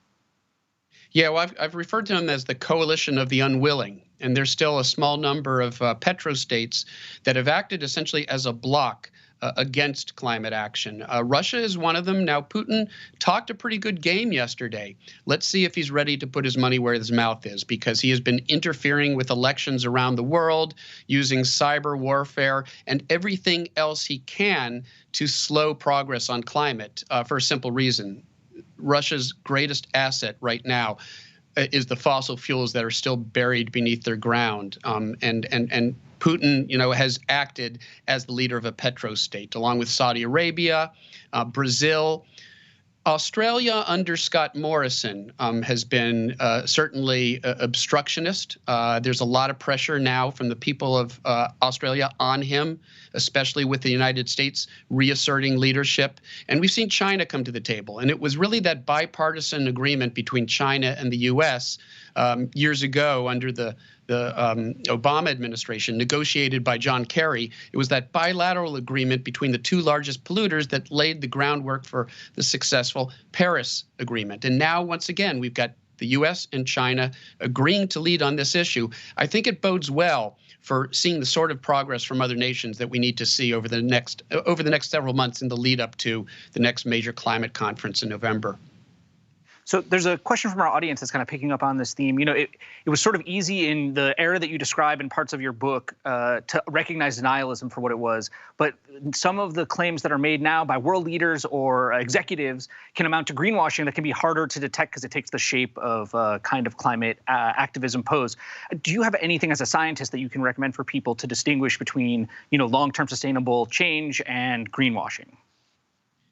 Yeah, well, I've referred to them as the coalition of the unwilling. And there's still a small number of petrostates that have acted essentially as a bloc against climate action. Russia is one of them. Now, Putin talked a pretty good game yesterday. Let's see if he's ready to put his money where his mouth is, because he has been interfering with elections around the world, using cyber warfare and everything else he can to slow progress on climate for a simple reason. Russia's greatest asset right now is the fossil fuels that are still buried beneath their ground. And Putin, has acted as the leader of a petrostate, along with Saudi Arabia, Brazil. Australia under Scott Morrison has been certainly obstructionist. There's a lot of pressure now from the people of Australia on him, especially with the United States reasserting leadership. And we've seen China come to the table. And it was really that bipartisan agreement between China and the U.S. Years ago under the Obama administration, negotiated by John Kerry. It was that bilateral agreement between the two largest polluters that laid the groundwork for the successful Paris Agreement. And now, once again, we've got the U.S. and China agreeing to lead on this issue. I think it bodes well for seeing the sort of progress from other nations that we need to see over the next several months in the lead up to the next major climate conference in November. So there's a question from our audience that's kind of picking up on this theme. It was sort of easy in the era that you describe in parts of your book to recognize denialism for what it was. But some of the claims that are made now by world leaders or executives can amount to greenwashing that can be harder to detect because it takes the shape of kind of climate activism pose. Do you have anything as a scientist that you can recommend for people to distinguish between, long-term sustainable change and greenwashing?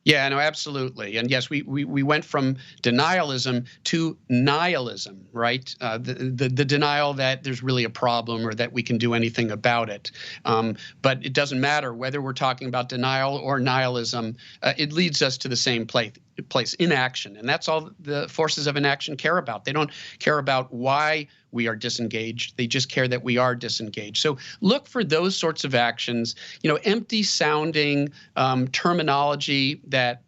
Yeah, no, absolutely. And yes, we went from denialism to nihilism, right? The denial that there's really a problem or that we can do anything about it. But it doesn't matter whether we're talking about denial or nihilism. It leads us to the same place, inaction. And that's all the forces of inaction care about. They don't care about why we are disengaged. They just care that we are disengaged. So look for those sorts of actions, empty sounding terminology that,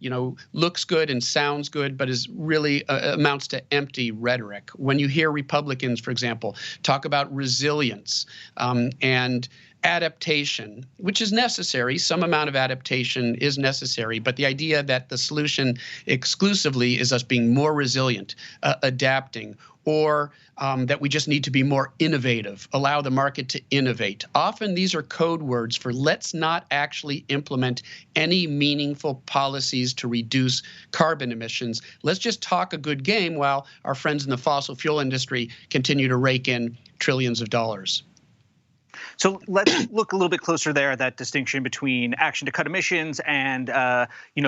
looks good and sounds good, but is really amounts to empty rhetoric. When you hear Republicans, for example, talk about resilience and adaptation, which is necessary. Some amount of adaptation is necessary, but the idea that the solution exclusively is us being more resilient, adapting, or that we just need to be more innovative, allow the market to innovate. Often these are code words for let's not actually implement any meaningful policies to reduce carbon emissions. Let's just talk a good game while our friends in the fossil fuel industry continue to rake in trillions of dollars. So let's look a little bit closer there at that distinction between action to cut emissions and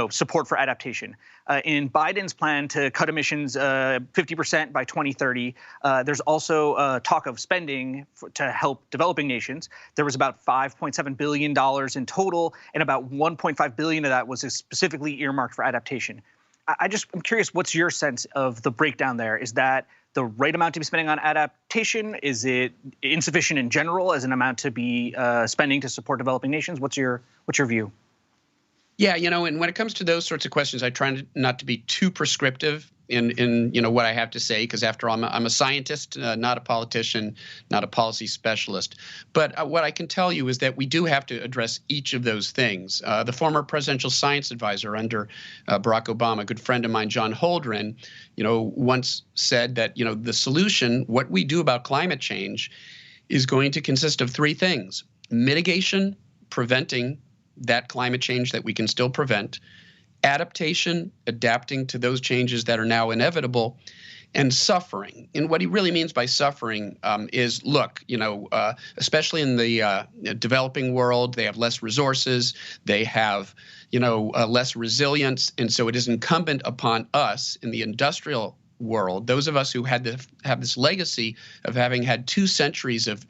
support for adaptation. In Biden's plan to cut emissions 50% by 2030, there's also talk of spending to help developing nations. There was about $5.7 billion in total, and about $1.5 billion of that was specifically earmarked for adaptation. I'm curious, what's your sense of the breakdown there? Is that the right amount to be spending on adaptation? Is it insufficient in general as an amount to be spending to support developing nations? What's your view? Yeah, and when it comes to those sorts of questions, I try not to be too prescriptive in what I have to say, because after all, I'm a scientist, not a politician, not a policy specialist. But what I can tell you is that we do have to address each of those things. The former presidential science advisor under Barack Obama, a good friend of mine, John Holdren, once said that the solution, what we do about climate change, is going to consist of three things: mitigation, preventing that climate change that we can still prevent; adaptation, adapting to those changes that are now inevitable; and suffering. And what he really means by suffering is, look, especially in the developing world, they have less resources, they have, less resilience, and so it is incumbent upon us in the industrial world, those of us who have this legacy of having had 2 centuries of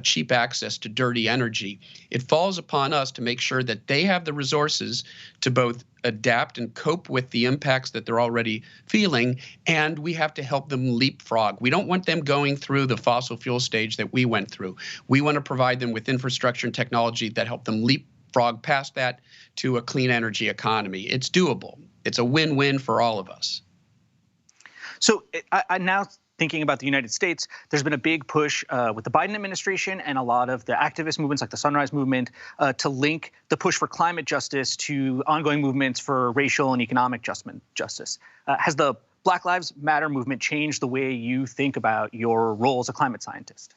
cheap access to dirty energy. It falls upon us to make sure that they have the resources to both adapt and cope with the impacts that they're already feeling, and we have to help them leapfrog. We don't want them going through the fossil fuel stage that we went through. We want to provide them with infrastructure and technology that help them leapfrog past that to a clean energy economy. It's doable. It's a win-win for all of us. So I now thinking about the United States, there's been a big push with the Biden administration and a lot of the activist movements like the Sunrise Movement to link the push for climate justice to ongoing movements for racial and economic justice. Has the Black Lives Matter movement changed the way you think about your role as a climate scientist?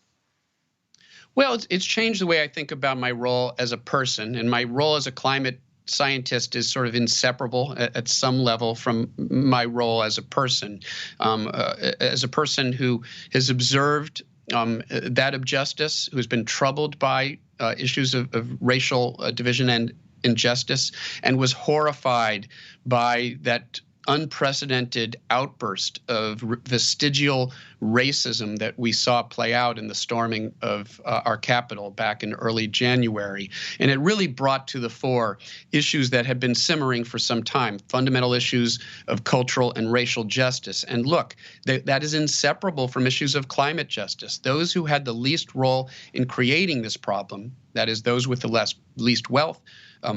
Well, it's changed the way I think about my role as a person, and my role as a climate scientist is sort of inseparable at some level from my role as a person. As a person who has observed that injustice, who's been troubled by issues of racial division and injustice, and was horrified by that unprecedented outburst of vestigial racism that we saw play out in the storming of our Capitol back in early January. And it really brought to the fore issues that had been simmering for some time, fundamental issues of cultural and racial justice. And look, that is inseparable from issues of climate justice. Those who had the least role in creating this problem, that is, those with the least wealth,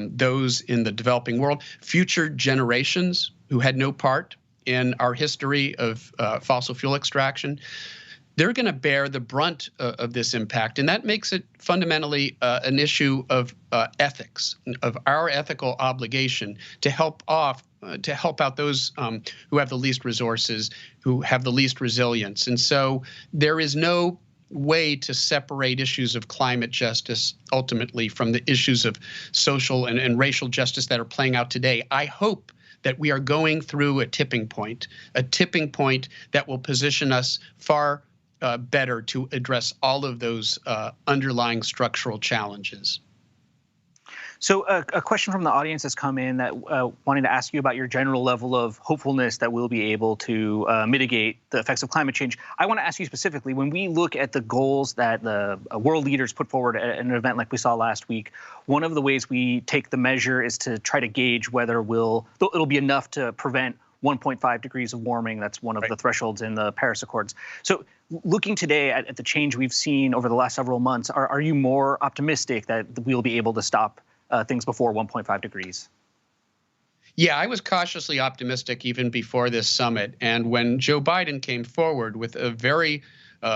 those in the developing world, future generations who had no part in our history of fossil fuel extraction, they're going to bear the brunt of this impact. And that makes it fundamentally an issue of ethics, of our ethical obligation to help out those who have the least resources, who have the least resilience. And so there is no way to separate issues of climate justice ultimately from the issues of social and racial justice that are playing out today. I hope that we are going through a tipping point that will position us far better to address all of those underlying structural challenges. So a question from the audience has come in that wanted to ask you about your general level of hopefulness that we'll be able to mitigate the effects of climate change. I want to ask you specifically, when we look at the goals that the world leaders put forward at an event like we saw last week, one of the ways we take the measure is to try to gauge whether it'll be enough to prevent 1.5 degrees of warming. That's one of the thresholds in the Paris Accords. So looking today at the change we've seen over the last several months, are you more optimistic that we'll be able to stop things before 1.5 degrees? Yeah, I was cautiously optimistic even before this summit. And when Joe Biden came forward with a very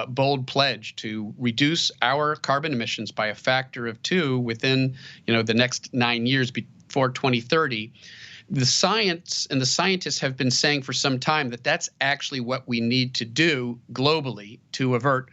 bold pledge to reduce our carbon emissions by a factor of 2 within, the next 9 years before 2030, the science and the scientists have been saying for some time that that's actually what we need to do globally to avert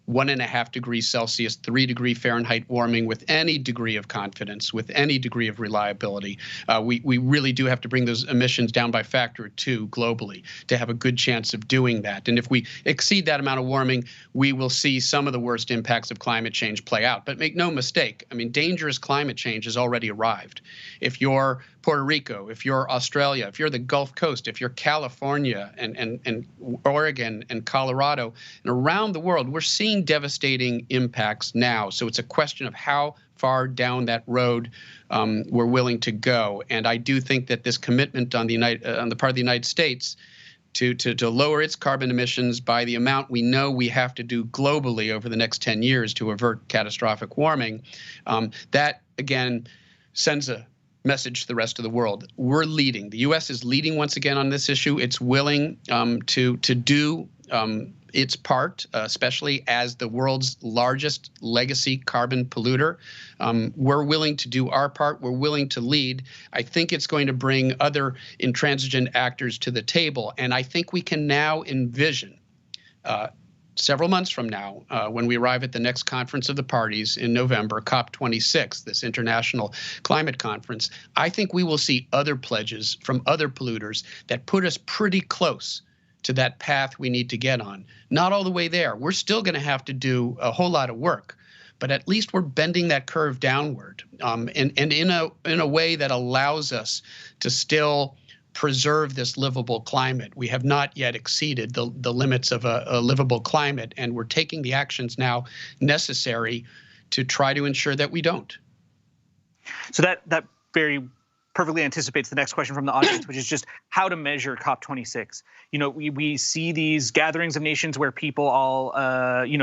1.5 degrees Celsius, 3 degree Fahrenheit warming with any degree of confidence, with any degree of reliability. We really do have to bring those emissions down by a factor of 2 globally to have a good chance of doing that. And if we exceed that amount of warming, we will see some of the worst impacts of climate change play out. But make no mistake, I mean, dangerous climate change has already arrived. If you're Puerto Rico, if you're Australia, if you're the Gulf Coast, if you're California and Oregon and Colorado and around the world, we're seeing devastating impacts now. So it's a question of how far down that road we're willing to go. And I do think that this commitment on the part of the United States to lower its carbon emissions by the amount we know we have to do globally over the next 10 years to avert catastrophic warming, that, again, sends a message to the rest of the world. We're leading. The U.S. is leading once again on this issue. It's willing to do its part, especially as the world's largest legacy carbon polluter. We're willing to do our part. We're willing to lead. I think it's going to bring other intransigent actors to the table. And I think we can now envision several months from now, when we arrive at the next conference of the parties in November, COP26, this international climate conference, I think we will see other pledges from other polluters that put us pretty close to that path we need to get on. Not all the way there. We're still going to have to do a whole lot of work, but at least we're bending that curve downward, and in a way that allows us to still preserve this livable climate. We have not yet exceeded the limits of a livable climate, and we're taking the actions now necessary to try to ensure that we don't. So that very perfectly anticipates the next question from the audience, which is just how to measure COP26. You know, we see these gatherings of nations where people all,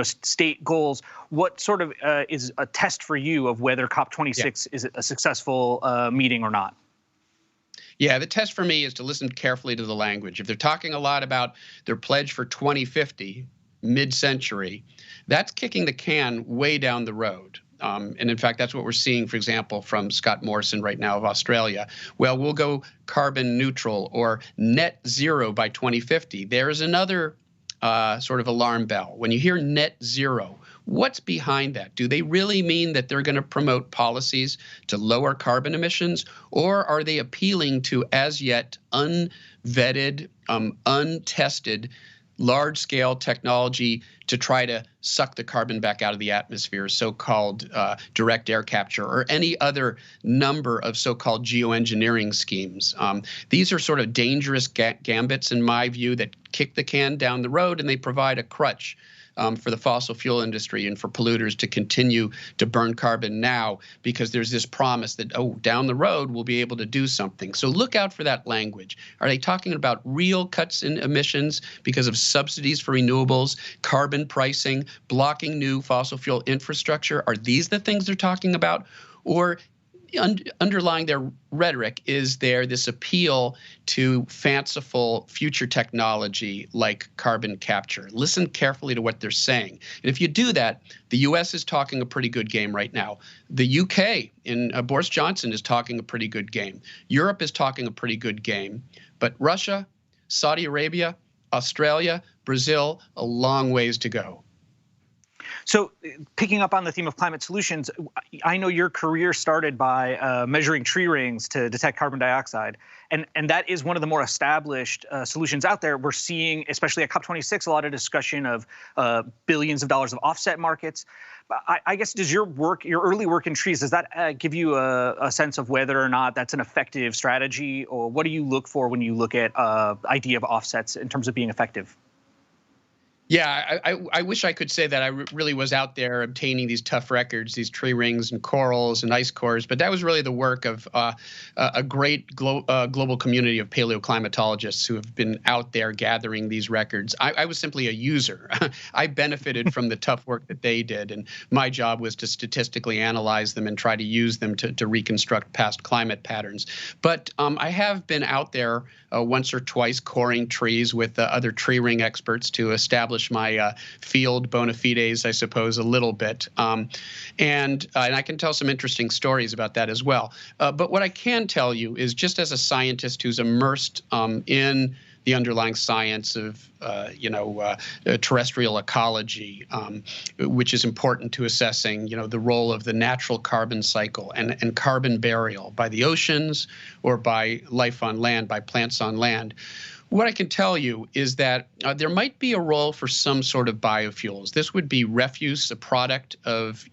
state goals. What sort of is a test for you of whether COP26 is a successful meeting or not? Yeah, the test for me is to listen carefully to the language. If they're talking a lot about their pledge for 2050, mid-century, that's kicking the can way down the road. And in fact, that's what we're seeing, for example, from Scott Morrison right now of Australia. Well, we'll go carbon neutral or net zero by 2050. There is another sort of alarm bell. When you hear net zero, what's behind that? Do they really mean that they're going to promote policies to lower carbon emissions, or are they appealing to as yet unvetted, untested, large-scale technology to try to suck the carbon back out of the atmosphere, so-called direct air capture, or any other number of so-called geoengineering schemes? These are sort of dangerous gambits, in my view, that kick the can down the road, and they provide a crutch for the fossil fuel industry and for polluters to continue to burn carbon now, because there's this promise that, oh, down the road we'll be able to do something. So look out for that language. Are they talking about real cuts in emissions because of subsidies for renewables, carbon pricing, blocking new fossil fuel infrastructure? Are these the things they're talking about? Or underlying their rhetoric is there this appeal to fanciful future technology like carbon capture? Listen carefully to what they're saying. And if you do that, the U.S. is talking a pretty good game right now. The U.K. in Boris Johnson is talking a pretty good game. Europe is talking a pretty good game. But Russia, Saudi Arabia, Australia, Brazil, a long ways to go. So picking up on the theme of climate solutions, I know your career started by measuring tree rings to detect carbon dioxide. And that is one of the more established solutions out there. We're seeing, especially at COP26, a lot of discussion of billions of dollars of offset markets. I guess, does your early work in trees, does that give you a sense of whether or not that's an effective strategy? Or what do you look for when you look at idea of offsets in terms of being effective? Yeah, I wish I could say that I really was out there obtaining these tough records, these tree rings and corals and ice cores, but that was really the work of a great global community of paleoclimatologists who have been out there gathering these records. I was simply a user. I benefited from the tough work that they did, and my job was to statistically analyze them and try to use them to reconstruct past climate patterns. But I have been out there once or twice coring trees with other tree ring experts to establish my field bona fides, I suppose, a little bit. And I can tell some interesting stories about that as well. But what I can tell you is, just as a scientist who's immersed in the underlying science of, terrestrial ecology, which is important to assessing, the role of the natural carbon cycle and carbon burial by the oceans or by life on land, by plants on land. What I can tell you is that there might be a role for some sort of biofuels. This would be refuse, a product of,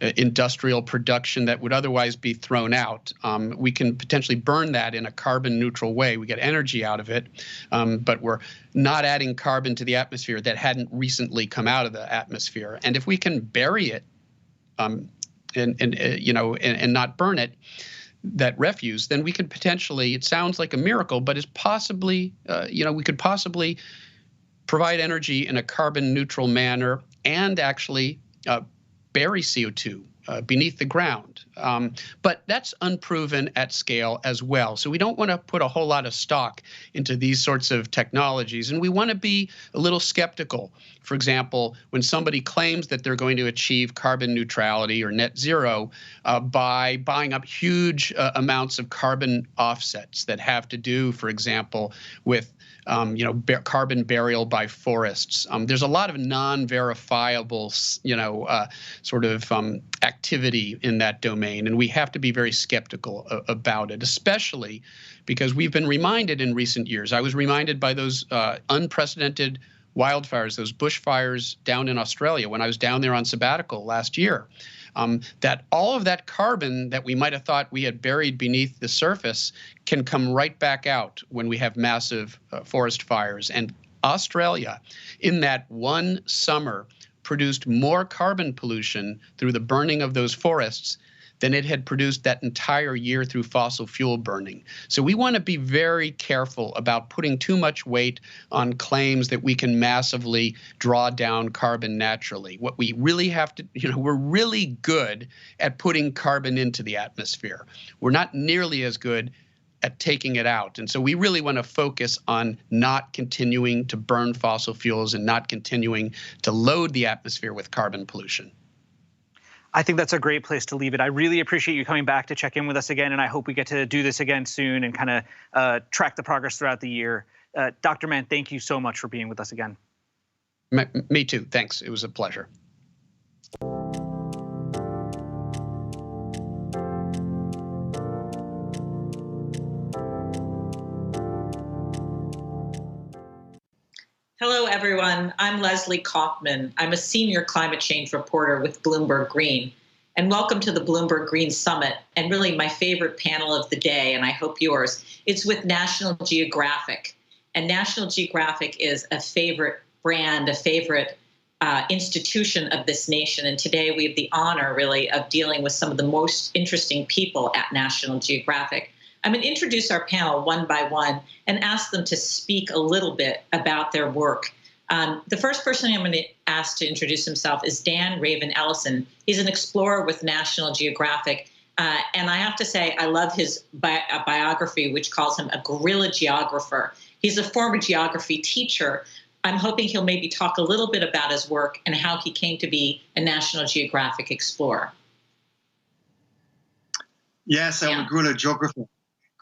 industrial production that would otherwise be thrown out. We can potentially burn that in a carbon neutral way. We get energy out of it, but we're not adding carbon to the atmosphere that hadn't recently come out of the atmosphere. And if we can bury it, and not burn it, that refuse, then we could potentially, it sounds like a miracle, but it's possibly, we could possibly provide energy in a carbon neutral manner and actually bury CO2 beneath the ground. But that's unproven at scale as well. So we don't want to put a whole lot of stock into these sorts of technologies. And we want to be a little skeptical. For example, when somebody claims that they're going to achieve carbon neutrality or net zero by buying up huge amounts of carbon offsets that have to do, for example, with carbon burial by forests. There's a lot of non-verifiable, activity in that domain, and we have to be very skeptical about it, especially because we've been reminded in recent years. I was reminded by those unprecedented wildfires, those bushfires down in Australia when I was down there on sabbatical last year, that all of that carbon that we might have thought we had buried beneath the surface can come right back out when we have massive forest fires. And Australia, in that one summer, produced more carbon pollution through the burning of those forests than it had produced that entire year through fossil fuel burning. So we want to be very careful about putting too much weight on claims that we can massively draw down carbon naturally. What we really have to, we're really good at putting carbon into the atmosphere. We're not nearly as good at taking it out. And so we really want to focus on not continuing to burn fossil fuels and not continuing to load the atmosphere with carbon pollution. I think that's a great place to leave it. I really appreciate you coming back to check in with us again, and I hope we get to do this again soon and kind of track the progress throughout the year. Dr. Mann, thank you so much for being with us again. Me too. Thanks. It was a pleasure. Hello, everyone. I'm Leslie Kaufman. I'm a senior climate change reporter with Bloomberg Green. And welcome to the Bloomberg Green Summit, and really my favorite panel of the day, and I hope yours. It's with National Geographic. And National Geographic is a favorite brand, a favorite institution of this nation. And today we have the honor, really, of dealing with some of the most interesting people at National Geographic. I'm going to introduce our panel one by one and ask them to speak a little bit about their work. The first person I'm going to ask to introduce himself is Dan Raven Ellison. He's an explorer with National Geographic. And I have to say, I love his biography, which calls him a guerrilla geographer. He's a former geography teacher. I'm hoping he'll maybe talk a little bit about his work and how he came to be a National Geographic explorer. Yes, I'm a guerrilla geographer.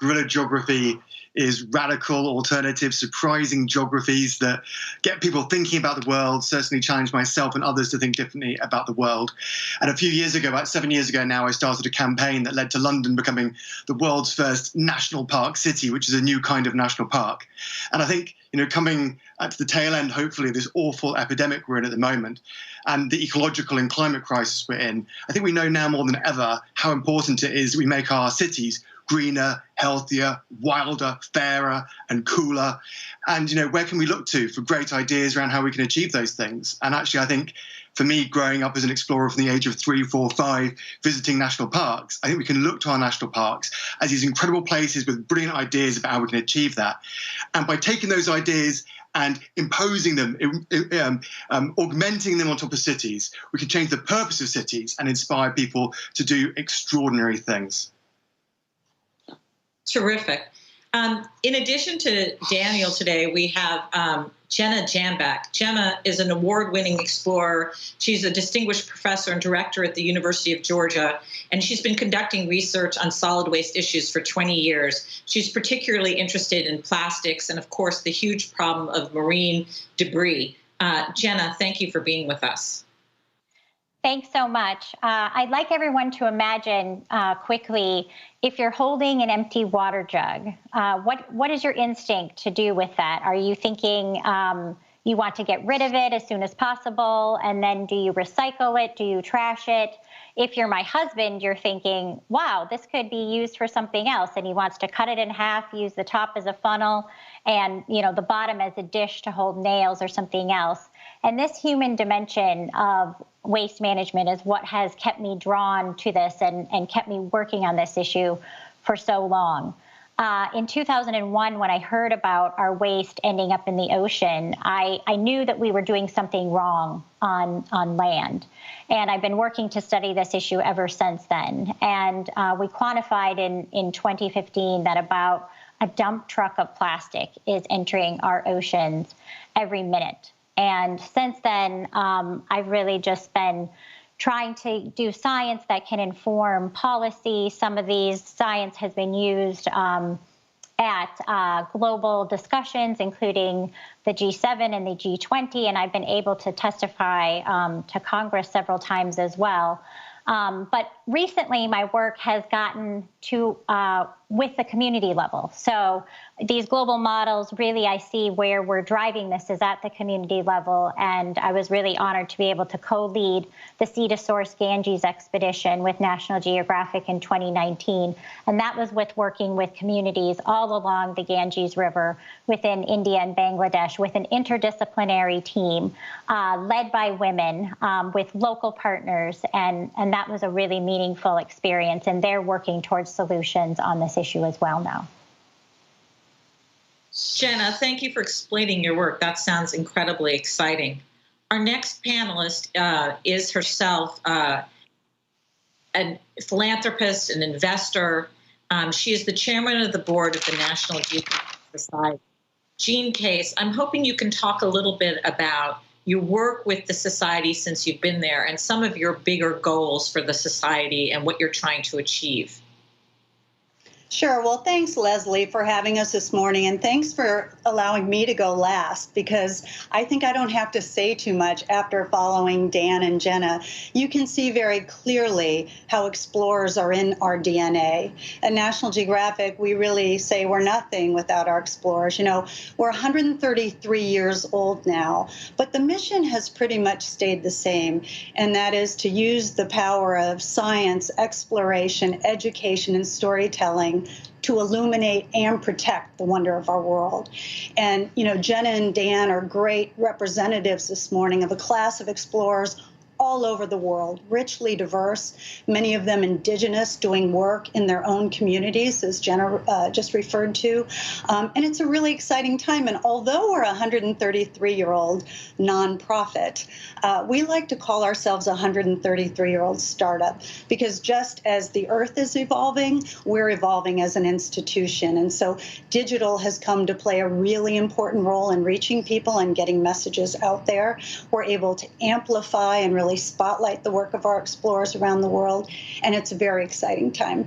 Guerrilla geography is radical, alternative, surprising geographies that get people thinking about the world, certainly challenge myself and others to think differently about the world. And a few years ago, about 7 years ago now, I started a campaign that led to London becoming the world's first national park city, which is a new kind of national park. And I think, coming to the tail end, hopefully, of this awful epidemic we're in at the moment, and the ecological and climate crisis we're in, I think we know now more than ever how important it is we make our cities greener, healthier, wilder, fairer, and cooler. And, where can we look to for great ideas around how we can achieve those things? And actually, I think for me, growing up as an explorer from the age of 3, 4, 5, visiting national parks, I think we can look to our national parks as these incredible places with brilliant ideas about how we can achieve that. And by taking those ideas and imposing them, augmenting them on top of cities, we can change the purpose of cities and inspire people to do extraordinary things. Terrific. In addition to Daniel today, we have Jenna Jamback. Jenna is an award-winning explorer. She's a distinguished professor and director at the University of Georgia, and she's been conducting research on solid waste issues for 20 years. She's particularly interested in plastics and, of course, the huge problem of marine debris. Jenna, thank you for being with us. Thanks so much. I'd like everyone to imagine quickly, if you're holding an empty water jug, what is your instinct to do with that? Are you thinking you want to get rid of it as soon as possible? And then do you recycle it? Do you trash it? If you're my husband, you're thinking, wow, this could be used for something else. And he wants to cut it in half, use the top as a funnel, and the bottom as a dish to hold nails or something else. And this human dimension of waste management is what has kept me drawn to this and kept me working on this issue for so long. In 2001, when I heard about our waste ending up in the ocean, I knew that we were doing something wrong on land. And I've been working to study this issue ever since then. And we quantified in 2015 that about a dump truck of plastic is entering our oceans every minute. And since then, I've really just been trying to do science that can inform policy. Some of these science has been used at global discussions, including the G7 and the G20, and I've been able to testify to Congress several times as well. But recently, my work has gotten to with the community level. So these global models, really, I see where we're driving this is at the community level. And I was really honored to be able to co-lead the Sea to Source Ganges expedition with National Geographic in 2019. And that was with working with communities all along the Ganges River within India and Bangladesh with an interdisciplinary team led by women with local partners. And that was a really meaningful experience. And they're working towards solutions on this issue as well now. Jenna, thank you for explaining your work. That sounds incredibly exciting. Our next panelist is herself a philanthropist, an investor. She is the chairman of the board of the National Geographic Society. Jean Case, I'm hoping you can talk a little bit about your work with the society since you've been there and some of your bigger goals for the society and what you're trying to achieve. Sure. Well, thanks, Leslie, for having us this morning, and thanks for allowing me to go last, because I think I don't have to say too much after following Dan and Jenna. You can see very clearly how explorers are in our DNA. At National Geographic, we really say we're nothing without our explorers. We're 133 years old now, but the mission has pretty much stayed the same, and that is to use the power of science, exploration, education, and storytelling to illuminate and protect the wonder of our world. And, Jenna and Dan are great representatives this morning of a class of explorers all over the world, richly diverse, many of them indigenous, doing work in their own communities, as Jenna just referred to. And it's a really exciting time. And although we're a 133-year-old nonprofit, we like to call ourselves a 133-year-old startup, because just as the Earth is evolving, we're evolving as an institution. And so digital has come to play a really important role in reaching people and getting messages out there. We're able to amplify and really spotlight the work of our explorers around the world, and it's a very exciting time.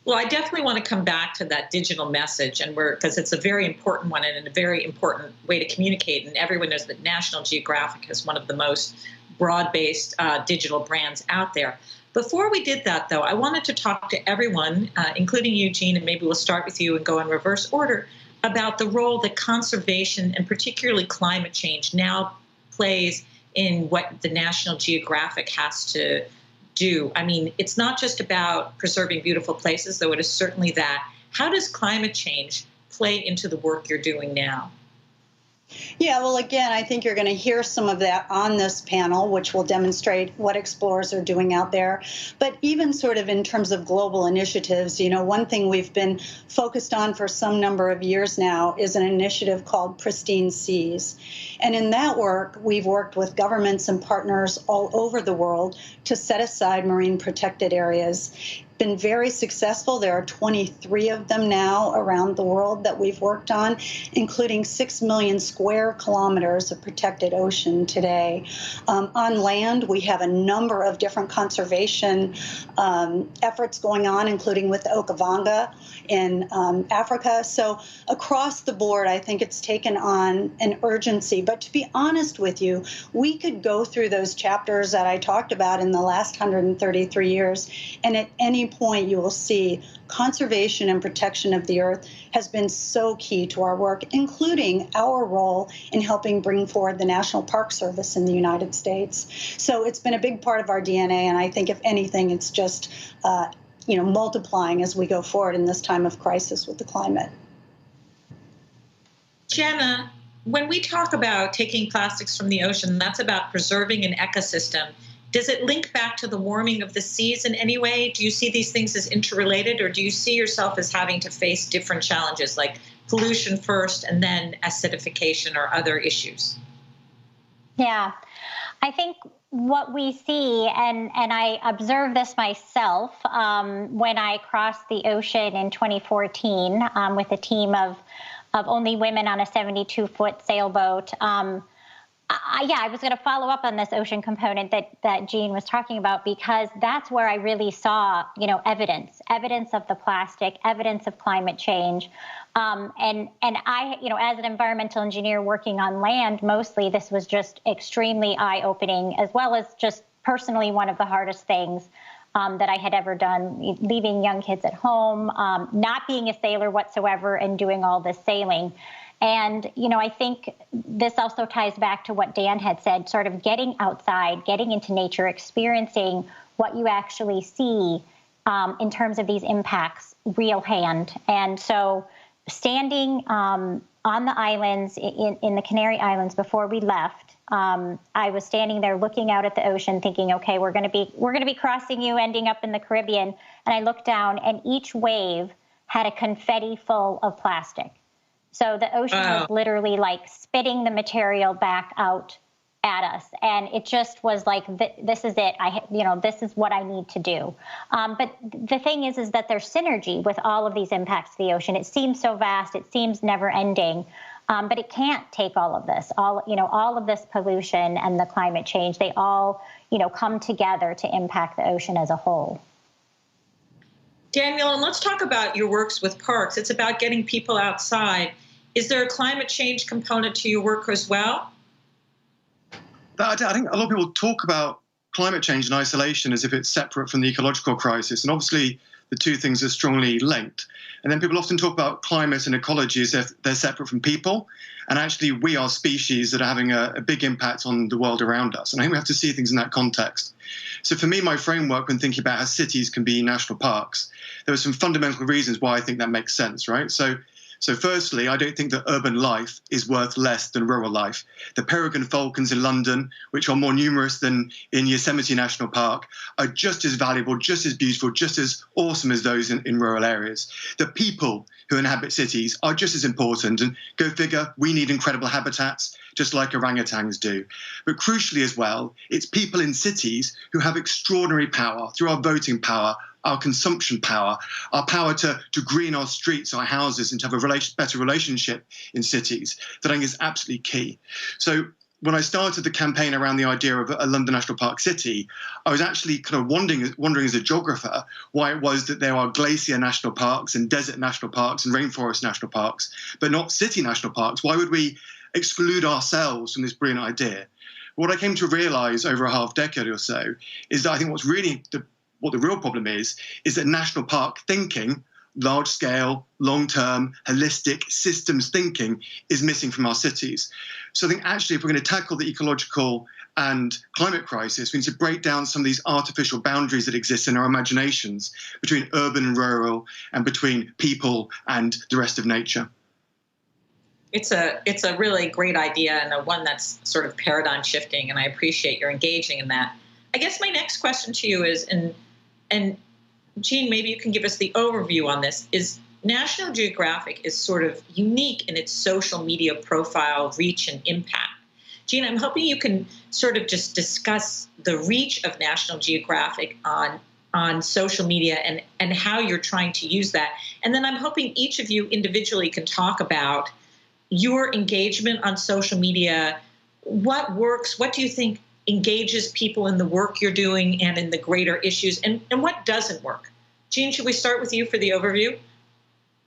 Well, I definitely want to come back to that digital message, and because it's a very important one and a very important way to communicate. And everyone knows that National Geographic is one of the most broad-based digital brands out there. Before we did that, though, I wanted to talk to everyone, including you, Jean, and maybe we'll start with you and go in reverse order, about the role that conservation and particularly climate change now plays in what the National Geographic has to do. I mean, it's not just about preserving beautiful places, though it is certainly that. How does climate change play into the work you're doing now? Yeah, well, again, I think you're going to hear some of that on this panel, which will demonstrate what explorers are doing out there. But even sort of in terms of global initiatives, one thing we've been focused on for some number of years now is an initiative called Pristine Seas. And in that work, we've worked with governments and partners all over the world to set aside marine protected areas been very successful. There are 23 of them now around the world that we've worked on, including 6 million square kilometers of protected ocean today. On land, we have a number of different conservation efforts going on, including with the Okavango in Africa. So across the board, I think it's taken on an urgency. But to be honest with you, we could go through those chapters that I talked about in the last 133 years, and at any point you will see conservation and protection of the earth has been so key to our work, including our role in helping bring forward the National Park Service in the United States. So it's been a big part of our DNA, and I think if anything, it's just multiplying as we go forward in this time of crisis with the climate. Jenna, when we talk about taking plastics from the ocean, that's about preserving an ecosystem. Does it link back to the warming of the seas in any way? Do you see these things as interrelated, or do you see yourself as having to face different challenges like pollution first and then acidification or other issues? Yeah, I think what we see, and I observed this myself when I crossed the ocean in 2014 with a team of only women on a 72-foot sailboat. I was going to follow up on this ocean component that Jean was talking about, because that's where I really saw, evidence of the plastic, evidence of climate change. And I, as an environmental engineer working on land, mostly this was just extremely eye-opening, as well as just personally one of the hardest things that I had ever done, leaving young kids at home, not being a sailor whatsoever, and doing all this sailing. And, I think this also ties back to what Dan had said, sort of getting outside, getting into nature, experiencing what you actually see in terms of these impacts real hand. And so standing on the islands, in the Canary Islands before we left, I was standing there looking out at the ocean thinking, okay, we're going to be crossing you, ending up in the Caribbean. And I looked down, and each wave had a confetti full of plastic. So the ocean was literally like spitting the material back out at us. And it just was like, this is it. This is what I need to do. But the thing is that there's synergy with all of these impacts to the ocean. It seems so vast. It seems never ending. But it can't take all of this, all of this pollution and the climate change. They all, come together to impact the ocean as a whole. Daniel, and let's talk about your works with parks. It's about getting people outside. Is there a climate change component to your work as well? I think a lot of people talk about climate change in isolation as if it's separate from the ecological crisis. And obviously, the two things are strongly linked. And then people often talk about climate and ecology as if they're separate from people. And actually, we are species that are having a big impact on the world around us. And I think we have to see things in that context. So for me, my framework when thinking about how cities can be national parks, there are some fundamental reasons why I think that makes sense, right? So firstly, I don't think that urban life is worth less than rural life. The peregrine falcons in London, which are more numerous than in Yosemite National Park, are just as valuable, just as beautiful, just as awesome as those in rural areas. The people who inhabit cities are just as important. And go figure, we need incredible habitats, just like orangutans do. But crucially as well, it's people in cities who have extraordinary power through our voting power, our consumption power, our power to green our streets, our houses, and to have a better relationship in cities that I think is absolutely key. So when I started the campaign around the idea of a London National Park city, I was actually kind of wondering as a geographer why it was that there are glacier national parks and desert national parks and rainforest national parks, but not city national parks. Why would we exclude ourselves from this brilliant idea? What I came to realize over a half decade or so is that I think what the real problem is that national park thinking, large scale, long term, holistic systems thinking is missing from our cities. So I think actually if we're going to tackle the ecological and climate crisis, we need to break down some of these artificial boundaries that exist in our imaginations between urban and rural and between people and the rest of nature. It's a really great idea and one that's sort of paradigm shifting, and I appreciate your engaging in that. I guess my next question to you is, and Jean, maybe you can give us the overview on this, is National Geographic is sort of unique in its social media profile, reach, and impact. Jean, I'm hoping you can sort of just discuss the reach of National Geographic on on social media and how you're trying to use that. And then I'm hoping each of you individually can talk about your engagement on social media. What works? What do you think engages people in the work you're doing and in the greater issues? And what doesn't work? Jean, should we start with you for the overview?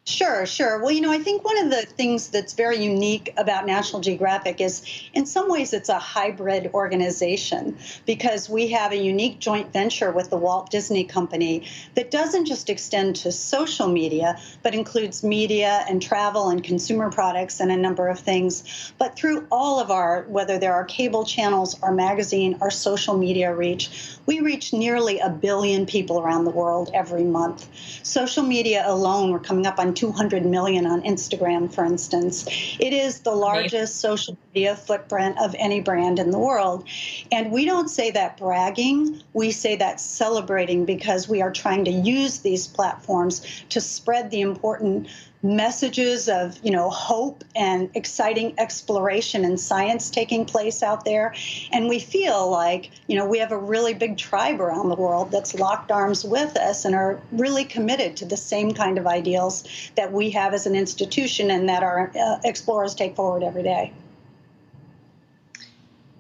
Sure. Well, I think one of the things that's very unique about National Geographic is in some ways it's a hybrid organization because we have a unique joint venture with the Walt Disney Company that doesn't just extend to social media, but includes media and travel and consumer products and a number of things. But through all of our, whether there are cable channels, our magazine, our social media reach, we reach nearly 1 billion people around the world every month. Social media alone, we're coming up on 200 million on Instagram, for instance. It is the largest social media footprint of any brand in the world. And we don't say that bragging, we say that celebrating because we are trying to use these platforms to spread the important messages of, hope and exciting exploration and science taking place out there. And we feel like, we have a really big tribe around the world that's locked arms with us and are really committed to the same kind of ideals that we have as an institution and that our explorers take forward every day.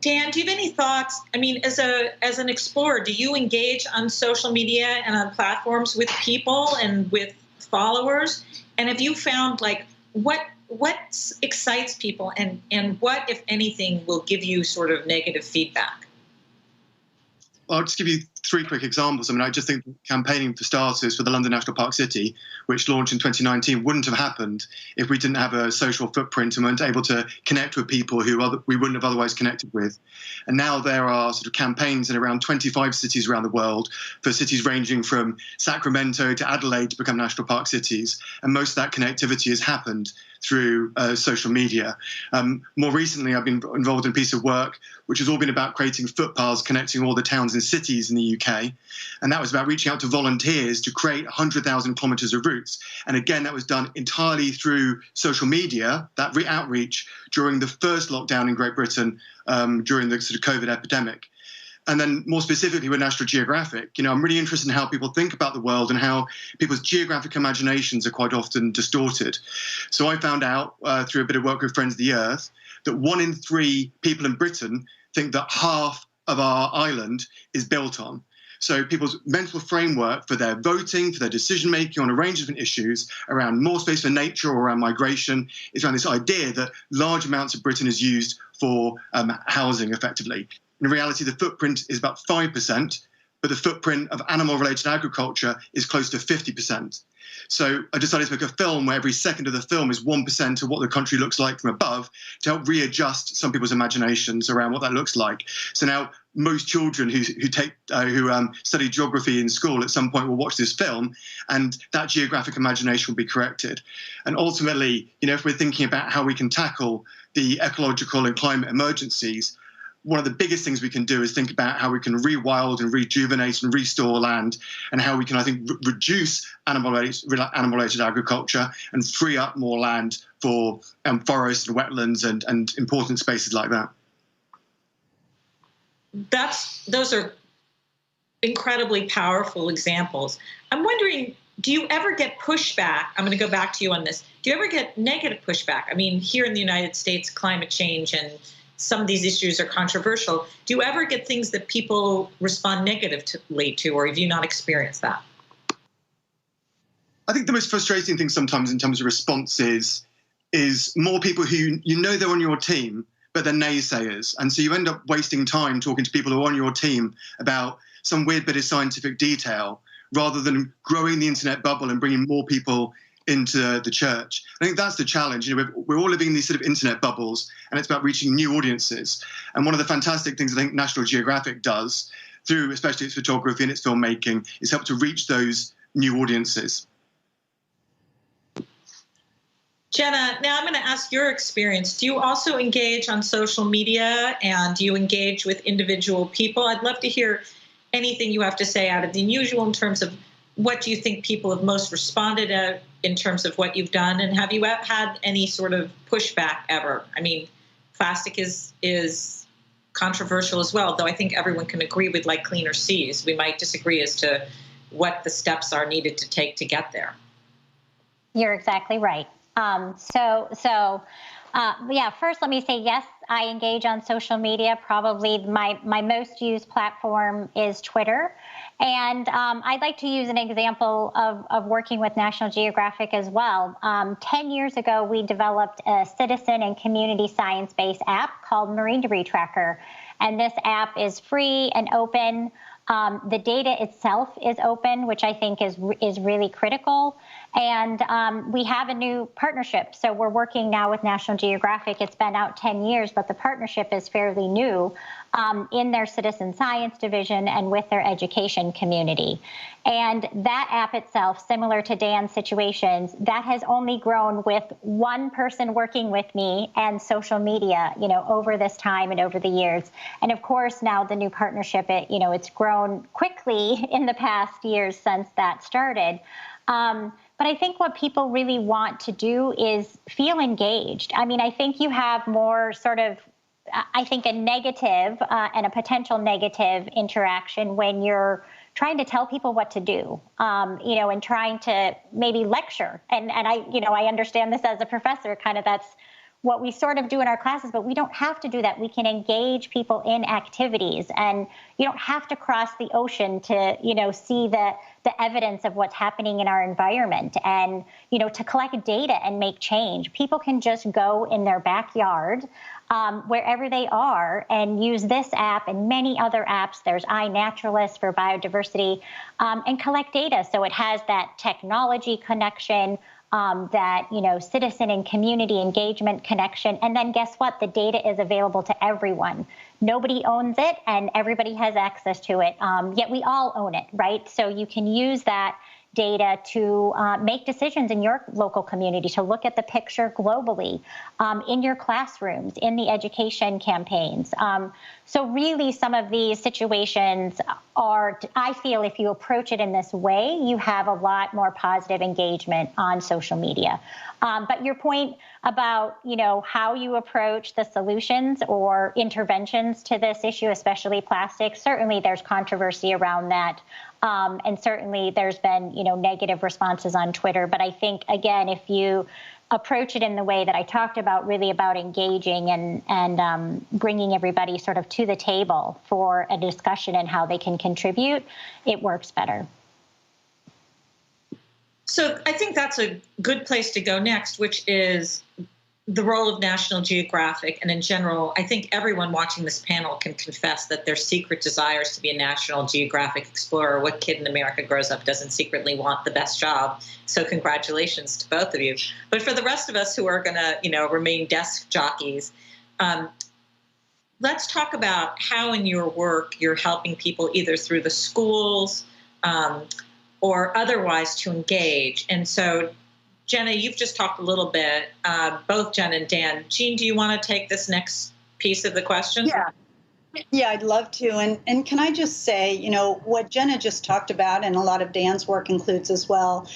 Dan, do you have any thoughts? I mean, as an explorer, do you engage on social media and on platforms with people and with followers? And have you found what excites people and what, if anything, will give you sort of negative feedback? Well, I'll just give you 3 quick examples. I mean, I just think campaigning for starters for the London National Park City, which launched in 2019, wouldn't have happened if we didn't have a social footprint and weren't able to connect with people who we wouldn't have otherwise connected with. And now there are sort of campaigns in around 25 cities around the world for cities ranging from Sacramento to Adelaide to become national park cities. And most of that connectivity has happened through social media. More recently, I've been involved in a piece of work which has all been about creating footpaths connecting all the towns and cities in the UK. And that was about reaching out to volunteers to create 100,000 kilometres of routes. And again, that was done entirely through social media, that outreach during the first lockdown in Great Britain during the sort of COVID epidemic. And then more specifically with National Geographic, I'm really interested in how people think about the world and how people's geographic imaginations are quite often distorted. So I found out through a bit of work with Friends of the Earth that 1 in 3 people in Britain think that half of our island is built on. So people's mental framework for their voting, for their decision making on a range of different issues around more space for nature or around migration is around this idea that large amounts of Britain is used for housing effectively. In reality, the footprint is about 5%, but the footprint of animal-related agriculture is close to 50%. So I decided to make a film where every second of the film is 1% of what the country looks like from above to help readjust some people's imaginations around what that looks like. So now most children who study geography in school at some point will watch this film, and that geographic imagination will be corrected. And ultimately, if we're thinking about how we can tackle the ecological and climate emergencies, one of the biggest things we can do is think about how we can rewild and rejuvenate and restore land, and how we can, I think, reduce animal-related agriculture and free up more land for forests and wetlands and important spaces like that. Those are incredibly powerful examples. I'm wondering, do you ever get pushback? I'm going to go back to you on this. Do you ever get negative pushback? I mean, here in the United States, climate change and some of these issues are controversial. Do you ever get things that people respond negatively to, or have you not experienced that? I think the most frustrating thing sometimes in terms of responses is more people who they're on your team, but they're naysayers. And so you end up wasting time talking to people who are on your team about some weird bit of scientific detail rather than growing the internet bubble and bringing more people into the church. I think that's the challenge. We're all living in these sort of internet bubbles, and it's about reaching new audiences. And one of the fantastic things I think National Geographic does, through especially its photography and its filmmaking, is help to reach those new audiences. Jenna, now I'm going to ask your experience. Do you also engage on social media, and do you engage with individual people? I'd love to hear anything you have to say out of the unusual in terms of what do you think people have most responded at in terms of what you've done, and have you had any sort of pushback ever? I mean, plastic is controversial as well, though I think everyone can agree with cleaner seas. We might disagree as to what the steps are needed to take to get there. You're exactly right. First let me say, yes, I engage on social media. Probably my most used platform is Twitter. And I'd like to use an example of working with National Geographic as well. 10 years ago, we developed a citizen and community science-based app called Marine Debris Tracker. And this app is free and open. The data itself is open, which I think is really critical. And we have a new partnership. So we're working now with National Geographic. It's been out 10 years, but the partnership is fairly new in their citizen science division and with their education community. And that app itself, similar to Dan's situations, that has only grown with one person working with me and social media, over this time and over the years. And of course, now the new partnership, it's grown quickly in the past years since that started. But I think what people really want to do is feel engaged. I mean, I think you have more sort of, I think, a negative and a potential negative interaction when you're trying to tell people what to do, and trying to maybe lecture. And I understand this as a professor, kind of that's what we sort of do in our classes, but we don't have to do that. We can engage people in activities, and you don't have to cross the ocean to, see the evidence of what's happening in our environment and, to collect data and make change. People can just go in their backyard, wherever they are, and use this app and many other apps. There's iNaturalist for biodiversity, and collect data. So it has that technology connection, that, citizen and community engagement connection. And then guess what? The data is available to everyone. Nobody owns it and everybody has access to it. Yet we all own it, right? So you can use that data to make decisions in your local community, to look at the picture globally, in your classrooms, in the education campaigns. So really some of these situations are, I feel, if you approach it in this way, you have a lot more positive engagement on social media. But your point about, how you approach the solutions or interventions to this issue, especially plastic, certainly there's controversy around that. And certainly there's been, negative responses on Twitter. But I think, again, if you approach it in the way that I talked about, really about engaging and bringing everybody sort of to the table for a discussion and how they can contribute, it works better. So I think that's a good place to go next, which is the role of National Geographic. And in general, I think everyone watching this panel can confess that their secret desire is to be a National Geographic explorer. What kid in America grows up doesn't secretly want the best job? So congratulations to both of you. But for the rest of us who are going to, remain desk jockeys, let's talk about how in your work you're helping people either through the schools or otherwise to engage. And so, Jenna, you've just talked a little bit, both Jen and Dan. Jean, do you want to take this next piece of the question? Yeah, I'd love to. And can I just say, what Jenna just talked about, and a lot of Dan's work includes as well,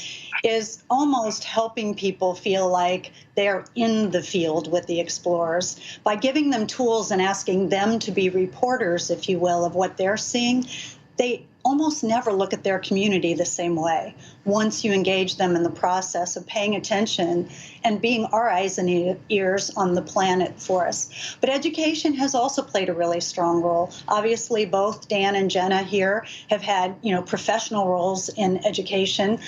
is almost helping people feel like they're in the field with the explorers by giving them tools and asking them to be reporters, if you will, of what they're seeing. They almost never look at their community the same way once you engage them in the process of paying attention and being our eyes and ears on the planet for us. But education has also played a really strong role. Obviously, both Dan and Jenna here have had, professional roles in education.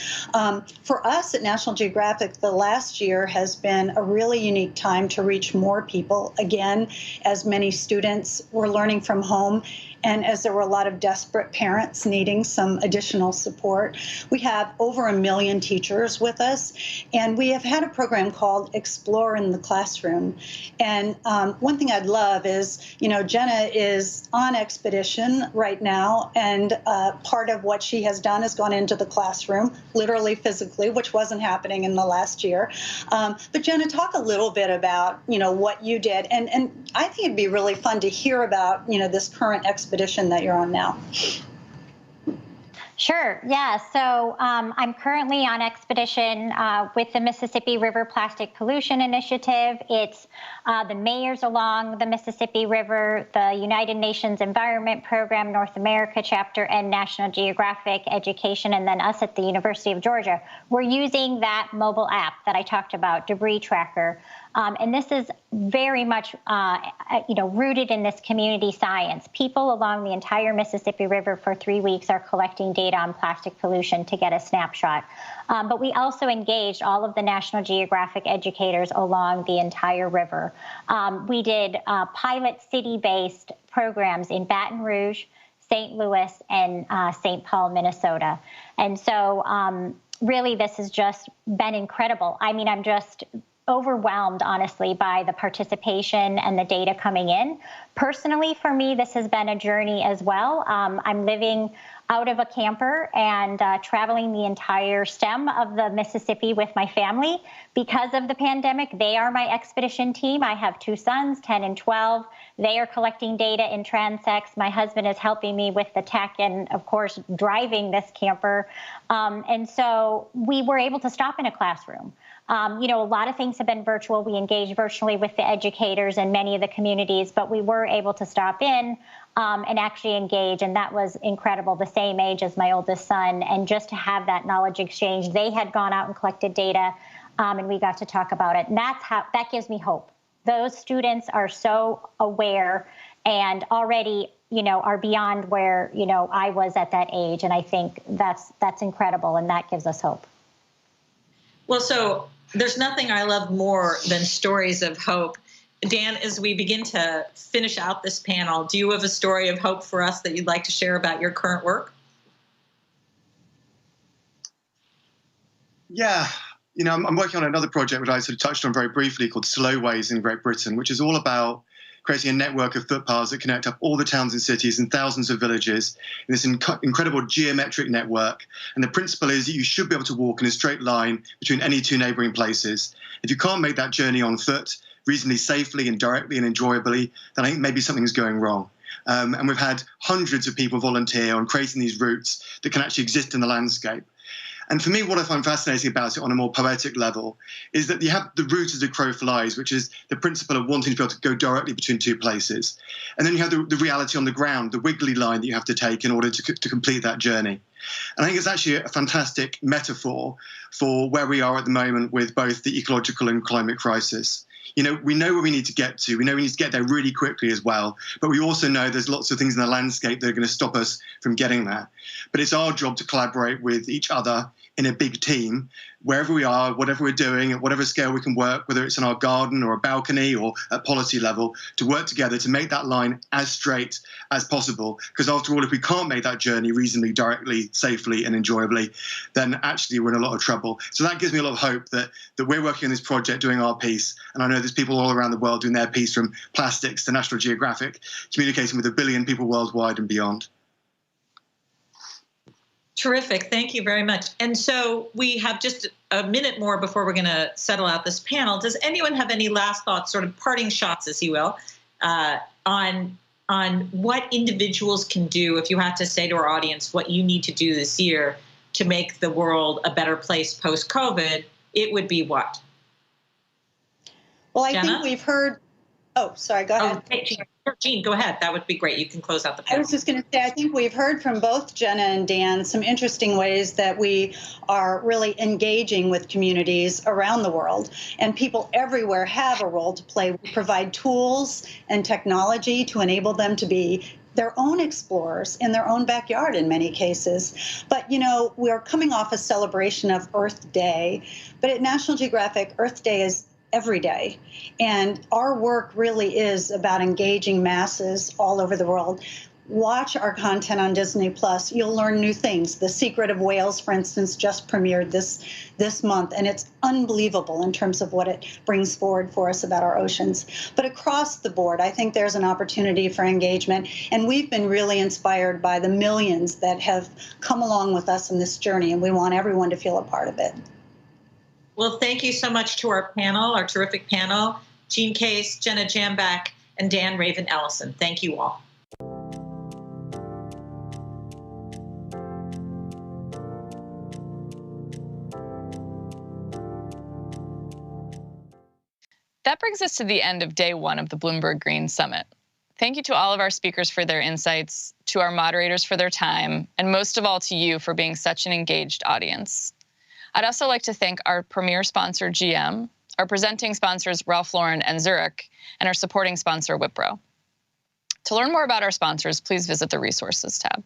For us at National Geographic, the last year has been a really unique time to reach more people. Again, as many students were learning from home, and as there were a lot of desperate parents needing some additional support. We have over 1 million teachers with us, and we have had a program called Explore in the Classroom. And one thing I'd love is, Jenna is on expedition right now, and part of what she has done is gone into the classroom, literally, physically, which wasn't happening in the last year. But Jenna, talk a little bit about, what you did. And I think it'd be really fun to hear about, this current expedition that you're on now. Sure. Yeah. So I'm currently on expedition with the Mississippi River Plastic Pollution Initiative. It's the mayors along the Mississippi River, the United Nations Environment Program North America chapter, and National Geographic Education, and then us at the University of Georgia. We're using that mobile app that I talked about, Debris Tracker. And this is very much, rooted in this community science. People along the entire Mississippi River for 3 weeks are collecting data on plastic pollution to get a snapshot. But we also engaged all of the National Geographic educators along the entire river. We did pilot city-based programs in Baton Rouge, St. Louis, and St. Paul, Minnesota. And so really, this has just been incredible. I mean, I'm just overwhelmed, honestly, by the participation and the data coming in. Personally, for me, this has been a journey as well. I'm living out of a camper and traveling the entire stem of the Mississippi with my family. Because of the pandemic, they are my expedition team. I have 2 sons, 10 and 12. They are collecting data in transects. My husband is helping me with the tech and, of course, driving this camper. And so we were able to stop in a classroom. A lot of things have been virtual. We engaged virtually with the educators in many of the communities, but we were able to stop in and actually engage, and that was incredible, the same age as my oldest son, and just to have that knowledge exchange. They had gone out and collected data, and we got to talk about it, and that gives me hope. Those students are so aware and already, are beyond where, I was at that age, and I think that's incredible, and that gives us hope. Well, so there's nothing I love more than stories of hope. Dan, as we begin to finish out this panel, do you have a story of hope for us that you'd like to share about your current work? Yeah. I'm working on another project which I sort of touched on very briefly called Slowways in Great Britain, which is all about creating a network of footpaths that connect up all the towns and cities and thousands of villages in this incredible geometric network. And the principle is that you should be able to walk in a straight line between any 2 neighboring places. If you can't make that journey on foot reasonably safely and directly and enjoyably, then I think maybe something's going wrong. And we've had hundreds of people volunteer on creating these routes that can actually exist in the landscape. And for me, what I find fascinating about it on a more poetic level is that you have the route as a crow flies, which is the principle of wanting to be able to go directly between 2 places. And then you have the reality on the ground, the wiggly line that you have to take in order to complete that journey. And I think it's actually a fantastic metaphor for where we are at the moment with both the ecological and climate crisis. We know where we need to get to. We know we need to get there really quickly as well. But we also know there's lots of things in the landscape that are going to stop us from getting there. But it's our job to collaborate with each other in a big team, wherever we are, whatever we're doing, at whatever scale we can work, whether it's in our garden or a balcony or at policy level, to work together to make that line as straight as possible. Because after all, if we can't make that journey reasonably, directly, safely and enjoyably, then actually we're in a lot of trouble. So that gives me a lot of hope that we're working on this project, doing our piece. And I know there's people all around the world doing their piece, from plastics to National Geographic, communicating with 1 billion people worldwide and beyond. Terrific. Thank you very much. And so we have just a minute more before we're going to settle out this panel. Does anyone have any last thoughts, sort of parting shots, as you will, on what individuals can do? If you had to say to our audience what you need to do this year to make the world a better place post-COVID, it would be what? Well, I think we've heard. Oh, sorry, go ahead. Jean, go ahead. That would be great. You can close out the panel. I was just going to say, I think we've heard from both Jenna and Dan some interesting ways that we are really engaging with communities around the world. And people everywhere have a role to play. We provide tools and technology to enable them to be their own explorers in their own backyard in many cases. But, we're coming off a celebration of Earth Day. But at National Geographic, Earth Day is every day. And our work really is about engaging masses all over the world. Watch our content on Disney Plus. You'll learn new things. The Secret of Whales, for instance, just premiered this month, and it's unbelievable in terms of what it brings forward for us about our oceans. But across the board, I think there's an opportunity for engagement, and we've been really inspired by the millions that have come along with us in this journey, and we want everyone to feel a part of it. Well, thank you so much to our panel, our terrific panel, Jean Case, Jenna Jamback, and Dan Raven-Ellison. Thank you all. That brings us to the end of day one of the Bloomberg Green Summit. Thank you to all of our speakers for their insights, to our moderators for their time, and most of all to you for being such an engaged audience. I'd also like to thank our premier sponsor, GM, our presenting sponsors, Ralph Lauren and Zurich, and our supporting sponsor, Wipro. To learn more about our sponsors, please visit the Resources tab.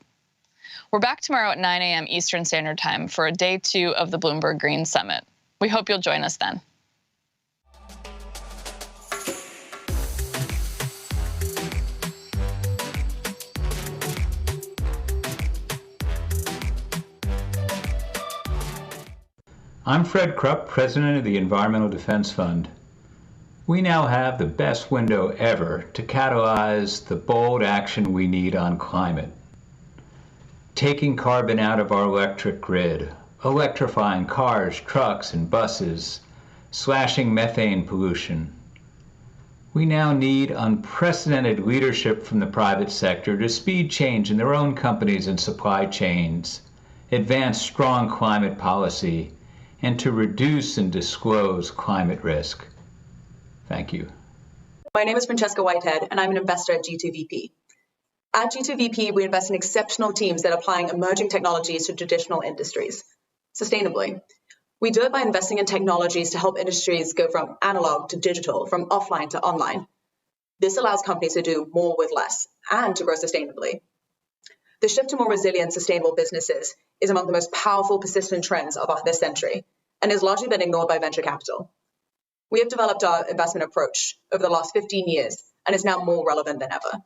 We're back tomorrow at 9 a.m. Eastern Standard Time for a day 2 of the Bloomberg Green Summit. We hope you'll join us then. I'm Fred Krupp, President of the Environmental Defense Fund. We now have the best window ever to catalyze the bold action we need on climate. Taking carbon out of our electric grid, electrifying cars, trucks, and buses, slashing methane pollution. We now need unprecedented leadership from the private sector to speed change in their own companies and supply chains, advance strong climate policy, and to reduce and disclose climate risk. Thank you. My name is Francesca Whitehead, and I'm an investor at G2VP. At G2VP, we invest in exceptional teams that are applying emerging technologies to traditional industries sustainably. We do it by investing in technologies to help industries go from analog to digital, from offline to online. This allows companies to do more with less and to grow sustainably. The shift to more resilient, sustainable businesses is among the most powerful, persistent trends of this century and has largely been ignored by venture capital. We have developed our investment approach over the last 15 years, and is now more relevant than ever.